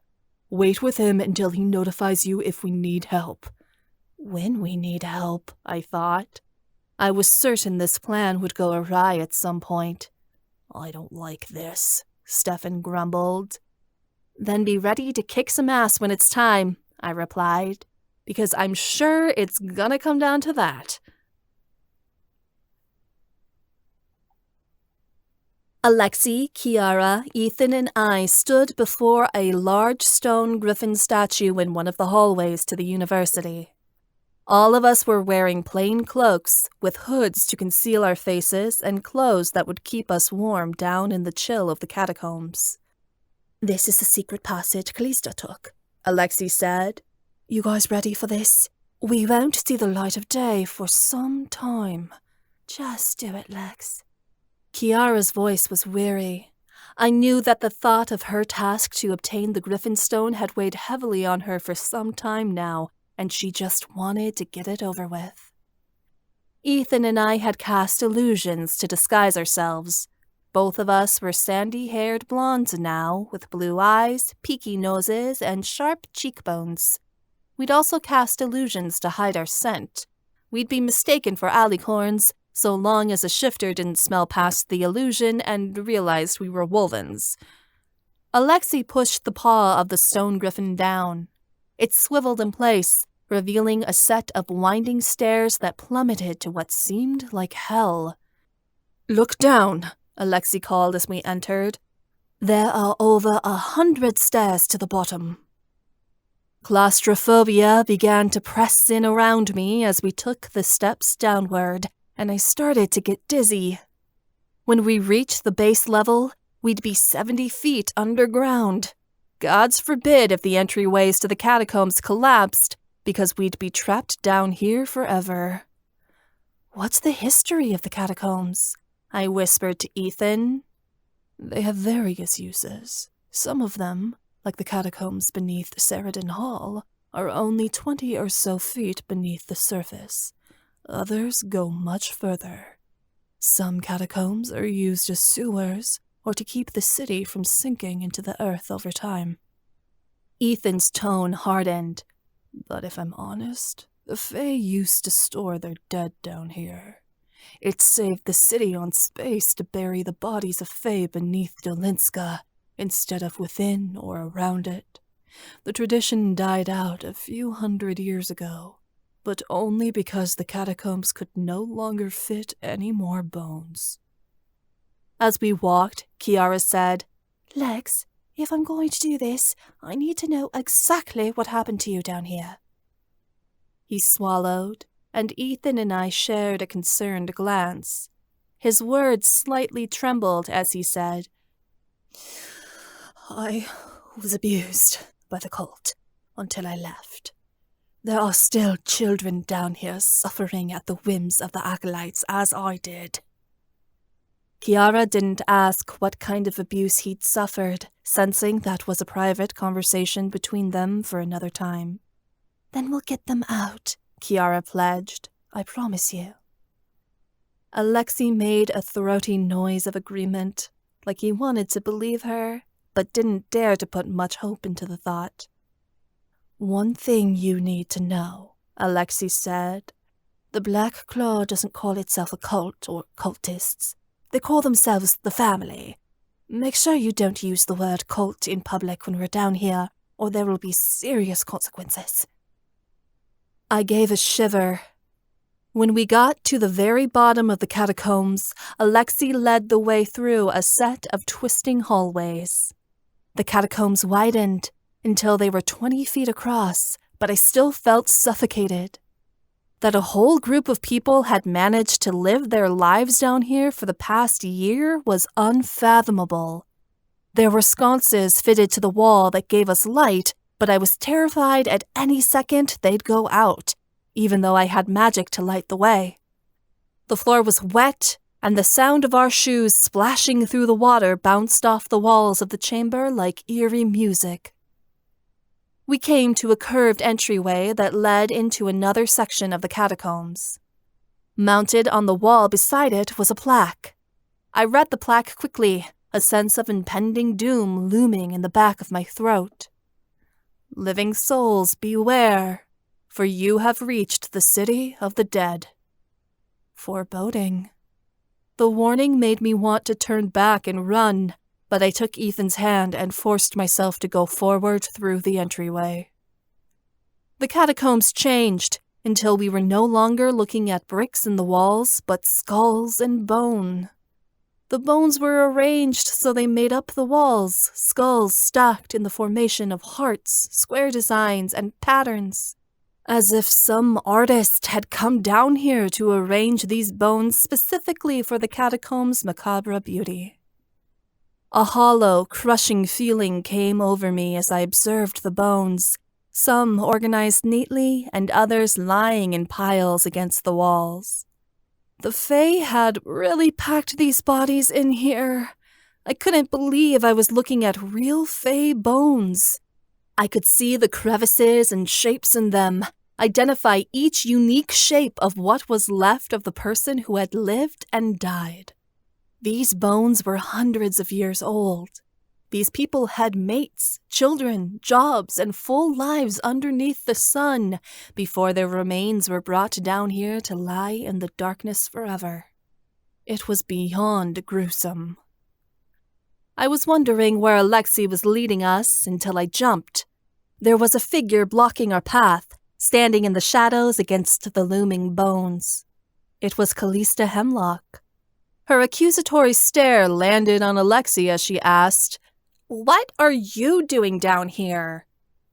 Wait with him until he notifies you if we need help. When we need help, I thought. I was certain this plan would go awry at some point. I don't like this, Stefan grumbled. Then be ready to kick some ass when it's time, I replied, because I'm sure it's gonna come down to that. Alexei, Kiara, Ethan, and I stood before a large stone griffin statue in one of the hallways to the university. All of us were wearing plain cloaks, with hoods to conceal our faces and clothes that would keep us warm down in the chill of the catacombs. This is the secret passage Calista took, Alexei said. You guys ready for this? We won't see the light of day for some time. Just do it, Lex. Kiara's voice was weary. I knew that the thought of her task to obtain the Griffin Stone had weighed heavily on her for some time now, and she just wanted to get it over with. Ethan and I had cast illusions to disguise ourselves. Both of us were sandy-haired blondes now, with blue eyes, peaky noses, and sharp cheekbones. We'd also cast illusions to hide our scent. We'd be mistaken for alicorns, so long as a shifter didn't smell past the illusion and realized we were wolvens. Alexei pushed the paw of the stone griffin down. It swiveled in place, revealing a set of winding stairs that plummeted to what seemed like hell. "Look down," Alexei called as we entered. "There are over 100 stairs to the bottom." Claustrophobia began to press in around me as we took the steps downward, and I started to get dizzy. When we reached the base level, we'd be 70 feet underground. Gods forbid if the entryways to the catacombs collapsed, because we'd be trapped down here forever. "What's the history of the catacombs?" I whispered to Ethan. "They have various uses. Some of them, like the catacombs beneath Cerridon Hall, are only 20 or so feet beneath the surface. Others go much further. Some catacombs are used as sewers, or to keep the city from sinking into the earth over time." Ethan's tone hardened. "But if I'm honest, the Fae used to store their dead down here. It saved the city on space to bury the bodies of Fae beneath Dolinska, instead of within or around it. The tradition died out a few hundred years ago, but only because the catacombs could no longer fit any more bones." As we walked, Kiara said, "Lex, if I'm going to do this, I need to know exactly what happened to you down here." He swallowed, and Ethan and I shared a concerned glance. His words slightly trembled as he said, "I was abused by the cult until I left. There are still children down here suffering at the whims of the acolytes as I did." Kiara didn't ask what kind of abuse he'd suffered, sensing that was a private conversation between them for another time. "Then we'll get them out," Kiara pledged. "I promise you." Alexei made a throaty noise of agreement, like he wanted to believe her, but didn't dare to put much hope into the thought. "One thing you need to know," Alexei said. "The Black Claw doesn't call itself a cult or cultists. They call themselves the family. Make sure you don't use the word cult in public when we're down here, or there will be serious consequences." I gave a shiver. When we got to the very bottom of the catacombs, Alexei led the way through a set of twisting hallways. The catacombs widened until they were 20 feet across, but I still felt suffocated. That a whole group of people had managed to live their lives down here for the past year was unfathomable. There were sconces fitted to the wall that gave us light, but I was terrified at any second they'd go out, even though I had magic to light the way. The floor was wet, and the sound of our shoes splashing through the water bounced off the walls of the chamber like eerie music. We came to a curved entryway that led into another section of the catacombs. Mounted on the wall beside it was a plaque. I read the plaque quickly, a sense of impending doom looming in the back of my throat. "Living souls, beware, for you have reached the city of the dead." Foreboding. The warning made me want to turn back and run, but I took Ethan's hand and forced myself to go forward through the entryway. The catacombs changed until we were no longer looking at bricks in the walls, but skulls and bone. The bones were arranged so they made up the walls, skulls stacked in the formation of hearts, square designs, and patterns. As if some artist had come down here to arrange these bones specifically for the catacombs' macabre beauty. A hollow, crushing feeling came over me as I observed the bones, some organized neatly and others lying in piles against the walls. The Fae had really packed these bodies in here. I couldn't believe I was looking at real Fae bones. I could see the crevices and shapes in them, identify each unique shape of what was left of the person who had lived and died. These bones were hundreds of years old. These people had mates, children, jobs, and full lives underneath the sun before their remains were brought down here to lie in the darkness forever. It was beyond gruesome. I was wondering where Alexei was leading us until I jumped. There was a figure blocking our path, standing in the shadows against the looming bones. It was Callista Hemlock. Her accusatory stare landed on Alexei as she asked, "What are you doing down here?"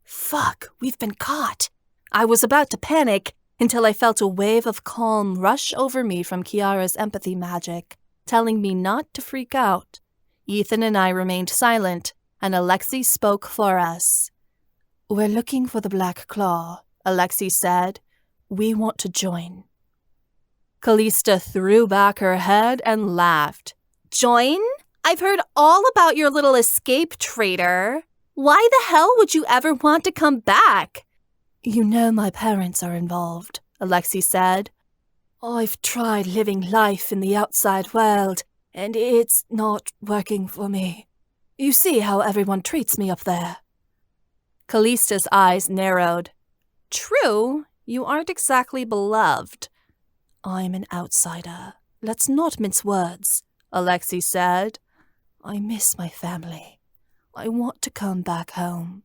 Fuck, we've been caught. I was about to panic until I felt a wave of calm rush over me from Kiara's empathy magic, telling me not to freak out. Ethan and I remained silent, and Alexei spoke for us. "We're looking for the Black Claw," Alexei said. "We want to join." Callista threw back her head and laughed. "Join? I've heard all about your little escape, traitor. Why the hell would you ever want to come back?" "You know my parents are involved," Alexei said. "I've tried living life in the outside world, and it's not working for me. You see how everyone treats me up there." Callista's eyes narrowed. "True, you aren't exactly beloved." "I'm an outsider. Let's not mince words," Alexei said. "I miss my family. I want to come back home."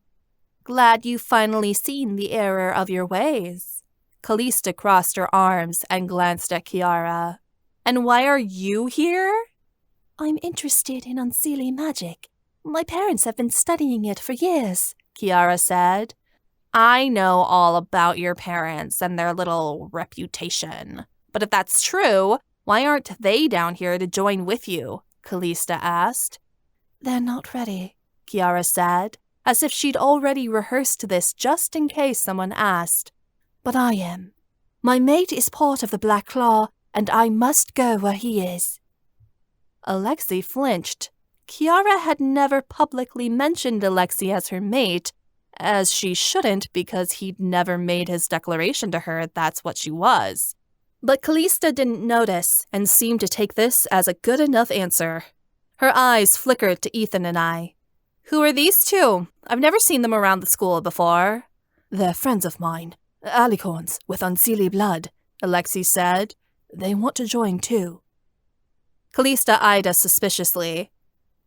"Glad you've finally seen the error of your ways." Callista crossed her arms and glanced at Kiara. "And why are you here?" "I'm interested in Unseelie magic. My parents have been studying it for years," Kiara said. "I know all about your parents and their little reputation. But if that's true, why aren't they down here to join with you?" Callista asked. "They're not ready," Kiara said, as if she'd already rehearsed this just in case someone asked. "But I am. My mate is part of the Black Claw, and I must go where he is." Alexei flinched. Kiara had never publicly mentioned Alexei as her mate, as she shouldn't because he'd never made his declaration to her that's what she was. But Callista didn't notice and seemed to take this as a good enough answer. Her eyes flickered to Ethan and I. "Who are these two? I've never seen them around the school before." "They're friends of mine, alicorns with Unseelie blood," Alexei said. "They want to join too." Callista eyed us suspiciously.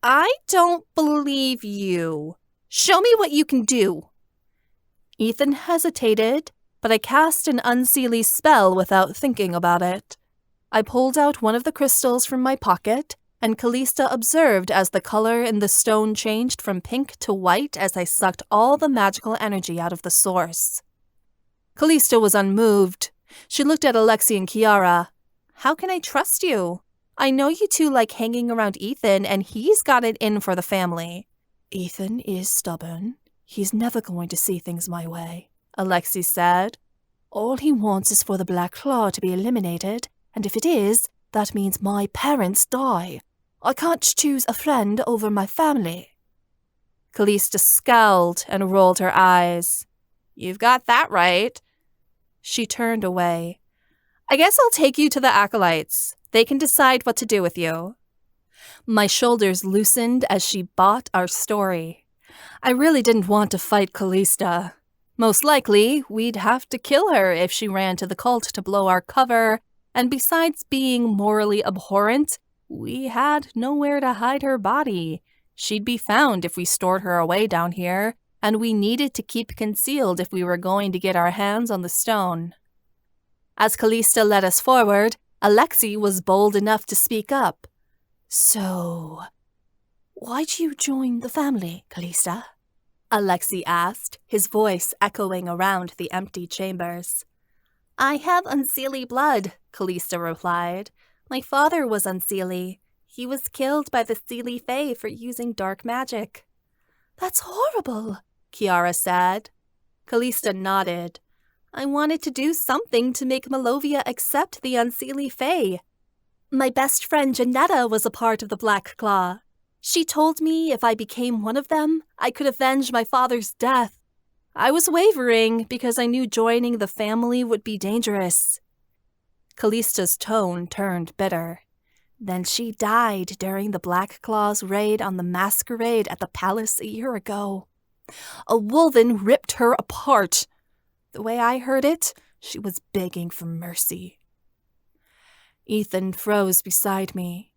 "I don't believe you. Show me what you can do." Ethan hesitated, but I cast an Unseelie spell without thinking about it. I pulled out one of the crystals from my pocket, and Callista observed as the color in the stone changed from pink to white as I sucked all the magical energy out of the source. Callista was unmoved. She looked at Alexei and Kiara. "How can I trust you? I know you two like hanging around Ethan, and he's got it in for the family." "Ethan is stubborn. He's never going to see things my way," Alexei said. "All he wants is for the Black Claw to be eliminated, and if it is, that means my parents die. I can't choose a friend over my family." Callista scowled and rolled her eyes. "You've got that right." She turned away. "I guess I'll take you to the acolytes. They can decide what to do with you." My shoulders loosened as she bought our story. I really didn't want to fight Callista. Most likely, we'd have to kill her if she ran to the cult to blow our cover, and besides being morally abhorrent, we had nowhere to hide her body. She'd be found if we stored her away down here, and we needed to keep concealed if we were going to get our hands on the stone. As Callista led us forward, Alexei was bold enough to speak up. "So, why'd you join the family, Callista?" Alexei asked, his voice echoing around the empty chambers. "I have Unseelie blood," Callista replied. "My father was Unseelie. He was killed by the Seelie Fae for using dark magic." "That's horrible," Kiara said. Callista nodded. "I wanted to do something to make Malovia accept the Unseelie Fae. My best friend Janetta was a part of the Black Claw. She told me if I became one of them, I could avenge my father's death. I was wavering because I knew joining the family would be dangerous. Callista's tone turned bitter. Then she died during the Black Claws' raid on the masquerade at the palace a year ago. A wolven ripped her apart. The way I heard it, she was begging for mercy. Ethan froze beside me.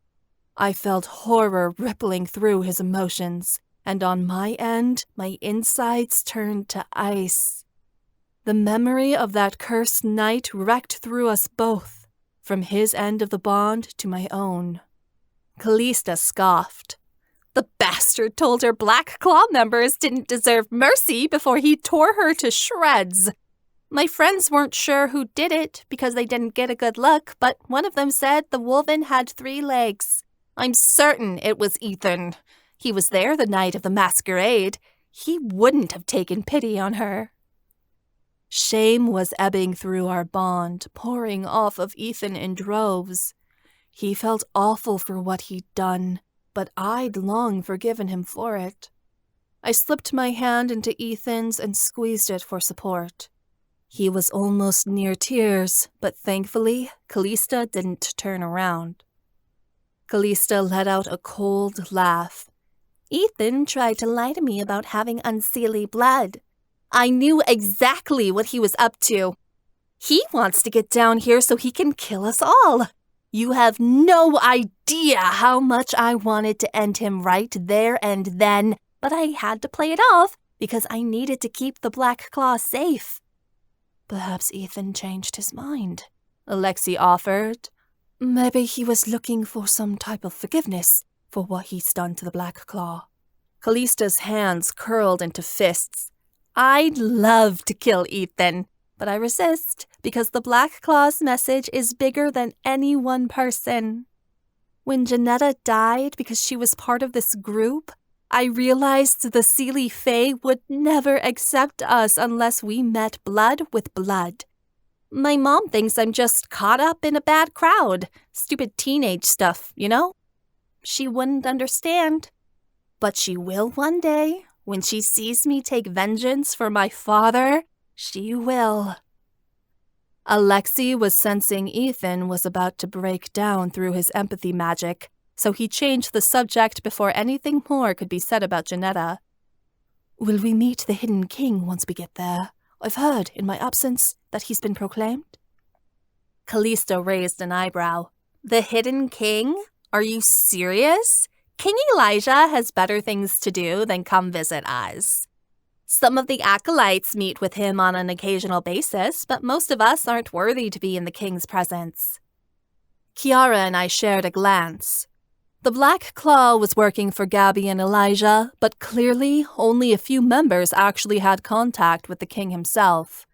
I felt horror rippling through his emotions, and on my end, my insides turned to ice. The memory of that cursed night wrecked through us both, from his end of the bond to my own. Callista scoffed. The bastard told her Black Claw members didn't deserve mercy before he tore her to shreds. My friends weren't sure who did it because they didn't get a good look, but one of them said the wolven had 3 legs. I'm certain it was Ethan. He was there the night of the masquerade. He wouldn't have taken pity on her. Shame was ebbing through our bond, pouring off of Ethan in droves. He felt awful for what he'd done, but I'd long forgiven him for it. I slipped my hand into Ethan's and squeezed it for support. He was almost near tears, but thankfully, Callista didn't turn around. Callista let out a cold laugh. Ethan tried to lie to me about having Unseelie blood. I knew exactly what he was up to. He wants to get down here so he can kill us all. You have no idea how much I wanted to end him right there and then, but I had to play it off because I needed to keep the Black Claw safe. Perhaps Ethan changed his mind, Alexei offered. Maybe he was looking for some type of forgiveness for what he's done to the Black Claw. Callista's hands curled into fists. I'd love to kill Ethan, but I resist because the Black Claw's message is bigger than any one person. When Janetta died because she was part of this group, I realized the Unseelie Fae would never accept us unless we met blood with blood. My mom thinks I'm just caught up in a bad crowd. Stupid teenage stuff, you know? She wouldn't understand. But she will one day. When she sees me take vengeance for my father, she will. Alexei was sensing Ethan was about to break down through his empathy magic, so he changed the subject before anything more could be said about Janetta. Will we meet the Hidden King once we get there? I've heard, in my absence, that he's been proclaimed. Callista raised an eyebrow. The Hidden King? Are you serious? King Elijah has better things to do than come visit us. Some of the acolytes meet with him on an occasional basis, but most of us aren't worthy to be in the king's presence. Kiara and I shared a glance. The Black Claw was working for Gabby and Elijah, but clearly only a few members actually had contact with the king himself.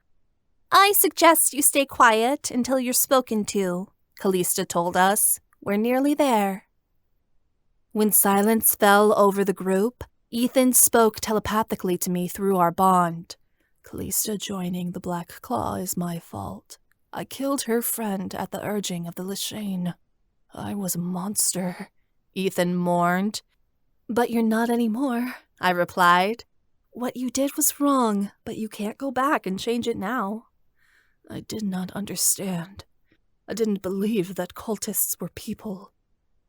I suggest you stay quiet until you're spoken to, Callista told us. We're nearly there. When silence fell over the group, Ethan spoke telepathically to me through our bond. Callista joining the Black Claw is my fault. I killed her friend at the urging of the Lishane. I was a monster, Ethan mourned. But you're not anymore, I replied. What you did was wrong, but you can't go back and change it now. I did not understand. I didn't believe that cultists were people.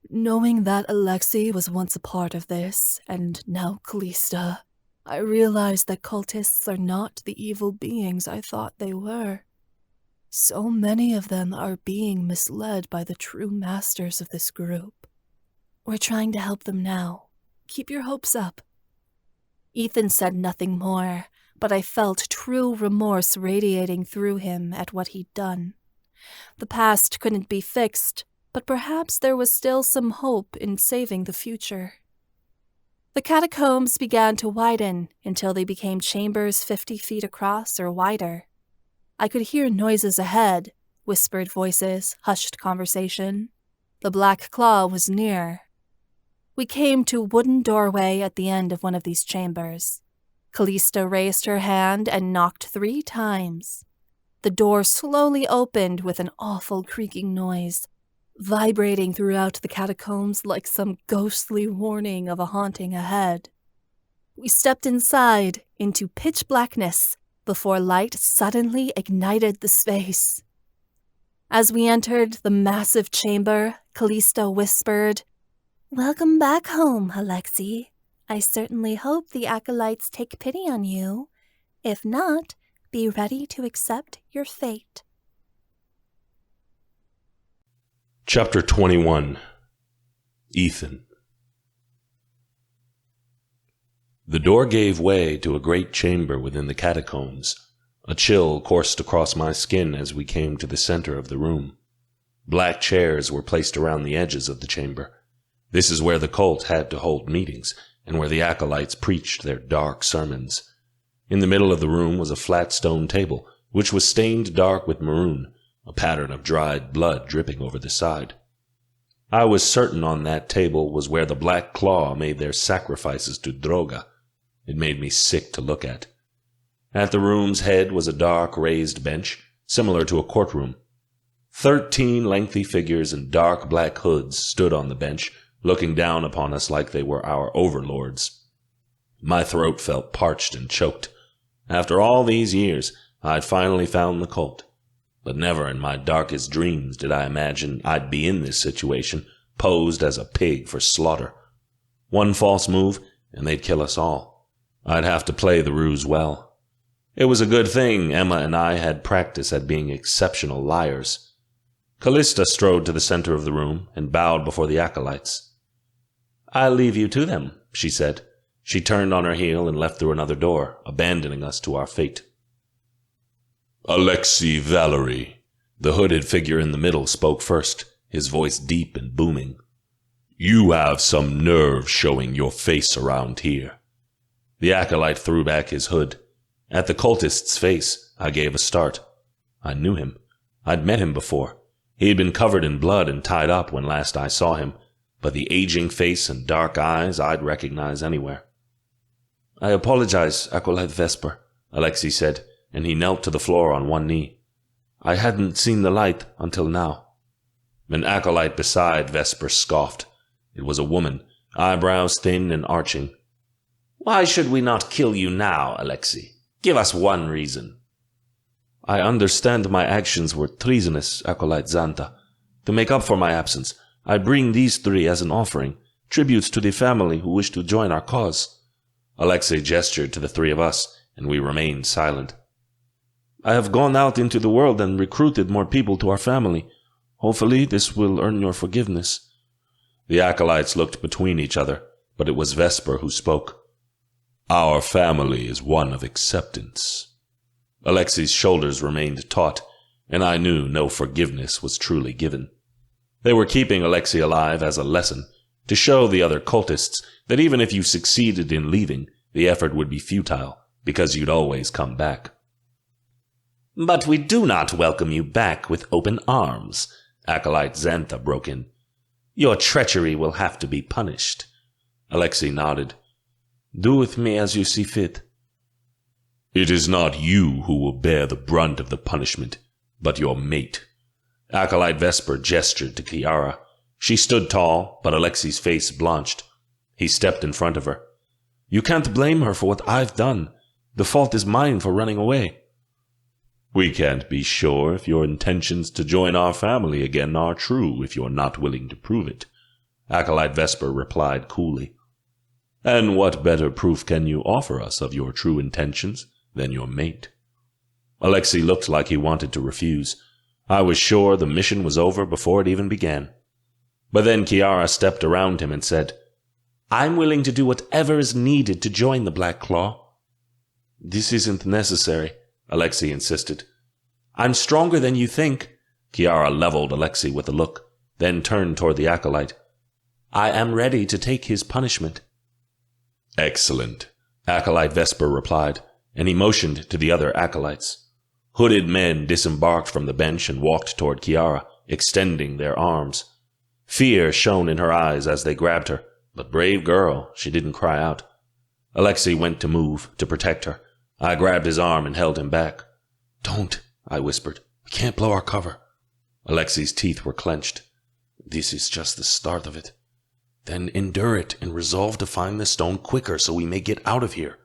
Knowing that Alexei was once a part of this, and now Callista, I realized that cultists are not the evil beings I thought they were. So many of them are being misled by the true masters of this group. We're trying to help them now. Keep your hopes up. Ethan said nothing more, but I felt true remorse radiating through him at what he'd done. The past couldn't be fixed, but perhaps there was still some hope in saving the future. The catacombs began to widen until they became chambers 50 feet across or wider. I could hear noises ahead, whispered voices, hushed conversation. The Black Claw was near. We came to a wooden doorway at the end of one of these chambers. Callista raised her hand and knocked 3 times. The door slowly opened with an awful creaking noise, vibrating throughout the catacombs like some ghostly warning of a haunting ahead. We stepped inside, into pitch blackness before light suddenly ignited the space. As we entered the massive chamber, Callisto whispered, "Welcome back home, Alexei. I certainly hope the acolytes take pity on you. If not, be ready to accept your fate." Chapter 21. Ethan. The door gave way to a great chamber within the catacombs. A chill coursed across my skin as we came to the center of the room. Black chairs were placed around the edges of the chamber. This is where the cult had to hold meetings, and where the acolytes preached their dark sermons. In the middle of the room was a flat stone table, which was stained dark with maroon, a pattern of dried blood dripping over the side. I was certain on that table was where the Black Claw made their sacrifices to Droga. It made me sick to look at. At the room's head was a dark raised bench, similar to a courtroom. 13 lengthy figures in dark black hoods stood on the bench, looking down upon us like they were our overlords. My throat felt parched and choked. After all these years, I'd finally found the cult. But never in my darkest dreams did I imagine I'd be in this situation, posed as a pig for slaughter. One false move, and they'd kill us all. I'd have to play the ruse well. It was a good thing Emma and I had practice at being exceptional liars. Callista strode to the center of the room and bowed before the acolytes. "I'll leave you to them," she said. She turned on her heel and left through another door, abandoning us to our fate. "Alexei Valery," the hooded figure in the middle spoke first, his voice deep and booming. "You have some nerve showing your face around here." The acolyte threw back his hood. At the cultist's face, I gave a start. I knew him. I'd met him before. He had been covered in blood and tied up when last I saw him, but the aging face and dark eyes I'd recognize anywhere. "I apologize, Acolyte Vesper," Alexei said, and he knelt to the floor on one knee. "I hadn't seen the light until now." An acolyte beside Vesper scoffed. It was a woman, eyebrows thin and arching. "Why should we not kill you now, Alexei? Give us one reason." "I understand my actions were treasonous, Acolyte Zanta. To make up for my absence, I bring these 3 as an offering, tributes to the family who wish to join our cause." Alexei gestured to the 3 of us, and we remained silent. "I have gone out into the world and recruited more people to our family. Hopefully this will earn your forgiveness." The acolytes looked between each other, but it was Vesper who spoke. "Our family is one of acceptance." Alexei's shoulders remained taut, and I knew no forgiveness was truly given. They were keeping Alexei alive as a lesson, to show the other cultists that even if you succeeded in leaving, the effort would be futile, because you'd always come back. "But we do not welcome you back with open arms," Acolyte Xantha broke in. "Your treachery will have to be punished." Alexei nodded. "Do with me as you see fit." "It is not you who will bear the brunt of the punishment, but your mate." Acolyte Vesper gestured to Kiara. She stood tall, but Alexei's face blanched. He stepped in front of her. "You can't blame her for what I've done. The fault is mine for running away." "We can't be sure if your intentions to join our family again are true if you're not willing to prove it," Acolyte Vesper replied coolly. "And what better proof can you offer us of your true intentions than your mate?" Alexei looked like he wanted to refuse. I was sure the mission was over before it even began. But then Kiara stepped around him and said, "I'm willing to do whatever is needed to join the Black Claw." "This isn't necessary," Alexei insisted. "I'm stronger than you think." Kiara leveled Alexei with a look, then turned toward the acolyte. "I am ready to take his punishment." "Excellent," Acolyte Vesper replied, and he motioned to the other acolytes. Hooded men disembarked from the bench and walked toward Kiara, extending their arms. Fear shone in her eyes as they grabbed her, but brave girl, she didn't cry out. Alexei went to move, to protect her. I grabbed his arm and held him back. "Don't," I whispered. "We can't blow our cover." Alexei's teeth were clenched. "This is just the start of it. Then endure it and resolve to find the stone quicker so we may get out of here."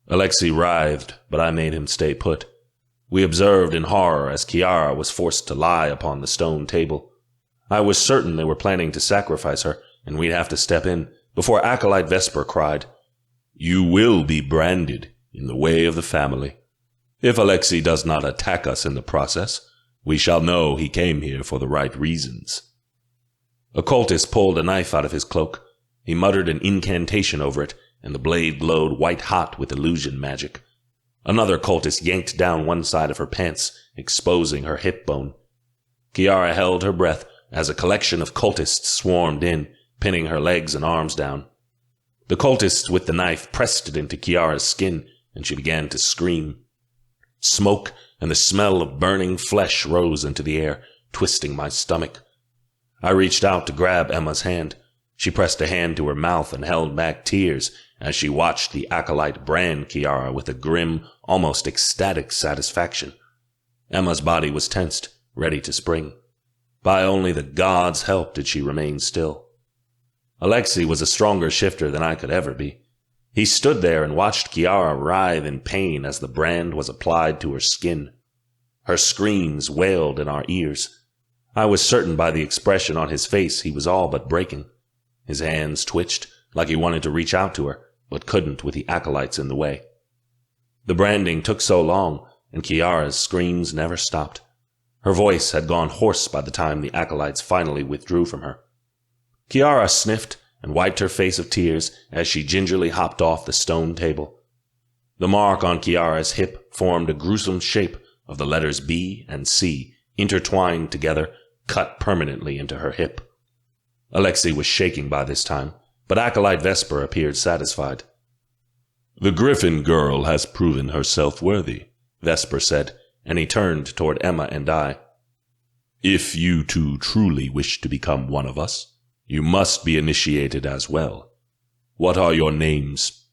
Alexei writhed, but I made him stay put. We observed in horror as Kiara was forced to lie upon the stone table. I was certain they were planning to sacrifice her, and we'd have to step in, before Acolyte Vesper cried, "You will be branded in the way of the family. If Alexei does not attack us in the process, we shall know he came here for the right reasons." A cultist pulled a knife out of his cloak. He muttered an incantation over it, and the blade glowed white-hot with illusion magic. Another cultist yanked down one side of her pants, exposing her hip bone. Kiara held her breath as a collection of cultists swarmed in, pinning her legs and arms down. The cultist with the knife pressed it into Kiara's skin, and she began to scream. Smoke and the smell of burning flesh rose into the air, twisting my stomach. I reached out to grab Emma's hand. She pressed a hand to her mouth and held back tears as she watched the acolyte brand Kiara with a grim, almost ecstatic satisfaction. Emma's body was tensed, ready to spring. By only the gods' help did she remain still. Alexei was a stronger shifter than I could ever be. He stood there and watched Kiara writhe in pain as the brand was applied to her skin. Her screams wailed in our ears. I was certain by the expression on his face he was all but breaking. His hands twitched, like he wanted to reach out to her, but couldn't with the acolytes in the way. The branding took so long, and Kiara's screams never stopped. Her voice had gone hoarse by the time the acolytes finally withdrew from her. Kiara sniffed and wiped her face of tears as she gingerly hopped off the stone table. The mark on Kiara's hip formed a gruesome shape of the letters B and C, intertwined together, cut permanently into her hip. Alexei was shaking by this time, but Acolyte Vesper appeared satisfied. "The Griffin girl has proven herself worthy," Vesper said, and he turned toward Emma and I. "If you two truly wish to become one of us, you must be initiated as well. What are your names?"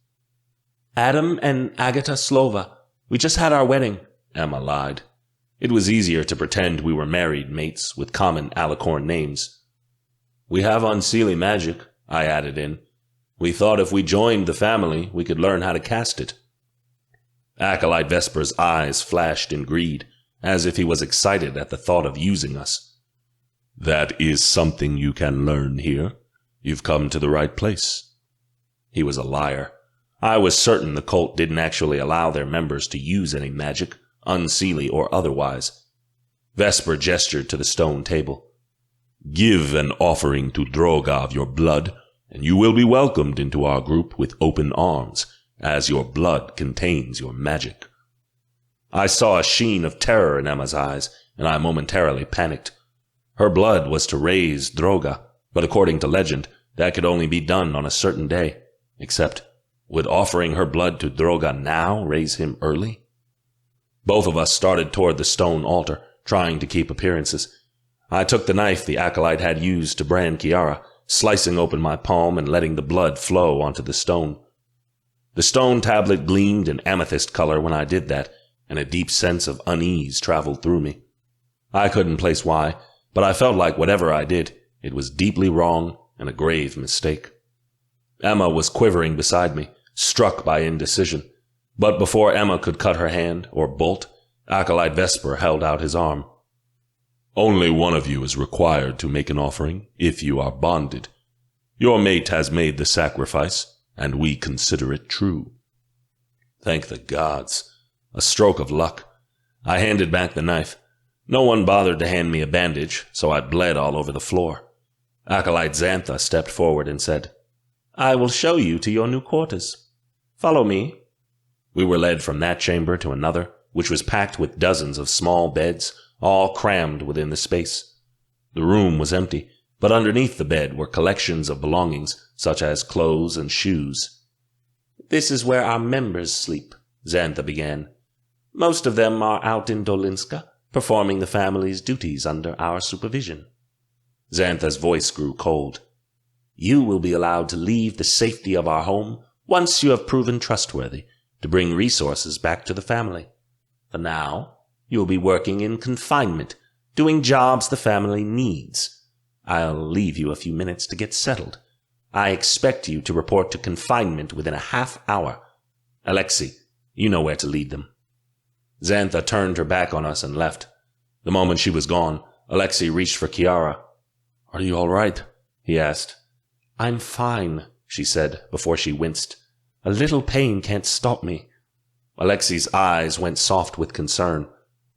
"Adam and Agata Slova. We just had our wedding," Emma lied. It was easier to pretend we were married mates with common alicorn names. "We have Unseelie magic," I added in. "We thought if we joined the family, we could learn how to cast it." Acolyte Vesper's eyes flashed in greed, as if he was excited at the thought of using us. "That is something you can learn here. You've come to the right place." He was a liar. I was certain the cult didn't actually allow their members to use any magic, Unseelie or otherwise. Vesper gestured to the stone table. "Give an offering to Droga of your blood, and you will be welcomed into our group with open arms, as your blood contains your magic." I saw a sheen of terror in Emma's eyes, and I momentarily panicked. Her blood was to raise Droga, but according to legend, that could only be done on a certain day. Except, would offering her blood to Droga now raise him early? Both of us started toward the stone altar, trying to keep appearances. I took the knife the acolyte had used to brand Kiara, slicing open my palm and letting the blood flow onto the stone. The stone tablet gleamed in amethyst color when I did that, and a deep sense of unease traveled through me. I couldn't place why, but I felt like whatever I did, it was deeply wrong and a grave mistake. Emma was quivering beside me, struck by indecision, but before Emma could cut her hand or bolt, Acolyte Vesper held out his arm. "Only one of you is required to make an offering if you are bonded. Your mate has made the sacrifice, and we consider it true." Thank the gods. A stroke of luck. I handed back the knife. No one bothered to hand me a bandage, so I bled all over the floor. Acolyte Xantha stepped forward and said, "I will show you to your new quarters. Follow me." We were led from that chamber to another, which was packed with dozens of small beds, all crammed within the space. The room was empty, but underneath the bed were collections of belongings, such as clothes and shoes. "This is where our members sleep," Xantha began. "Most of them are out in Dolinska, performing the family's duties under our supervision." Xantha's voice grew cold. "You will be allowed to leave the safety of our home once you have proven trustworthy to bring resources back to the family. For now, you will be working in confinement, doing jobs the family needs. I'll leave you a few minutes to get settled. I expect you to report to confinement within a half hour. Alexei, You know where to lead them." Xantha turned her back on us and left. The moment she was gone, Alexei reached for Kiara. "Are you all right?" he asked. "I'm fine," she said before she winced. "A little pain can't stop me." Alexei's eyes went soft with concern.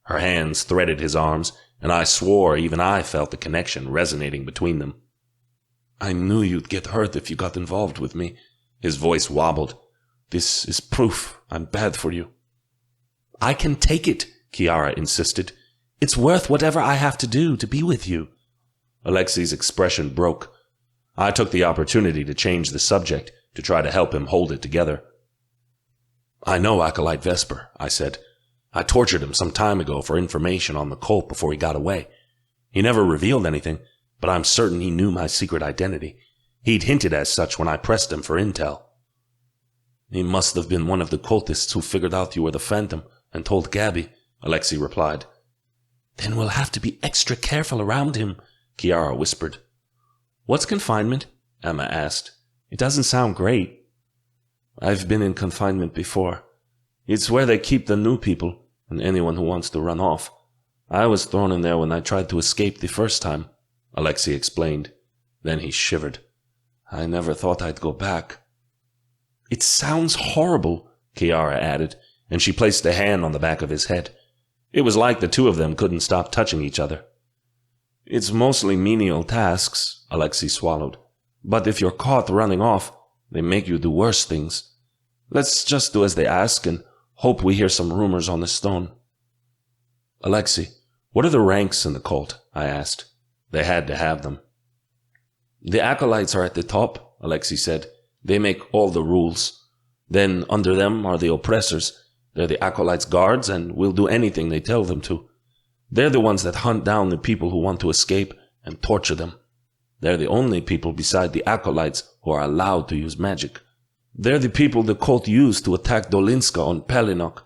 Her hands threaded his arms, and I swore even I felt the connection resonating between them. "I knew you'd get hurt if you got involved with me." His voice wobbled. "This is proof I'm bad for you." "I can take it," Kiara insisted. "It's worth whatever I have to do to be with you." Alexei's expression broke. I took the opportunity to change the subject, to try to help him hold it together. "I know Acolyte Vesper," I said. "I tortured him some time ago for information on the cult before he got away. He never revealed anything, but I'm certain he knew my secret identity. He'd hinted as such when I pressed him for intel." "He must have been one of the cultists who figured out you were the Phantom and told Gabby," Alexei replied. "Then we'll have to be extra careful around him," Kiara whispered. "What's confinement?" Emma asked. "It doesn't sound great." "I've been in confinement before. It's where they keep the new people and anyone who wants to run off. I was thrown in there when I tried to escape the first time," Alexei explained. Then he shivered. "I never thought I'd go back." "It sounds horrible," Kiara added, and she placed a hand on the back of his head. It was like the two of them couldn't stop touching each other. "It's mostly menial tasks," Alexei swallowed. "But if you're caught running off, they make you do worse things. Let's just do as they ask and hope we hear some rumors on the stone." "Alexei, what are the ranks in the cult?" I asked. They had to have them. "The acolytes are at the top," Alexei said. "They make all the rules. Then under them are the oppressors. They're the acolytes' guards and will do anything they tell them to. They're the ones that hunt down the people who want to escape and torture them. They're the only people beside the acolytes who are allowed to use magic. They're the people the cult used to attack Dolinska on Pelinok.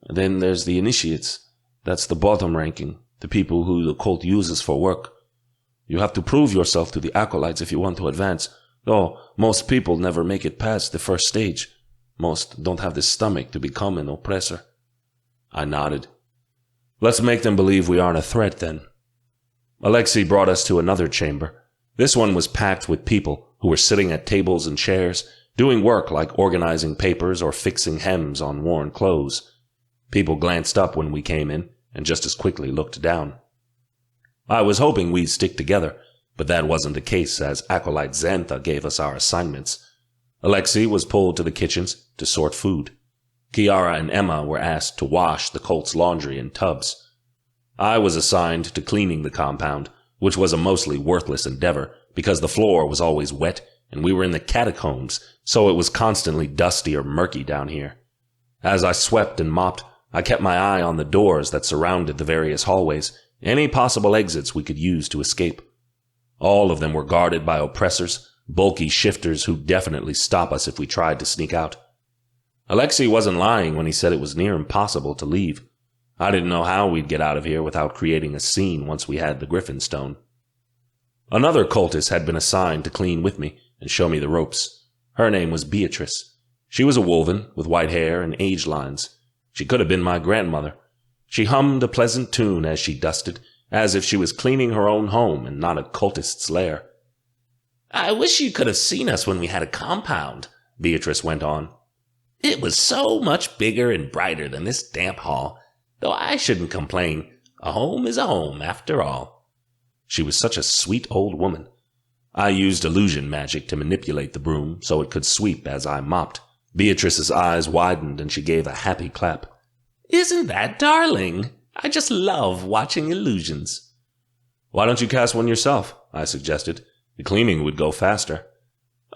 Then there's the initiates. That's the bottom ranking, the people who the cult uses for work. You have to prove yourself to the acolytes if you want to advance, though most people never make it past the first stage. Most don't have the stomach to become an oppressor." I nodded. "Let's make them believe we aren't a threat, then." Alexei brought us to another chamber. This one was packed with people who were sitting at tables and chairs, doing work like organizing papers or fixing hems on worn clothes. People glanced up when we came in and just as quickly looked down. I was hoping we'd stick together, but that wasn't the case as Acolyte Xantha gave us our assignments. Alexei was pulled to the kitchens to sort food. Kiara and Emma were asked to wash the cult's laundry in tubs. I was assigned to cleaning the compound, which was a mostly worthless endeavor because the floor was always wet and we were in the catacombs, so it was constantly dusty or murky down here. As I swept and mopped, I kept my eye on the doors that surrounded the various hallways, any possible exits we could use to escape. All of them were guarded by oppressors, bulky shifters who'd definitely stop us if we tried to sneak out. Alexei wasn't lying when he said it was near impossible to leave. I didn't know how we'd get out of here without creating a scene once we had the Griffin stone. Another cultist had been assigned to clean with me and show me the ropes. Her name was Beatrice. She was a woven with white hair and age lines. She could have been my grandmother. She hummed a pleasant tune as she dusted, as if she was cleaning her own home and not a cultist's lair. "I wish you could have seen us when we had a compound," Beatrice went on. "It was so much bigger and brighter than this damp hall, though I shouldn't complain. A home is a home, after all." She was such a sweet old woman. I used illusion magic to manipulate the broom so it could sweep as I mopped. Beatrice's eyes widened and she gave a happy clap. "Isn't that darling? I just love watching illusions." "Why don't you cast one yourself?" I suggested. "The cleaning would go faster."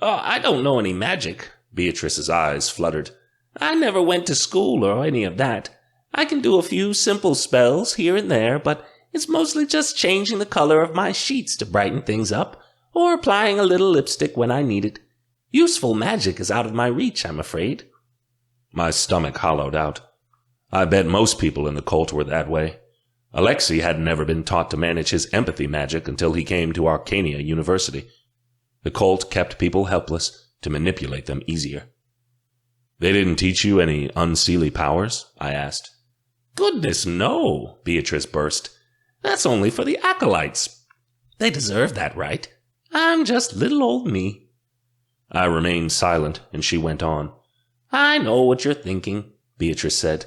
"Oh, I don't know any magic." Beatrice's eyes fluttered. "I never went to school or any of that. I can do a few simple spells here and there, but it's mostly just changing the color of my sheets to brighten things up, or applying a little lipstick when I need it. Useful magic is out of my reach, I'm afraid." My stomach hollowed out. I bet most people in the cult were that way. Alexei had never been taught to manage his empathy magic until he came to Arcania University. The cult kept people helpless to manipulate them easier. They didn't teach you any Unseelie powers? I asked. Goodness, no, Beatrice burst. That's only for the acolytes. They deserve that right. I'm just little old me. I remained silent, and she went on. I know what you're thinking, Beatrice said.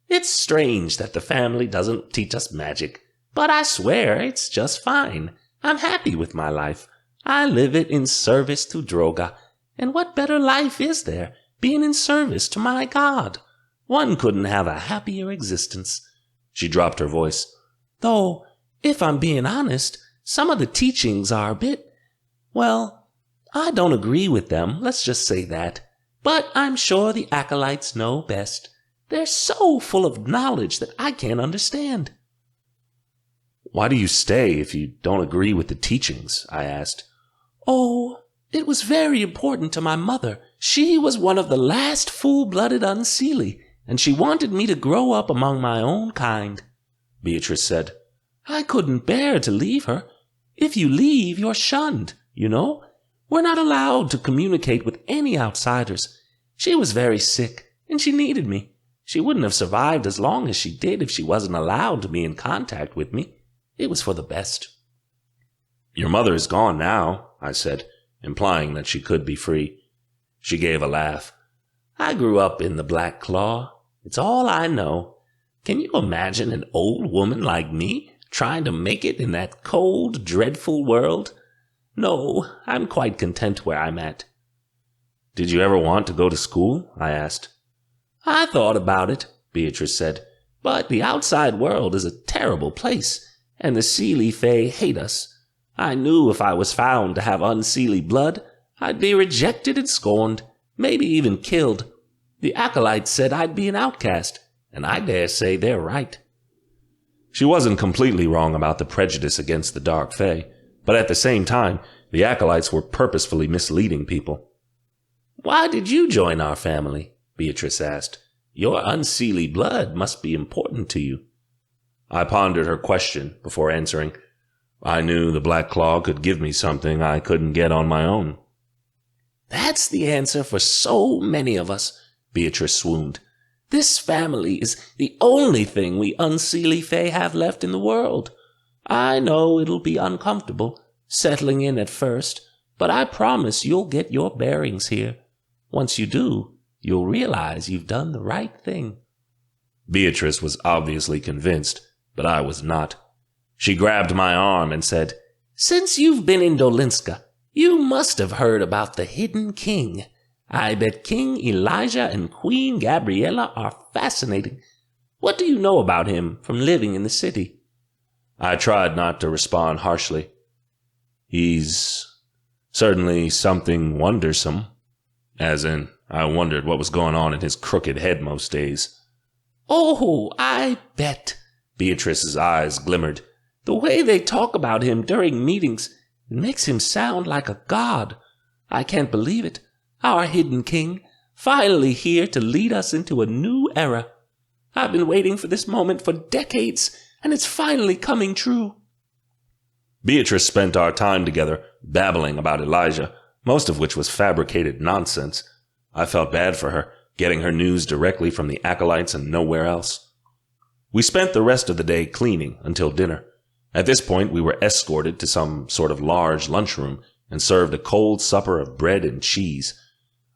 It's strange that the family doesn't teach us magic, but I swear it's just fine. I'm happy with my life. I live it in service to Droga, and what better life is there, being in service to my God? One couldn't have a happier existence. She dropped her voice. Though, if I'm being honest, some of the teachings are a bit, well, I don't agree with them, let's just say that. But I'm sure the acolytes know best. They're so full of knowledge that I can't understand. Why do you stay if you don't agree with the teachings? I asked. Oh, it was very important to my mother. She was one of the last full-blooded Unseelie, and she wanted me to grow up among my own kind, Beatrice said. I couldn't bear to leave her. If you leave, you're shunned, you know. We're not allowed to communicate with any outsiders. She was very sick, and she needed me. She wouldn't have survived as long as she did if she wasn't allowed to be in contact with me. It was for the best. Your mother is gone now, I said, implying that she could be free. She gave a laugh. I grew up in the Black Claw. It's all I know. Can you imagine an old woman like me trying to make it in that cold, dreadful world? No, I'm quite content where I'm at. Did you ever want to go to school? I asked. I thought about it, Beatrice said, but the outside world is a terrible place, and the Seelie Fae hate us. I knew if I was found to have Unseelie blood, I'd be rejected and scorned, maybe even killed. The acolytes said I'd be an outcast, and I dare say they're right. She wasn't completely wrong about the prejudice against the Dark Fae, but at the same time, the acolytes were purposefully misleading people. Why did you join our family? Beatrice asked. Your Unseelie blood must be important to you. I pondered her question before answering. I knew the Black Claw could give me something I couldn't get on my own. That's the answer for so many of us, Beatrice swooned. This family is the only thing we Unseelie Fae have left in the world. I know it'll be uncomfortable, settling in at first, but I promise you'll get your bearings here. Once you do, you'll realize you've done the right thing. Beatrice was obviously convinced, but I was not. She grabbed my arm and said, Since you've been in Dolinska, you must have heard about the Hidden King. I bet King Elijah and Queen Gabriella are fascinating. What do you know about him from living in the city? I tried not to respond harshly. He's certainly something wondersome. As in, I wondered what was going on in his crooked head most days. Oh, I bet, Beatrice's eyes glimmered. The way they talk about him during meetings, it makes him sound like a god. I can't believe it. Our hidden king, finally here to lead us into a new era. I've been waiting for this moment for decades, and it's finally coming true. Beatrice spent our time together, babbling about Elijah, most of which was fabricated nonsense. I felt bad for her, getting her news directly from the acolytes and nowhere else. We spent the rest of the day cleaning until dinner. At this point, we were escorted to some sort of large lunchroom and served a cold supper of bread and cheese.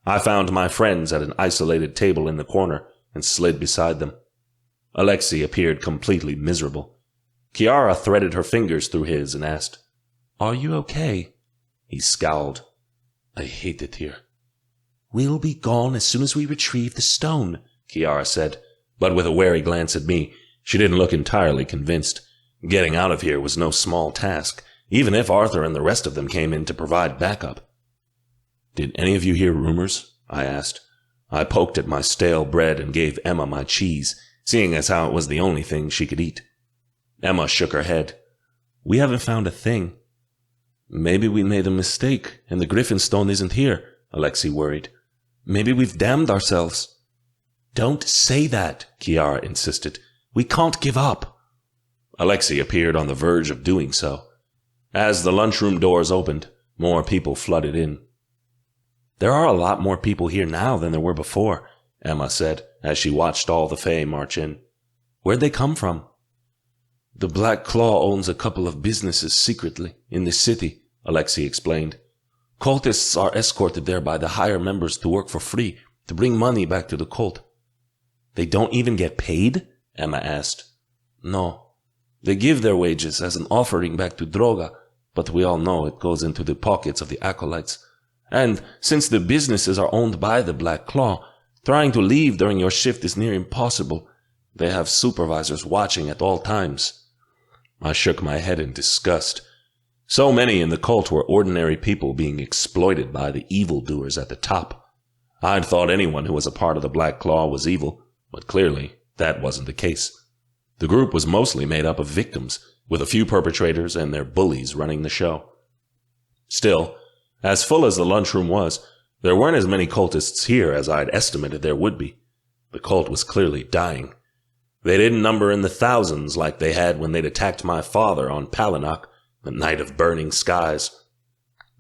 I found my friends at an isolated table in the corner and slid beside them. Alexei appeared completely miserable. Kiara threaded her fingers through his and asked, "Are you okay?" He scowled. "I hate it here." "We'll be gone as soon as we retrieve the stone," Kiara said, but with a wary glance at me, she didn't look entirely convinced. Getting out of here was no small task, even if Arthur and the rest of them came in to provide backup. "Did any of you hear rumors?" I asked. I poked at my stale bread and gave Emma my cheese, seeing as how it was the only thing she could eat. Emma shook her head. "We haven't found a thing." "Maybe we made a mistake, and the Griffin stone isn't here," Alexei worried. "Maybe we've damned ourselves." "Don't say that," Kiara insisted. "We can't give up." Alexei appeared on the verge of doing so. As the lunchroom doors opened, more people flooded in. "There are a lot more people here now than there were before, Emma said, as she watched all the Fae march in. Where'd they come from? The Black Claw owns a couple of businesses secretly in the city, Alexei explained. Cultists are escorted there by the higher members to work for free, to bring money back to the cult. They don't even get paid? Emma asked. No. They give their wages as an offering back to Droga, but we all know it goes into the pockets of the acolytes. And since the businesses are owned by the Black Claw, trying to leave during your shift is near impossible. They have supervisors watching at all times. I shook my head in disgust. So many in the cult were ordinary people being exploited by the evildoers at the top. I'd thought anyone who was a part of the Black Claw was evil, but clearly that wasn't the case. The group was mostly made up of victims, with a few perpetrators and their bullies running the show. Still, as full as the lunchroom was, there weren't as many cultists here as I'd estimated there would be. The cult was clearly dying. They didn't number in the thousands like they had when they'd attacked my father on Palinok, the night of burning skies.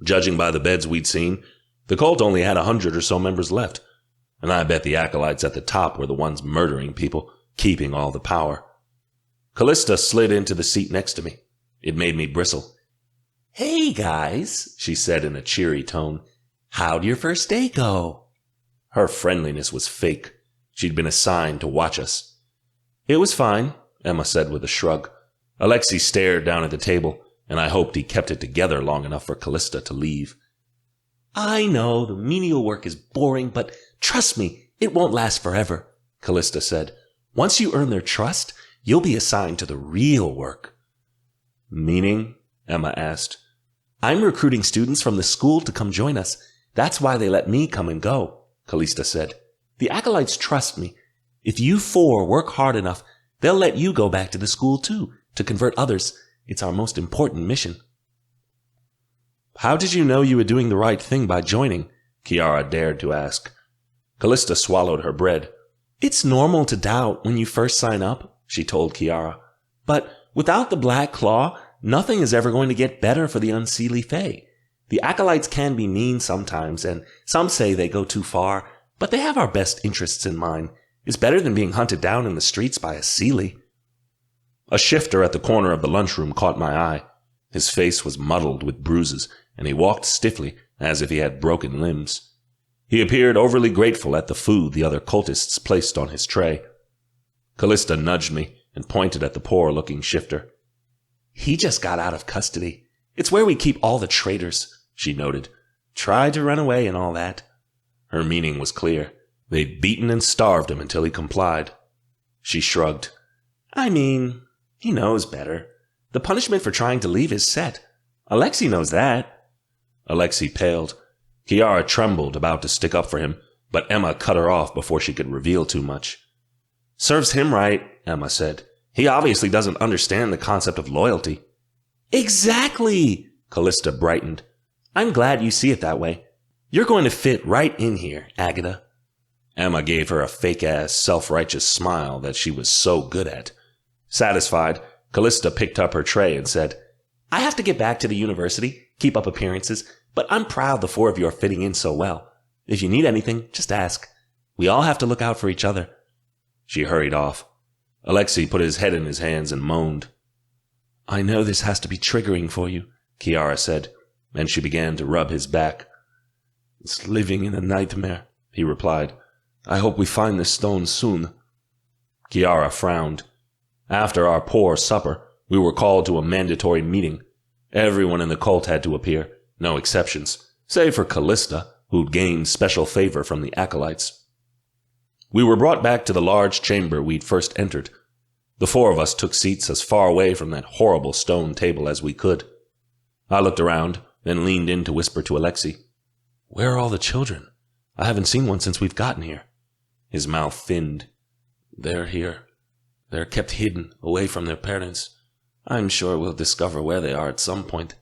Judging by the beds we'd seen, the cult only had 100 or so members left, and I bet the acolytes at the top were the ones murdering people, keeping all the power. Callista slid into the seat next to me. It made me bristle. Hey, guys, she said in a cheery tone. How'd your first day go? Her friendliness was fake. She'd been assigned to watch us. It was fine, Emma said with a shrug. Alexei stared down at the table, and I hoped he kept it together long enough for Callista to leave. I know the menial work is boring, but trust me, it won't last forever, Callista said. Once you earn their trust, you'll be assigned to the real work. Meaning? Emma asked. I'm recruiting students from the school to come join us. That's why they let me come and go, Callista said. The acolytes trust me. If you four work hard enough, they'll let you go back to the school too, to convert others. It's our most important mission. How did you know you were doing the right thing by joining? Kiara dared to ask. Callista swallowed her bread. It's normal to doubt when you first sign up, she told Kiara. But without the Black Claw, nothing is ever going to get better for the Unseelie Fae. The acolytes can be mean sometimes, and some say they go too far, but they have our best interests in mind. It's better than being hunted down in the streets by a Seelie. A shifter at the corner of the lunchroom caught my eye. His face was muddled with bruises, and he walked stiffly, as if he had broken limbs. He appeared overly grateful at the food the other cultists placed on his tray. Callista nudged me and pointed at the poor-looking shifter. He just got out of custody. It's where we keep all the traitors, she noted. Tried to run away and all that. Her meaning was clear. They'd beaten and starved him until he complied. She shrugged. I mean, he knows better. The punishment for trying to leave is set. Alexei knows that. Alexei paled. Kiara trembled, about to stick up for him, but Emma cut her off before she could reveal too much. Serves him right, Emma said. He obviously doesn't understand the concept of loyalty. Exactly, Callista brightened. I'm glad you see it that way. You're going to fit right in here, Agatha. Emma gave her a fake-ass, self-righteous smile that she was so good at. Satisfied, Callista picked up her tray and said, I have to get back to the university, keep up appearances, but I'm proud the four of you are fitting in so well. If you need anything, just ask. We all have to look out for each other. She hurried off. Alexei put his head in his hands and moaned. I know this has to be triggering for you, Kiara said, and she began to rub his back. It's living in a nightmare, he replied. I hope we find the stone soon. Kiara frowned. After our poor supper, we were called to a mandatory meeting. Everyone in the cult had to appear, no exceptions, save for Callista, who'd gained special favor from the acolytes. We were brought back to the large chamber we'd first entered. The four of us took seats as far away from that horrible stone table as we could. I looked around, then leaned in to whisper to Alexei, Where are all the children? I haven't seen one since we've gotten here. His mouth thinned. They're here. They're kept hidden, away from their parents. I'm sure we'll discover where they are at some point.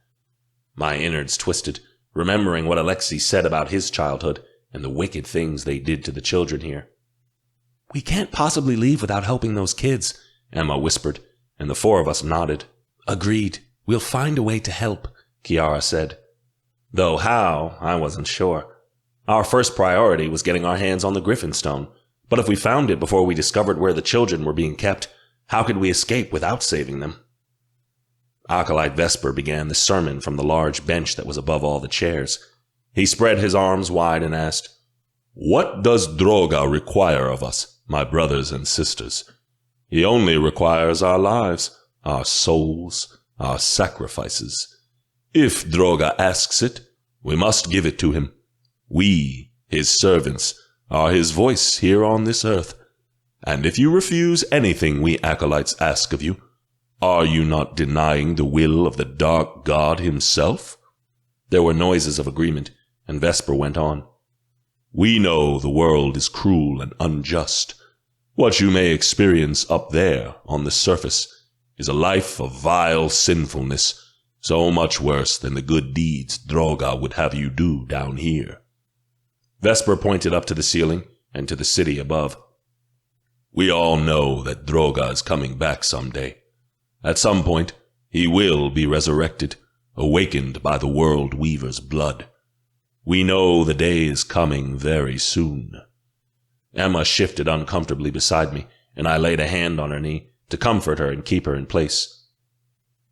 My innards twisted, remembering what Alexei said about his childhood and the wicked things they did to the children here. We can't possibly leave without helping those kids, Emma whispered, and the four of us nodded. Agreed. We'll find a way to help, Kiara said. Though how, I wasn't sure. Our first priority was getting our hands on the Griffin stone, But if we found it before we discovered where the children were being kept, how could we escape without saving them? Acolyte Vesper began the sermon from the large bench that was above all the chairs. He spread his arms wide and asked, "What does Droga require of us, my brothers and sisters? He only requires our lives, our souls, our sacrifices. If Droga asks it, we must give it to him. We, his servants, are his voice here on this earth. And if you refuse anything we acolytes ask of you, are you not denying the will of the dark god himself?" There were noises of agreement, and Vesper went on. "We know the world is cruel and unjust. What you may experience up there on the surface is a life of vile sinfulness, so much worse than the good deeds Droga would have you do down here." Vesper pointed up to the ceiling and to the city above. "We all know that Droga is coming back someday. At some point, he will be resurrected, awakened by the World Weaver's blood. We know the day is coming very soon." Emma shifted uncomfortably beside me, and I laid a hand on her knee to comfort her and keep her in place.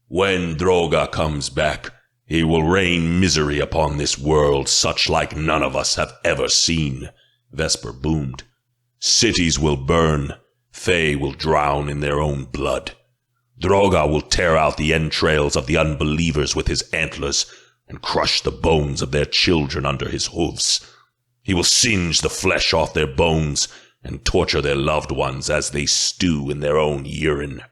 "When Droga comes back, he will rain misery upon this world such like none of us have ever seen," Vesper boomed. "Cities will burn, Fae will drown in their own blood. Droga will tear out the entrails of the unbelievers with his antlers and crush the bones of their children under his hooves. He will singe the flesh off their bones and torture their loved ones as they stew in their own urine.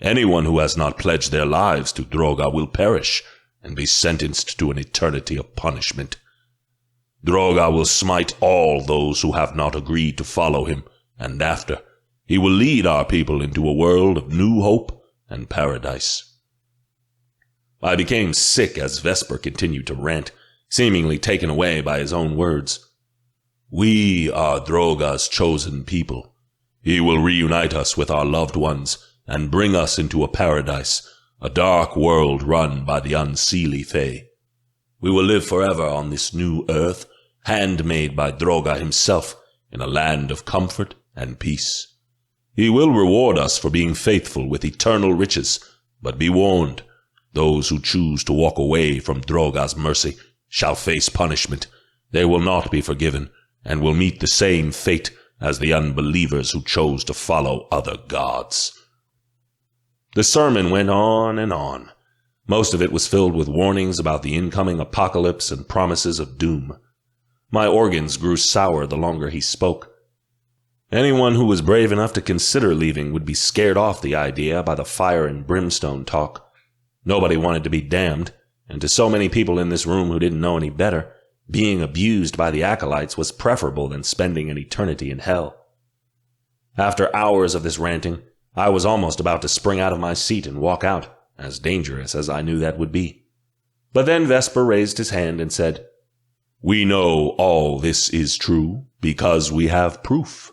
Anyone who has not pledged their lives to Droga will perish and be sentenced to an eternity of punishment. Droga will smite all those who have not agreed to follow him, and after, he will lead our people into a world of new hope and paradise." I became sick as Vesper continued to rant, seemingly taken away by his own words. "We are Droga's chosen people. He will reunite us with our loved ones and bring us into a paradise, a dark world run by the Unseelie Fae. We will live forever on this new earth, handmade by Droga himself, in a land of comfort and peace. He will reward us for being faithful with eternal riches, but be warned, those who choose to walk away from Droga's mercy shall face punishment. They will not be forgiven, and will meet the same fate as the unbelievers who chose to follow other gods." The sermon went on and on. Most of it was filled with warnings about the incoming apocalypse and promises of doom. My organs grew sour the longer he spoke. Anyone who was brave enough to consider leaving would be scared off the idea by the fire and brimstone talk. Nobody wanted to be damned, and to so many people in this room who didn't know any better, being abused by the acolytes was preferable than spending an eternity in hell. After hours of this ranting, I was almost about to spring out of my seat and walk out, as dangerous as I knew that would be. But then Vesper raised his hand and said, "We know all this is true because we have proof.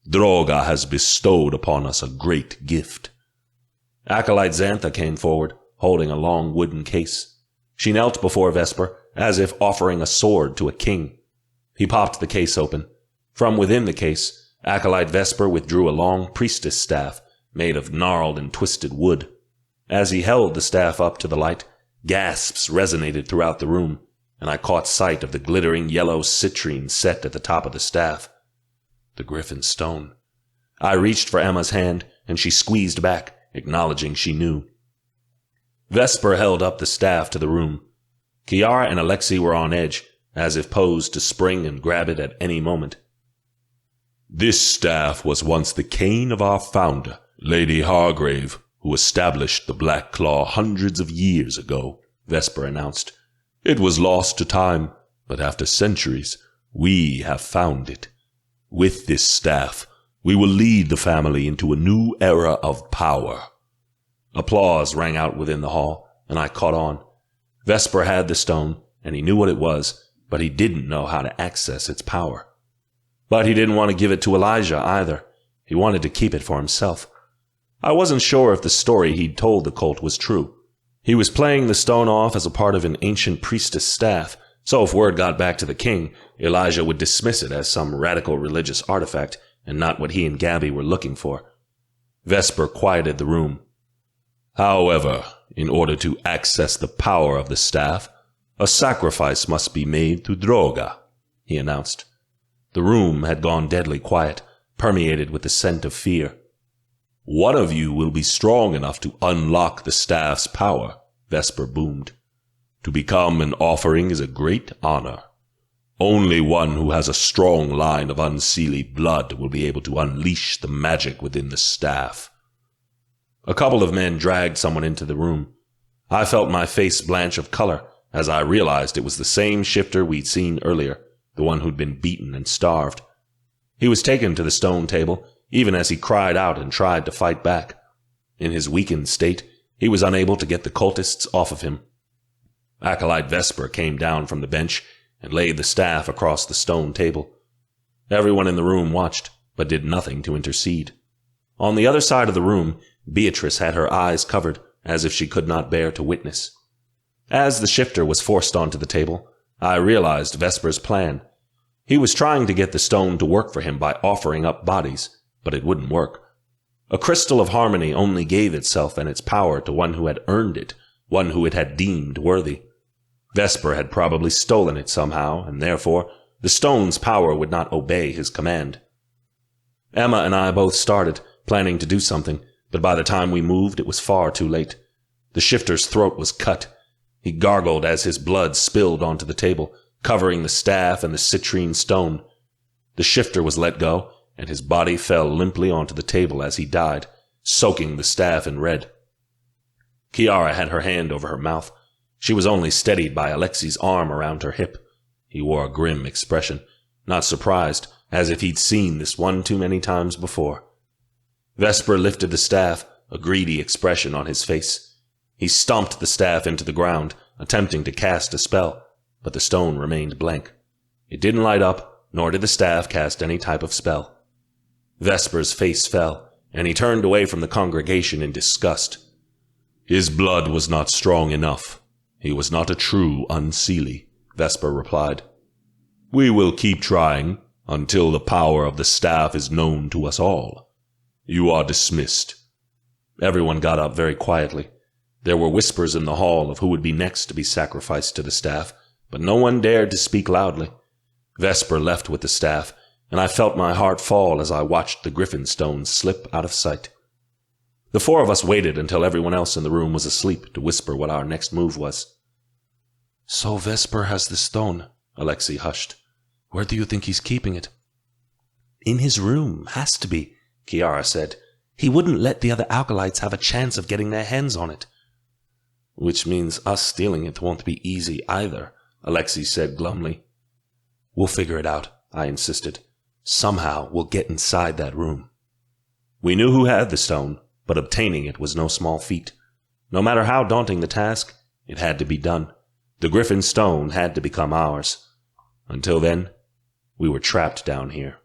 Droga has bestowed upon us a great gift." Acolyte Xantha came forward, holding a long wooden case. She knelt before Vesper, as if offering a sword to a king. He popped the case open. From within the case, Acolyte Vesper withdrew a long priestess staff, made of gnarled and twisted wood. As he held the staff up to the light, gasps resonated throughout the room, and I caught sight of the glittering yellow citrine set at the top of the staff. The Griffin stone. I reached for Emma's hand, and she squeezed back, acknowledging she knew. Vesper held up the staff to the room. Kiara and Alexei were on edge, as if posed to spring and grab it at any moment. "This staff was once the cane of our founder, Lady Hargrave, who established the Black Claw hundreds of years ago," Vesper announced. "It was lost to time, but after centuries, we have found it. With this staff, we will lead the family into a new era of power." Applause rang out within the hall, and I caught on. Vesper had the stone, and he knew what it was, but he didn't know how to access its power. But he didn't want to give it to Elijah either. He wanted to keep it for himself. I wasn't sure if the story he'd told the cult was true. He was playing the stone off as a part of an ancient priestess staff, So if word got back to the king, Elijah would dismiss it as some radical religious artifact and not what he and Gabby were looking for. Vesper quieted the room. However, in order to access the power of the staff, a sacrifice must be made to Droga, he announced. The room had gone deadly quiet, permeated with the scent of fear. One of you will be strong enough to unlock the staff's power, Vesper boomed. To become an offering is a great honor. Only one who has a strong line of Unseelie blood will be able to unleash the magic within the staff. A couple of men dragged someone into the room. I felt my face blanch of color as I realized it was the same shifter we'd seen earlier, the one who'd been beaten and starved. He was taken to the stone table, even as he cried out and tried to fight back. In his weakened state, he was unable to get the cultists off of him. Acolyte Vesper came down from the bench and laid the staff across the stone table. Everyone in the room watched, but did nothing to intercede. On the other side of the room, Beatrice had her eyes covered, as if she could not bear to witness. As the shifter was forced onto the table, I realized Vesper's plan. He was trying to get the stone to work for him by offering up bodies, but it wouldn't work. A crystal of harmony only gave itself and its power to one who had earned it, one who it had deemed worthy. Vesper had probably stolen it somehow, and therefore the stone's power would not obey his command. Emma and I both started, planning to do something, but by the time we moved, it was far too late. The shifter's throat was cut. He gargled as his blood spilled onto the table, covering the staff and the citrine stone. The shifter was let go, and his body fell limply onto the table as he died, soaking the staff in red. Kiara had her hand over her mouth. She was only steadied by Alexi's arm around her hip. He wore a grim expression, not surprised, as if he'd seen this one too many times before. Vesper lifted the staff, a greedy expression on his face. He stomped the staff into the ground, attempting to cast a spell, but the stone remained blank. It didn't light up, nor did the staff cast any type of spell. Vesper's face fell, and he turned away from the congregation in disgust. His blood was not strong enough. He was not a true Unseelie, Vesper replied. We will keep trying until the power of the staff is known to us all. You are dismissed. Everyone got up very quietly. There were whispers in the hall of who would be next to be sacrificed to the staff, but no one dared to speak loudly. Vesper left with the staff, and I felt my heart fall as I watched the Griffin stone slip out of sight. The four of us waited until everyone else in the room was asleep to whisper what our next move was. So Vesper has the stone, Alexei hushed. Where do you think he's keeping it? In his room, has to be, Kiara said. He wouldn't let the other acolytes have a chance of getting their hands on it. Which means us stealing it won't be easy either, Alexei said glumly. We'll figure it out, I insisted. Somehow we'll get inside that room. We knew who had the stone, but obtaining it was no small feat. No matter how daunting the task, it had to be done. The Griffin stone had to become ours. Until then, we were trapped down here.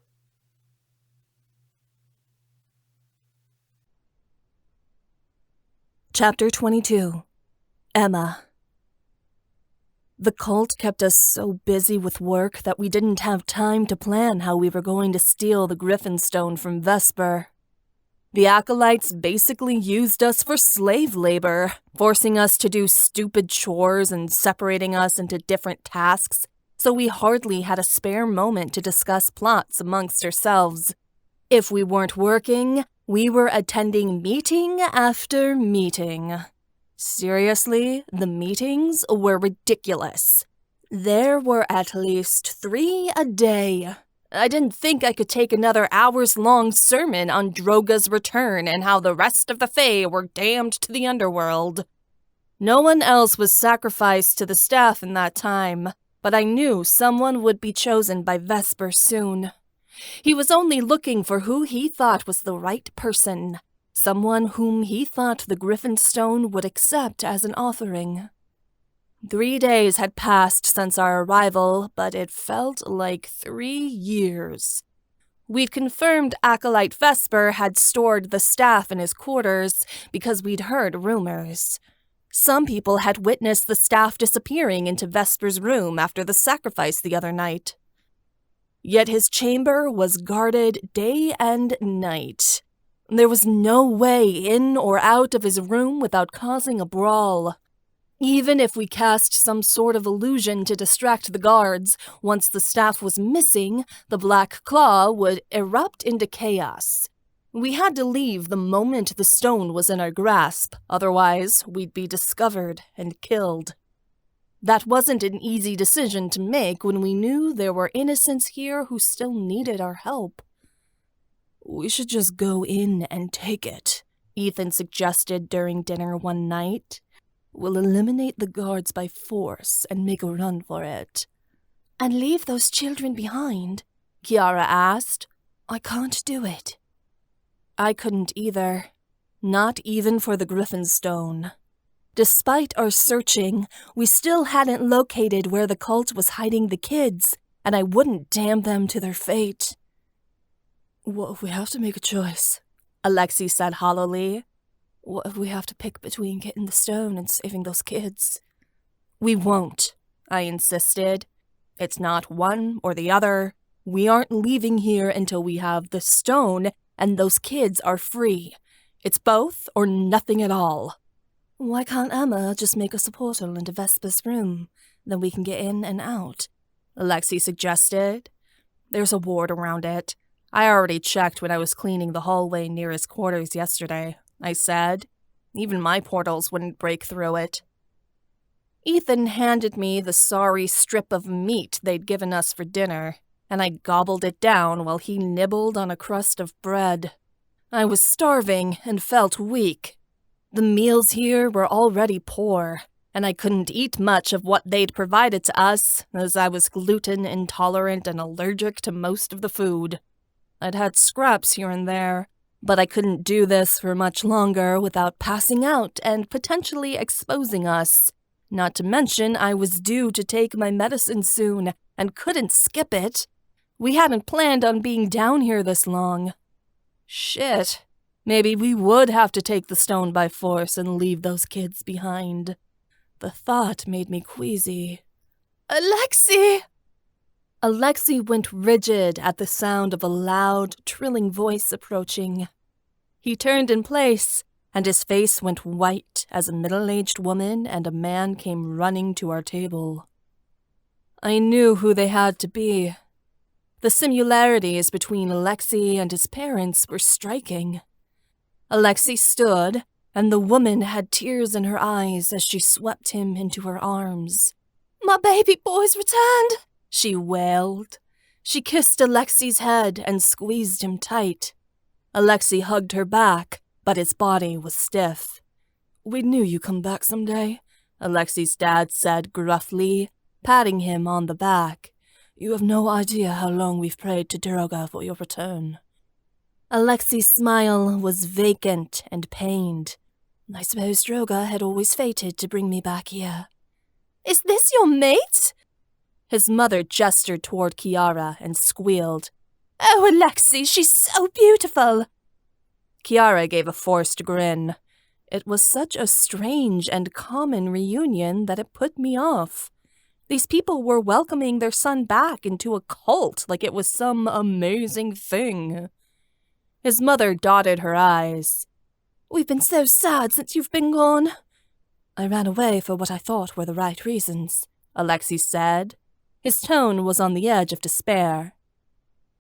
Chapter 22. Emma. The cult kept us so busy with work that we didn't have time to plan how we were going to steal the Griffin stone from Vesper. The acolytes basically used us for slave labor, forcing us to do stupid chores and separating us into different tasks, so we hardly had a spare moment to discuss plots amongst ourselves. If we weren't working, we were attending meeting after meeting. Seriously, the meetings were ridiculous. There were at least 3 a day. I didn't think I could take another hours-long sermon on Droga's return and how the rest of the Fae were damned to the underworld. No one else was sacrificed to the staff in that time, but I knew someone would be chosen by Vesper soon. He was only looking for who he thought was the right person, someone whom he thought the Griffin stone would accept as an offering. 3 days had passed since our arrival, but it felt like 3 years. We'd confirmed Acolyte Vesper had stored the staff in his quarters because we'd heard rumors. Some people had witnessed the staff disappearing into Vesper's room after the sacrifice the other night. Yet his chamber was guarded day and night. There was no way in or out of his room without causing a brawl. Even if we cast some sort of illusion to distract the guards, once the staff was missing, the Black Claw would erupt into chaos. We had to leave the moment the stone was in our grasp, otherwise we'd be discovered and killed. That wasn't an easy decision to make when we knew there were innocents here who still needed our help. "We should just go in and take it," Ethan suggested during dinner one night. "We'll eliminate the guards by force and make a run for it." "And leave those children behind?" Kiara asked. "I can't do it." I couldn't either. Not even for the Griffin stone. Despite our searching, we still hadn't located where the cult was hiding the kids, and I wouldn't damn them to their fate. "What if we have to make a choice?" Alexei said hollowly. "What if we have to pick between getting the stone and saving those kids?" "We won't," I insisted. "It's not one or the other. We aren't leaving here until we have the stone and those kids are free. It's both or nothing at all." "Why can't Emma just make us a portal into Vesper's room? Then we can get in and out," Alexei suggested. "There's a ward around it. I already checked when I was cleaning the hallway near his quarters yesterday," I said. "Even my portals wouldn't break through it." Ethan handed me the sorry strip of meat they'd given us for dinner, and I gobbled it down while he nibbled on a crust of bread. I was starving and felt weak. The meals here were already poor, and I couldn't eat much of what they'd provided to us, as I was gluten intolerant and allergic to most of the food. I'd had scraps here and there, but I couldn't do this for much longer without passing out and potentially exposing us. Not to mention I was due to take my medicine soon and couldn't skip it. We hadn't planned on being down here this long. Shit. Maybe we would have to take the stone by force and leave those kids behind. The thought made me queasy. "Alexei!" Alexei went rigid at the sound of a loud, trilling voice approaching. He turned in place, and his face went white as a middle-aged woman and a man came running to our table. I knew who they had to be. The similarities between Alexei and his parents were striking. Alexei stood, and the woman had tears in her eyes as she swept him into her arms. "My baby boy's returned," she wailed. She kissed Alexei's head and squeezed him tight. Alexei hugged her back, but his body was stiff. "We knew you'd come back someday," Alexei's dad said gruffly, patting him on the back. "You have no idea how long we've prayed to Droga for your return." Alexei's smile was vacant and pained. "I suppose Droga had always fated to bring me back here." "Is this your mate?" His mother gestured toward Kiara and squealed. "Oh, Alexei, she's so beautiful." Kiara gave a forced grin. It was such a strange and common reunion that it put me off. These people were welcoming their son back into a cult like it was some amazing thing. His mother dotted her eyes. "We've been so sad since you've been gone." "I ran away for what I thought were the right reasons," Alexei said. His tone was on the edge of despair.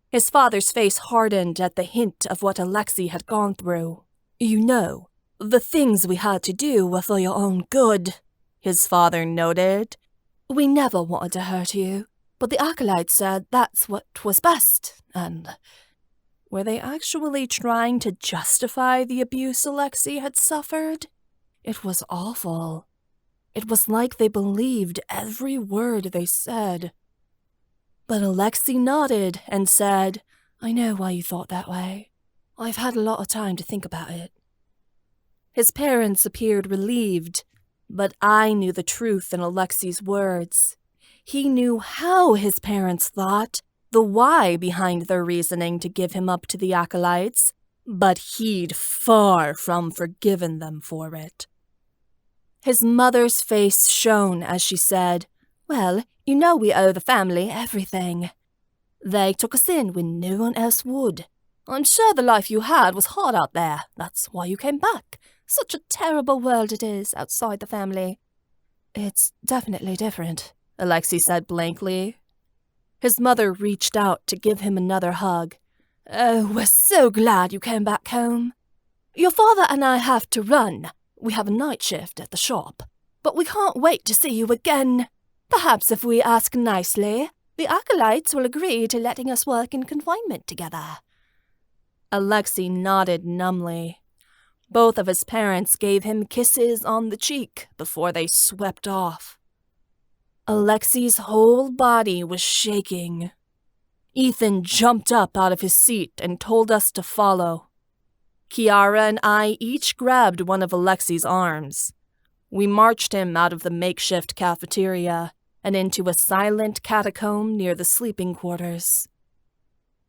His father's face hardened at the hint of what Alexei had gone through. "You know, the things we had to do were for your own good," his father noted. "We never wanted to hurt you, but the acolytes said that's what was best, and..." Were they actually trying to justify the abuse Alexei had suffered? It was awful. It was like they believed every word they said. But Alexei nodded and said, "I know why you thought that way. I've had a lot of time to think about it." His parents appeared relieved, but I knew the truth in Alexei's words. He knew how his parents thought, the why behind their reasoning to give him up to the acolytes, but he'd far from forgiven them for it. His mother's face shone as she said, "Well, you know we owe the family everything. They took us in when no one else would. I'm sure the life you had was hard out there. That's why you came back. Such a terrible world it is outside the family." "It's definitely different," Alexei said blankly. His mother reached out to give him another hug. "Oh, we're so glad you came back home. Your father and I have to run. We have a night shift at the shop. But we can't wait to see you again. Perhaps if we ask nicely, the acolytes will agree to letting us work in confinement together." Alexei nodded numbly. Both of his parents gave him kisses on the cheek before they swept off. Alexei's whole body was shaking. Ethan jumped up out of his seat and told us to follow. Kiara and I each grabbed one of Alexei's arms. We marched him out of the makeshift cafeteria and into a silent catacomb near the sleeping quarters.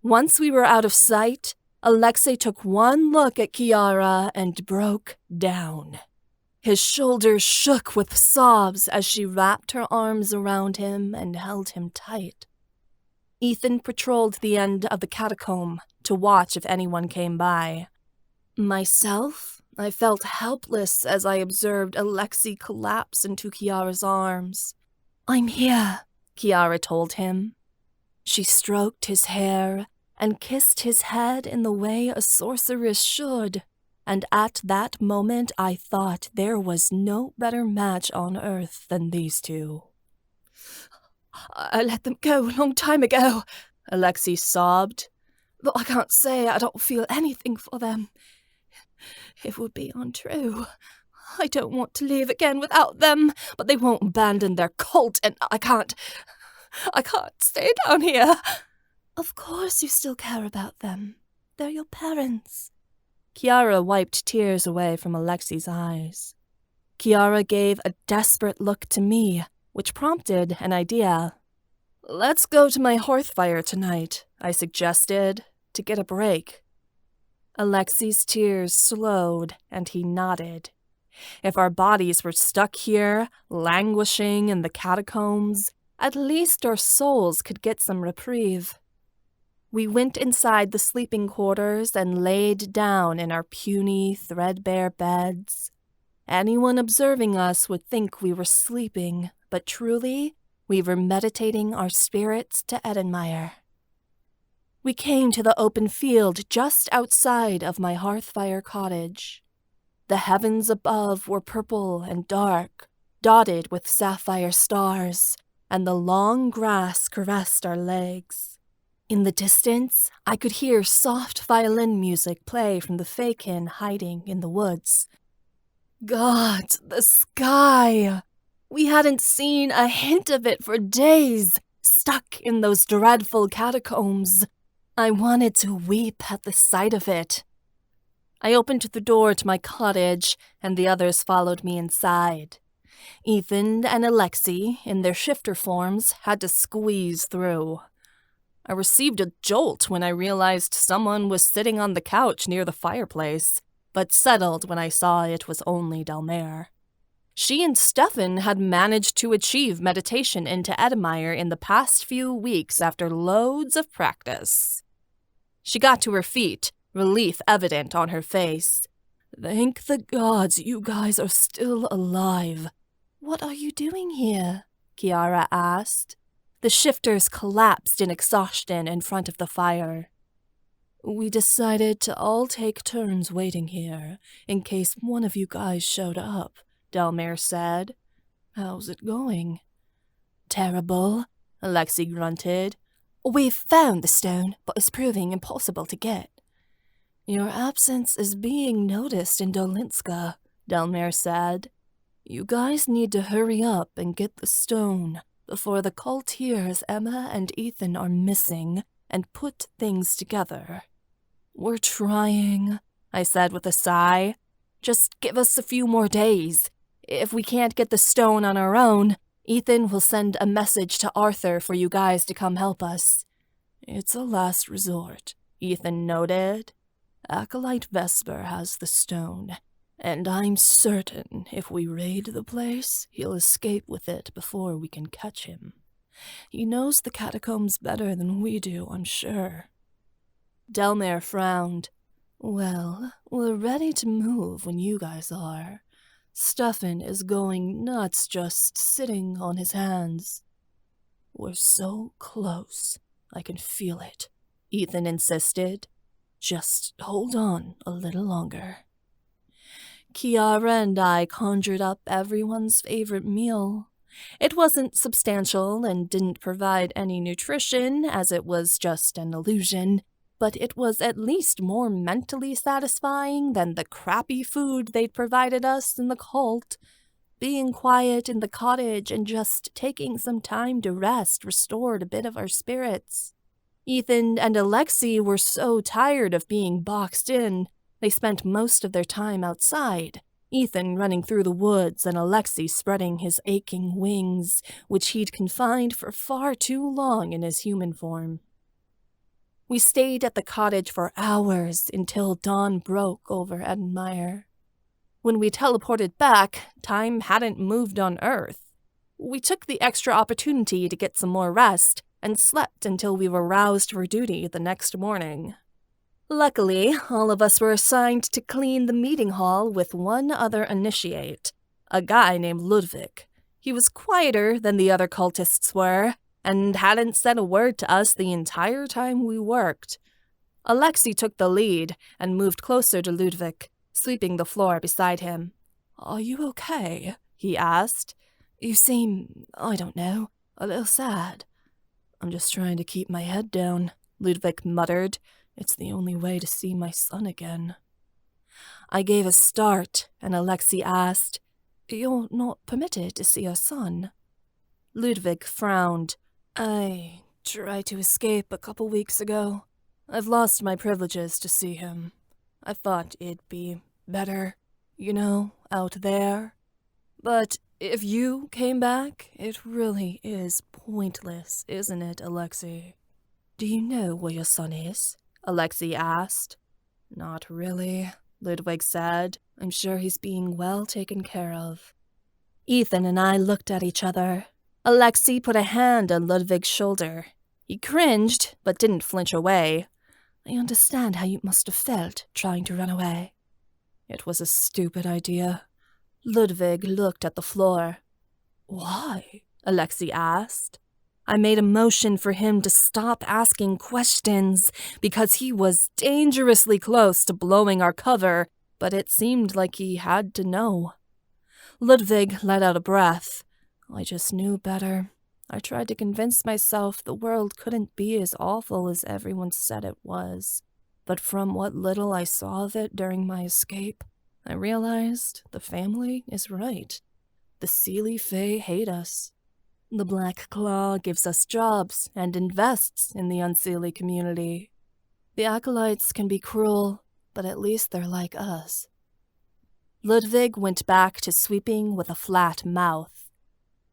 Once we were out of sight, Alexei took one look at Kiara and broke down. His shoulders shook with sobs as she wrapped her arms around him and held him tight. Ethan patrolled the end of the catacomb to watch if anyone came by. Myself, I felt helpless as I observed Alexei collapse into Kiara's arms. "I'm here," Kiara told him. She stroked his hair and kissed his head in the way a sorceress should, and at that moment I thought there was no better match on earth than these two. "I let them go a long time ago," Alexei sobbed. "But I can't say I don't feel anything for them. It would be untrue. I don't want to leave again without them, but they won't abandon their cult, and I can't stay down here." "Of course you still care about them. They're your parents." Kiara wiped tears away from Alexei's eyes. Kiara gave a desperate look to me, which prompted an idea. "Let's go to my hearth fire tonight," I suggested, to get a break. Alexei's tears slowed, and he nodded. If our bodies were stuck here, languishing in the catacombs, at least our souls could get some reprieve. We went inside the sleeping quarters and laid down in our puny, threadbare beds. Anyone observing us would think we were sleeping, but truly, we were meditating our spirits to Edenmeyer. We came to the open field just outside of my hearthfire cottage. The heavens above were purple and dark, dotted with sapphire stars, and the long grass caressed our legs. In the distance, I could hear soft violin music play from the Fakin hiding in the woods. God, the sky! We hadn't seen a hint of it for days, stuck in those dreadful catacombs. I wanted to weep at the sight of it. I opened the door to my cottage, and the others followed me inside. Ethan and Alexei, in their shifter forms, had to squeeze through. I received a jolt when I realized someone was sitting on the couch near the fireplace, but settled when I saw it was only Delmare. She and Stefan had managed to achieve meditation into Edenmeyer in the past few weeks after loads of practice. She got to her feet, relief evident on her face. "Thank the gods you guys are still alive." "What are you doing here?" Kiara asked. The shifters collapsed in exhaustion in front of the fire. "We decided to all take turns waiting here, in case one of you guys showed up," Delmare said. "How's it going?" "Terrible," Alexei grunted. "We've found the stone, but it's proving impossible to get." "Your absence is being noticed in Dolinska," Delmare said. "You guys need to hurry up and get the stone before the cult hears Emma and Ethan are missing and put things together." "We're trying," I said with a sigh. "Just give us a few more days. If we can't get the stone on our own, Ethan will send a message to Arthur for you guys to come help us." "It's a last resort," Ethan noted. "Acolyte Vesper has the stone, And I'm certain if we raid the place, he'll escape with it before we can catch him. He knows the catacombs better than we do, I'm sure. Delmare frowned. Well, we're ready to move when you guys are. Stefan is going nuts just sitting on his hands. We're so close. I can feel it, Ethan insisted. Just hold on a little longer. Kiara and I conjured up everyone's favorite meal. It wasn't substantial and didn't provide any nutrition, as it was just an illusion, but it was at least more mentally satisfying than the crappy food they'd provided us in the cult. Being quiet in the cottage and just taking some time to rest restored a bit of our spirits. Ethan and Alexei were so tired of being boxed in, they spent most of their time outside, Ethan running through the woods and Alexei spreading his aching wings, which he'd confined for far too long in his human form. We stayed at the cottage for hours until dawn broke over Edenmire. When we teleported back, time hadn't moved on Earth. We took the extra opportunity to get some more rest and slept until we were roused for duty the next morning. Luckily, all of us were assigned to clean the meeting hall with one other initiate, a guy named Ludwig. He was quieter than the other cultists were, and hadn't said a word to us the entire time we worked. Alexei took the lead and moved closer to Ludwig, sweeping the floor beside him. "Are you okay?" he asked. "You seem, I don't know, a little sad." "I'm just trying to keep my head down," Ludwig muttered. "It's the only way to see my son again." I gave a start, and Alexei asked, "You're not permitted to see your son?" Ludwig frowned. "I tried to escape a couple weeks ago. I've lost my privileges to see him. I thought it'd be better, out there. But if you came back, it really is pointless, isn't it, Alexei?" "Do you know where your son is?" Alexei asked. "Not really," Ludwig said. "I'm sure he's being well taken care of." Ethan and I looked at each other. Alexei put a hand on Ludwig's shoulder. He cringed, but didn't flinch away. "I understand how you must have felt trying to run away." "It was a stupid idea." Ludwig looked at the floor. "Why?" Alexei asked. I made a motion for him to stop asking questions because he was dangerously close to blowing our cover, but it seemed like he had to know. Ludwig let out a breath. "I just knew better. I tried to convince myself the world couldn't be as awful as everyone said it was. But from what little I saw of it during my escape, I realized the family is right. The Seelie Fae hate us. The Black Claw gives us jobs and invests in the Unseelie community. The Acolytes can be cruel, but at least they're like us." Ludwig went back to sweeping with a flat mouth.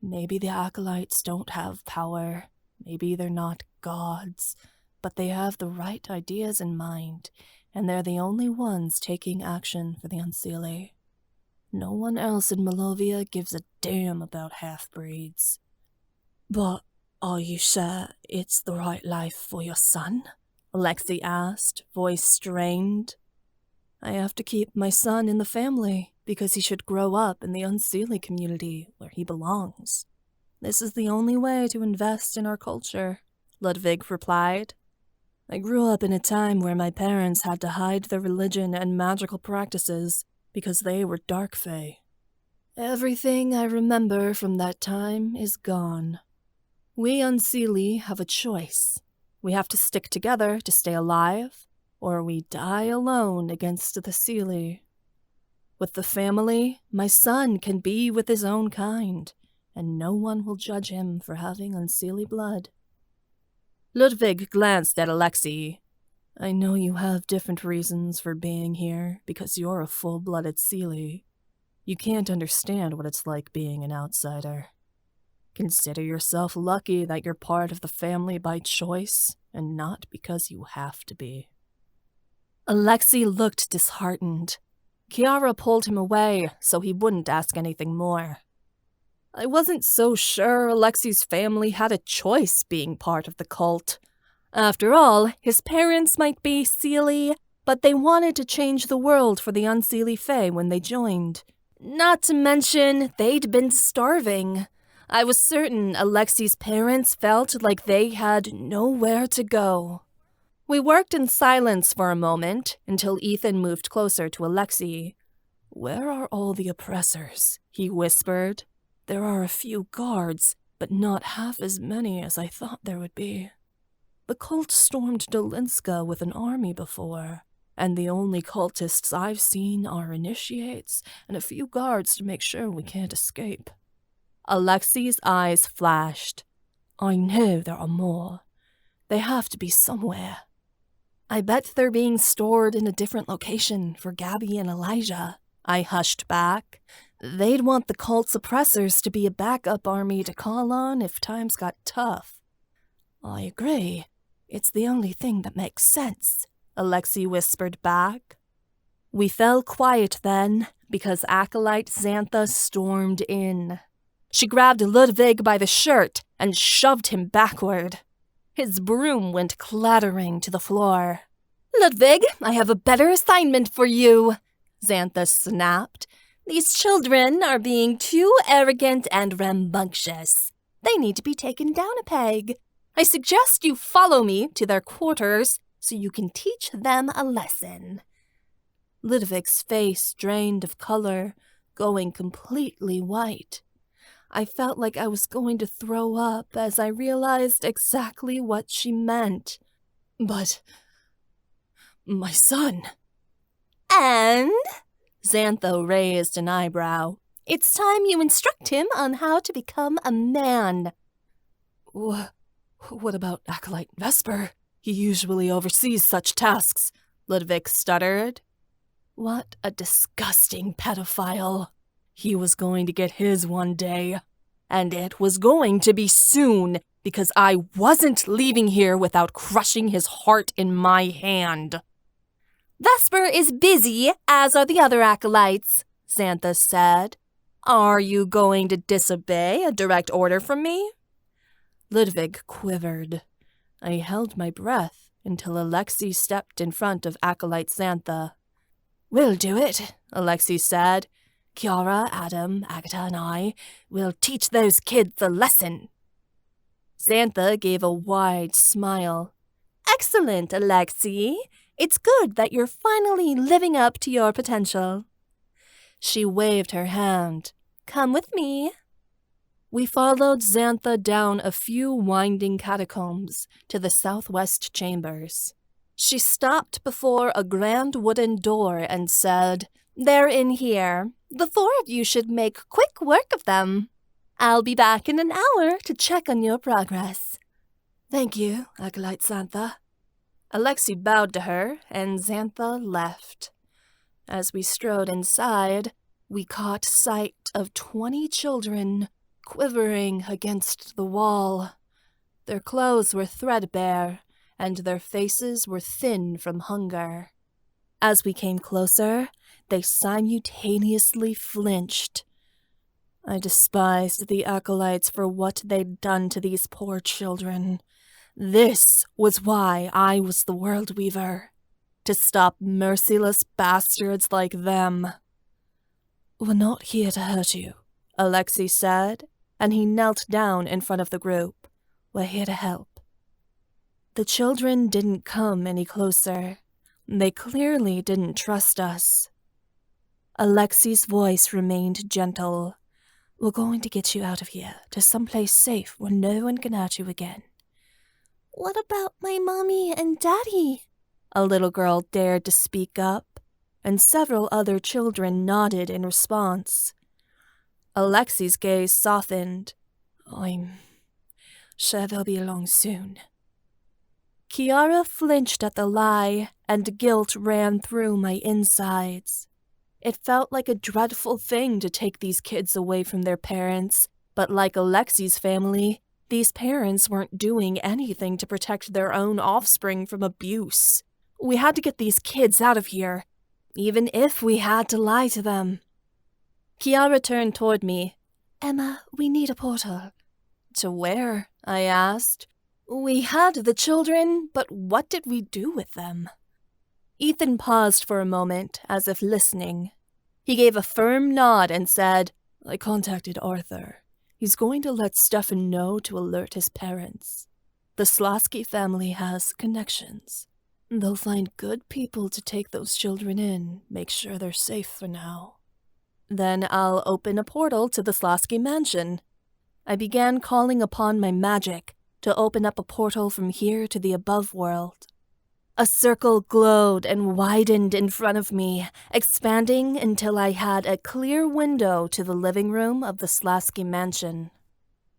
"Maybe the Acolytes don't have power. Maybe they're not gods. But they have the right ideas in mind, and they're the only ones taking action for the Unseelie. No one else in Malovia gives a damn about half-breeds." "But are you sure it's the right life for your son?" Alexei asked, voice strained. "I have to keep my son in the family because he should grow up in the Unseelie community where he belongs. This is the only way to invest in our culture," Ludwig replied. "I grew up in a time where my parents had to hide their religion and magical practices because they were dark fae. Everything I remember from that time is gone. We Unseelie have a choice. We have to stick together to stay alive, or we die alone against the Seelie. With the family, my son can be with his own kind, and no one will judge him for having Unseelie blood." Ludwig glanced at Alexei. "I know you have different reasons for being here, because you're a full-blooded Seelie. You can't understand what it's like being an outsider. Consider yourself lucky that you're part of the family by choice, and not because you have to be." Alexei looked disheartened. Kiara pulled him away so he wouldn't ask anything more. I wasn't so sure Alexi's family had a choice being part of the cult. After all, his parents might be Seelie, but they wanted to change the world for the Unseelie Fae when they joined. Not to mention, they'd been starving. I was certain Alexi's parents felt like they had nowhere to go. We worked in silence for a moment until Ethan moved closer to Alexi. "Where are all the oppressors?" he whispered. "There are a few guards, but not half as many as I thought there would be. The cult stormed Dolinska with an army before, and the only cultists I've seen are initiates and a few guards to make sure we can't escape." Alexi's eyes flashed. "I know there are more. They have to be somewhere. I bet they're being stored in a different location for Gabby and Elijah." I hushed back. They'd want the cult's oppressors to be a backup army to call on if times got tough. "I agree. It's the only thing that makes sense," Alexi whispered back. We fell quiet then, because Acolyte Xantha stormed in. She grabbed Ludwig by the shirt and shoved him backward. His broom went clattering to the floor. "Ludwig, I have a better assignment for you," Xantha snapped. "These children are being too arrogant and rambunctious. They need to be taken down a peg. I suggest you follow me to their quarters so you can teach them a lesson." Ludwig's face drained of color, going completely white. I felt like I was going to throw up as I realized exactly what she meant. "But my son." "And?" Xantha raised an eyebrow. "It's time you instruct him on how to become a man." What about Acolyte Vesper? He usually oversees such tasks," Ludwig stuttered. What a disgusting pedophile. He was going to get his one day. And it was going to be soon, because I wasn't leaving here without crushing his heart in my hand. "Vesper is busy, as are the other acolytes," Xantha said. "Are you going to disobey a direct order from me?" Ludwig quivered. I held my breath until Alexi stepped in front of Acolyte Xantha. "We'll do it," Alexi said. "Kiara, Adam, Agatha, and I will teach those kids a lesson." Xantha gave a wide smile. "Excellent, Alexi. It's good that you're finally living up to your potential." She waved her hand. "Come with me." We followed Xantha down a few winding catacombs to the southwest chambers. She stopped before a grand wooden door and said, "They're in here. The 4 of you should make quick work of them. I'll be back in an hour to check on your progress." "Thank you, Acolyte Xantha." Alexi bowed to her, and Xantha left. As we strode inside, we caught sight of 20 children quivering against the wall. Their clothes were threadbare, and their faces were thin from hunger. As we came closer, they simultaneously flinched. I despised the acolytes for what they'd done to these poor children. This was why I was the World Weaver, to stop merciless bastards like them. "We're not here to hurt you," Alexi said, and he knelt down in front of the group. "We're here to help." The children didn't come any closer. They clearly didn't trust us. Alexi's voice remained gentle. "We're going to get you out of here, to someplace safe where no one can hurt you again." "What about my mommy and daddy?" A little girl dared to speak up, and several other children nodded in response. Alexi's gaze softened. "I'm sure they'll be along soon." Kiara flinched at the lie, and guilt ran through my insides. It felt like a dreadful thing to take these kids away from their parents, but like Alexi's family, these parents weren't doing anything to protect their own offspring from abuse. We had to get these kids out of here. even if we had to lie to them. Kiara turned toward me. Emma, we need a portal. To where? I asked. We had the children, but what did we do with them? Ethan paused for a moment, as if listening. He gave a firm nod and said, I contacted Arthur. He's going to let Stefan know to alert his parents. The Slosky family has connections. They'll find good people to take those children in, make sure they're safe for now. Then I'll open a portal to the Slosky mansion. I began calling upon my magic to open up a portal from here to the above world. A circle glowed and widened in front of me, expanding until I had a clear window to the living room of the Slosky mansion.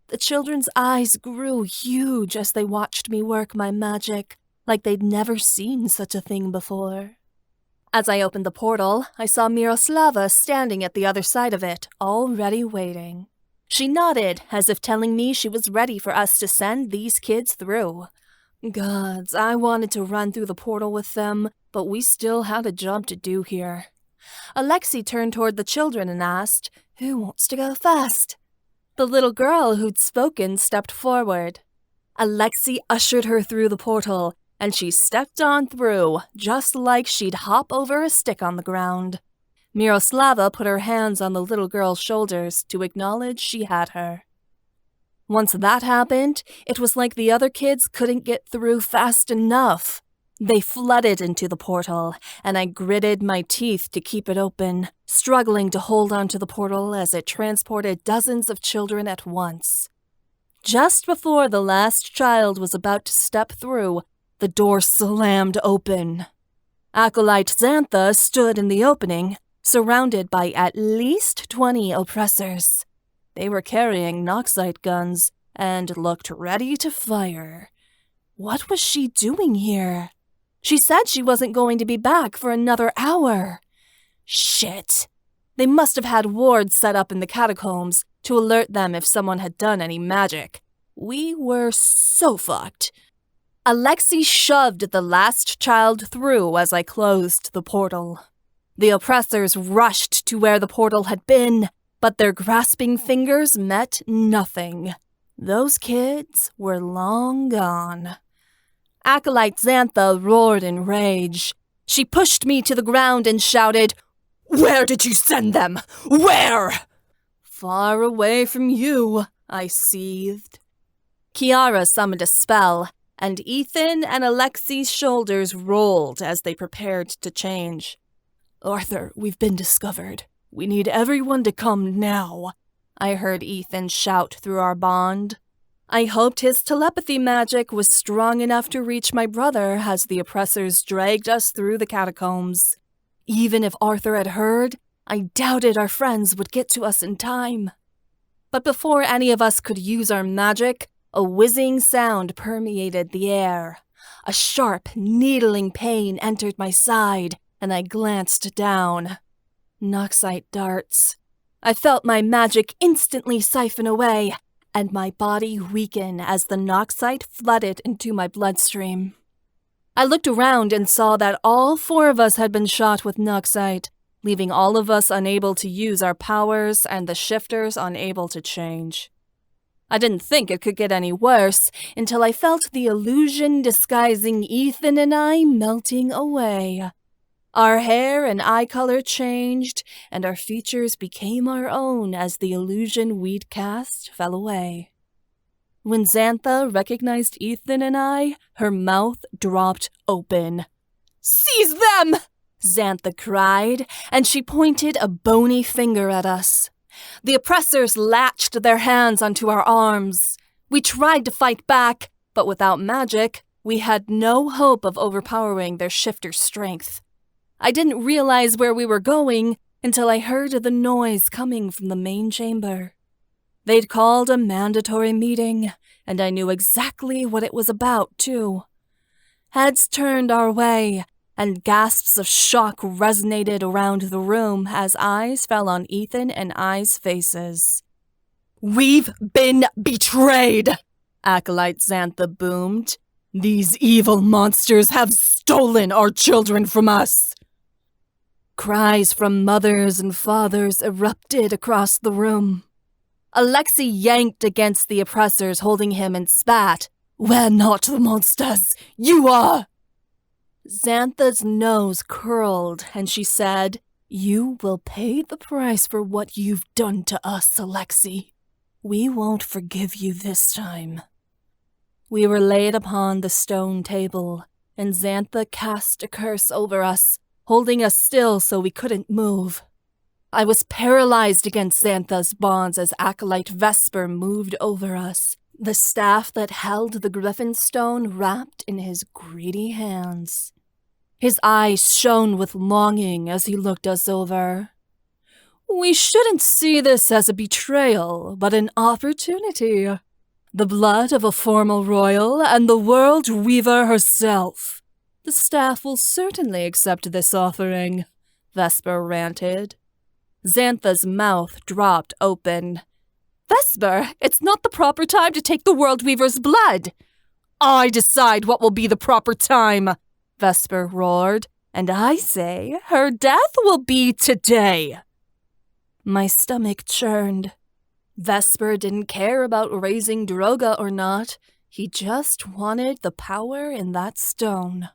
The children's eyes grew huge as they watched me work my magic, like they'd never seen such a thing before. As I opened the portal, I saw Miroslava standing at the other side of it, already waiting. She nodded, as if telling me she was ready for us to send these kids through. Gods, I wanted to run through the portal with them, but we still had a job to do here. Alexei turned toward the children and asked, Who wants to go first? The little girl who'd spoken stepped forward. Alexei ushered her through the portal, and she stepped on through, just like she'd hop over a stick on the ground. Miroslava put her hands on the little girl's shoulders to acknowledge she had her. Once that happened, it was like the other kids couldn't get through fast enough. They flooded into the portal, and I gritted my teeth to keep it open, struggling to hold onto the portal as it transported dozens of children at once. Just before the last child was about to step through, the door slammed open. Acolyte Xantha stood in the opening, surrounded by at least 20 oppressors. They were carrying Noxite guns and looked ready to fire. What was she doing here? She said she wasn't going to be back for another hour. Shit. They must have had wards set up in the catacombs to alert them if someone had done any magic. We were so fucked. Alexei shoved the last child through as I closed the portal. The oppressors rushed to where the portal had been, but their grasping fingers met nothing. Those kids were long gone. Acolyte Xantha roared in rage. She pushed me to the ground and shouted, Where did you send them? Where? Far away from you, I seethed. Kiara summoned a spell, and Ethan and Alexei's shoulders rolled as they prepared to change. Arthur, we've been discovered. We need everyone to come now, I heard Ethan shout through our bond. I hoped his telepathy magic was strong enough to reach my brother as the oppressors dragged us through the catacombs. Even if Arthur had heard, I doubted our friends would get to us in time. But before any of us could use our magic, a whizzing sound permeated the air. A sharp, needling pain entered my side, and I glanced down. Noxite darts. I felt my magic instantly siphon away, and my body weaken as the Noxite flooded into my bloodstream. I looked around and saw that all 4 of us had been shot with Noxite, leaving all of us unable to use our powers and the shifters unable to change. I didn't think it could get any worse until I felt the illusion disguising Ethan and I melting away. Our hair and eye color changed, and our features became our own as the illusion we'd cast fell away. When Xantha recognized Ethan and I, her mouth dropped open. "Seize them!" Xantha cried, and she pointed a bony finger at us. The oppressors latched their hands onto our arms. We tried to fight back, but without magic, we had no hope of overpowering their shifter strength. I didn't realize where we were going until I heard the noise coming from the main chamber. They'd called a mandatory meeting, and I knew exactly what it was about, too. Heads turned our way, and gasps of shock resonated around the room as eyes fell on Ethan and I's faces. "We've been betrayed!" Acolyte Xantha boomed. "These evil monsters have stolen our children from us!" Cries from mothers and fathers erupted across the room. Alexei yanked against the oppressors holding him and spat, "We're not the monsters, you are!" Xantha's nose curled and she said, "You will pay the price for what you've done to us, Alexei. We won't forgive you this time." We were laid upon the stone table, and Xantha cast a curse over us, holding us still so we couldn't move. I was paralyzed against Xantha's bonds as Acolyte Vesper moved over us, the staff that held the Griffin stone wrapped in his greedy hands. His eyes shone with longing as he looked us over. "We shouldn't see this as a betrayal, but an opportunity. The blood of a former royal and the world weaver herself. The staff will certainly accept this offering," Vesper ranted. Xantha's mouth dropped open. "Vesper, it's not the proper time to take the world weaver's blood." "I decide what will be the proper time," Vesper roared, "and I say her death will be today." My stomach churned. Vesper didn't care about raising Droga or not. He just wanted the power in that stone.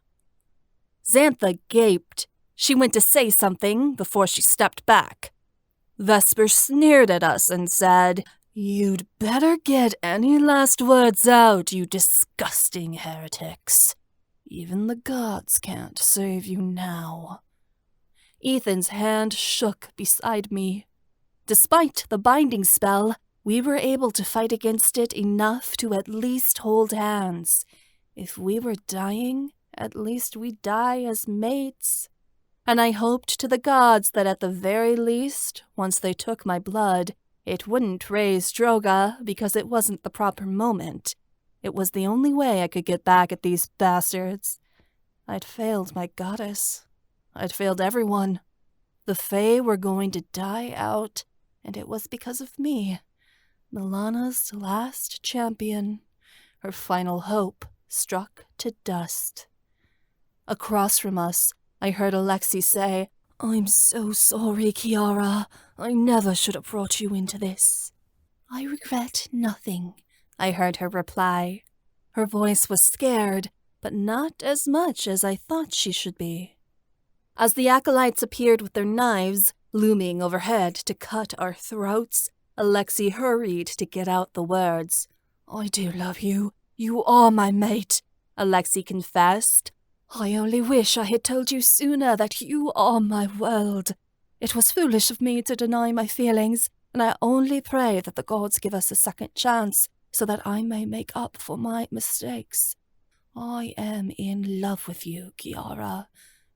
Xantha gaped. She went to say something before she stepped back. Vesper sneered at us and said, "You'd better get any last words out, you disgusting heretics. Even the gods can't save you now." Ethan's hand shook beside me. Despite the binding spell, we were able to fight against it enough to at least hold hands. If we were dying, at least we'd die as mates. And I hoped to the gods that at the very least, once they took my blood, it wouldn't raise Droga because it wasn't the proper moment. It was the only way I could get back at these bastards. I'd failed my goddess. I'd failed everyone. The Fae were going to die out, and it was because of me. Milana's last champion. Her final hope struck to dust. Across from us, I heard Alexei say, "I'm so sorry, Kiara. I never should have brought you into this." "I regret nothing," I heard her reply. Her voice was scared, but not as much as I thought she should be. As the acolytes appeared with their knives, looming overhead to cut our throats, Alexei hurried to get out the words. "I do love you. You are my mate," Alexei confessed. "I only wish I had told you sooner that you are my world. It was foolish of me to deny my feelings, and I only pray that the gods give us a second chance so that I may make up for my mistakes. I am in love with you, Kiara.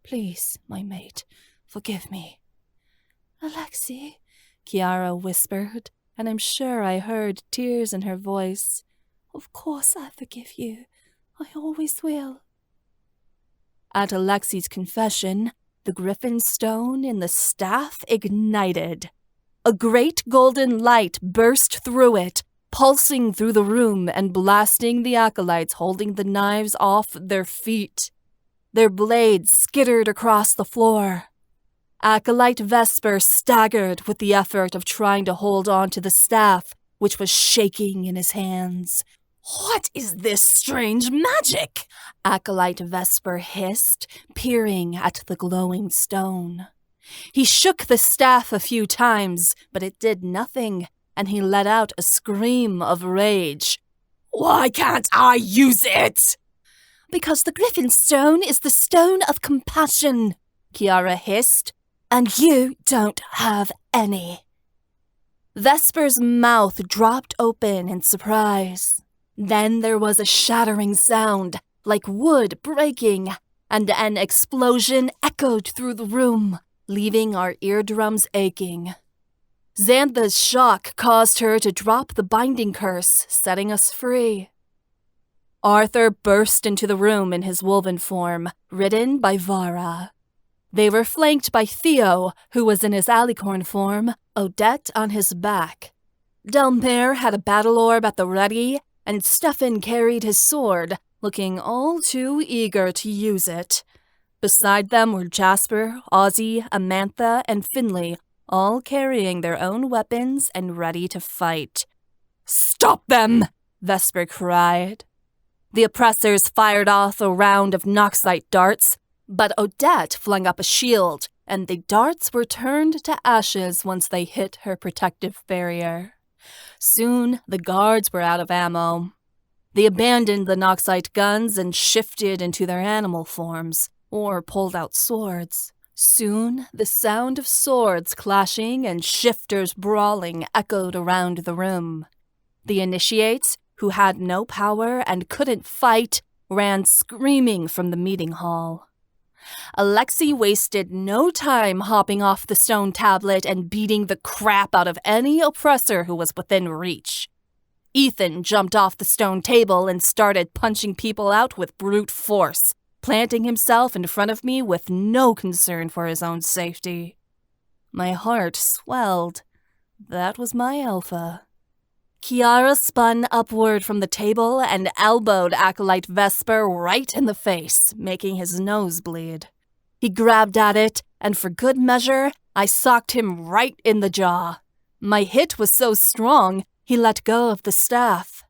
Please, my mate, forgive me." "Alexei," Kiara whispered, and I'm sure I heard tears in her voice. "Of course I forgive you. I always will." At Alexei's confession, the Griffin stone in the staff ignited. A great golden light burst through it, pulsing through the room and blasting the acolytes holding the knives off their feet. Their blades skittered across the floor. Acolyte Vesper staggered with the effort of trying to hold on to the staff, which was shaking in his hands. "What is this strange magic?" Acolyte Vesper hissed, peering at the glowing stone. He shook the staff a few times, but it did nothing, and he let out a scream of rage. "Why can't I use it?" "Because the Griffin stone is the stone of compassion," Kiara hissed, "and you don't have any." Vesper's mouth dropped open in surprise. Then there was a shattering sound, like wood breaking, and an explosion echoed through the room, leaving our eardrums aching. Xantha's shock caused her to drop the binding curse, setting us free. Arthur burst into the room in his woven form, ridden by Vara. They were flanked by Theo, who was in his alicorn form, Odette on his back. Delmare had a battle orb at the ready, and Stefan carried his sword, looking all too eager to use it. Beside them were Jasper, Ozzy, Amantha, and Finley, all carrying their own weapons and ready to fight. "Stop them!" Vesper cried. The oppressors fired off a round of Noxite darts, but Odette flung up a shield, and the darts were turned to ashes once they hit her protective barrier. Soon, the guards were out of ammo. They abandoned the Noxite guns and shifted into their animal forms, or pulled out swords. Soon, the sound of swords clashing and shifters brawling echoed around the room. The initiates, who had no power and couldn't fight, ran screaming from the meeting hall. Alexei wasted no time hopping off the stone tablet and beating the crap out of any oppressor who was within reach. Ethan jumped off the stone table and started punching people out with brute force, planting himself in front of me with no concern for his own safety. My heart swelled. That was my alpha. Kiara spun upward from the table and elbowed Acolyte Vesper right in the face, making his nose bleed. He grabbed at it, and for good measure, I socked him right in the jaw. My hit was so strong, he let go of the staff.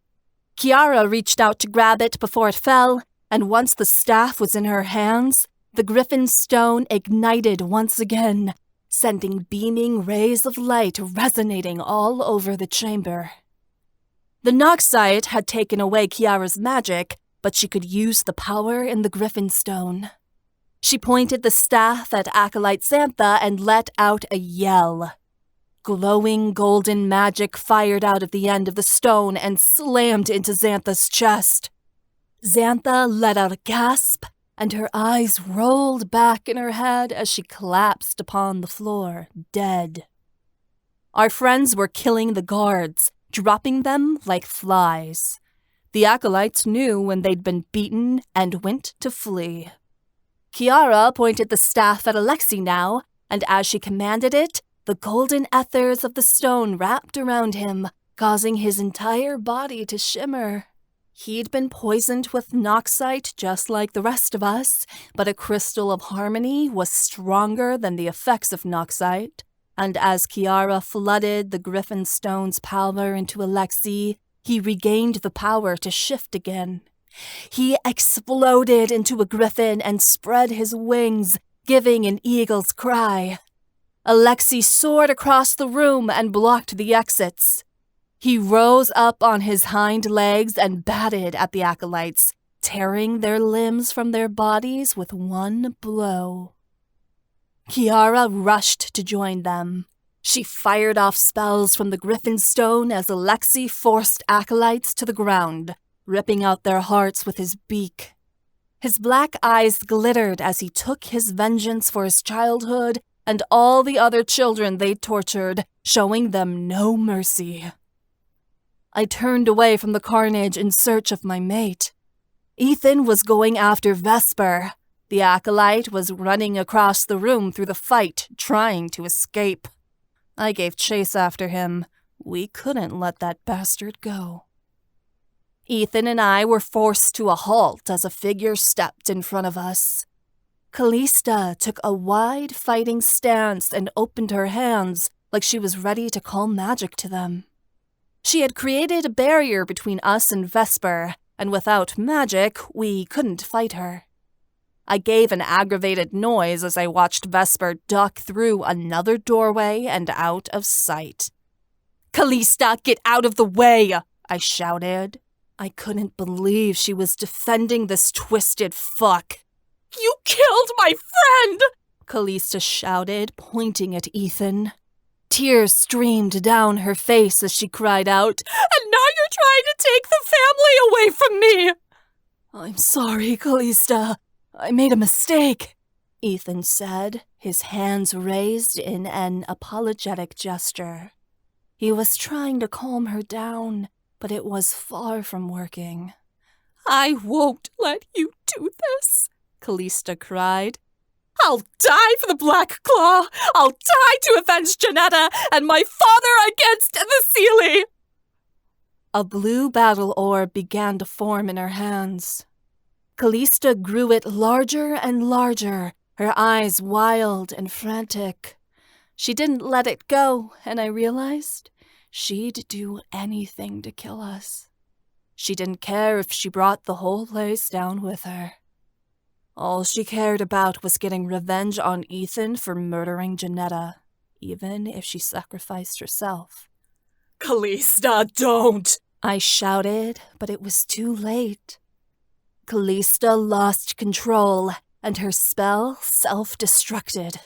Kiara reached out to grab it before it fell, and once the staff was in her hands, the Griffin stone ignited once again, sending beaming rays of light resonating all over the chamber. The Noxite had taken away Kiara's magic, but she could use the power in the Griffin stone. She pointed the staff at Acolyte Xantha and let out a yell. Glowing golden magic fired out of the end of the stone and slammed into Xantha's chest. Xantha let out a gasp, and her eyes rolled back in her head as she collapsed upon the floor, dead. Our friends were killing the guards, dropping them like flies. The acolytes knew when they'd been beaten and went to flee. Kiara pointed the staff at Alexei now, and as she commanded it, the golden ethers of the stone wrapped around him, causing his entire body to shimmer. He'd been poisoned with Noxite just like the rest of us, but a crystal of harmony was stronger than the effects of Noxite, and as Kiara flooded the Griffin stone's power into Alexei, he regained the power to shift again. He exploded into a griffin and spread his wings, giving an eagle's cry. Alexei soared across the room and blocked the exits. He rose up on his hind legs and batted at the acolytes, tearing their limbs from their bodies with one blow. Kiara rushed to join them. She fired off spells from the Griffin stone as Alexei forced acolytes to the ground, ripping out their hearts with his beak. His black eyes glittered as he took his vengeance for his childhood and all the other children they'd tortured, showing them no mercy. I turned away from the carnage in search of my mate. Ethan was going after Vesper. The acolyte was running across the room through the fight, trying to escape. I gave chase after him. We couldn't let that bastard go. Ethan and I were forced to a halt as a figure stepped in front of us. Callista took a wide fighting stance and opened her hands like she was ready to call magic to them. She had created a barrier between us and Vesper, and without magic, we couldn't fight her. I gave an aggravated noise as I watched Vesper duck through another doorway and out of sight. "Callista, get out of the way!" I shouted. I couldn't believe she was defending this twisted fuck. "You killed my friend!" Callista shouted, pointing at Ethan. Tears streamed down her face as she cried out, "And now you're trying to take the family away from me!" "I'm sorry, Callista. I made a mistake," Ethan said, his hands raised in an apologetic gesture. He was trying to calm her down, but it was far from working. "I won't let you do this," Callista cried. "I'll die for the Black Claw! I'll die to avenge Janetta and my father against Unseelie!" A blue battle orb began to form in her hands. Callista grew it larger and larger, her eyes wild and frantic. She didn't let it go, and I realized she'd do anything to kill us. She didn't care if she brought the whole place down with her. All she cared about was getting revenge on Ethan for murdering Janetta, even if she sacrificed herself. Callista, don't! I shouted, but it was too late. Callista lost control, and her spell self-destructed.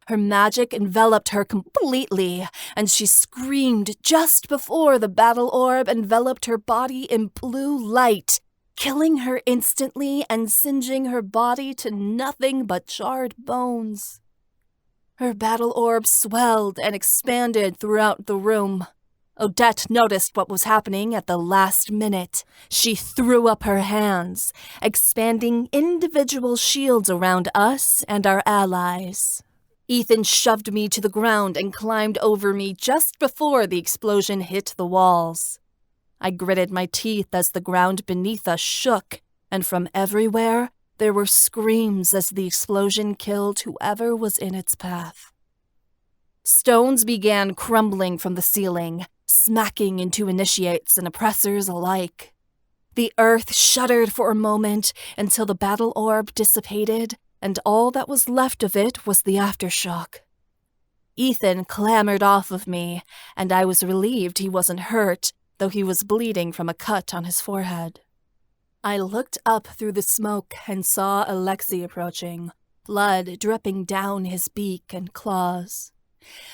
Her magic enveloped her completely, and she screamed just before the battle orb enveloped her body in blue light, killing her instantly and singeing her body to nothing but charred bones. Her battle orb swelled and expanded throughout the room. Odette noticed what was happening at the last minute. She threw up her hands, expanding individual shields around us and our allies. Ethan shoved me to the ground and climbed over me just before the explosion hit the walls. I gritted my teeth as the ground beneath us shook, and from everywhere there were screams as the explosion killed whoever was in its path. Stones began crumbling from the ceiling, smacking into initiates and oppressors alike. The earth shuddered for a moment until the battle orb dissipated, and all that was left of it was the aftershock. Ethan clambered off of me, and I was relieved he wasn't hurt, though he was bleeding from a cut on his forehead. I looked up through the smoke and saw Alexei approaching, blood dripping down his beak and claws.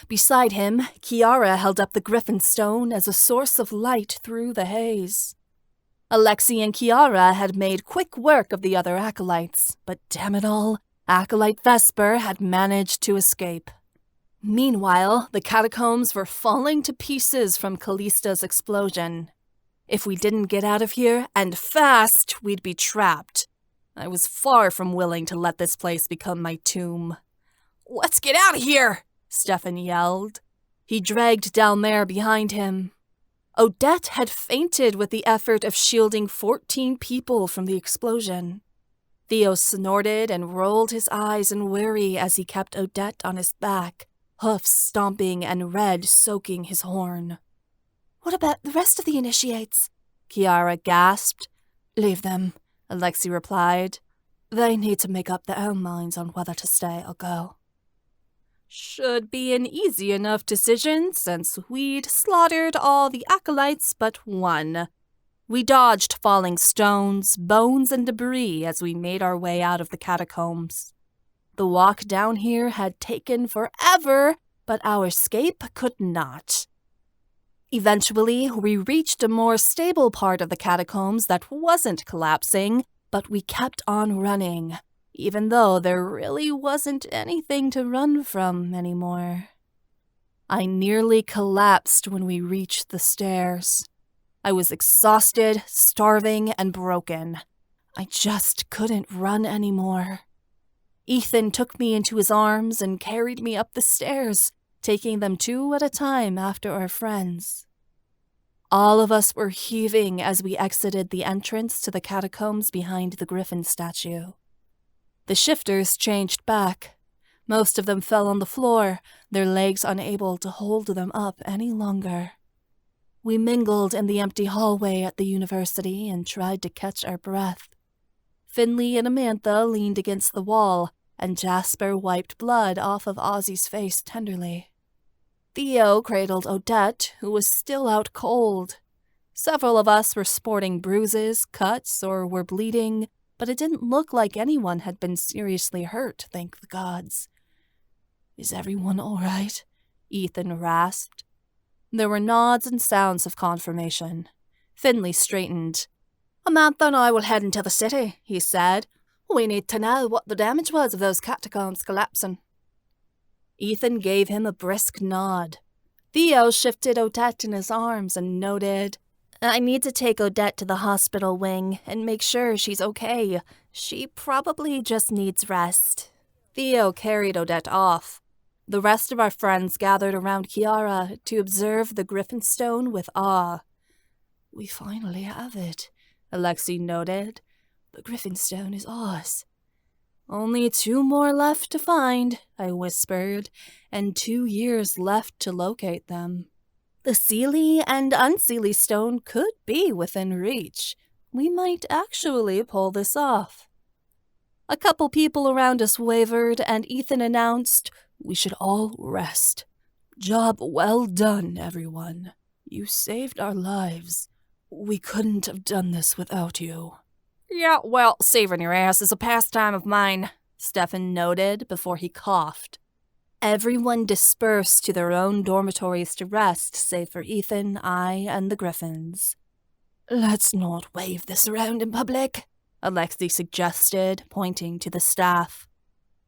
Beside him, Kiara held up the Griffin stone as a source of light through the haze. Alexei and Kiara had made quick work of the other acolytes, but damn it all, Acolyte Vesper had managed to escape. Meanwhile, the catacombs were falling to pieces from Callista's explosion. If we didn't get out of here, and fast, we'd be trapped. I was far from willing to let this place become my tomb. Let's get out of here! Stefan yelled. He dragged down there behind him. Odette had fainted with the effort of shielding 14 people from the explosion. Theo snorted and rolled his eyes in worry as he kept Odette on his back, hoofs stomping and red soaking his horn. What about the rest of the initiates? Kiara gasped. Leave them, Alexei replied. They need to make up their own minds on whether to stay or go. Should be an easy enough decision since we'd slaughtered all the acolytes but one. We dodged falling stones, bones, and debris as we made our way out of the catacombs. The walk down here had taken forever, but our escape could not. Eventually, we reached a more stable part of the catacombs that wasn't collapsing, but we kept on running, even though there really wasn't anything to run from anymore. I nearly collapsed when we reached the stairs. I was exhausted, starving, and broken. I just couldn't run anymore. Ethan took me into his arms and carried me up the stairs, taking them 2 at a time after our friends. All of us were heaving as we exited the entrance to the catacombs behind the Griffin statue. The shifters changed back. Most of them fell on the floor, their legs unable to hold them up any longer. We mingled in the empty hallway at the university and tried to catch our breath. Finley and Amantha leaned against the wall, and Jasper wiped blood off of Ozzy's face tenderly. Theo cradled Odette, who was still out cold. Several of us were sporting bruises, cuts, or were bleeding, but it didn't look like anyone had been seriously hurt, thank the gods. "Is everyone all right?" Ethan rasped. There were nods and sounds of confirmation. Finley straightened. "Amantha and I will head into the city," he said. "We need to know what the damage was of those catacombs collapsing." Ethan gave him a brisk nod. Theo shifted Odette in his arms and noted, "I need to take Odette to the hospital wing and make sure she's okay. She probably just needs rest." Theo carried Odette off. The rest of our friends gathered around Kiara to observe the Griffin stone with awe. "We finally have it," Alexei noted. The Griffin stone is ours. Only 2 more left to find, I whispered, and 2 years left to locate them. The Seelie and Unseelie stone could be within reach. We might actually pull this off. A couple people around us wavered, and Ethan announced, "We should all rest. Job well done, everyone. You saved our lives. We couldn't have done this without you." Yeah, well, saving your ass is a pastime of mine, Stefan noted before he coughed. Everyone dispersed to their own dormitories to rest, save for Ethan, I, and the Griffins. "Let's not wave this around in public," Alexei suggested, pointing to the staff.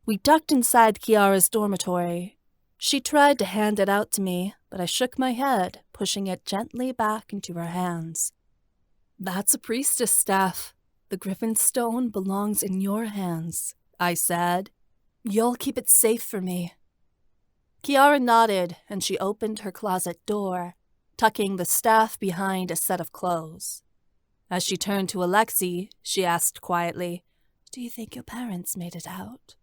We ducked inside Kiara's dormitory. She tried to hand it out to me, but I shook my head, pushing it gently back into her hands. "That's a priestess staff. The Griffin stone belongs in your hands," I said. "You'll keep it safe for me." Kiara nodded, and she opened her closet door, tucking the staff behind a set of clothes. As she turned to Alexei, she asked quietly, "Do you think your parents made it out?"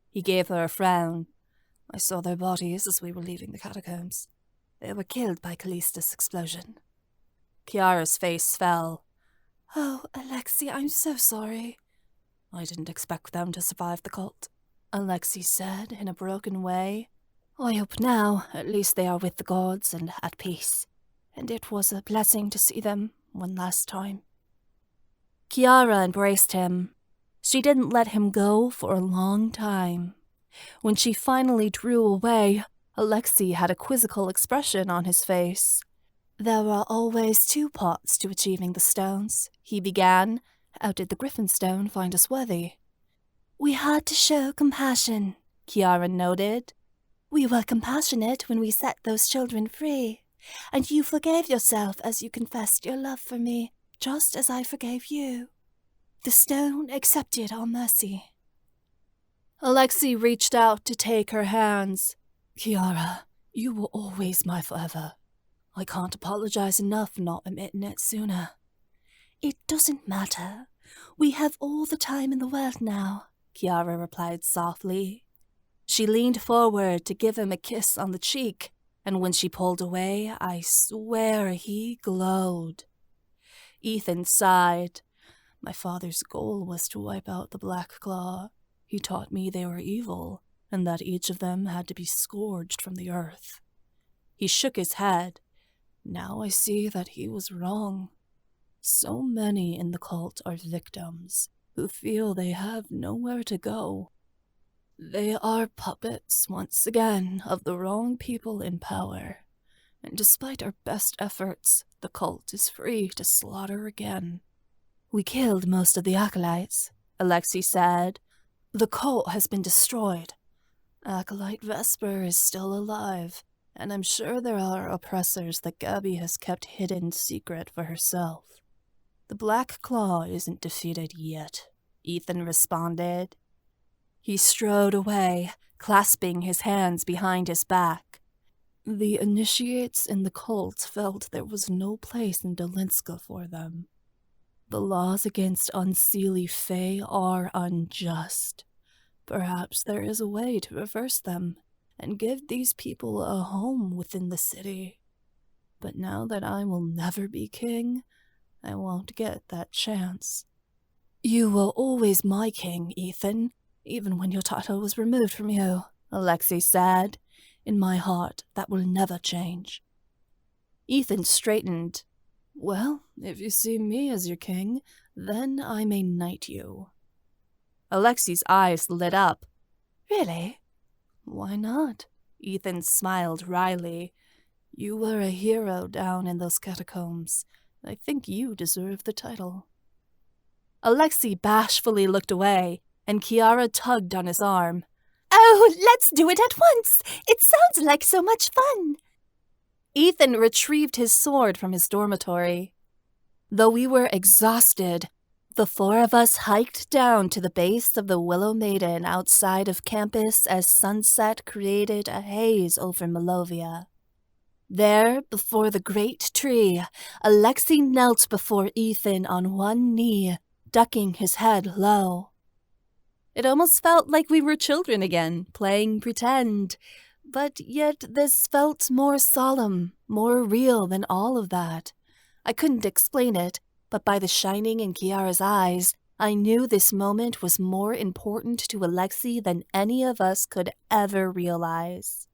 He gave her a frown. "I saw their bodies as we were leaving the catacombs. They were killed by Callista's explosion." Kiara's face fell. "Oh, Alexei, I'm so sorry." "I didn't expect them to survive the cult," Alexei said in a broken way. "I hope now, at least they are with the gods and at peace. And it was a blessing to see them one last time." Kiara embraced him. She didn't let him go for a long time. When she finally drew away, Alexei had a quizzical expression on his face. "There are always 2 parts to achieving the stones," he began. "How did the Griffin stone find us worthy?" "We had to show compassion," Kiara noted. "We were compassionate when we set those children free. And you forgave yourself as you confessed your love for me, just as I forgave you. The stone accepted our mercy." Alexei reached out to take her hands. "Kiara, you were always my forever. I can't apologize enough for not admitting it sooner." "It doesn't matter. We have all the time in the world now," Kiara replied softly. She leaned forward to give him a kiss on the cheek, and when she pulled away, I swear he glowed. Ethan sighed. "My father's goal was to wipe out the Black Claw. He taught me they were evil, and that each of them had to be scourged from the earth." He shook his head. "Now I see that he was wrong. So many in the cult are victims who feel they have nowhere to go. They are puppets, once again, of the wrong people in power. And despite our best efforts, the cult is free to slaughter again." "We killed most of the acolytes," Alexei said. "The cult has been destroyed. Acolyte Vesper is still alive, and I'm sure there are oppressors that Gabby has kept hidden secret for herself. The Black Claw isn't defeated yet," Ethan responded. He strode away, clasping his hands behind his back. "The initiates in the cult felt there was no place in Dolinska for them. The laws against Unseelie Fae are unjust. Perhaps there is a way to reverse them and give these people a home within the city. But now that I will never be king, I won't get that chance." "You were always my king, Ethan, even when your title was removed from you," Alexei said. "In my heart, that will never change." Ethan straightened. "Well, if you see me as your king, then I may knight you." Alexei's eyes lit up. "Really?" "Why not?" Ethan smiled wryly. "You were a hero down in those catacombs. I think you deserve the title." Alexei bashfully looked away, and Kiara tugged on his arm. "Oh, let's do it at once! It sounds like so much fun!" Ethan retrieved his sword from his dormitory. Though we were exhausted, the 4 of us hiked down to the base of the Willow Maiden outside of campus as sunset created a haze over Malovia. There, before the great tree, Alexei knelt before Ethan on one knee, ducking his head low. It almost felt like we were children again, playing pretend, but yet this felt more solemn, more real than all of that. I couldn't explain it, but by the shining in Kiara's eyes, I knew this moment was more important to Alexei than any of us could ever realize.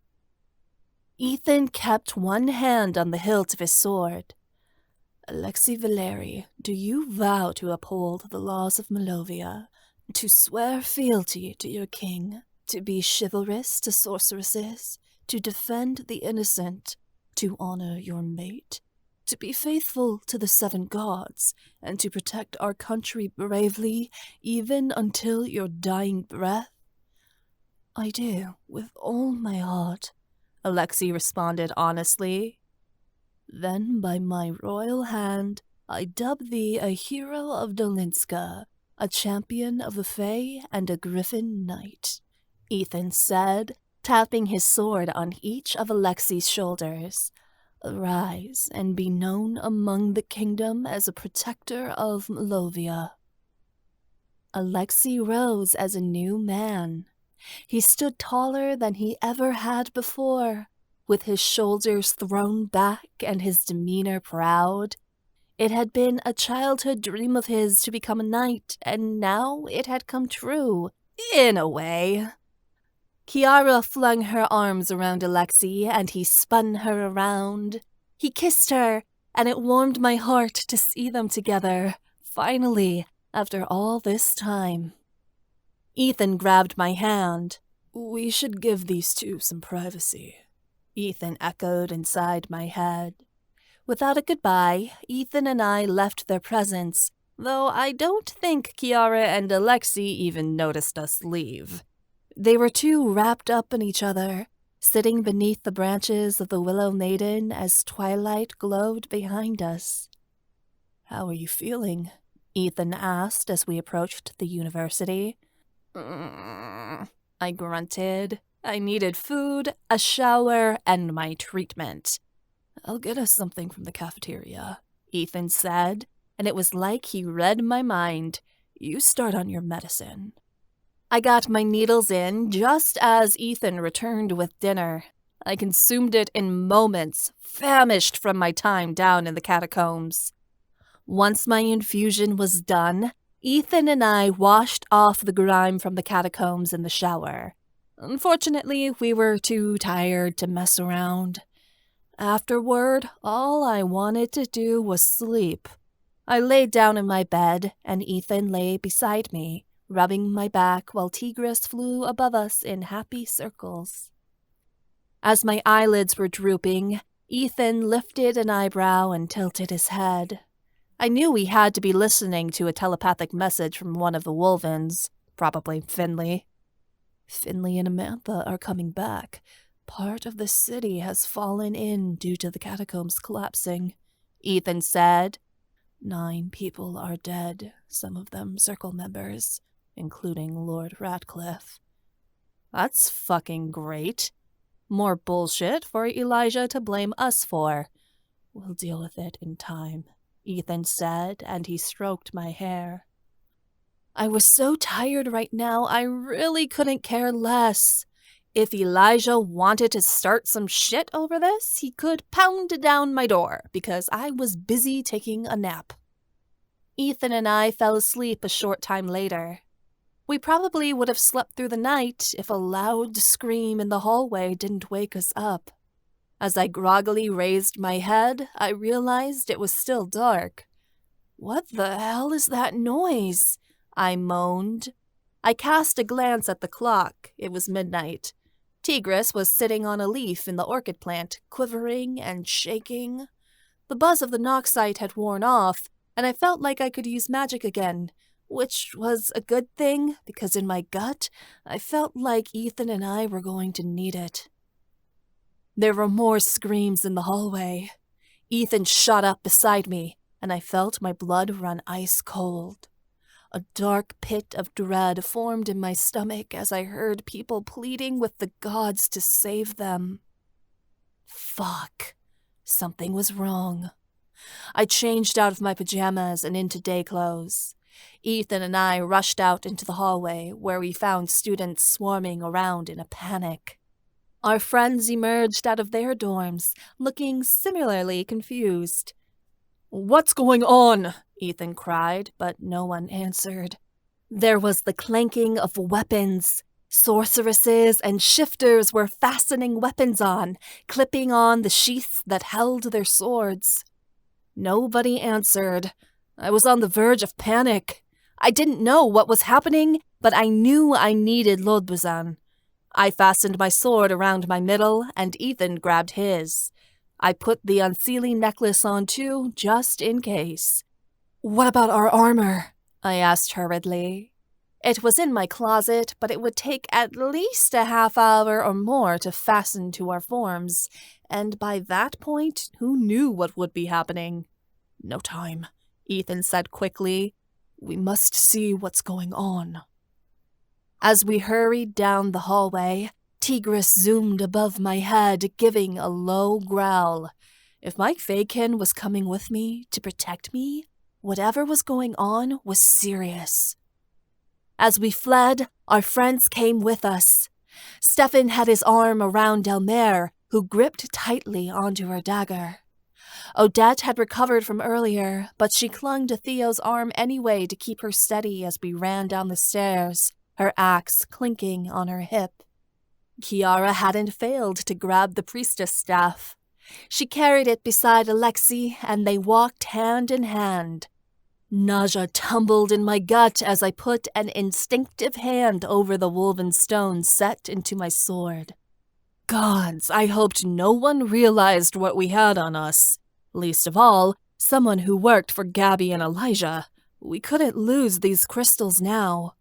Ethan kept one hand on the hilt of his sword. Alexei Valeri, do you vow to uphold the laws of Malovia, to swear fealty to your king, to be chivalrous to sorceresses, to defend the innocent, to honor your mate, to be faithful to the 7 gods, and to protect our country bravely, even until your dying breath? I do, with all my heart, Alexei responded honestly. Then by my royal hand, I dub thee a hero of Dolinska, a champion of the Fae and a Griffin knight, Ethan said, tapping his sword on each of Alexei's shoulders. Arise and be known among the kingdom as a protector of Malovia. Alexei rose as a new man. He stood taller than he ever had before, with his shoulders thrown back and his demeanor proud. It had been a childhood dream of his to become a knight, and now it had come true, in a way. Kiara flung her arms around Alexei, and he spun her around. He kissed her, and it warmed my heart to see them together, finally, after all this time. Ethan grabbed my hand. We should give these two some privacy, Ethan echoed inside my head. Without a goodbye, Ethan and I left their presence, though I don't think Kiara and Alexei even noticed us leave. They were too wrapped up in each other, sitting beneath the branches of the willow maiden as twilight glowed behind us. How are you feeling? Ethan asked as we approached the university. I grunted. I needed food, a shower, and my treatment. I'll get us something from the cafeteria, Ethan said, and it was like he read my mind. You start on your medicine. I got my needles in just as Ethan returned with dinner. I consumed it in moments, famished from my time down in the catacombs. Once my infusion was done, Ethan and I washed off the grime from the catacombs in the shower. Unfortunately, we were too tired to mess around. Afterward, all I wanted to do was sleep. I laid down in my bed, and Ethan lay beside me, rubbing my back while Tigris flew above us in happy circles. As my eyelids were drooping, Ethan lifted an eyebrow and tilted his head. I knew he had to be listening to a telepathic message from one of the Wolvens, probably Finley. Finley and Amantha are coming back. Part of the city has fallen in due to the catacombs collapsing, Ethan said. 9 people are dead, some of them Circle members, including Lord Ratcliffe. That's fucking great. More bullshit for Elijah to blame us for. We'll deal with it in time, Ethan said, and he stroked my hair. I was so tired right now, I really couldn't care less. If Elijah wanted to start some shit over this, he could pound down my door, because I was busy taking a nap. Ethan and I fell asleep a short time later. We probably would have slept through the night if a loud scream in the hallway didn't wake us up. As I groggily raised my head, I realized it was still dark. What the hell is that noise? I moaned. I cast a glance at the clock. It was midnight. Tigris was sitting on a leaf in the orchid plant, quivering and shaking. The buzz of the Noxite had worn off, and I felt like I could use magic again, which was a good thing, because in my gut, I felt like Ethan and I were going to need it. There were more screams in the hallway. Ethan shot up beside me, and I felt my blood run ice cold. A dark pit of dread formed in my stomach as I heard people pleading with the gods to save them. Fuck. Something was wrong. I changed out of my pajamas and into day clothes. Ethan and I rushed out into the hallway, where we found students swarming around in a panic. Our friends emerged out of their dorms, looking similarly confused. "What's going on?" Ethan cried, but no one answered. There was the clanking of weapons. Sorceresses and shifters were fastening weapons on, clipping on the sheaths that held their swords. Nobody answered. I was on the verge of panic. I didn't know what was happening, but I knew I needed Lodbuzan. I fastened my sword around my middle, and Ethan grabbed his. I put the Unseelie necklace on too, just in case. "What about our armor?" I asked hurriedly. It was in my closet, but it would take at least a half hour or more to fasten to our forms, and by that point, who knew what would be happening? "No time," Ethan said quickly. "We must see what's going on." As we hurried down the hallway, Tigris zoomed above my head, giving a low growl. If my Faekin was coming with me to protect me, whatever was going on was serious. As we fled, our friends came with us. Stefan had his arm around Delmare, who gripped tightly onto her dagger. Odette had recovered from earlier, but she clung to Theo's arm anyway to keep her steady as we ran down the stairs, her axe clinking on her hip. Kiara hadn't failed to grab the priestess staff. She carried it beside Alexei, and they walked hand in hand. Nausea tumbled in my gut as I put an instinctive hand over the woven stone set into my sword. Gods, I hoped no one realized what we had on us. Least of all, someone who worked for Gabby and Elijah. We couldn't lose these crystals now.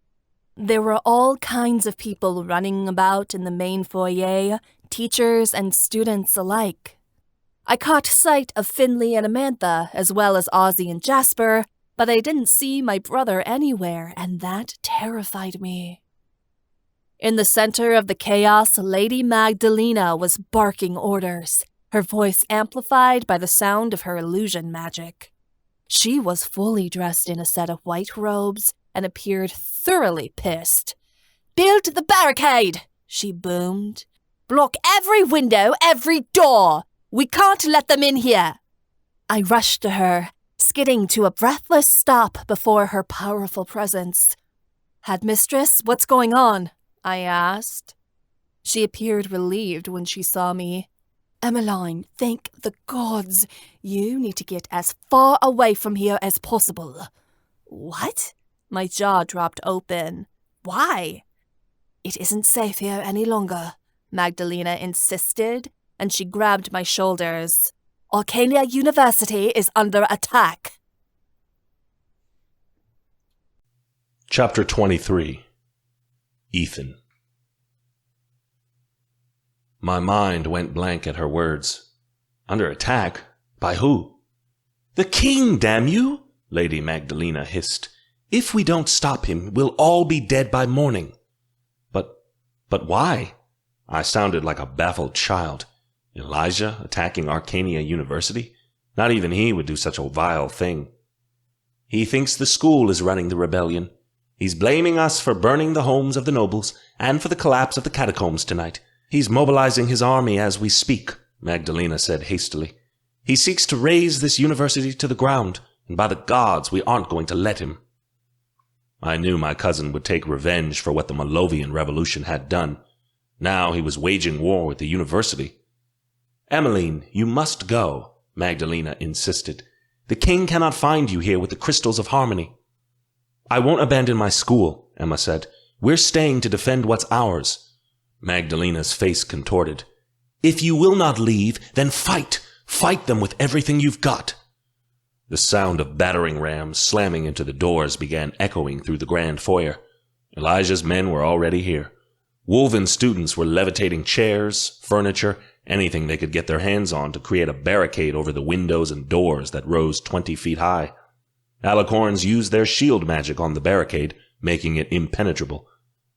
There were all kinds of people running about in the main foyer, teachers and students alike. I caught sight of Finley and Amantha, as well as Ozzy and Jasper, but I didn't see my brother anywhere, and that terrified me. In the center of the chaos, Lady Magdalena was barking orders, her voice amplified by the sound of her illusion magic. She was fully dressed in a set of white robes and appeared thoroughly pissed. "Build the barricade!" she boomed. "Block every window, every door! We can't let them in here!" I rushed to her, skidding to a breathless stop before her powerful presence. "Headmistress, what's going on?" I asked. She appeared relieved when she saw me. "Emmeline, thank the gods. You need to get as far away from here as possible." "What?" My jaw dropped open. "Why?" "It isn't safe here any longer," Magdalena insisted, and she grabbed my shoulders. "Arcania University is under attack." Chapter 23. Ethan. My mind went blank at her words. Under attack? By who? "The king, damn you!" Lady Magdalena hissed. "If we don't stop him, we'll all be dead by morning." But why? I sounded like a baffled child. Elijah attacking Arcania University? Not even he would do such a vile thing. "He thinks the school is running the rebellion. He's blaming us for burning the homes of the nobles and for the collapse of the catacombs tonight. He's mobilizing his army as we speak," Magdalena said hastily. "He seeks to raze this university to the ground, and by the gods, we aren't going to let him." I knew my cousin would take revenge for what the Malovian Revolution had done. Now he was waging war with the university. "Emmeline, you must go," Magdalena insisted. "The king cannot find you here with the crystals of harmony." "I won't abandon my school," Emma said. "We're staying to defend what's ours." Magdalena's face contorted. "If you will not leave, then fight! Fight them with everything you've got!" The sound of battering rams slamming into the doors began echoing through the grand foyer. Elijah's men were already here. Woven students were levitating chairs, furniture, anything they could get their hands on to create a barricade over the windows and doors that rose 20 feet high. Alicorns used their shield magic on the barricade, making it impenetrable.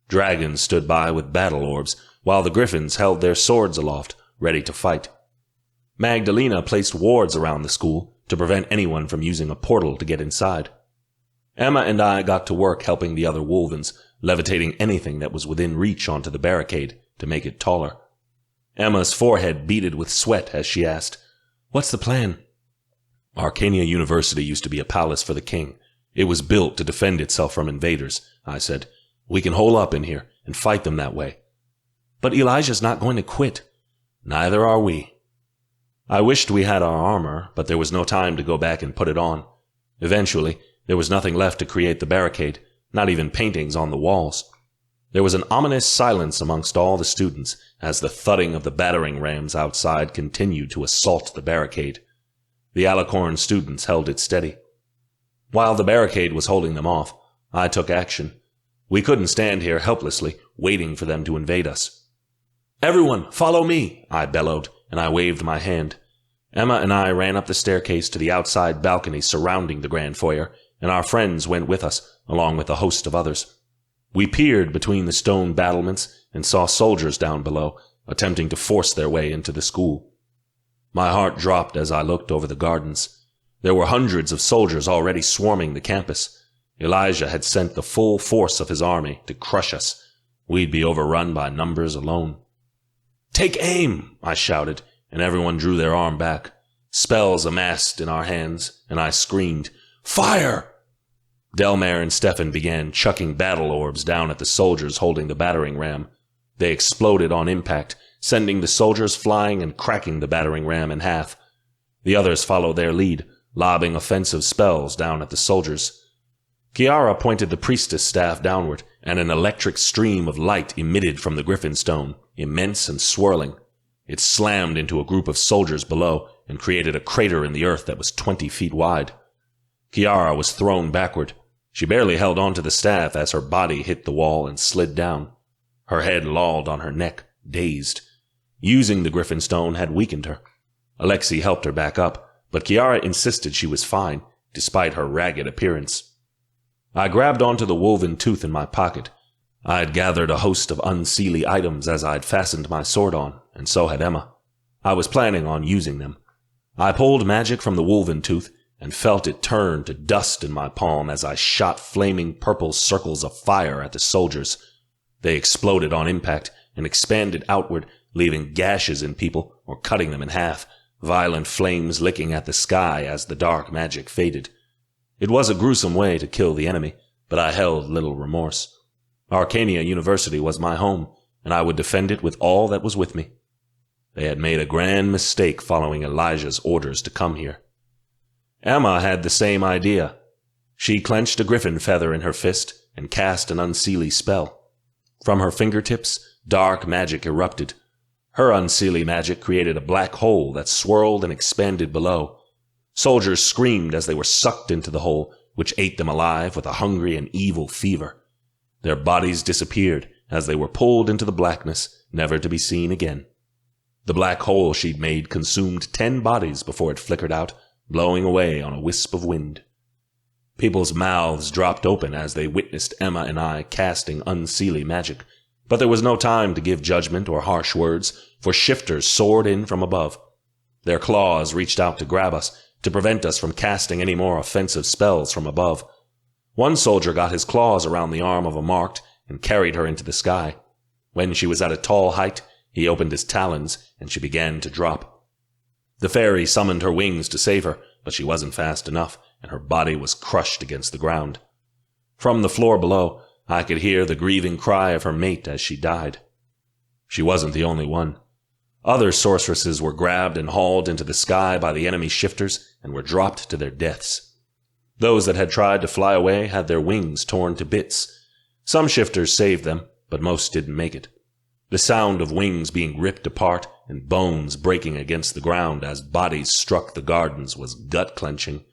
Dragons stood by with battle orbs, while the Griffins held their swords aloft, ready to fight. Magdalena placed wards around the school to prevent anyone from using a portal to get inside. Emma and I got to work helping the other Wolvens, levitating anything that was within reach onto the barricade to make it taller. Emma's forehead beaded with sweat as she asked, "What's the plan?" "Arcania University used to be a palace for the king. It was built to defend itself from invaders," I said. "We can hole up in here and fight them that way." "But Elijah's not going to quit." "Neither are we." I wished we had our armor, but there was no time to go back and put it on. Eventually, there was nothing left to create the barricade, not even paintings on the walls. There was an ominous silence amongst all the students as the thudding of the battering rams outside continued to assault the barricade. The Alicorn students held it steady. While the barricade was holding them off, I took action. We couldn't stand here helplessly, waiting for them to invade us. "Everyone, follow me!" I bellowed, and I waved my hand. Emma and I ran up the staircase to the outside balcony surrounding the grand foyer, and our friends went with us, along with a host of others. We peered between the stone battlements and saw soldiers down below, attempting to force their way into the school. My heart dropped as I looked over the gardens. There were hundreds of soldiers already swarming the campus. Elijah had sent the full force of his army to crush us. We'd be overrun by numbers alone. "Take aim!" I shouted, and everyone drew their arm back. Spells amassed in our hands, and I screamed, "Fire!" Delmare and Stefan began chucking battle orbs down at the soldiers holding the battering ram. They exploded on impact, sending the soldiers flying and cracking the battering ram in half. The others followed their lead, lobbing offensive spells down at the soldiers. Kiara pointed the priestess staff downward, and an electric stream of light emitted from the Griffin stone, immense and swirling. It slammed into a group of soldiers below and created a crater in the earth that was 20 feet wide. Kiara was thrown backward. She barely held onto the staff as her body hit the wall and slid down. Her head lolled on her neck, dazed. Using the Griffin stone had weakened her. Alexei helped her back up, but Kiara insisted she was fine, despite her ragged appearance. I grabbed onto the woven tooth in my pocket. I had gathered a host of Unseelie items as I had fastened my sword on, and so had Emma. I was planning on using them. I pulled magic from the woven tooth and felt it turn to dust in my palm as I shot flaming purple circles of fire at the soldiers. They exploded on impact and expanded outward, leaving gashes in people or cutting them in half, violent flames licking at the sky as the dark magic faded. It was a gruesome way to kill the enemy, but I held little remorse. Arcania University was my home, and I would defend it with all that was with me. They had made a grand mistake following Elijah's orders to come here. Emma had the same idea. She clenched a griffin feather in her fist and cast an Unseelie spell. From her fingertips, dark magic erupted. Her Unseelie magic created a black hole that swirled and expanded below. Soldiers screamed as they were sucked into the hole, which ate them alive with a hungry and evil fever. Their bodies disappeared as they were pulled into the blackness, never to be seen again. The black hole she'd made consumed 10 bodies before it flickered out, blowing away on a wisp of wind. People's mouths dropped open as they witnessed Emma and I casting Unseelie magic, but there was no time to give judgment or harsh words, for shifters soared in from above. Their claws reached out to grab us, to prevent us from casting any more offensive spells from above. One soldier got his claws around the arm of a marked and carried her into the sky. When she was at a tall height, he opened his talons, and she began to drop. The fairy summoned her wings to save her, but she wasn't fast enough, and her body was crushed against the ground. From the floor below, I could hear the grieving cry of her mate as she died. She wasn't the only one. Other sorceresses were grabbed and hauled into the sky by the enemy shifters and were dropped to their deaths. Those that had tried to fly away had their wings torn to bits. Some shifters saved them, but most didn't make it. The sound of wings being ripped apart and bones breaking against the ground as bodies struck the gardens was gut-clenching.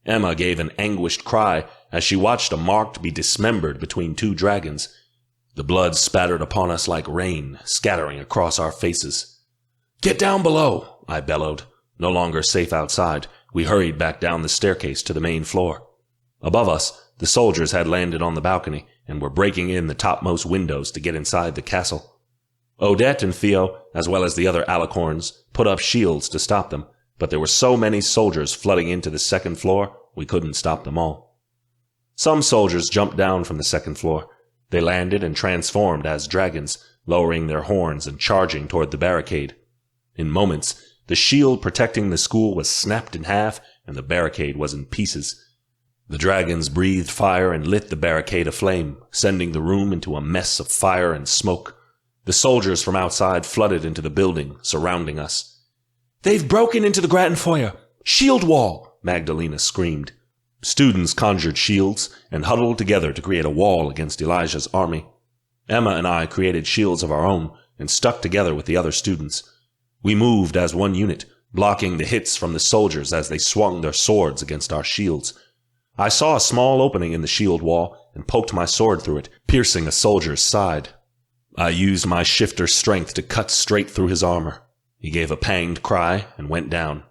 Emma gave an anguished cry as she watched a marked be dismembered between 2 dragons. The blood spattered upon us like rain, scattering across our faces. "Get down below!" I bellowed. No longer safe outside, we hurried back down the staircase to the main floor. Above us, the soldiers had landed on the balcony and were breaking in the topmost windows to get inside the castle. Odette and Theo, as well as the other Alicorns, put up shields to stop them, but there were so many soldiers flooding into the second floor, we couldn't stop them all. Some soldiers jumped down from the second floor. They landed and transformed as dragons, lowering their horns and charging toward the barricade. In moments, the shield protecting the school was snapped in half and the barricade was in pieces. The dragons breathed fire and lit the barricade aflame, sending the room into a mess of fire and smoke. The soldiers from outside flooded into the building, surrounding us. "They've broken into the Grattan foyer! Shield wall!" Magdalena screamed. Students conjured shields and huddled together to create a wall against Elijah's army. Emma and I created shields of our own and stuck together with the other students. We moved as one unit, blocking the hits from the soldiers as they swung their swords against our shields. I saw a small opening in the shield wall and poked my sword through it, piercing a soldier's side. I used my shifter strength to cut straight through his armor. He gave a panged cry and went down.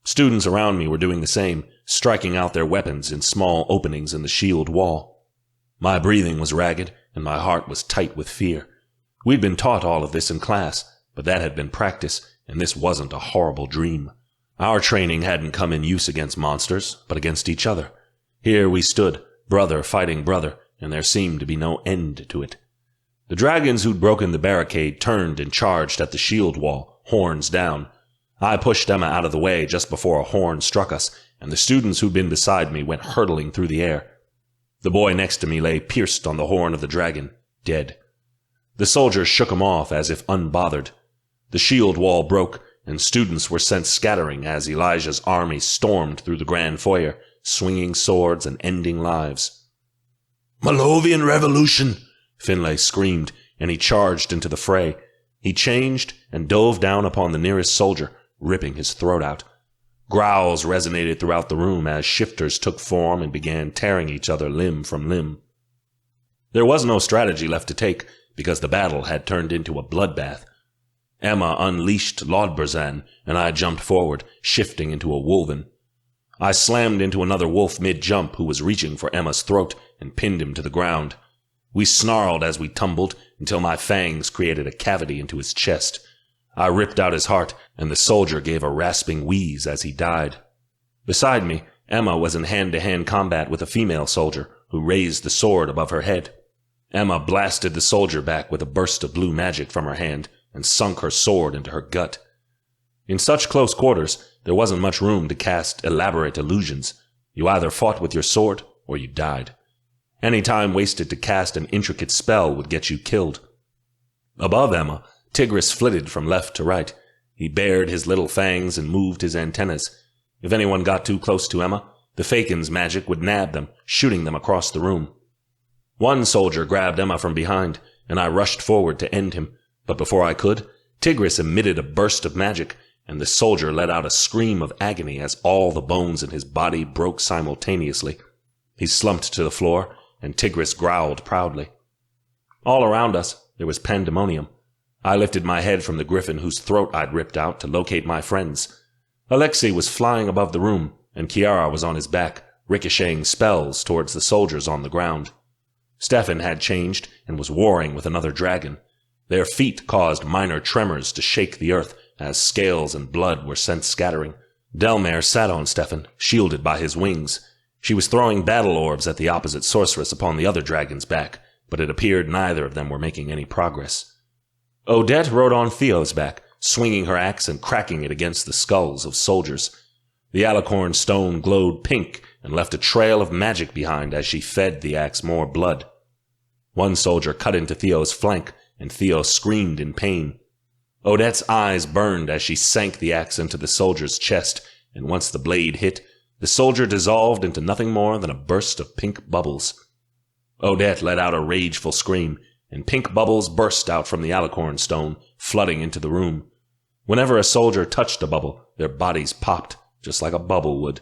Students around me were doing the same, striking out their weapons in small openings in the shield wall. My breathing was ragged, and my heart was tight with fear. We'd been taught all of this in class, but that had been practice, and this wasn't a horrible dream. Our training hadn't come in use against monsters, but against each other. Here we stood, brother fighting brother, and there seemed to be no end to it. The dragons who'd broken the barricade turned and charged at the shield wall, horns down. I pushed Emma out of the way just before a horn struck us, and the students who'd been beside me went hurtling through the air. The boy next to me lay pierced on the horn of the dragon, dead. The soldiers shook him off as if unbothered. The shield wall broke, and students were sent scattering as Elijah's army stormed through the grand foyer, swinging swords and ending lives. "Malovian Revolution!" Finlay screamed, and he charged into the fray. He changed and dove down upon the nearest soldier, ripping his throat out. Growls resonated throughout the room as shifters took form and began tearing each other limb from limb. There was no strategy left to take, because the battle had turned into a bloodbath. Emma unleashed Lodberzan, and I jumped forward, shifting into a wolven. I slammed into another wolf mid-jump who was reaching for Emma's throat and pinned him to the ground. We snarled as we tumbled until my fangs created a cavity into his chest. I ripped out his heart, and the soldier gave a rasping wheeze as he died. Beside me, Emma was in hand-to-hand combat with a female soldier who raised the sword above her head. Emma blasted the soldier back with a burst of blue magic from her hand and sunk her sword into her gut. In such close quarters, there wasn't much room to cast elaborate illusions. You either fought with your sword or you died. Any time wasted to cast an intricate spell would get you killed. Above Emma, Tigris flitted from left to right. He bared his little fangs and moved his antennas. If anyone got too close to Emma, the Fakin's magic would nab them, shooting them across the room. One soldier grabbed Emma from behind, and I rushed forward to end him. But before I could, Tigris emitted a burst of magic, and the soldier let out a scream of agony as all the bones in his body broke simultaneously. He slumped to the floor, and Tigris growled proudly. All around us, there was pandemonium. I lifted my head from the Griffin whose throat I'd ripped out to locate my friends. Alexei was flying above the room, and Kiara was on his back, ricocheting spells towards the soldiers on the ground. Stefan had changed and was warring with another dragon. Their feet caused minor tremors to shake the earth as scales and blood were sent scattering. Delmare sat on Stefan, shielded by his wings. She was throwing battle orbs at the opposite sorceress upon the other dragon's back, but it appeared neither of them were making any progress. Odette rode on Theo's back, swinging her axe and cracking it against the skulls of soldiers. The alicorn stone glowed pink and left a trail of magic behind as she fed the axe more blood. One soldier cut into Theo's flank, and Theo screamed in pain. Odette's eyes burned as she sank the axe into the soldier's chest, and once the blade hit, the soldier dissolved into nothing more than a burst of pink bubbles. Odette let out a rageful scream, and pink bubbles burst out from the alicorn stone, flooding into the room. Whenever a soldier touched a bubble, their bodies popped, just like a bubble would.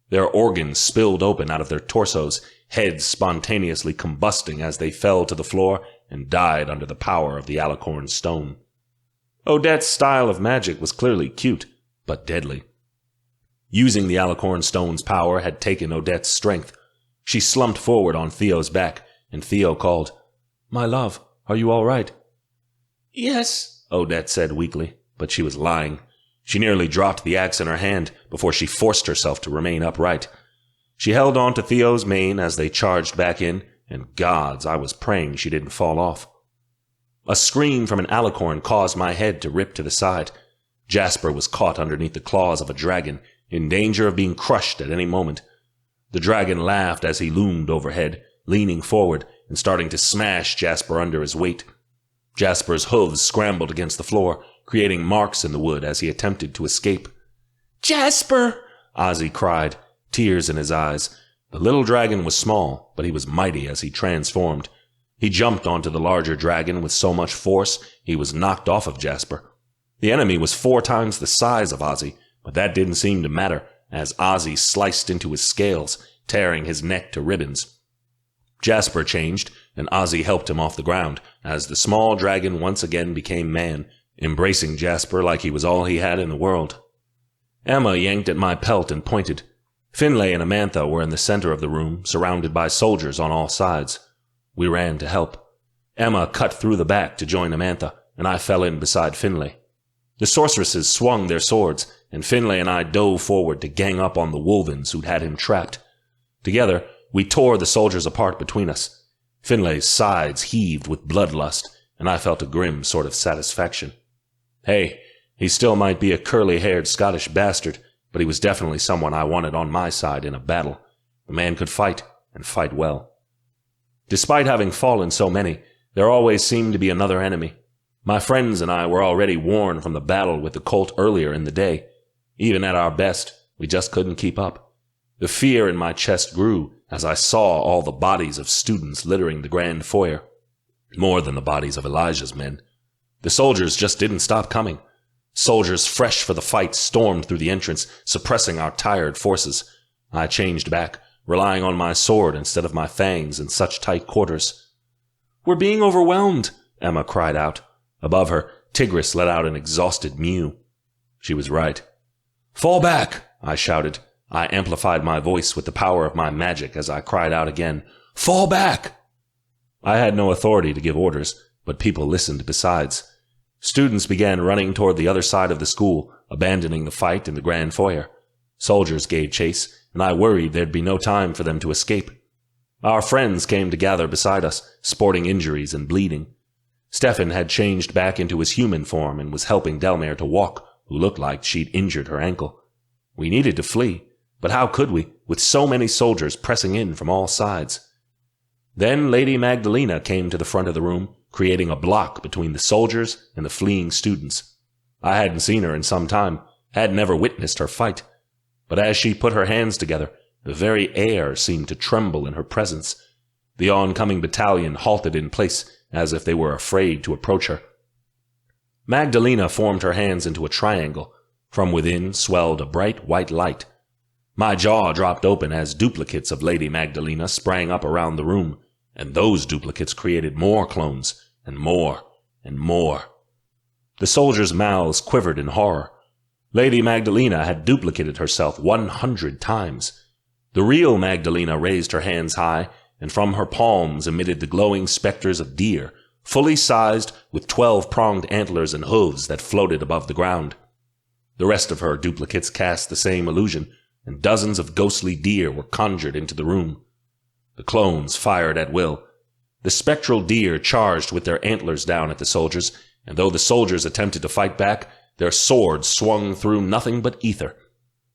Their organs spilled open out of their torsos, heads spontaneously combusting as they fell to the floor and died under the power of the alicorn stone. Odette's style of magic was clearly cute, but deadly. Using the alicorn stone's power had taken Odette's strength. She slumped forward on Theo's back, and Theo called, "My love, are you all right?" "Yes," Odette said weakly, but she was lying. She nearly dropped the axe in her hand before she forced herself to remain upright. She held on to Theo's mane as they charged back in, and gods, I was praying she didn't fall off. A scream from an alicorn caused my head to rip to the side. Jasper was caught underneath the claws of a dragon, in danger of being crushed at any moment. The dragon laughed as he loomed overhead, leaning forward and starting to smash Jasper under his weight. Jasper's hooves scrambled against the floor, creating marks in the wood as he attempted to escape. "Jasper!" Ozzy cried, tears in his eyes. The little dragon was small, but he was mighty as he transformed. He jumped onto the larger dragon with so much force he was knocked off of Jasper. The enemy was 4 times the size of Ozzy, but that didn't seem to matter, as Ozzy sliced into his scales, tearing his neck to ribbons. Jasper changed, and Ozzy helped him off the ground, as the small dragon once again became man, embracing Jasper like he was all he had in the world. Emma yanked at my pelt and pointed. Finlay and Amantha were in the center of the room, surrounded by soldiers on all sides. We ran to help. Emma cut through the back to join Amantha, and I fell in beside Finlay. The sorceresses swung their swords, and Finlay and I dove forward to gang up on the wolvens who'd had him trapped. Together, we tore the soldiers apart between us. Finlay's sides heaved with bloodlust, and I felt a grim sort of satisfaction. Hey, he still might be a curly-haired Scottish bastard, but he was definitely someone I wanted on my side in a battle. The man could fight, and fight well. Despite having fallen so many, there always seemed to be another enemy. My friends and I were already worn from the battle with the cult earlier in the day. Even at our best, we just couldn't keep up. The fear in my chest grew as I saw all the bodies of students littering the grand foyer. More than the bodies of Elijah's men. The soldiers just didn't stop coming. Soldiers fresh for the fight stormed through the entrance, suppressing our tired forces. I changed back, relying on my sword instead of my fangs in such tight quarters. "We're being overwhelmed," Emma cried out. Above her, Tigris let out an exhausted mew. She was right. "Fall back!" I shouted. I amplified my voice with the power of my magic as I cried out again, "Fall back!" I had no authority to give orders, but people listened besides. Students began running toward the other side of the school, abandoning the fight in the grand foyer. Soldiers gave chase, and I worried there'd be no time for them to escape. Our friends came to gather beside us, sporting injuries and bleeding. Stefan had changed back into his human form and was helping Delmare to walk, who looked like she'd injured her ankle. We needed to flee, but how could we, with so many soldiers pressing in from all sides? Then Lady Magdalena came to the front of the room, creating a block between the soldiers and the fleeing students. I hadn't seen her in some time, had never witnessed her fight. But as she put her hands together, the very air seemed to tremble in her presence. The oncoming battalion halted in place, as if they were afraid to approach her. Magdalena formed her hands into a triangle. From within swelled a bright white light. My jaw dropped open as duplicates of Lady Magdalena sprang up around the room, and those duplicates created more clones, and more, and more. The soldiers' mouths quivered in horror. Lady Magdalena had duplicated herself 100 times. The real Magdalena raised her hands high, and from her palms emitted the glowing specters of deer, fully sized with 12-pronged antlers and hooves that floated above the ground. The rest of her duplicates cast the same illusion, and dozens of ghostly deer were conjured into the room. The clones fired at will. The spectral deer charged with their antlers down at the soldiers, and though the soldiers attempted to fight back, their swords swung through nothing but ether.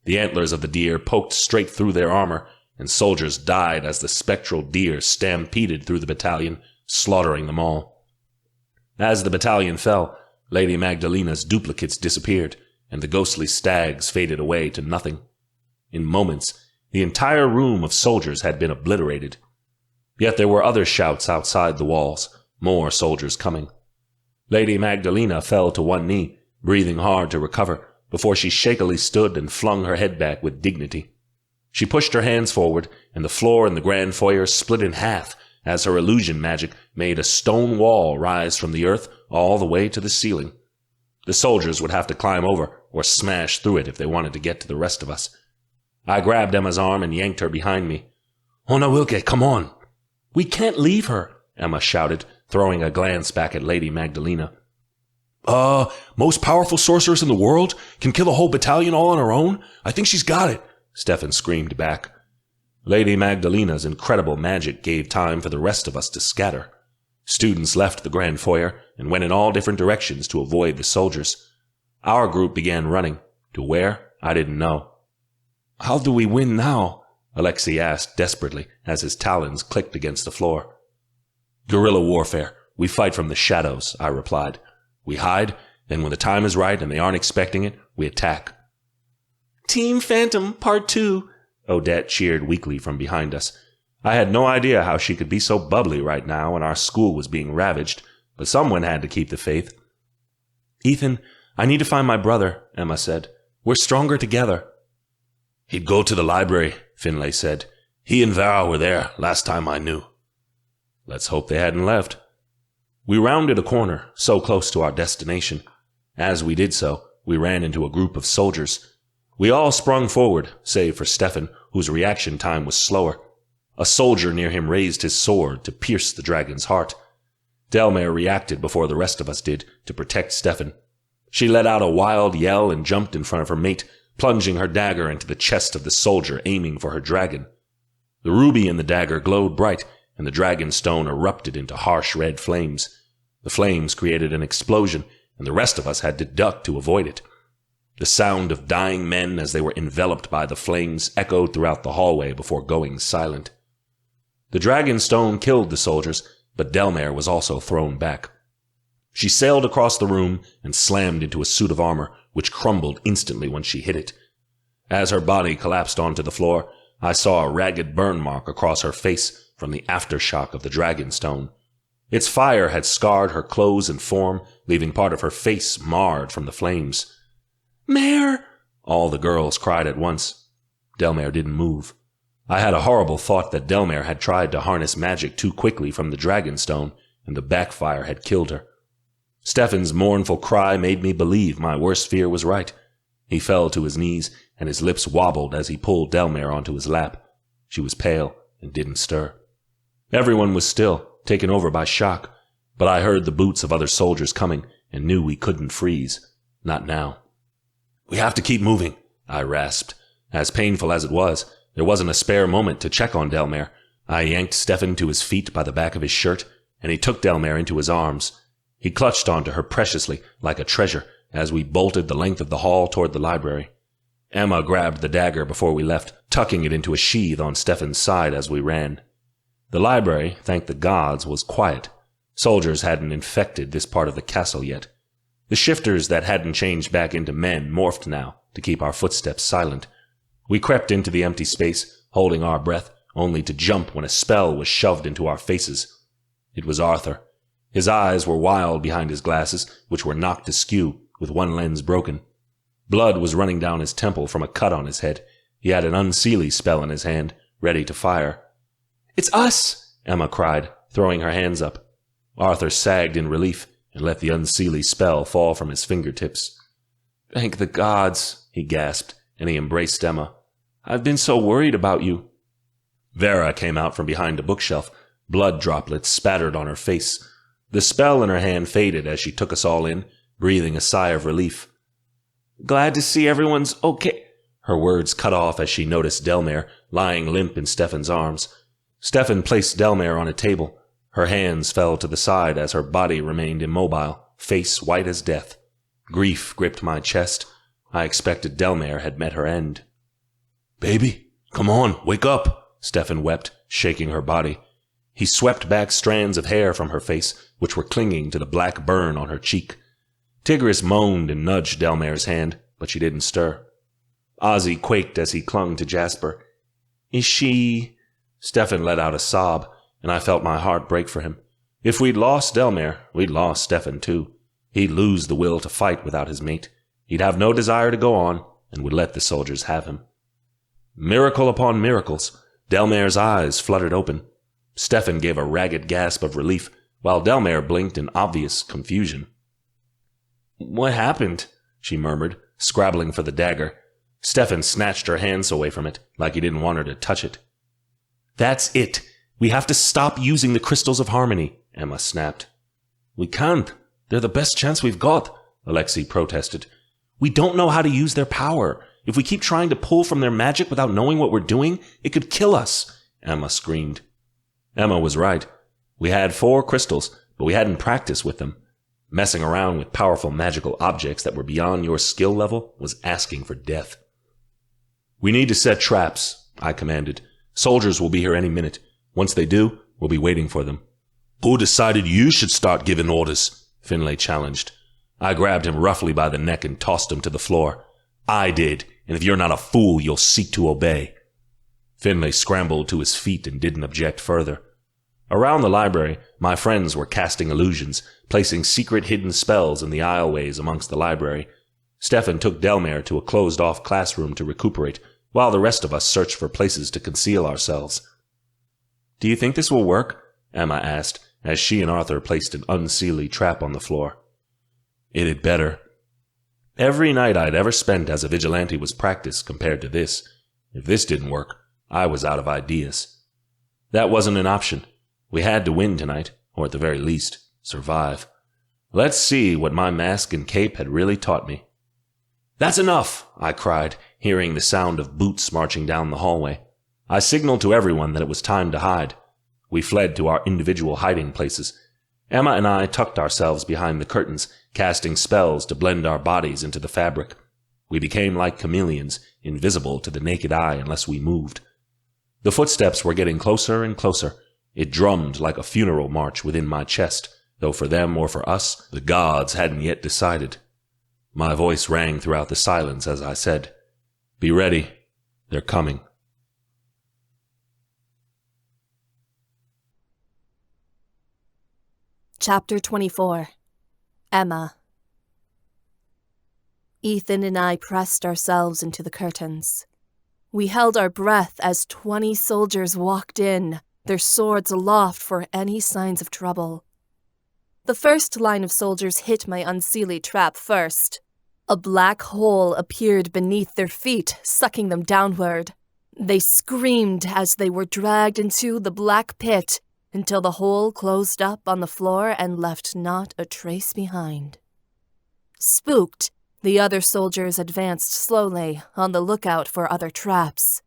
The antlers of the deer poked straight through their armor, and soldiers died as the spectral deer stampeded through the battalion, slaughtering them all. As the battalion fell, Lady Magdalena's duplicates disappeared, and the ghostly stags faded away to nothing. In moments, the entire room of soldiers had been obliterated. Yet there were other shouts outside the walls, more soldiers coming. Lady Magdalena fell to one knee, breathing hard to recover, before she shakily stood and flung her head back with dignity. She pushed her hands forward, and the floor in the grand foyer split in half as her illusion magic made a stone wall rise from the earth all the way to the ceiling. The soldiers would have to climb over or smash through it if they wanted to get to the rest of us. I grabbed Emma's arm and yanked her behind me. "Ona Wilke, come on!" "We can't leave her," Emma shouted, throwing a glance back at Lady Magdalena. Most powerful sorceress in the world? Can kill a whole battalion all on her own? I think she's got it," Stefan screamed back. Lady Magdalena's incredible magic gave time for the rest of us to scatter. Students left the grand foyer and went in all different directions to avoid the soldiers. Our group began running. To where? I didn't know. "How do we win now?" Alexei asked desperately as his talons clicked against the floor. "Guerrilla warfare. We fight from the shadows," I replied. "We hide, then when the time is right and they aren't expecting it, we attack." "Team Phantom, Part 2, Odette cheered weakly from behind us. I had no idea how she could be so bubbly right now when our school was being ravaged, but someone had to keep the faith. "Ethan, I need to find my brother," Emma said. "We're stronger together." "He'd go to the library," Finlay said. "He and Vera were there last time I knew." Let's hope they hadn't left. We rounded a corner, so close to our destination. As we did so, we ran into a group of soldiers. We all sprung forward, save for Stefan, whose reaction time was slower. A soldier near him raised his sword to pierce the dragon's heart. Delmare reacted before the rest of us did to protect Stefan. She let out a wild yell and jumped in front of her mate, plunging her dagger into the chest of the soldier aiming for her dragon. The ruby in the dagger glowed bright, and the dragon stone erupted into harsh red flames. The flames created an explosion, and the rest of us had to duck to avoid it. The sound of dying men as they were enveloped by the flames echoed throughout the hallway before going silent. The dragon stone killed the soldiers, but Delmare was also thrown back. She sailed across the room and slammed into a suit of armor, which crumbled instantly when she hit it. As her body collapsed onto the floor, I saw a ragged burn mark across her face from the aftershock of the dragon stone. Its fire had scarred her clothes and form, leaving part of her face marred from the flames. "Mare!" All the girls cried at once. Delmare didn't move. I had a horrible thought that Delmare had tried to harness magic too quickly from the dragon stone, and the backfire had killed her. Stefan's mournful cry made me believe my worst fear was right. He fell to his knees, and his lips wobbled as he pulled Delmare onto his lap. She was pale and didn't stir. Everyone was still, taken over by shock, but I heard the boots of other soldiers coming and knew we couldn't freeze. Not now. "We have to keep moving," I rasped. As painful as it was, there wasn't a spare moment to check on Delmare. I yanked Stefan to his feet by the back of his shirt, and he took Delmare into his arms. He clutched onto her preciously, like a treasure, as we bolted the length of the hall toward the library. Emma grabbed the dagger before we left, tucking it into a sheath on Stefan's side as we ran. The library, thank the gods, was quiet. Soldiers hadn't infected this part of the castle yet. The shifters that hadn't changed back into men morphed now to keep our footsteps silent. We crept into the empty space, holding our breath, only to jump when a spell was shoved into our faces. It was Arthur. His eyes were wild behind his glasses, which were knocked askew, with one lens broken. Blood was running down his temple from a cut on his head. He had an Unseelie spell in his hand, ready to fire. "It's us!" Emma cried, throwing her hands up. Arthur sagged in relief and let the Unseelie spell fall from his fingertips. "Thank the gods," he gasped, and he embraced Emma. "I've been so worried about you." Vera came out from behind a bookshelf. Blood droplets spattered on her face. The spell in her hand faded as she took us all in, breathing a sigh of relief. "Glad to see everyone's okay." Her words cut off as she noticed Delmare lying limp in Stefan's arms. Stefan placed Delmare on a table. Her hands fell to the side as her body remained immobile, face white as death. Grief gripped my chest. I expected Delmare had met her end. "Baby, come on, wake up," Stefan wept, shaking her body. He swept back strands of hair from her face, which were clinging to the black burn on her cheek. Tigris moaned and nudged Delmare's hand, but she didn't stir. Ozzy quaked as he clung to Jasper. "Is she—" Stefan let out a sob, and I felt my heart break for him. If we'd lost Delmare, we'd lost Stefan too. He'd lose the will to fight without his mate. He'd have no desire to go on, and would let the soldiers have him. Miracle upon miracles. Delmare's eyes fluttered open. Stefan gave a ragged gasp of relief, while Delmare blinked in obvious confusion. "What happened?" she murmured, scrabbling for the dagger. Stefan snatched her hands away from it, like he didn't want her to touch it. "That's it. We have to stop using the crystals of harmony," Emma snapped. "We can't. They're the best chance we've got," Alexei protested. "We don't know how to use their power. If we keep trying to pull from their magic without knowing what we're doing, it could kill us, Emma screamed. Emma was right. We had 4 crystals, but we hadn't practiced with them. Messing around with powerful magical objects that were beyond your skill level was asking for death. We need to set traps, I commanded. Soldiers will be here any minute. Once they do, we'll be waiting for them. Who decided you should start giving orders? Finlay challenged. I grabbed him roughly by the neck and tossed him to the floor. I did, and if you're not a fool, you'll seek to obey. Finlay scrambled to his feet and didn't object further. Around the library, my friends were casting illusions, placing secret hidden spells in the aisleways amongst the library. Stefan took Delmare to a closed-off classroom to recuperate, while the rest of us searched for places to conceal ourselves. Do you think this will work? Emma asked, as she and Arthur placed an Unseelie trap on the floor. It had better. Every night I'd ever spent as a vigilante was practice compared to this. If this didn't work, I was out of ideas. That wasn't an option. We had to win tonight, or at the very least, survive. Let's see what my mask and cape had really taught me. That's enough, I cried, hearing the sound of boots marching down the hallway. I signaled to everyone that it was time to hide. We fled to our individual hiding places. Emma and I tucked ourselves behind the curtains, casting spells to blend our bodies into the fabric. We became like chameleons, invisible to the naked eye unless we moved. The footsteps were getting closer and closer. It drummed like a funeral march within my chest, though for them or for us, the gods hadn't yet decided. My voice rang throughout the silence as I said, "Be ready. They're coming." Chapter 24. Emma. Ethan and I pressed ourselves into the curtains. We held our breath as 20 soldiers walked in, their swords aloft for any signs of trouble. The first line of soldiers hit my Unseelie trap first. A black hole appeared beneath their feet, sucking them downward. They screamed as they were dragged into the black pit, until the hole closed up on the floor and left not a trace behind. Spooked, the other soldiers advanced slowly, on the lookout for other traps.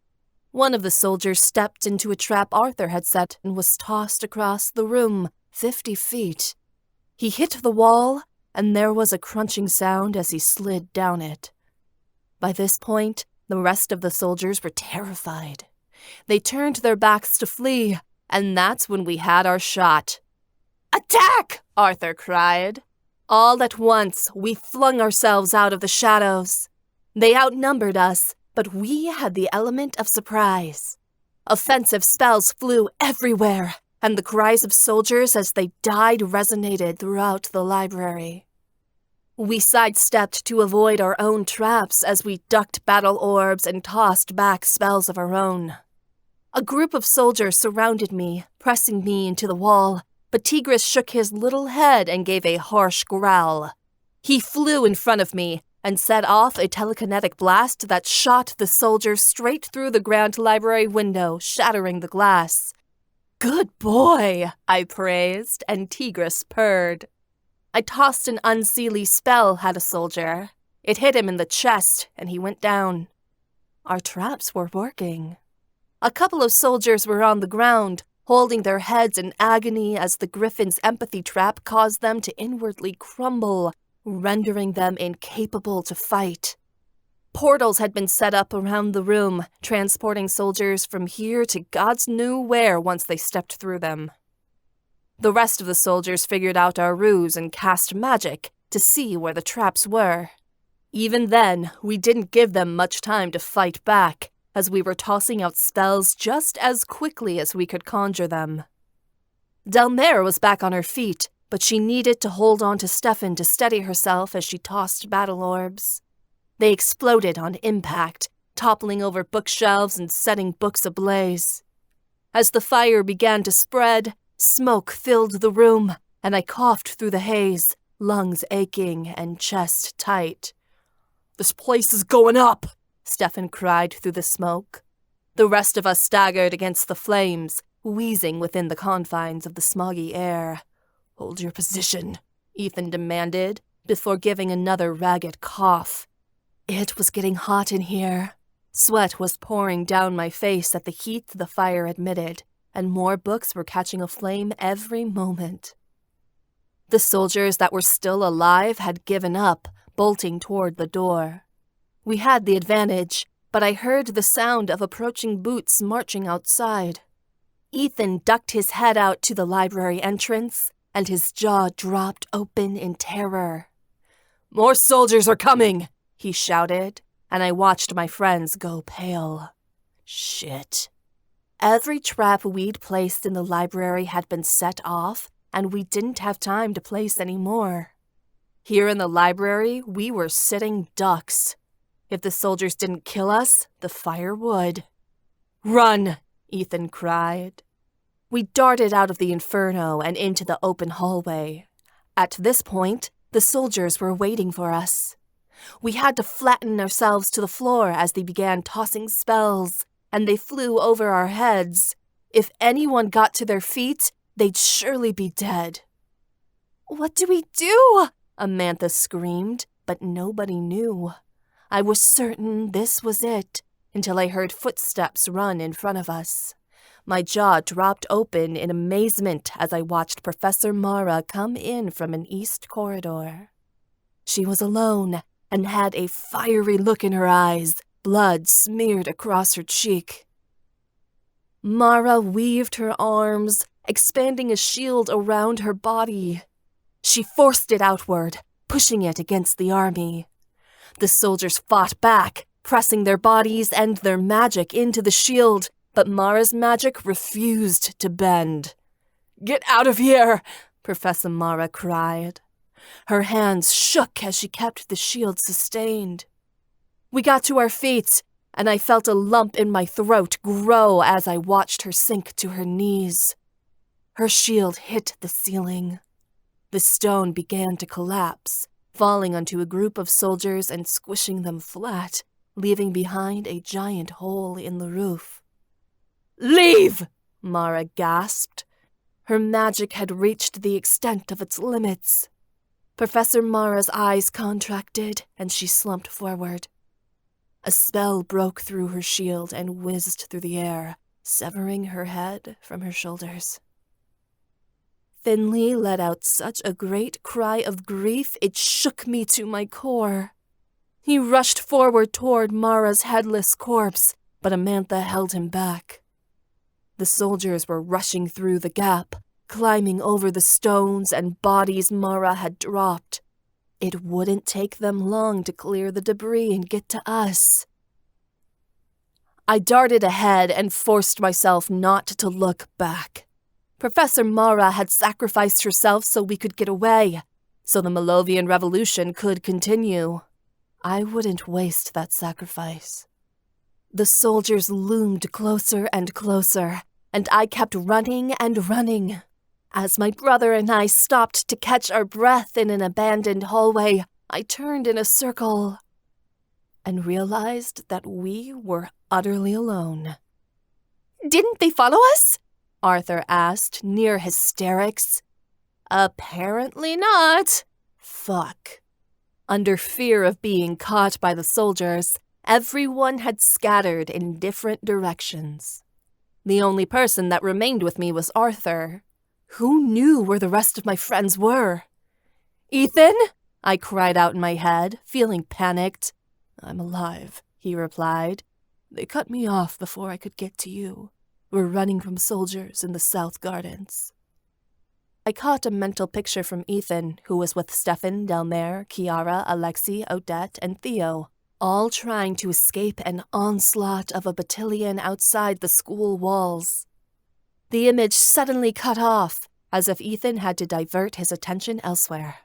One of the soldiers stepped into a trap Arthur had set and was tossed across the room, 50 feet. He hit the wall, and there was a crunching sound as he slid down it. By this point, the rest of the soldiers were terrified. They turned their backs to flee, and that's when we had our shot. "Attack!" Arthur cried. All at once, we flung ourselves out of the shadows. They outnumbered us, but we had the element of surprise. Offensive spells flew everywhere, and the cries of soldiers as they died resonated throughout the library. We sidestepped to avoid our own traps as we ducked battle orbs and tossed back spells of our own. A group of soldiers surrounded me, pressing me into the wall, but Tigris shook his little head and gave a harsh growl. He flew in front of me and set off a telekinetic blast that shot the soldiers straight through the Grand Library window, shattering the glass. "Good boy," I praised, and Tigris purred. I tossed an Unseelie spell at a soldier. It hit him in the chest, and he went down. Our traps were working. A couple of soldiers were on the ground, holding their heads in agony as the Griffin's empathy trap caused them to inwardly crumble, rendering them incapable to fight. Portals had been set up around the room, transporting soldiers from here to God's knew where once they stepped through them. The rest of the soldiers figured out our ruse and cast magic to see where the traps were. Even then, we didn't give them much time to fight back, as we were tossing out spells just as quickly as we could conjure them. Delmare was back on her feet, but she needed to hold on to Stefan to steady herself as she tossed battle orbs. They exploded on impact, toppling over bookshelves and setting books ablaze. As the fire began to spread, smoke filled the room, and I coughed through the haze, lungs aching and chest tight. "This place is going up!" Stefan cried through the smoke. The rest of us staggered against the flames, wheezing within the confines of the smoggy air. "Hold your position," Ethan demanded, before giving another ragged cough. It was getting hot in here. Sweat was pouring down my face at the heat the fire emitted, and more books were catching aflame every moment. The soldiers that were still alive had given up, bolting toward the door. We had the advantage, but I heard the sound of approaching boots marching outside. Ethan ducked his head out to the library entrance, and his jaw dropped open in terror. "More soldiers are coming!" he shouted, and I watched my friends go pale. Shit. Every trap we'd placed in the library had been set off, and we didn't have time to place any more. Here in the library, we were sitting ducks. If the soldiers didn't kill us, the fire would. "Run!" Ethan cried. We darted out of the inferno and into the open hallway. At this point, the soldiers were waiting for us. We had to flatten ourselves to the floor as they began tossing spells, and they flew over our heads. If anyone got to their feet, they'd surely be dead. "What do we do?" Amantha screamed, but nobody knew. I was certain this was it, until I heard footsteps run in front of us. My jaw dropped open in amazement as I watched Professor Mara come in from an east corridor. She was alone and had a fiery look in her eyes, blood smeared across her cheek. Mara weaved her arms, expanding a shield around her body. She forced it outward, pushing it against the army. The soldiers fought back, pressing their bodies and their magic into the shield, but Mara's magic refused to bend. "Get out of here!" Professor Mara cried. Her hands shook as she kept the shield sustained. We got to our feet, and I felt a lump in my throat grow as I watched her sink to her knees. Her shield hit the ceiling. The stone began to collapse, falling onto a group of soldiers and squishing them flat, leaving behind a giant hole in the roof. "Leave!" Mara gasped. Her magic had reached the extent of its limits. Professor Mara's eyes contracted, and she slumped forward. A spell broke through her shield and whizzed through the air, severing her head from her shoulders. Finley let out such a great cry of grief it shook me to my core. He rushed forward toward Mara's headless corpse, but Amantha held him back. The soldiers were rushing through the gap, climbing over the stones and bodies Mara had dropped. It wouldn't take them long to clear the debris and get to us. I darted ahead and forced myself not to look back. Professor Mara had sacrificed herself so we could get away, so the Malovian Revolution could continue. I wouldn't waste that sacrifice. The soldiers loomed closer and closer, and I kept running and running. As my brother and I stopped to catch our breath in an abandoned hallway, I turned in a circle and realized that we were utterly alone. "Didn't they follow us?" Arthur asked, near hysterics. "Apparently not." Fuck. Under fear of being caught by the soldiers, everyone had scattered in different directions. The only person that remained with me was Arthur. Who knew where the rest of my friends were? "Ethan?" I cried out in my head, feeling panicked. "I'm alive," he replied. "They cut me off before I could get to you. We're running from soldiers in the South Gardens." I caught a mental picture from Ethan, who was with Stefan, Delmare, Kiara, Alexi, Odette, and Theo, all trying to escape an onslaught of a battalion outside the school walls. The image suddenly cut off, as if Ethan had to divert his attention elsewhere.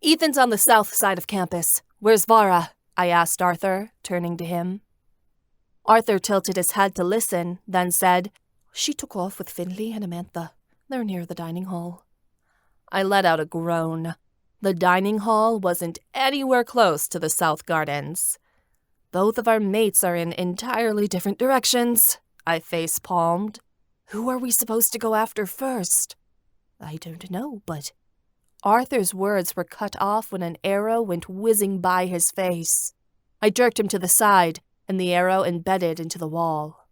"Ethan's on the south side of campus. Where's Vara?" I asked Arthur, turning to him. Arthur tilted his head to listen, then said, "She took off with Finley and Amantha. They're near the dining hall." I let out a groan. The dining hall wasn't anywhere close to the South Gardens. "Both of our mates are in entirely different directions," I face-palmed. "Who are we supposed to go after first?" "I don't know, but..." Arthur's words were cut off when an arrow went whizzing by his face. I jerked him to the side, and the arrow embedded into the wall.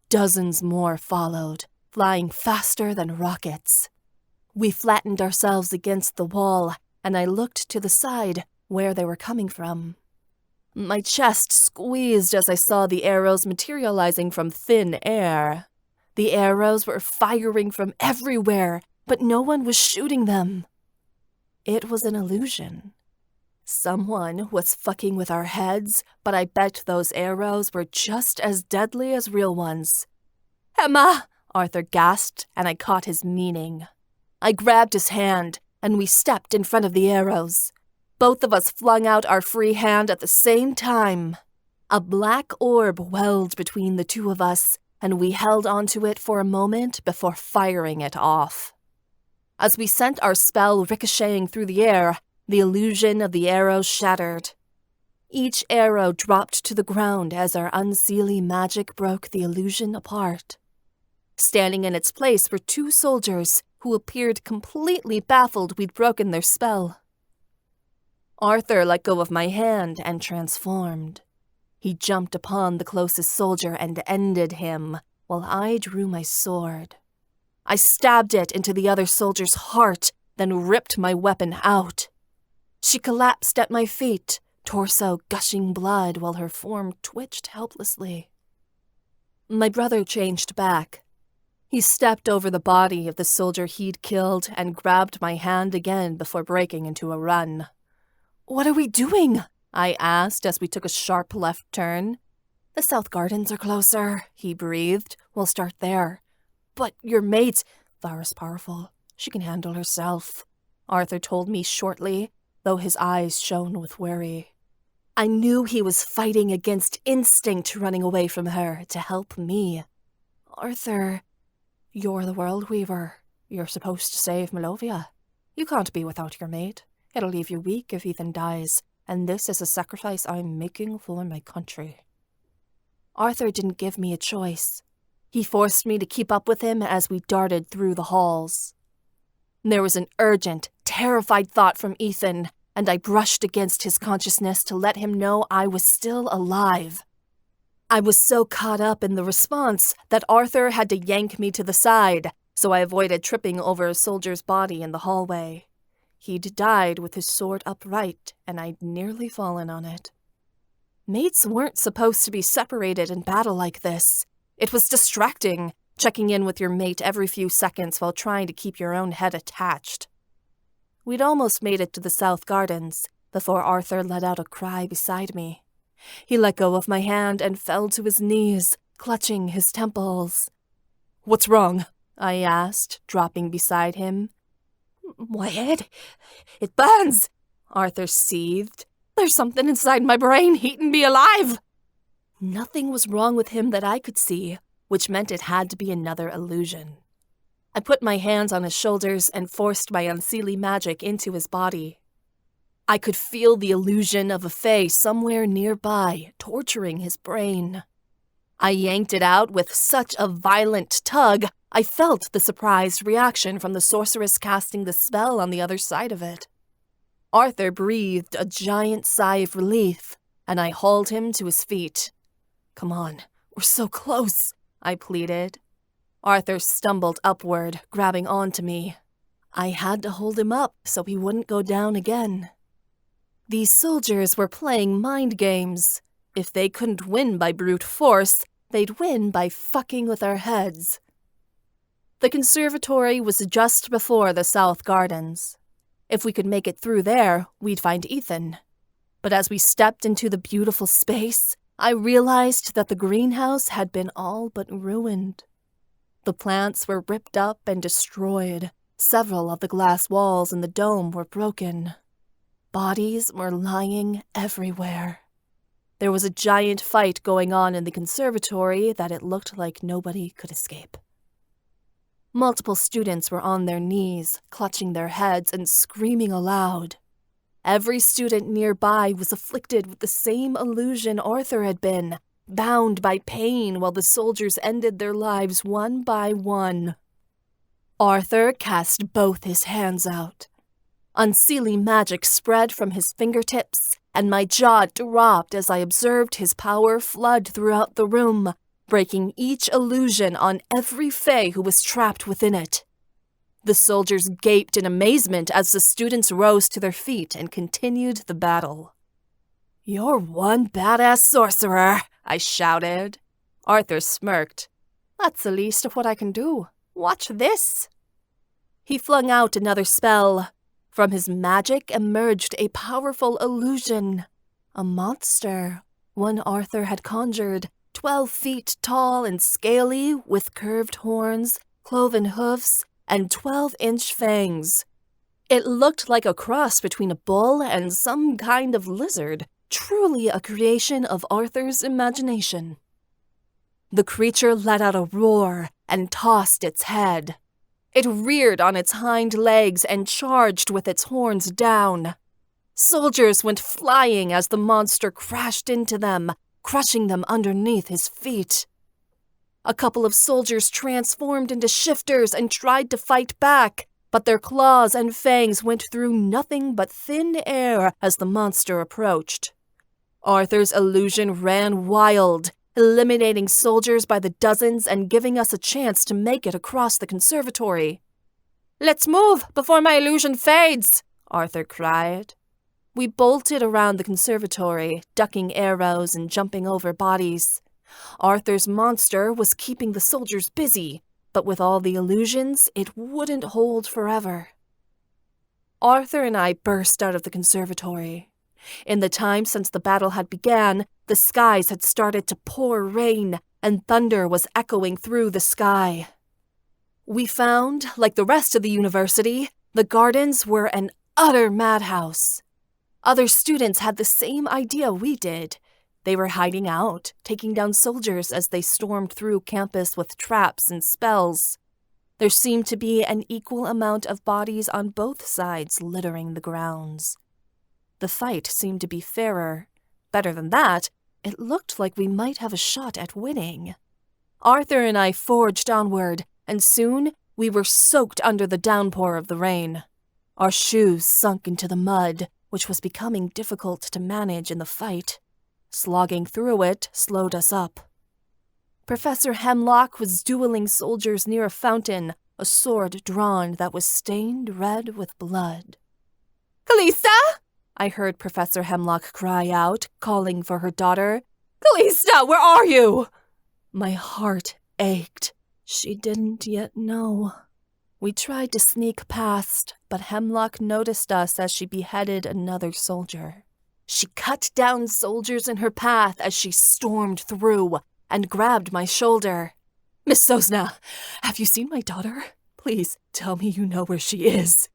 Dozens more followed, flying faster than rockets. We flattened ourselves against the wall, and I looked to the side where they were coming from. My chest squeezed as I saw the arrows materializing from thin air. The arrows were firing from everywhere, but no one was shooting them. It was an illusion. Someone was fucking with our heads, but I bet those arrows were just as deadly as real ones. "Emma!" Arthur gasped, and I caught his meaning. I grabbed his hand, and we stepped in front of the arrows. Both of us flung out our free hand at the same time. A black orb welled between the two of us, and we held onto it for a moment before firing it off. As we sent our spell ricocheting through the air, the illusion of the arrows shattered. Each arrow dropped to the ground as our Unseelie magic broke the illusion apart. Standing in its place were two soldiers who appeared completely baffled we'd broken their spell. Arthur let go of my hand and transformed. He jumped upon the closest soldier and ended him, while I drew my sword. I stabbed it into the other soldier's heart, then ripped my weapon out. She collapsed at my feet, torso gushing blood while her form twitched helplessly. My brother changed back. He stepped over the body of the soldier he'd killed and grabbed my hand again before breaking into a run. "What are we doing?" I asked as we took a sharp left turn. "The South Gardens are closer," he breathed. "We'll start there." "But your mate, Vara's powerful. She can handle herself," Arthur told me shortly, though his eyes shone with worry. I knew he was fighting against instinct, running away from her to help me. "Arthur, you're the World Weaver. You're supposed to save Malovia. You can't be without your mate. It'll leave you weak if Ethan dies, and this is a sacrifice I'm making for my country." Arthur didn't give me a choice. He forced me to keep up with him as we darted through the halls. There was an urgent, terrified thought from Ethan, and I brushed against his consciousness to let him know I was still alive. I was so caught up in the response that Arthur had to yank me to the side, so I avoided tripping over a soldier's body in the hallway. He'd died with his sword upright, and I'd nearly fallen on it. Mates weren't supposed to be separated in battle like this. It was distracting, checking in with your mate every few seconds while trying to keep your own head attached. We'd almost made it to the South Gardens before Arthur let out a cry beside me. He let go of my hand and fell to his knees, clutching his temples. "What's wrong?" I asked, dropping beside him. "My head, it burns," Arthur seethed. "There's something inside my brain eating me alive." Nothing was wrong with him that I could see, which meant it had to be another illusion. I put my hands on his shoulders and forced my Unseelie magic into his body. I could feel the illusion of a fae somewhere nearby, torturing his brain. I yanked it out with such a violent tug, I felt the surprised reaction from the sorceress casting the spell on the other side of it. Arthur breathed a giant sigh of relief, and I hauled him to his feet. "Come on, we're so close," I pleaded. Arthur stumbled upward, grabbing onto me. I had to hold him up so he wouldn't go down again. These soldiers were playing mind games. If they couldn't win by brute force, they'd win by fucking with our heads. The conservatory was just before the South Gardens. If we could make it through there, we'd find Ethan. But as we stepped into the beautiful space, I realized that the greenhouse had been all but ruined. The plants were ripped up and destroyed. Several of the glass walls in the dome were broken. Bodies were lying everywhere. There was a giant fight going on in the conservatory that it looked like nobody could escape. Multiple students were on their knees, clutching their heads and screaming aloud. Every student nearby was afflicted with the same illusion Arthur had been, bound by pain while the soldiers ended their lives one by one. Arthur cast both his hands out. Unseelie magic spread from his fingertips, and my jaw dropped as I observed his power flood throughout the room, breaking each illusion on every fae who was trapped within it. The soldiers gaped in amazement as the students rose to their feet and continued the battle. "You're one badass sorcerer," I shouted. Arthur smirked. "That's the least of what I can do. Watch this." He flung out another spell. From his magic emerged a powerful illusion. A monster, one Arthur had conjured, 12 feet tall and scaly, with curved horns, cloven hoofs, and 12-inch fangs. It looked like a cross between a bull and some kind of lizard, truly a creation of Arthur's imagination. The creature let out a roar and tossed its head. It reared on its hind legs and charged with its horns down. Soldiers went flying as the monster crashed into them, crushing them underneath his feet. A couple of soldiers transformed into shifters and tried to fight back, but their claws and fangs went through nothing but thin air as the monster approached. Arthur's illusion ran wild, eliminating soldiers by the dozens and giving us a chance to make it across the conservatory. "Let's move before my illusion fades," Arthur cried. We bolted around the conservatory, ducking arrows and jumping over bodies. Arthur's monster was keeping the soldiers busy, but with all the illusions, it wouldn't hold forever. Arthur and I burst out of the conservatory. In the time since the battle had begun, the skies had started to pour rain, and thunder was echoing through the sky. We found, like the rest of the university, the gardens were an utter madhouse. Other students had the same idea we did. They were hiding out, taking down soldiers as they stormed through campus with traps and spells. There seemed to be an equal amount of bodies on both sides littering the grounds. The fight seemed to be fairer. Better than that, it looked like we might have a shot at winning. Arthur and I forged onward, and soon we were soaked under the downpour of the rain. Our shoes sunk into the mud, which was becoming difficult to manage in the fight. Slogging through it slowed us up. Professor Hemlock was dueling soldiers near a fountain, a sword drawn that was stained red with blood. "Calista!" I heard Professor Hemlock cry out, calling for her daughter. "Calista, where are you?" My heart ached. She didn't yet know. We tried to sneak past, but Hemlock noticed us as she beheaded another soldier. She cut down soldiers in her path as she stormed through and grabbed my shoulder. "Miss Sosna, have you seen my daughter? Please tell me you know where she is."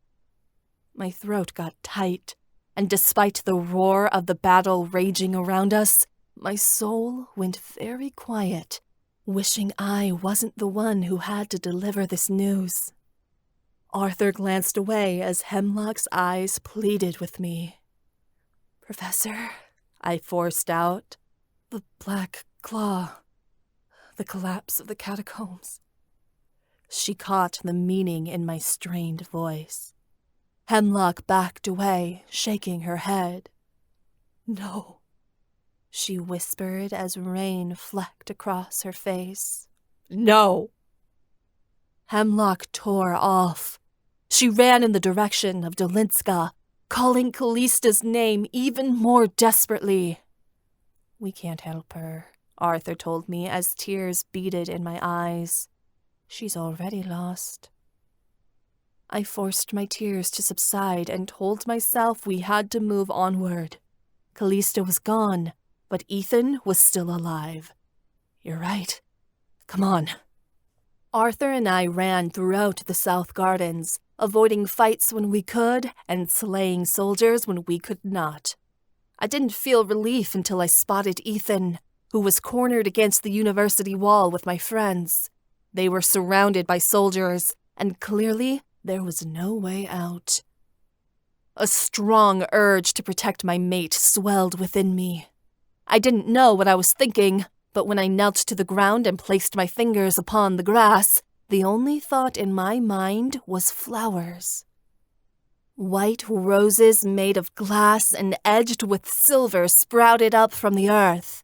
My throat got tight, and despite the roar of the battle raging around us, my soul went very quiet, wishing I wasn't the one who had to deliver this news. Arthur glanced away as Hemlock's eyes pleaded with me. "Professor," I forced out, "the Black Claw, the collapse of the catacombs." She caught the meaning in my strained voice. Hemlock backed away, shaking her head. "No," she whispered as rain flecked across her face. "No." Hemlock tore off. She ran in the direction of Dolinska, calling Callista's name even more desperately. "We can't help her," Arthur told me as tears beaded in my eyes. "She's already lost." I forced my tears to subside and told myself we had to move onward. Callista was gone, but Ethan was still alive. "You're right. Come on." Arthur and I ran throughout the South Gardens, avoiding fights when we could and slaying soldiers when we could not. I didn't feel relief until I spotted Ethan, who was cornered against the university wall with my friends. They were surrounded by soldiers, and clearly there was no way out. A strong urge to protect my mate swelled within me. I didn't know what I was thinking, but when I knelt to the ground and placed my fingers upon the grass, the only thought in my mind was flowers. White roses made of glass and edged with silver sprouted up from the earth.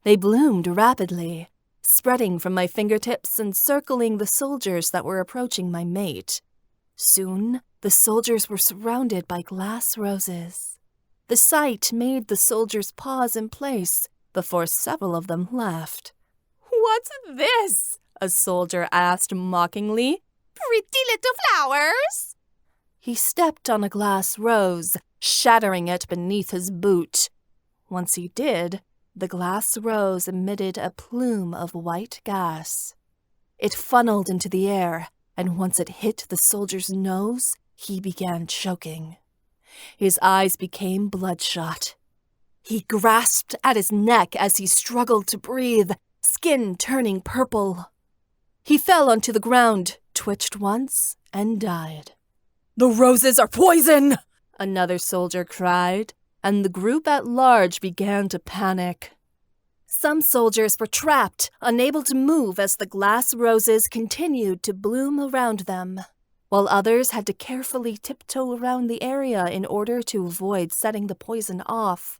They bloomed rapidly, spreading from my fingertips and circling the soldiers that were approaching my mate. Soon, the soldiers were surrounded by glass roses. The sight made the soldiers pause in place before several of them left. "What's this?" a soldier asked mockingly. "Pretty little flowers?" He stepped on a glass rose, shattering it beneath his boot. Once he did, the glass rose emitted a plume of white gas. It funneled into the air, and once it hit the soldier's nose, he began choking. His eyes became bloodshot. He grasped at his neck as he struggled to breathe, skin turning purple. He fell onto the ground, twitched once, and died. "The roses are poison!" Another soldier cried, and the group at large began to panic. Some soldiers were trapped, unable to move as the glass roses continued to bloom around them, while others had to carefully tiptoe around the area in order to avoid setting the poison off.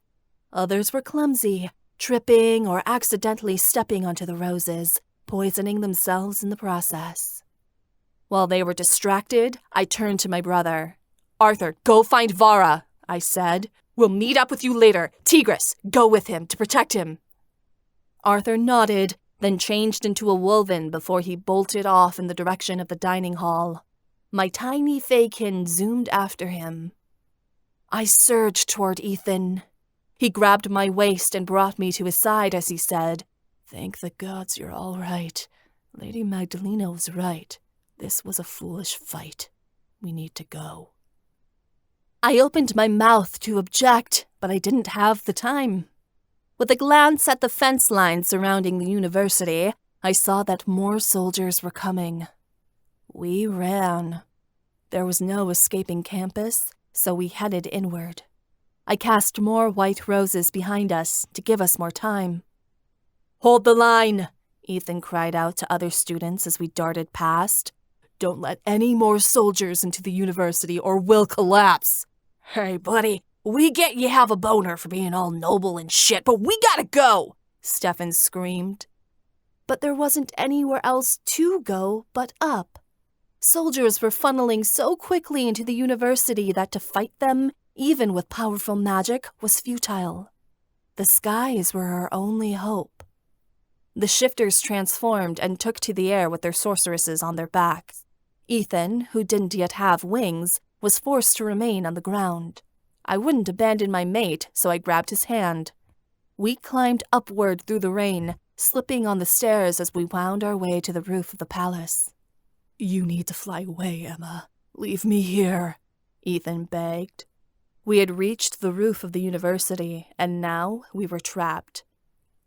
Others were clumsy, tripping or accidentally stepping onto the roses, poisoning themselves in the process. While they were distracted, I turned to my brother. "Arthur, go find Vara," I said. "We'll meet up with you later. Tigris, go with him to protect him." Arthur nodded, then changed into a wolven before he bolted off in the direction of the dining hall. My tiny Faekin zoomed after him. I surged toward Ethan. He grabbed my waist and brought me to his side as he said, "Thank the gods you're all right. Lady Magdalena was right. This was a foolish fight. We need to go." I opened my mouth to object, but I didn't have the time. With a glance at the fence line surrounding the university, I saw that more soldiers were coming. We ran. There was no escaping campus, so we headed inward. I cast more white roses behind us to give us more time. "Hold the line," Ethan cried out to other students as we darted past. "Don't let any more soldiers into the university or we'll collapse." "Hey, buddy, we get you have a boner for being all noble and shit, but we gotta go," Stefan screamed. But there wasn't anywhere else to go but up. Soldiers were funneling so quickly into the university that to fight them, even with powerful magic, was futile. The skies were our only hope. The shifters transformed and took to the air with their sorceresses on their backs. Ethan, who didn't yet have wings, was forced to remain on the ground. I wouldn't abandon my mate, so I grabbed his hand. We climbed upward through the rain, slipping on the stairs as we wound our way to the roof of the palace. "You need to fly away, Emma. Leave me here," Ethan begged. We had reached the roof of the university, and now we were trapped.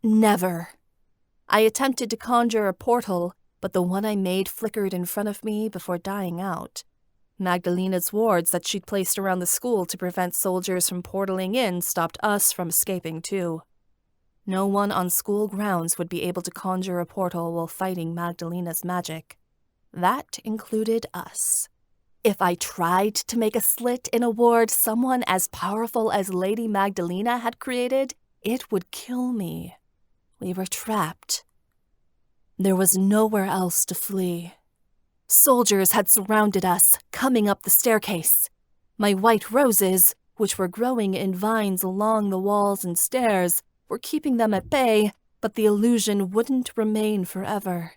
Never. I attempted to conjure a portal, but the one I made flickered in front of me before dying out. Magdalena's wards that she'd placed around the school to prevent soldiers from portaling in stopped us from escaping too. No one on school grounds would be able to conjure a portal while fighting Magdalena's magic. That included us. If I tried to make a slit in a ward someone as powerful as Lady Magdalena had created, it would kill me. We were trapped. There was nowhere else to flee. Soldiers had surrounded us, coming up the staircase. My white roses, which were growing in vines along the walls and stairs, were keeping them at bay, but the illusion wouldn't remain forever.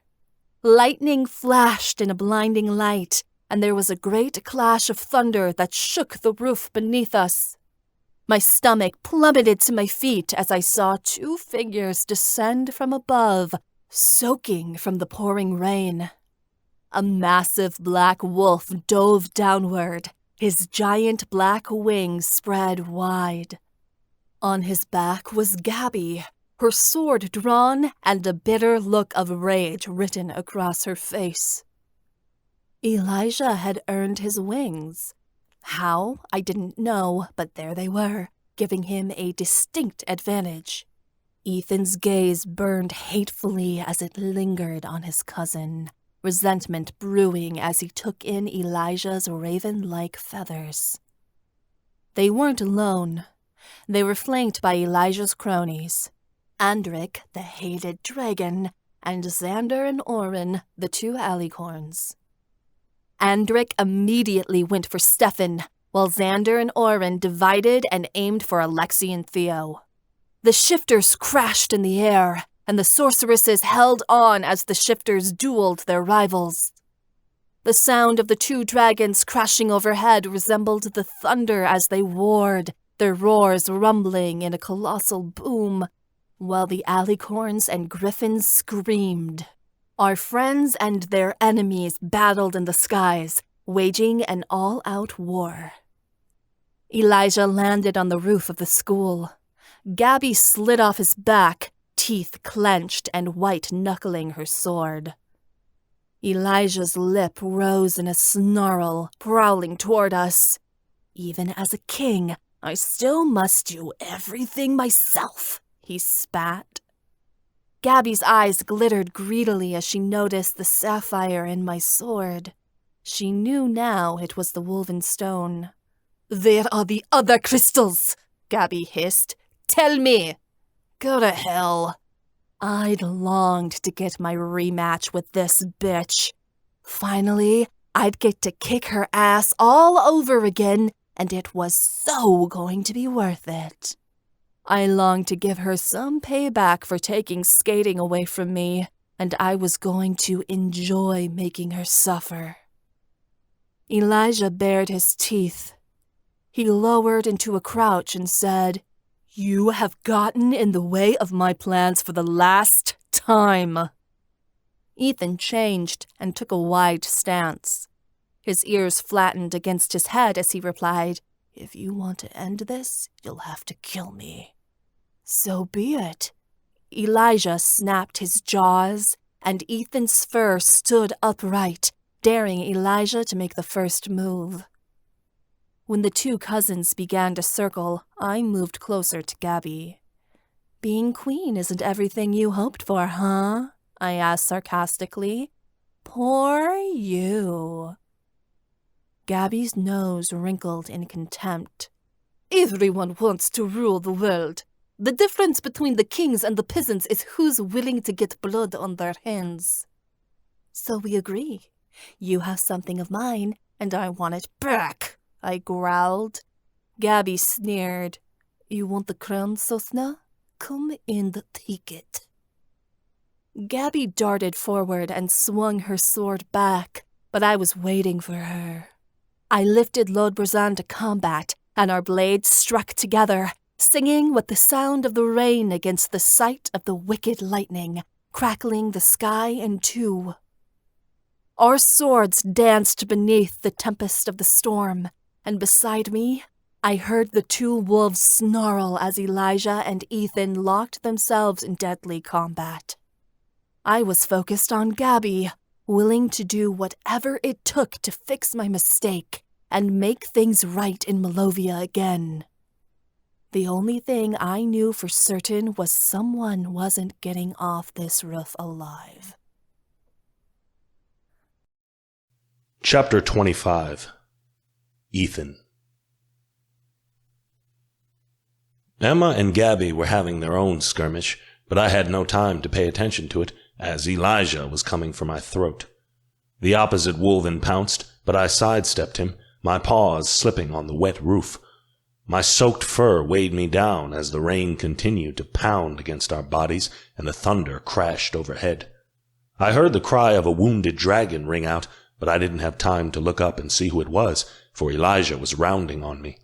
Lightning flashed in a blinding light, and there was a great clash of thunder that shook the roof beneath us. My stomach plummeted to my feet as I saw two figures descend from above, soaking from the pouring rain. A massive black wolf dove downward, his giant black wings spread wide. On his back was Gabby, her sword drawn and a bitter look of rage written across her face. Elijah had earned his wings. How, I didn't know, but there they were, giving him a distinct advantage. Ethan's gaze burned hatefully as it lingered on his cousin, resentment brewing as he took in Elijah's raven-like feathers. They weren't alone. They were flanked by Elijah's cronies, Andric, the hated dragon, and Xander and Orin, the two alicorns. Andric immediately went for Stefan, while Xander and Orin divided and aimed for Alexi and Theo. The shifters crashed in the air, and the sorceresses held on as the shifters dueled their rivals. The sound of the two dragons crashing overhead resembled the thunder as they warred, their roars rumbling in a colossal boom, while the alicorns and griffins screamed. Our friends and their enemies battled in the skies, waging an all-out war. Elijah landed on the roof of the school. Gabby slid off his back, teeth clenched and white-knuckling her sword. Elijah's lip rose in a snarl, prowling toward us. Even as a king, I still must do everything myself, he spat. Gabby's eyes glittered greedily as she noticed the sapphire in my sword. She knew now it was the woven stone. "Where are the other crystals?" Gabby hissed. "Tell me!" "Go to hell." I'd longed to get my rematch with this bitch. Finally, I'd get to kick her ass all over again, and it was so going to be worth it. I longed to give her some payback for taking skating away from me, and I was going to enjoy making her suffer. Elijah bared his teeth. He lowered into a crouch and said, "You have gotten in the way of my plans for the last time." Ethan changed and took a wide stance. His ears flattened against his head as he replied, "If you want to end this, you'll have to kill me." "So be it." Elijah snapped his jaws, and Ethan's fur stood upright, daring Elijah to make the first move. When the two cousins began to circle, I moved closer to Gabby. "Being queen isn't everything you hoped for, huh?" I asked sarcastically. "Poor you." Gabby's nose wrinkled in contempt. "Everyone wants to rule the world. The difference between the kings and the peasants is who's willing to get blood on their hands." "So we agree. You have something of mine, and I want it back," I growled. Gabby sneered. "You want the crown, Sosna? Come and take it." Gabby darted forward and swung her sword back, but I was waiting for her. I lifted Lodbrazan to combat, and our blades struck together, singing with the sound of the rain against the sight of the wicked lightning, crackling the sky in two. Our swords danced beneath the tempest of the storm, and beside me, I heard the two wolves snarl as Elijah and Ethan locked themselves in deadly combat. I was focused on Gabby, willing to do whatever it took to fix my mistake and make things right in Malovia again. The only thing I knew for certain was someone wasn't getting off this roof alive. Chapter 25. Ethan. Emma and Gabby were having their own skirmish, but I had no time to pay attention to it, as Elijah was coming for my throat. The opposite wolven pounced, but I sidestepped him, my paws slipping on the wet roof. My soaked fur weighed me down as the rain continued to pound against our bodies and the thunder crashed overhead. I heard the cry of a wounded dragon ring out, but I didn't have time to look up and see who it was, for Elijah was rounding on me.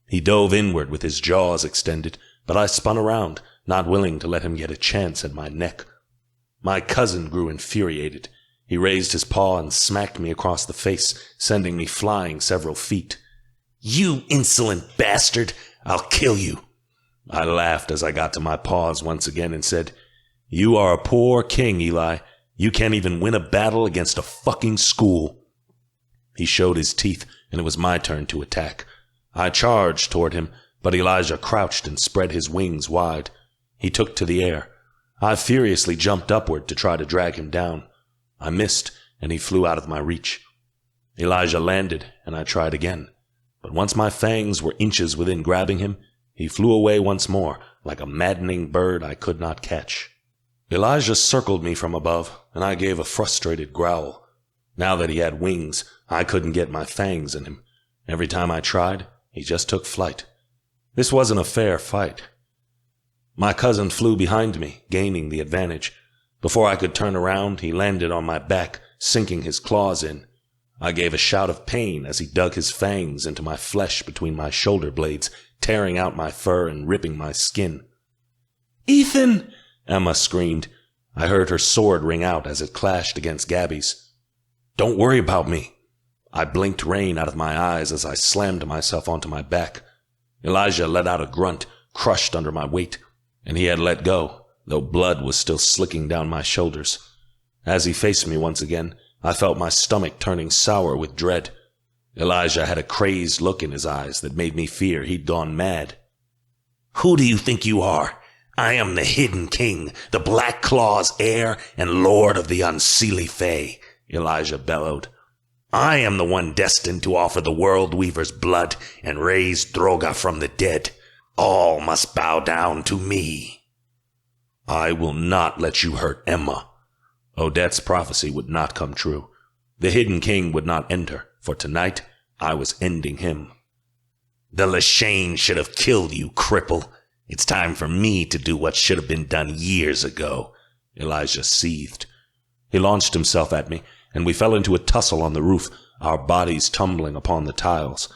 He dove inward with his jaws extended, but I spun around, not willing to let him get a chance at my neck. My cousin grew infuriated. He raised his paw and smacked me across the face, sending me flying several feet. "You insolent bastard! I'll kill you!" I laughed as I got to my paws once again and said, "You are a poor king, Eli. You can't even win a battle against a fucking school." He showed his teeth, and it was my turn to attack. I charged toward him, but Elijah crouched and spread his wings wide. He took to the air. I furiously jumped upward to try to drag him down. I missed, and he flew out of my reach. Elijah landed, and I tried again. But once my fangs were inches within grabbing him, he flew away once more, like a maddening bird I could not catch. Elijah circled me from above, and I gave a frustrated growl. Now that he had wings, I couldn't get my fangs in him. Every time I tried, he just took flight. This wasn't a fair fight. My cousin flew behind me, gaining the advantage. Before I could turn around, he landed on my back, sinking his claws in. I gave a shout of pain as he dug his fangs into my flesh between my shoulder blades, tearing out my fur and ripping my skin. "Ethan!" Emma screamed. I heard her sword ring out as it clashed against Gabby's. "Don't worry about me." I blinked rain out of my eyes as I slammed myself onto my back. Elijah let out a grunt, crushed under my weight, and he had let go, though blood was still slicking down my shoulders. As he faced me once again, I felt my stomach turning sour with dread. Elijah had a crazed look in his eyes that made me fear he'd gone mad. "Who do you think you are? I am the Hidden King, the Black Claw's heir and lord of the Unseelie Fae," Elijah bellowed. "I am the one destined to offer the World Weaver's blood and raise Droga from the dead. All must bow down to me." "I will not let you hurt Emma." Odette's prophecy would not come true. The Hidden King would not end her, for tonight I was ending him. "The Lashane should have killed you, cripple. It's time for me to do what should have been done years ago," Elijah seethed. He launched himself at me, and we fell into a tussle on the roof, our bodies tumbling upon the tiles.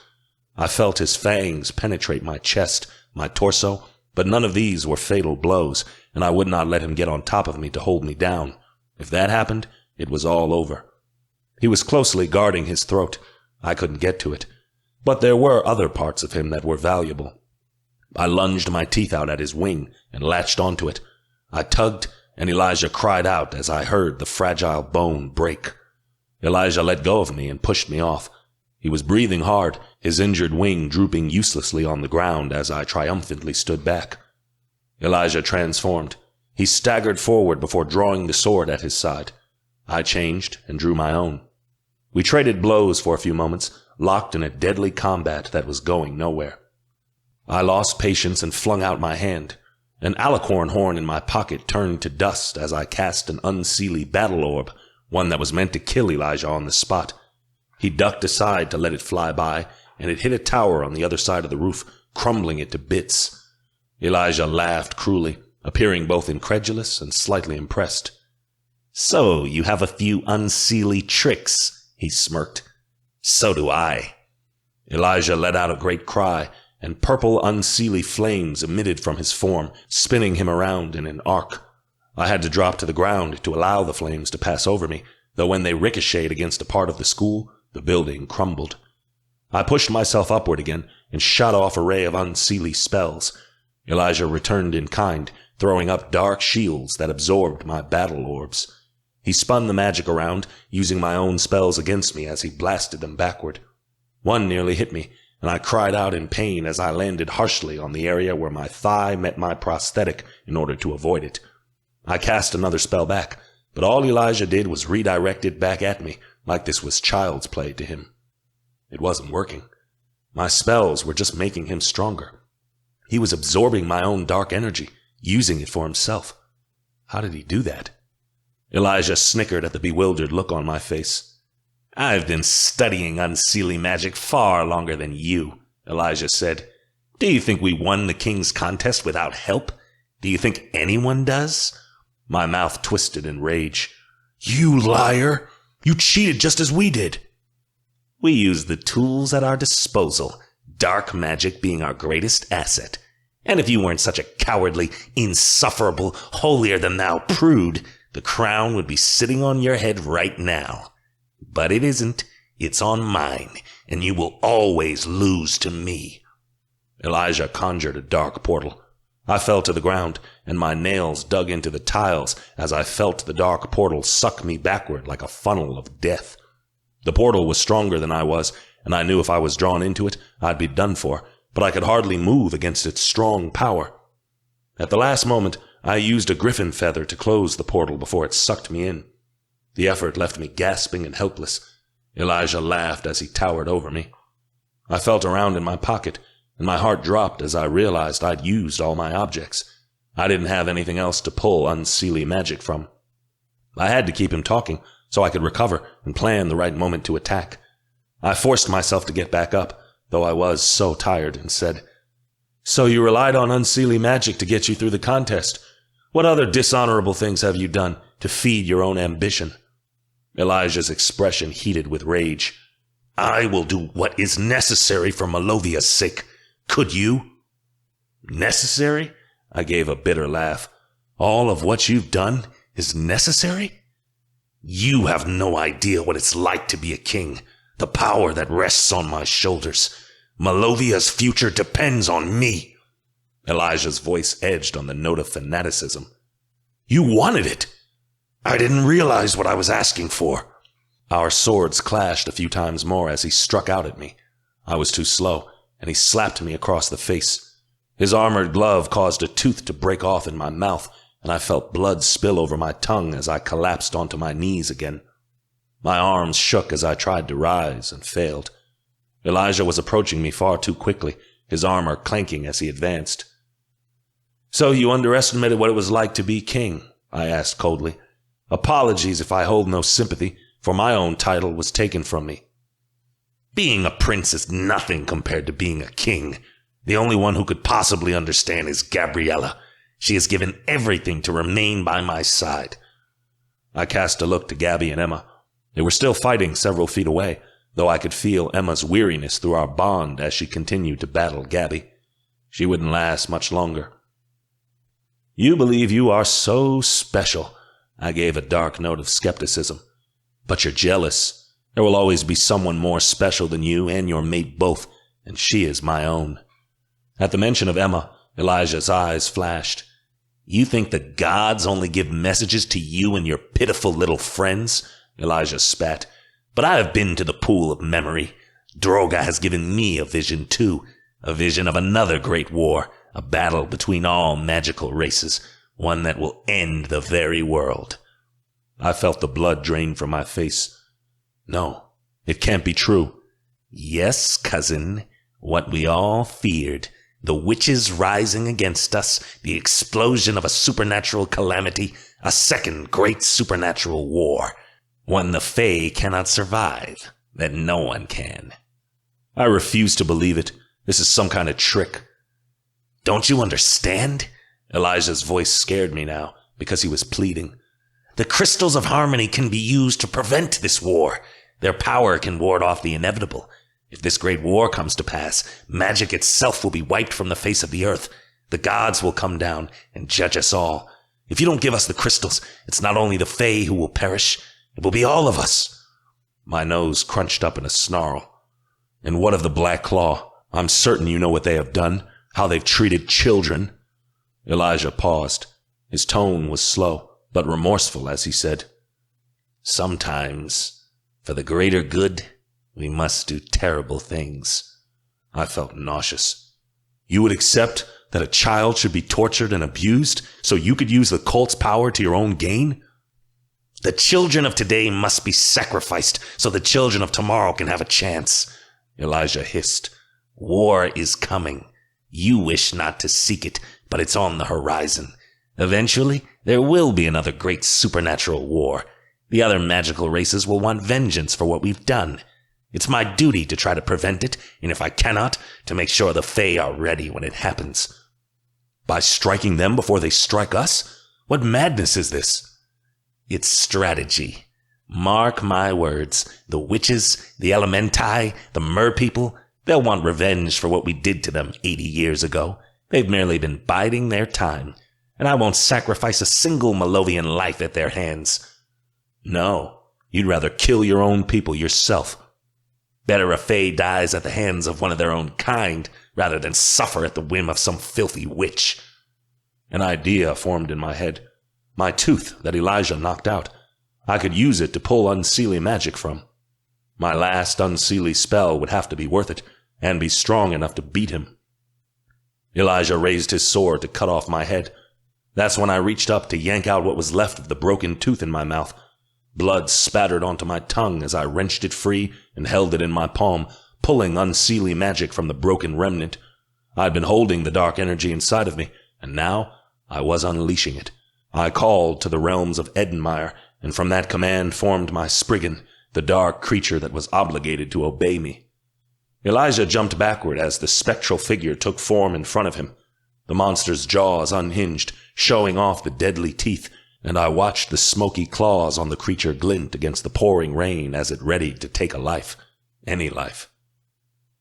I felt his fangs penetrate my chest, my torso, but none of these were fatal blows, and I would not let him get on top of me to hold me down. If that happened, it was all over. He was closely guarding his throat. I couldn't get to it. But there were other parts of him that were valuable. I lunged my teeth out at his wing and latched onto it. I tugged, and Elijah cried out as I heard the fragile bone break. Elijah let go of me and pushed me off. He was breathing hard, his injured wing drooping uselessly on the ground as I triumphantly stood back. Elijah transformed. He staggered forward before drawing the sword at his side. I changed and drew my own. We traded blows for a few moments, locked in a deadly combat that was going nowhere. I lost patience and flung out my hand. An alicorn horn in my pocket turned to dust as I cast an Unseelie battle orb, one that was meant to kill Elijah on the spot. He ducked aside to let it fly by, and it hit a tower on the other side of the roof, crumbling it to bits. Elijah laughed cruelly, appearing both incredulous and slightly impressed. "So you have a few Unseelie tricks," he smirked. "So do I." Elijah let out a great cry, and purple Unseelie flames emitted from his form, spinning him around in an arc. I had to drop to the ground to allow the flames to pass over me, though when they ricocheted against a part of the school, the building crumbled. I pushed myself upward again and shot off an array of Unseelie spells. Elijah returned in kind, throwing up dark shields that absorbed my battle orbs. He spun the magic around, using my own spells against me as he blasted them backward. One nearly hit me, and I cried out in pain as I landed harshly on the area where my thigh met my prosthetic in order to avoid it. I cast another spell back, but all Elijah did was redirect it back at me, like this was child's play to him. It wasn't working. My spells were just making him stronger. He was absorbing my own dark energy, using it for himself. How did he do that? Elijah snickered at the bewildered look on my face. "I've been studying Unseelie magic far longer than you," Elijah said. "Do you think we won the king's contest without help? Do you think anyone does?" My mouth twisted in rage. "You liar! You cheated just as we did." "We used the tools at our disposal, dark magic being our greatest asset. And if you weren't such a cowardly, insufferable, holier-than-thou prude, the crown would be sitting on your head right now. But it isn't. It's on mine, and you will always lose to me." Elijah conjured a dark portal. I fell to the ground, and my nails dug into the tiles as I felt the dark portal suck me backward like a funnel of death. The portal was stronger than I was, and I knew if I was drawn into it, I'd be done for, but I could hardly move against its strong power. At the last moment, I used a Griffin feather to close the portal before it sucked me in. The effort left me gasping and helpless. Elijah laughed as he towered over me. I felt around in my pocket, and my heart dropped as I realized I'd used all my objects. I didn't have anything else to pull Unseelie magic from. I had to keep him talking so I could recover and plan the right moment to attack. I forced myself to get back up, though I was so tired, and said, "So you relied on Unseelie magic to get you through the contest. What other dishonorable things have you done to feed your own ambition?" Elijah's expression heated with rage. "I will do what is necessary for Malovia's sake. Could you?" "Necessary?" I gave a bitter laugh. "All of what you've done is necessary?" "You have no idea what it's like to be a king, the power that rests on my shoulders. Malovia's future depends on me." Elijah's voice edged on the note of fanaticism. "You wanted it. I didn't realize what I was asking for." Our swords clashed a few times more as he struck out at me. I was too slow, and he slapped me across the face. His armored glove caused a tooth to break off in my mouth, and I felt blood spill over my tongue as I collapsed onto my knees again. My arms shook as I tried to rise and failed. Elijah was approaching me far too quickly, his armor clanking as he advanced. "So you underestimated what it was like to be king?" I asked coldly. "Apologies if I hold no sympathy, for my own title was taken from me." "Being a prince is nothing compared to being a king. The only one who could possibly understand is Gabriella. She has given everything to remain by my side." I cast a look to Gabby and Emma. They were still fighting several feet away, though I could feel Emma's weariness through our bond as she continued to battle Gabby. She wouldn't last much longer. "You believe you are so special," I gave a dark note of skepticism. "But you're jealous. There will always be someone more special than you and your mate both, and she is my own." At the mention of Emma, Elijah's eyes flashed. "You think the gods only give messages to you and your pitiful little friends?" Elijah spat. "But I have been to the pool of memory. Droga has given me a vision too, a vision of another great war, a battle between all magical races, one that will end the very world." I felt the blood drain from my face. "No, it can't be true." "Yes, cousin, what we all feared. The witches rising against us, the explosion of a supernatural calamity, a second great supernatural war. One the Fae cannot survive, that no one can." I refuse to believe it. This is some kind of trick. "Don't you understand?" Elijah's voice scared me now, because he was pleading. "The crystals of harmony can be used to prevent this war. Their power can ward off the inevitable. If this great war comes to pass, magic itself will be wiped from the face of the earth. The gods will come down and judge us all. If you don't give us the crystals, it's not only the Fae who will perish, it will be all of us." My nose crunched up in a snarl. "And what of the Black Claw? I'm certain you know what they have done, how they've treated children." Elijah paused. His tone was slow, but remorseful as he said, "Sometimes, for the greater good, we must do terrible things." I felt nauseous. "You would accept that a child should be tortured and abused so you could use the cult's power to your own gain?" "The children of today must be sacrificed so the children of tomorrow can have a chance," Elijah hissed. "War is coming. You wish not to seek it, but it's on the horizon. Eventually, there will be another great supernatural war. The other magical races will want vengeance for what we've done. It's my duty to try to prevent it, and if I cannot, to make sure the Fae are ready when it happens." "By striking them before they strike us? What madness is this?" "It's strategy. Mark my words, the witches, the elementi, the merpeople, they'll want revenge for what we did to them 80 years ago. They've merely been biding their time, and I won't sacrifice a single Malovian life at their hands." "No, you'd rather kill your own people yourself." "Better a Fae dies at the hands of one of their own kind, rather than suffer at the whim of some filthy witch." An idea formed in my head. My tooth that Elijah knocked out. I could use it to pull Unseelie magic from. My last Unseelie spell would have to be worth it, and be strong enough to beat him. Elijah raised his sword to cut off my head. That's when I reached up to yank out what was left of the broken tooth in my mouth. Blood spattered onto my tongue as I wrenched it free and held it in my palm, pulling Unseelie magic from the broken remnant. I'd been holding the dark energy inside of me, and now I was unleashing it. I called to the realms of Edenmire, and from that command formed my Spriggan, the dark creature that was obligated to obey me. Elijah jumped backward as the spectral figure took form in front of him. The monster's jaws unhinged, showing off the deadly teeth, and I watched the smoky claws on the creature glint against the pouring rain as it readied to take a life. Any life.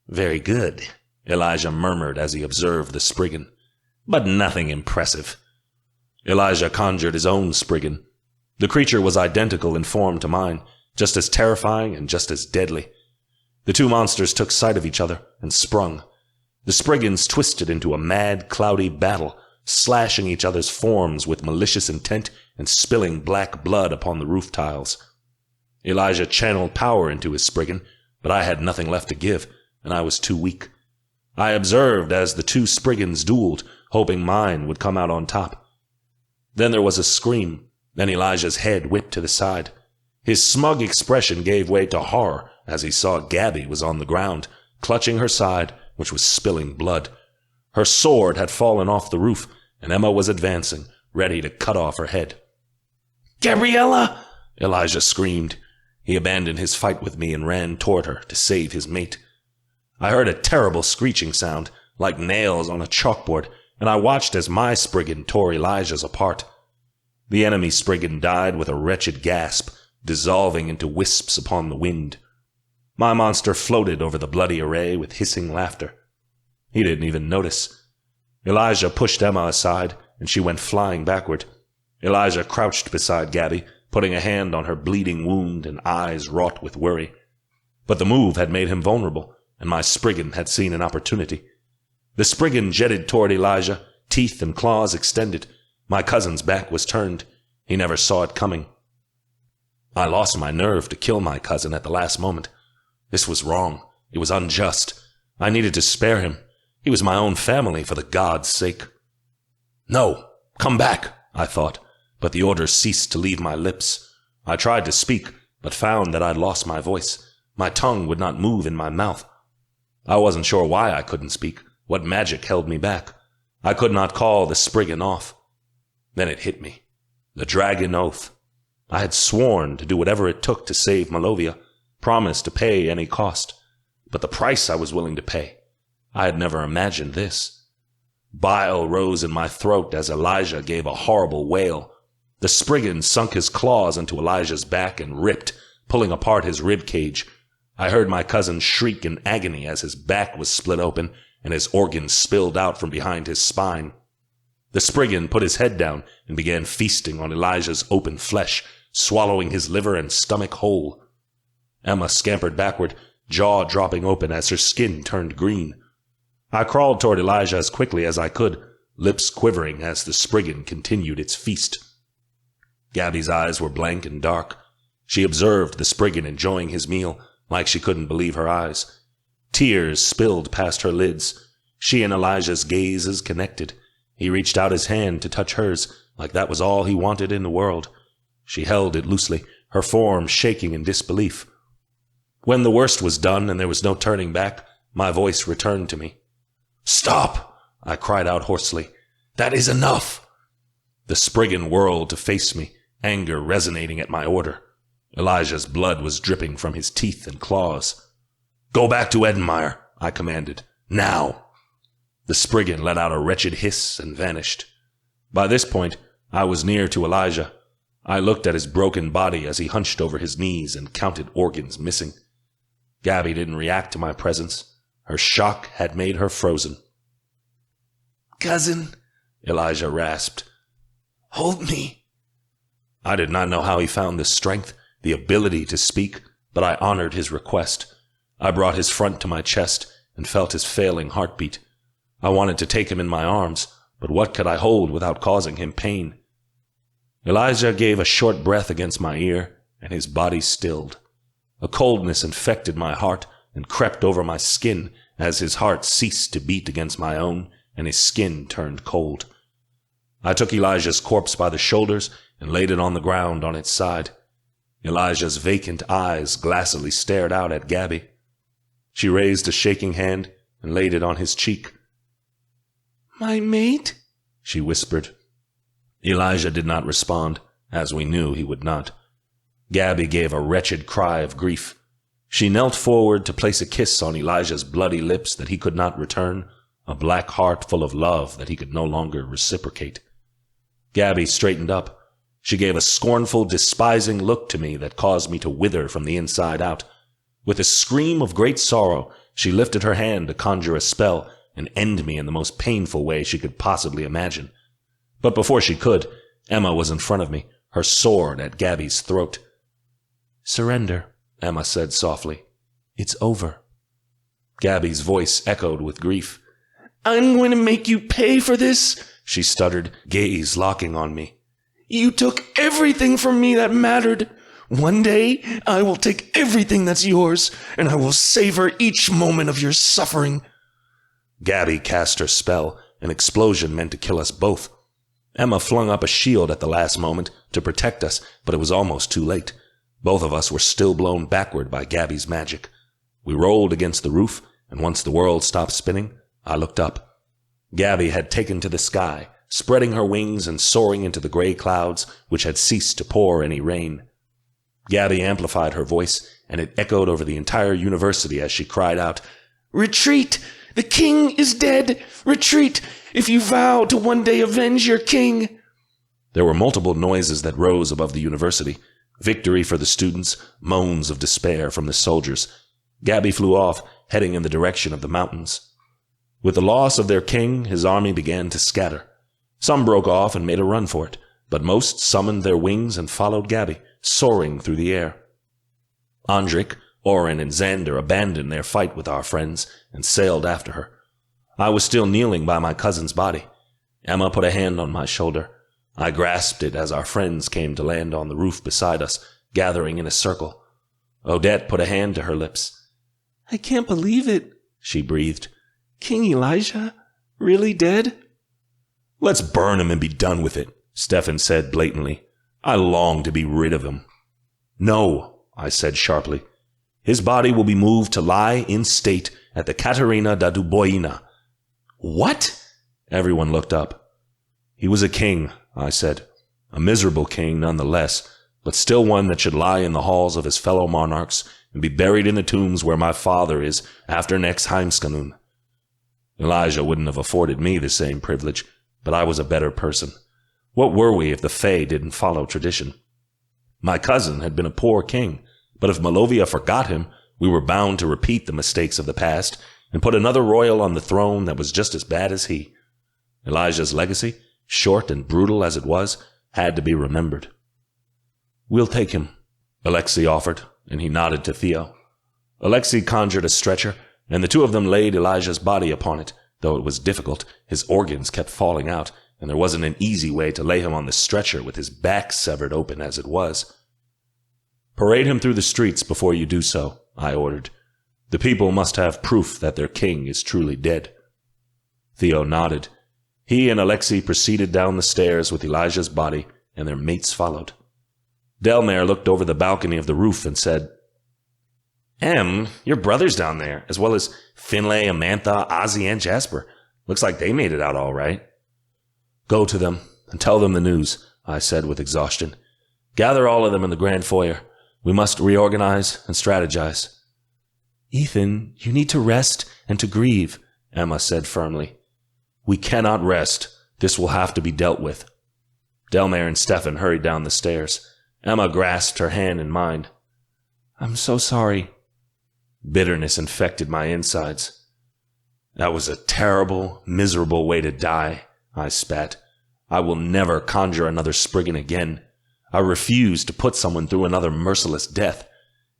"Very good," Elijah murmured as he observed the Spriggan. "But nothing impressive." Elijah conjured his own Spriggan. The creature was identical in form to mine, just as terrifying and just as deadly. The two monsters took sight of each other and sprung. The Spriggans twisted into a mad, cloudy battle, slashing each other's forms with malicious intent and spilling black blood upon the roof tiles. Elijah channeled power into his Spriggan, but I had nothing left to give, and I was too weak. I observed as the two Spriggans dueled, hoping mine would come out on top. Then there was a scream, then Elijah's head whipped to the side. His smug expression gave way to horror as he saw Gabby was on the ground, clutching her side, which was spilling blood. Her sword had fallen off the roof, and Emma was advancing, ready to cut off her head. "Gabriella!" Elijah screamed. He abandoned his fight with me and ran toward her to save his mate. I heard a terrible screeching sound, like nails on a chalkboard, and I watched as my Spriggan tore Elijah's apart. The enemy Spriggan died with a wretched gasp, dissolving into wisps upon the wind. My monster floated over the bloody array with hissing laughter. He didn't even notice. Elijah pushed Emma aside, and she went flying backward. Elijah crouched beside Gabby, putting a hand on her bleeding wound and eyes wrought with worry. But the move had made him vulnerable, and my Spriggan had seen an opportunity. The Spriggan jetted toward Elijah, teeth and claws extended. My cousin's back was turned. He never saw it coming. I lost my nerve to kill my cousin at the last moment. This was wrong. It was unjust. I needed to spare him. He was my own family, for the gods' sake. "No, come back," I thought, but the order ceased to leave my lips. I tried to speak, but found that I'd lost my voice. My tongue would not move in my mouth. I wasn't sure why I couldn't speak, what magic held me back. I could not call the Spriggan off. Then it hit me. The dragon oath. I had sworn to do whatever it took to save Malovia, promised to pay any cost. But the price I was willing to pay, I had never imagined this. Bile rose in my throat as Elijah gave a horrible wail. The Spriggan sunk his claws into Elijah's back and ripped, pulling apart his rib cage. I heard my cousin shriek in agony as his back was split open and his organs spilled out from behind his spine. The Spriggan put his head down and began feasting on Elijah's open flesh, swallowing his liver and stomach whole. Emma scampered backward, jaw dropping open as her skin turned green. I crawled toward Elijah as quickly as I could, lips quivering as the Spriggan continued its feast. Gabby's eyes were blank and dark. She observed the Spriggan enjoying his meal, like she couldn't believe her eyes. Tears spilled past her lids. She and Elijah's gazes connected. He reached out his hand to touch hers, like that was all he wanted in the world. She held it loosely, her form shaking in disbelief. When the worst was done and there was no turning back, my voice returned to me. "Stop!" I cried out hoarsely. "That is enough!" The Spriggan whirled to face me, anger resonating at my order. Elijah's blood was dripping from his teeth and claws. "Go back to Edenmire," I commanded. "Now!" The Spriggan let out a wretched hiss and vanished. By this point, I was near to Elijah. I looked at his broken body as he hunched over his knees and counted organs missing. Gabby didn't react to my presence. Her shock had made her frozen. "Cousin," Elijah rasped, "hold me." I did not know how he found the strength, the ability to speak, but I honored his request. I brought his front to my chest and felt his failing heartbeat. I wanted to take him in my arms, but what could I hold without causing him pain? Elijah gave a short breath against my ear, and his body stilled. A coldness infected my heart and crept over my skin as his heart ceased to beat against my own and his skin turned cold. I took Elijah's corpse by the shoulders and laid it on the ground on its side. Elijah's vacant eyes glassily stared out at Gabby. She raised a shaking hand and laid it on his cheek. My mate? She whispered. Elijah did not respond, as we knew he would not. Gabby gave a wretched cry of grief. She knelt forward to place a kiss on Elijah's bloody lips that he could not return, a black heart full of love that he could no longer reciprocate. Gabby straightened up. She gave a scornful, despising look to me that caused me to wither from the inside out. With a scream of great sorrow, she lifted her hand to conjure a spell and end me in the most painful way she could possibly imagine. But before she could, Emma was in front of me, her sword at Gabby's throat. Surrender, Emma said softly. It's over. Gabby's voice echoed with grief. I'm going to make you pay for this, she stuttered, gaze locking on me. You took everything from me that mattered. One day, I will take everything that's yours, and I will savor each moment of your suffering. Gabby cast her spell, an explosion meant to kill us both. Emma flung up a shield at the last moment to protect us, but it was almost too late. Both of us were still blown backward by Gabby's magic. We rolled against the roof, and once the world stopped spinning, I looked up. Gabby had taken to the sky, spreading her wings and soaring into the gray clouds which had ceased to pour any rain. Gabby amplified her voice, and it echoed over the entire university as she cried out, Retreat! The king is dead! Retreat, if you vow to one day avenge your king! There were multiple noises that rose above the university. Victory for the students, moans of despair from the soldiers. Gabby flew off, heading in the direction of the mountains. With the loss of their king, his army began to scatter. Some broke off and made a run for it, but most summoned their wings and followed Gabby, soaring through the air. Andrik, Oren, and Xander abandoned their fight with our friends and sailed after her. I was still kneeling by my cousin's body. Emma put a hand on my shoulder. I grasped it as our friends came to land on the roof beside us, gathering in a circle. Odette put a hand to her lips. I can't believe it, she breathed. King Elijah? Really dead? Let's burn him and be done with it, Stefan said blatantly. I long to be rid of him. No, I said sharply. His body will be moved to lie in state at the Caterina da Duboina. What? Everyone looked up. He was a king, I said. A miserable king nonetheless, but still one that should lie in the halls of his fellow monarchs and be buried in the tombs where my father is after next Heimskanun. Elijah wouldn't have afforded me the same privilege, but I was a better person. What were we if the Fae didn't follow tradition? My cousin had been a poor king, but if Malovia forgot him, we were bound to repeat the mistakes of the past and put another royal on the throne that was just as bad as he. Elijah's legacy, short and brutal as it was, had to be remembered. We'll take him, Alexei offered, and he nodded to Theo. Alexei conjured a stretcher, and the two of them laid Elijah's body upon it. Though it was difficult, his organs kept falling out, and there wasn't an easy way to lay him on the stretcher with his back severed open as it was. Parade him through the streets before you do so, I ordered. The people must have proof that their king is truly dead. Theo nodded. He and Alexei proceeded down the stairs with Elijah's body, and their mates followed. Delmare looked over the balcony of the roof and said, Em, your brother's down there, as well as Finlay, Amantha, Ozzy, and Jasper. Looks like they made it out all right. Go to them and tell them the news, I said with exhaustion. Gather all of them in the grand foyer. We must reorganize and strategize. Ethan, you need to rest and to grieve, Emma said firmly. We cannot rest. This will have to be dealt with. Delmare and Stefan hurried down the stairs. Emma grasped her hand in mine. I'm so sorry. Bitterness infected my insides. That was a terrible, miserable way to die, I spat. I will never conjure another Spriggan again. I refuse to put someone through another merciless death.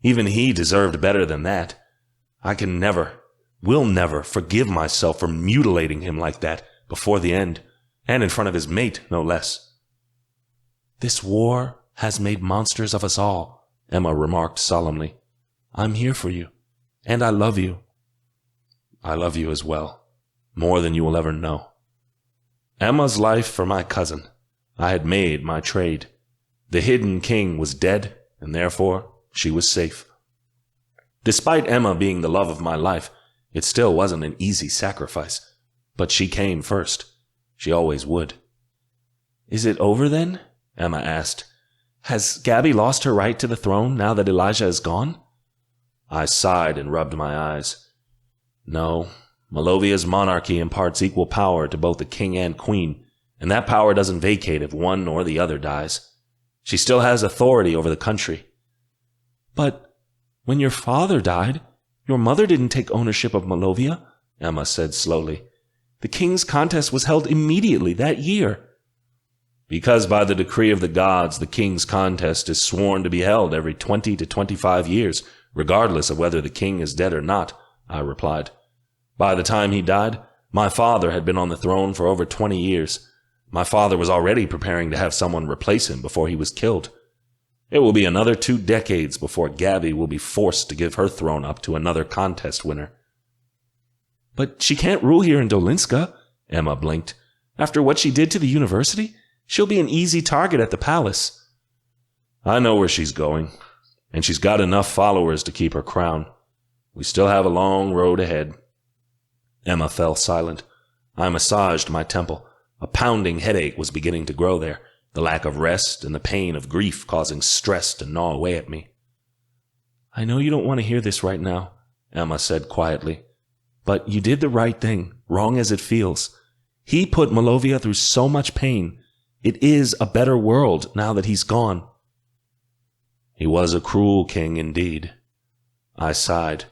Even he deserved better than that. I can never, will never forgive myself for mutilating him like that before the end, and in front of his mate, no less. This war has made monsters of us all, Emma remarked solemnly. I'm here for you, and I love you. I love you as well, more than you will ever know. Emma's life for my cousin. I had made my trade. The hidden king was dead, and therefore she was safe. Despite Emma being the love of my life, it still wasn't an easy sacrifice. But she came first. She always would. Is it over then? Emma asked. Has Gabby lost her right to the throne now that Elijah is gone? I sighed and rubbed my eyes. No, Malovia's monarchy imparts equal power to both the king and queen, and that power doesn't vacate if one or the other dies. She still has authority over the country. But when your father died, your mother didn't take ownership of Malovia, Emma said slowly. The king's contest was held immediately that year. Because by the decree of the gods, the king's contest is sworn to be held every 20 to 25 years, regardless of whether the king is dead or not, I replied. By the time he died, my father had been on the throne for over 20 years. My father was already preparing to have someone replace him before he was killed. It will be another 2 decades before Gabby will be forced to give her throne up to another contest winner. But she can't rule here in Dolinska, Emma blinked. After what she did to the university, she'll be an easy target at the palace. I know where she's going, and she's got enough followers to keep her crown. We still have a long road ahead. Emma fell silent. I massaged my temple. A pounding headache was beginning to grow there, the lack of rest and the pain of grief causing stress to gnaw away at me. I know you don't want to hear this right now, Emma said quietly. But you did the right thing, wrong as it feels. He put Malovia through so much pain. It is a better world now that he's gone. He was a cruel king indeed. I sighed.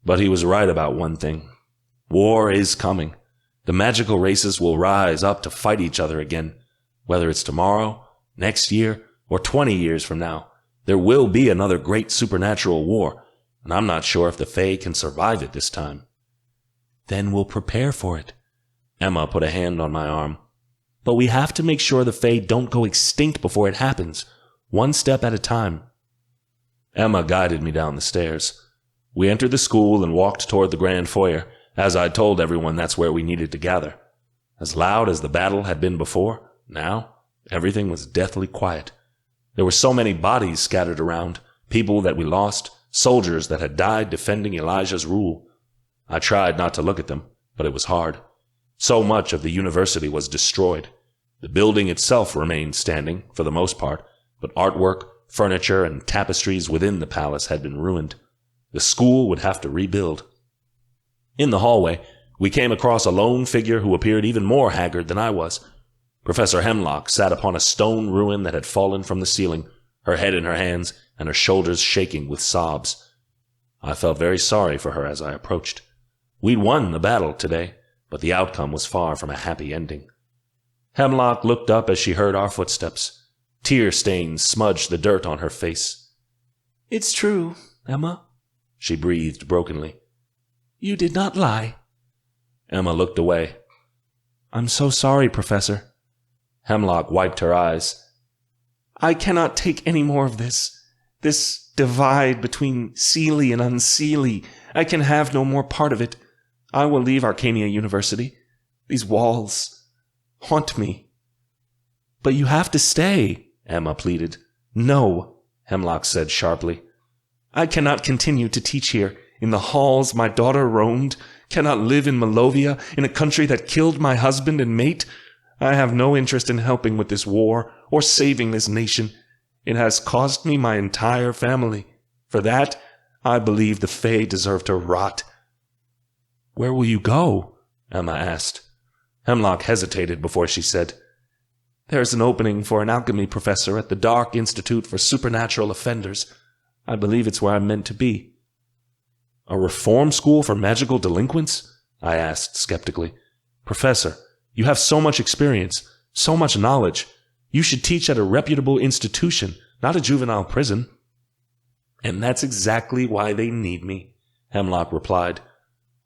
But he was right about one thing. War is coming. The magical races will rise up to fight each other again. Whether it's tomorrow, next year, or 20 years from now, there will be another great supernatural war, and I'm not sure if the Fae can survive it this time. Then we'll prepare for it. Emma put a hand on my arm. But we have to make sure the Fae don't go extinct before it happens, one step at a time. Emma guided me down the stairs. We entered the school and walked toward the grand foyer, as I'd told everyone that's where we needed to gather. As loud as the battle had been before, now everything was deathly quiet. There were so many bodies scattered around, people that we lost, soldiers that had died defending Elijah's rule. I tried not to look at them, but it was hard. So much of the university was destroyed. The building itself remained standing, for the most part, but artwork, furniture, and tapestries within the palace had been ruined. The school would have to rebuild. In the hallway, we came across a lone figure who appeared even more haggard than I was. Professor Hemlock sat upon a stone ruin that had fallen from the ceiling, her head in her hands and her shoulders shaking with sobs. I felt very sorry for her as I approached. We'd won the battle today, but the outcome was far from a happy ending. Hemlock looked up as she heard our footsteps. Tear stains smudged the dirt on her face. It's true, Emma, she breathed brokenly. You did not lie. Emma looked away. I'm so sorry, Professor. Hemlock wiped her eyes. I cannot take any more of this divide between Seelie and Unseelie. I can have no more part of it. I will leave Arcania University. These walls haunt me. But you have to stay, Emma pleaded. No, Hemlock said sharply. I cannot continue to teach here. In the halls my daughter roamed, cannot live in Malovia, in a country that killed my husband and mate. I have no interest in helping with this war or saving this nation. It has cost me my entire family. For that, I believe the Fae deserve to rot. Where will you go? Emma asked. Hemlock hesitated before she said, There's an opening for an alchemy professor at the Dark Institute for Supernatural Offenders. I believe it's where I'm meant to be. A reform school for magical delinquents? I asked skeptically. Professor, you have so much experience, so much knowledge. You should teach at a reputable institution, not a juvenile prison. And that's exactly why they need me, Hemlock replied.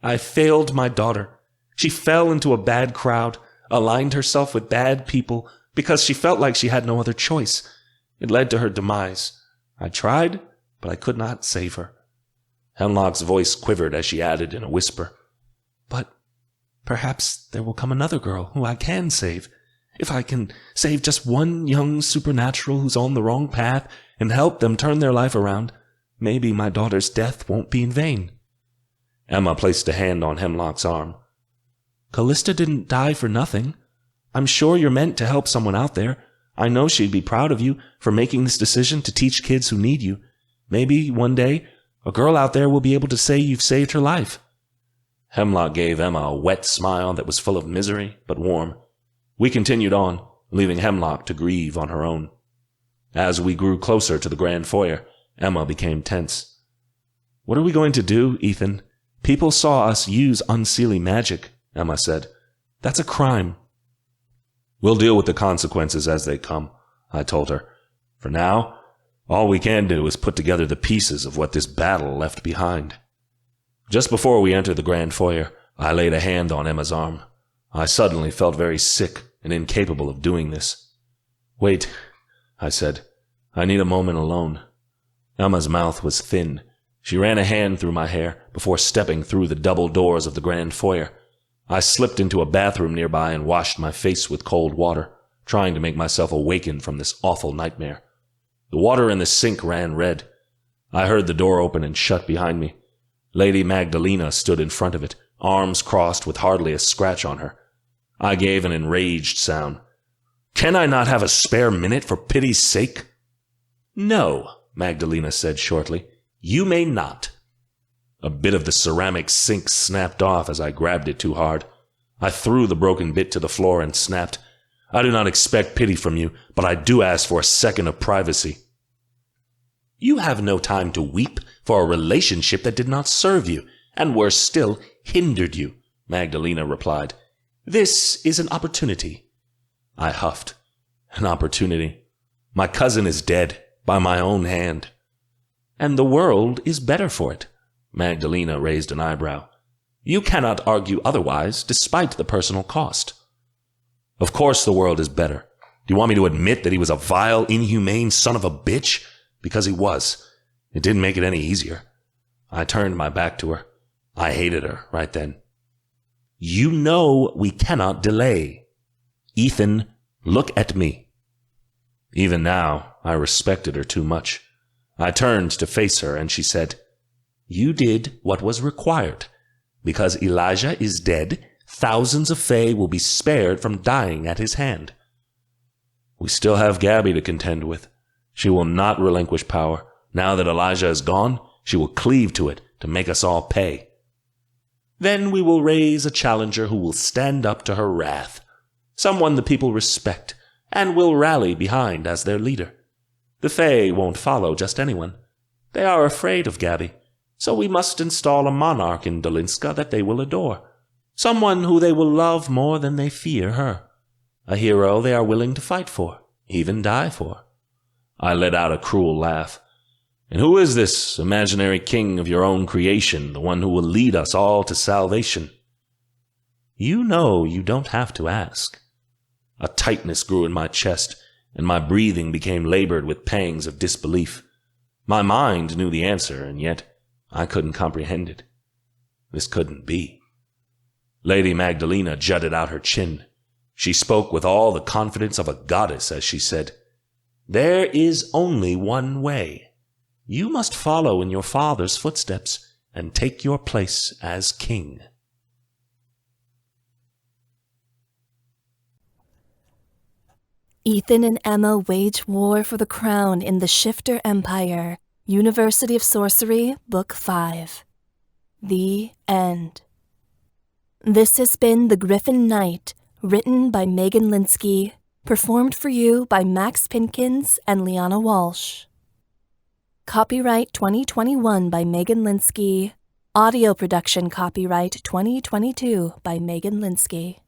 I failed my daughter. She fell into a bad crowd, aligned herself with bad people because she felt like she had no other choice. It led to her demise. I tried, but I could not save her. Hemlock's voice quivered as she added in a whisper, But perhaps there will come another girl who I can save. If I can save just one young supernatural who's on the wrong path and help them turn their life around, maybe my daughter's death won't be in vain." Emma placed a hand on Hemlock's arm. "Callista didn't die for nothing. I'm sure you're meant to help someone out there. I know she'd be proud of you for making this decision to teach kids who need you. Maybe one day a girl out there will be able to say you've saved her life." Hemlock gave Emma a wet smile that was full of misery but warm. We continued on, leaving Hemlock to grieve on her own. As we grew closer to the grand foyer, Emma became tense. "What are we going to do, Ethan? People saw us use Unseelie magic," Emma said. "That's a crime." "We'll deal with the consequences as they come," I told her. "For now, all we can do is put together the pieces of what this battle left behind." Just before we entered the grand foyer, I laid a hand on Emma's arm. I suddenly felt very sick and incapable of doing this. "Wait," I said. "I need a moment alone." Emma's mouth was thin. She ran a hand through my hair before stepping through the double doors of the grand foyer. I slipped into a bathroom nearby and washed my face with cold water, trying to make myself awaken from this awful nightmare. The water in the sink ran red. I heard the door open and shut behind me. Lady Magdalena stood in front of it, arms crossed with hardly a scratch on her. I gave an enraged sound. "Can I not have a spare minute for pity's sake?" "No," Magdalena said shortly. "You may not." A bit of the ceramic sink snapped off as I grabbed it too hard. I threw the broken bit to the floor and snapped, "I do not expect pity from you, but I do ask for a second of privacy." "You have no time to weep for a relationship that did not serve you, and worse still, hindered you," Magdalena replied. "This is an opportunity." I huffed. "An opportunity? My cousin is dead, by my own hand." "And the world is better for it." Magdalena raised an eyebrow. "You cannot argue otherwise, despite the personal cost." "Of course the world is better. Do you want me to admit that he was a vile, inhumane son of a bitch? Because he was. It didn't make it any easier." I turned my back to her. I hated her right then. "You know we cannot delay. Ethan, look at me." Even now, I respected her too much. I turned to face her, and she said, "You did what was required. Because Elijah is dead, thousands of Fae will be spared from dying at his hand." "We still have Gabby to contend with. She will not relinquish power. Now that Elijah is gone, she will cleave to it to make us all pay." "Then we will raise a challenger who will stand up to her wrath. Someone the people respect and will rally behind as their leader. The Fae won't follow just anyone. They are afraid of Gabby, so we must install a monarch in Dolinska that they will adore. Someone who they will love more than they fear her. A hero they are willing to fight for, even die for." I let out a cruel laugh. "And who is this imaginary king of your own creation, the one who will lead us all to salvation?" "You know you don't have to ask." A tightness grew in my chest, and my breathing became labored with pangs of disbelief. My mind knew the answer, and yet I couldn't comprehend it. This couldn't be. Lady Magdalena jutted out her chin. She spoke with all the confidence of a goddess as she said, "There is only one way. You must follow in your father's footsteps and take your place as king." Ethan and Emma wage war for the crown in the Shifter Empire. University of Sorcery, Book 5. The End. This has been The Griffin Knight, written by Megan Linsky, performed for you by Max Pinkins and Liana Walsh. Copyright 2021 by Megan Linsky. Audio production copyright 2022 by Megan Linsky.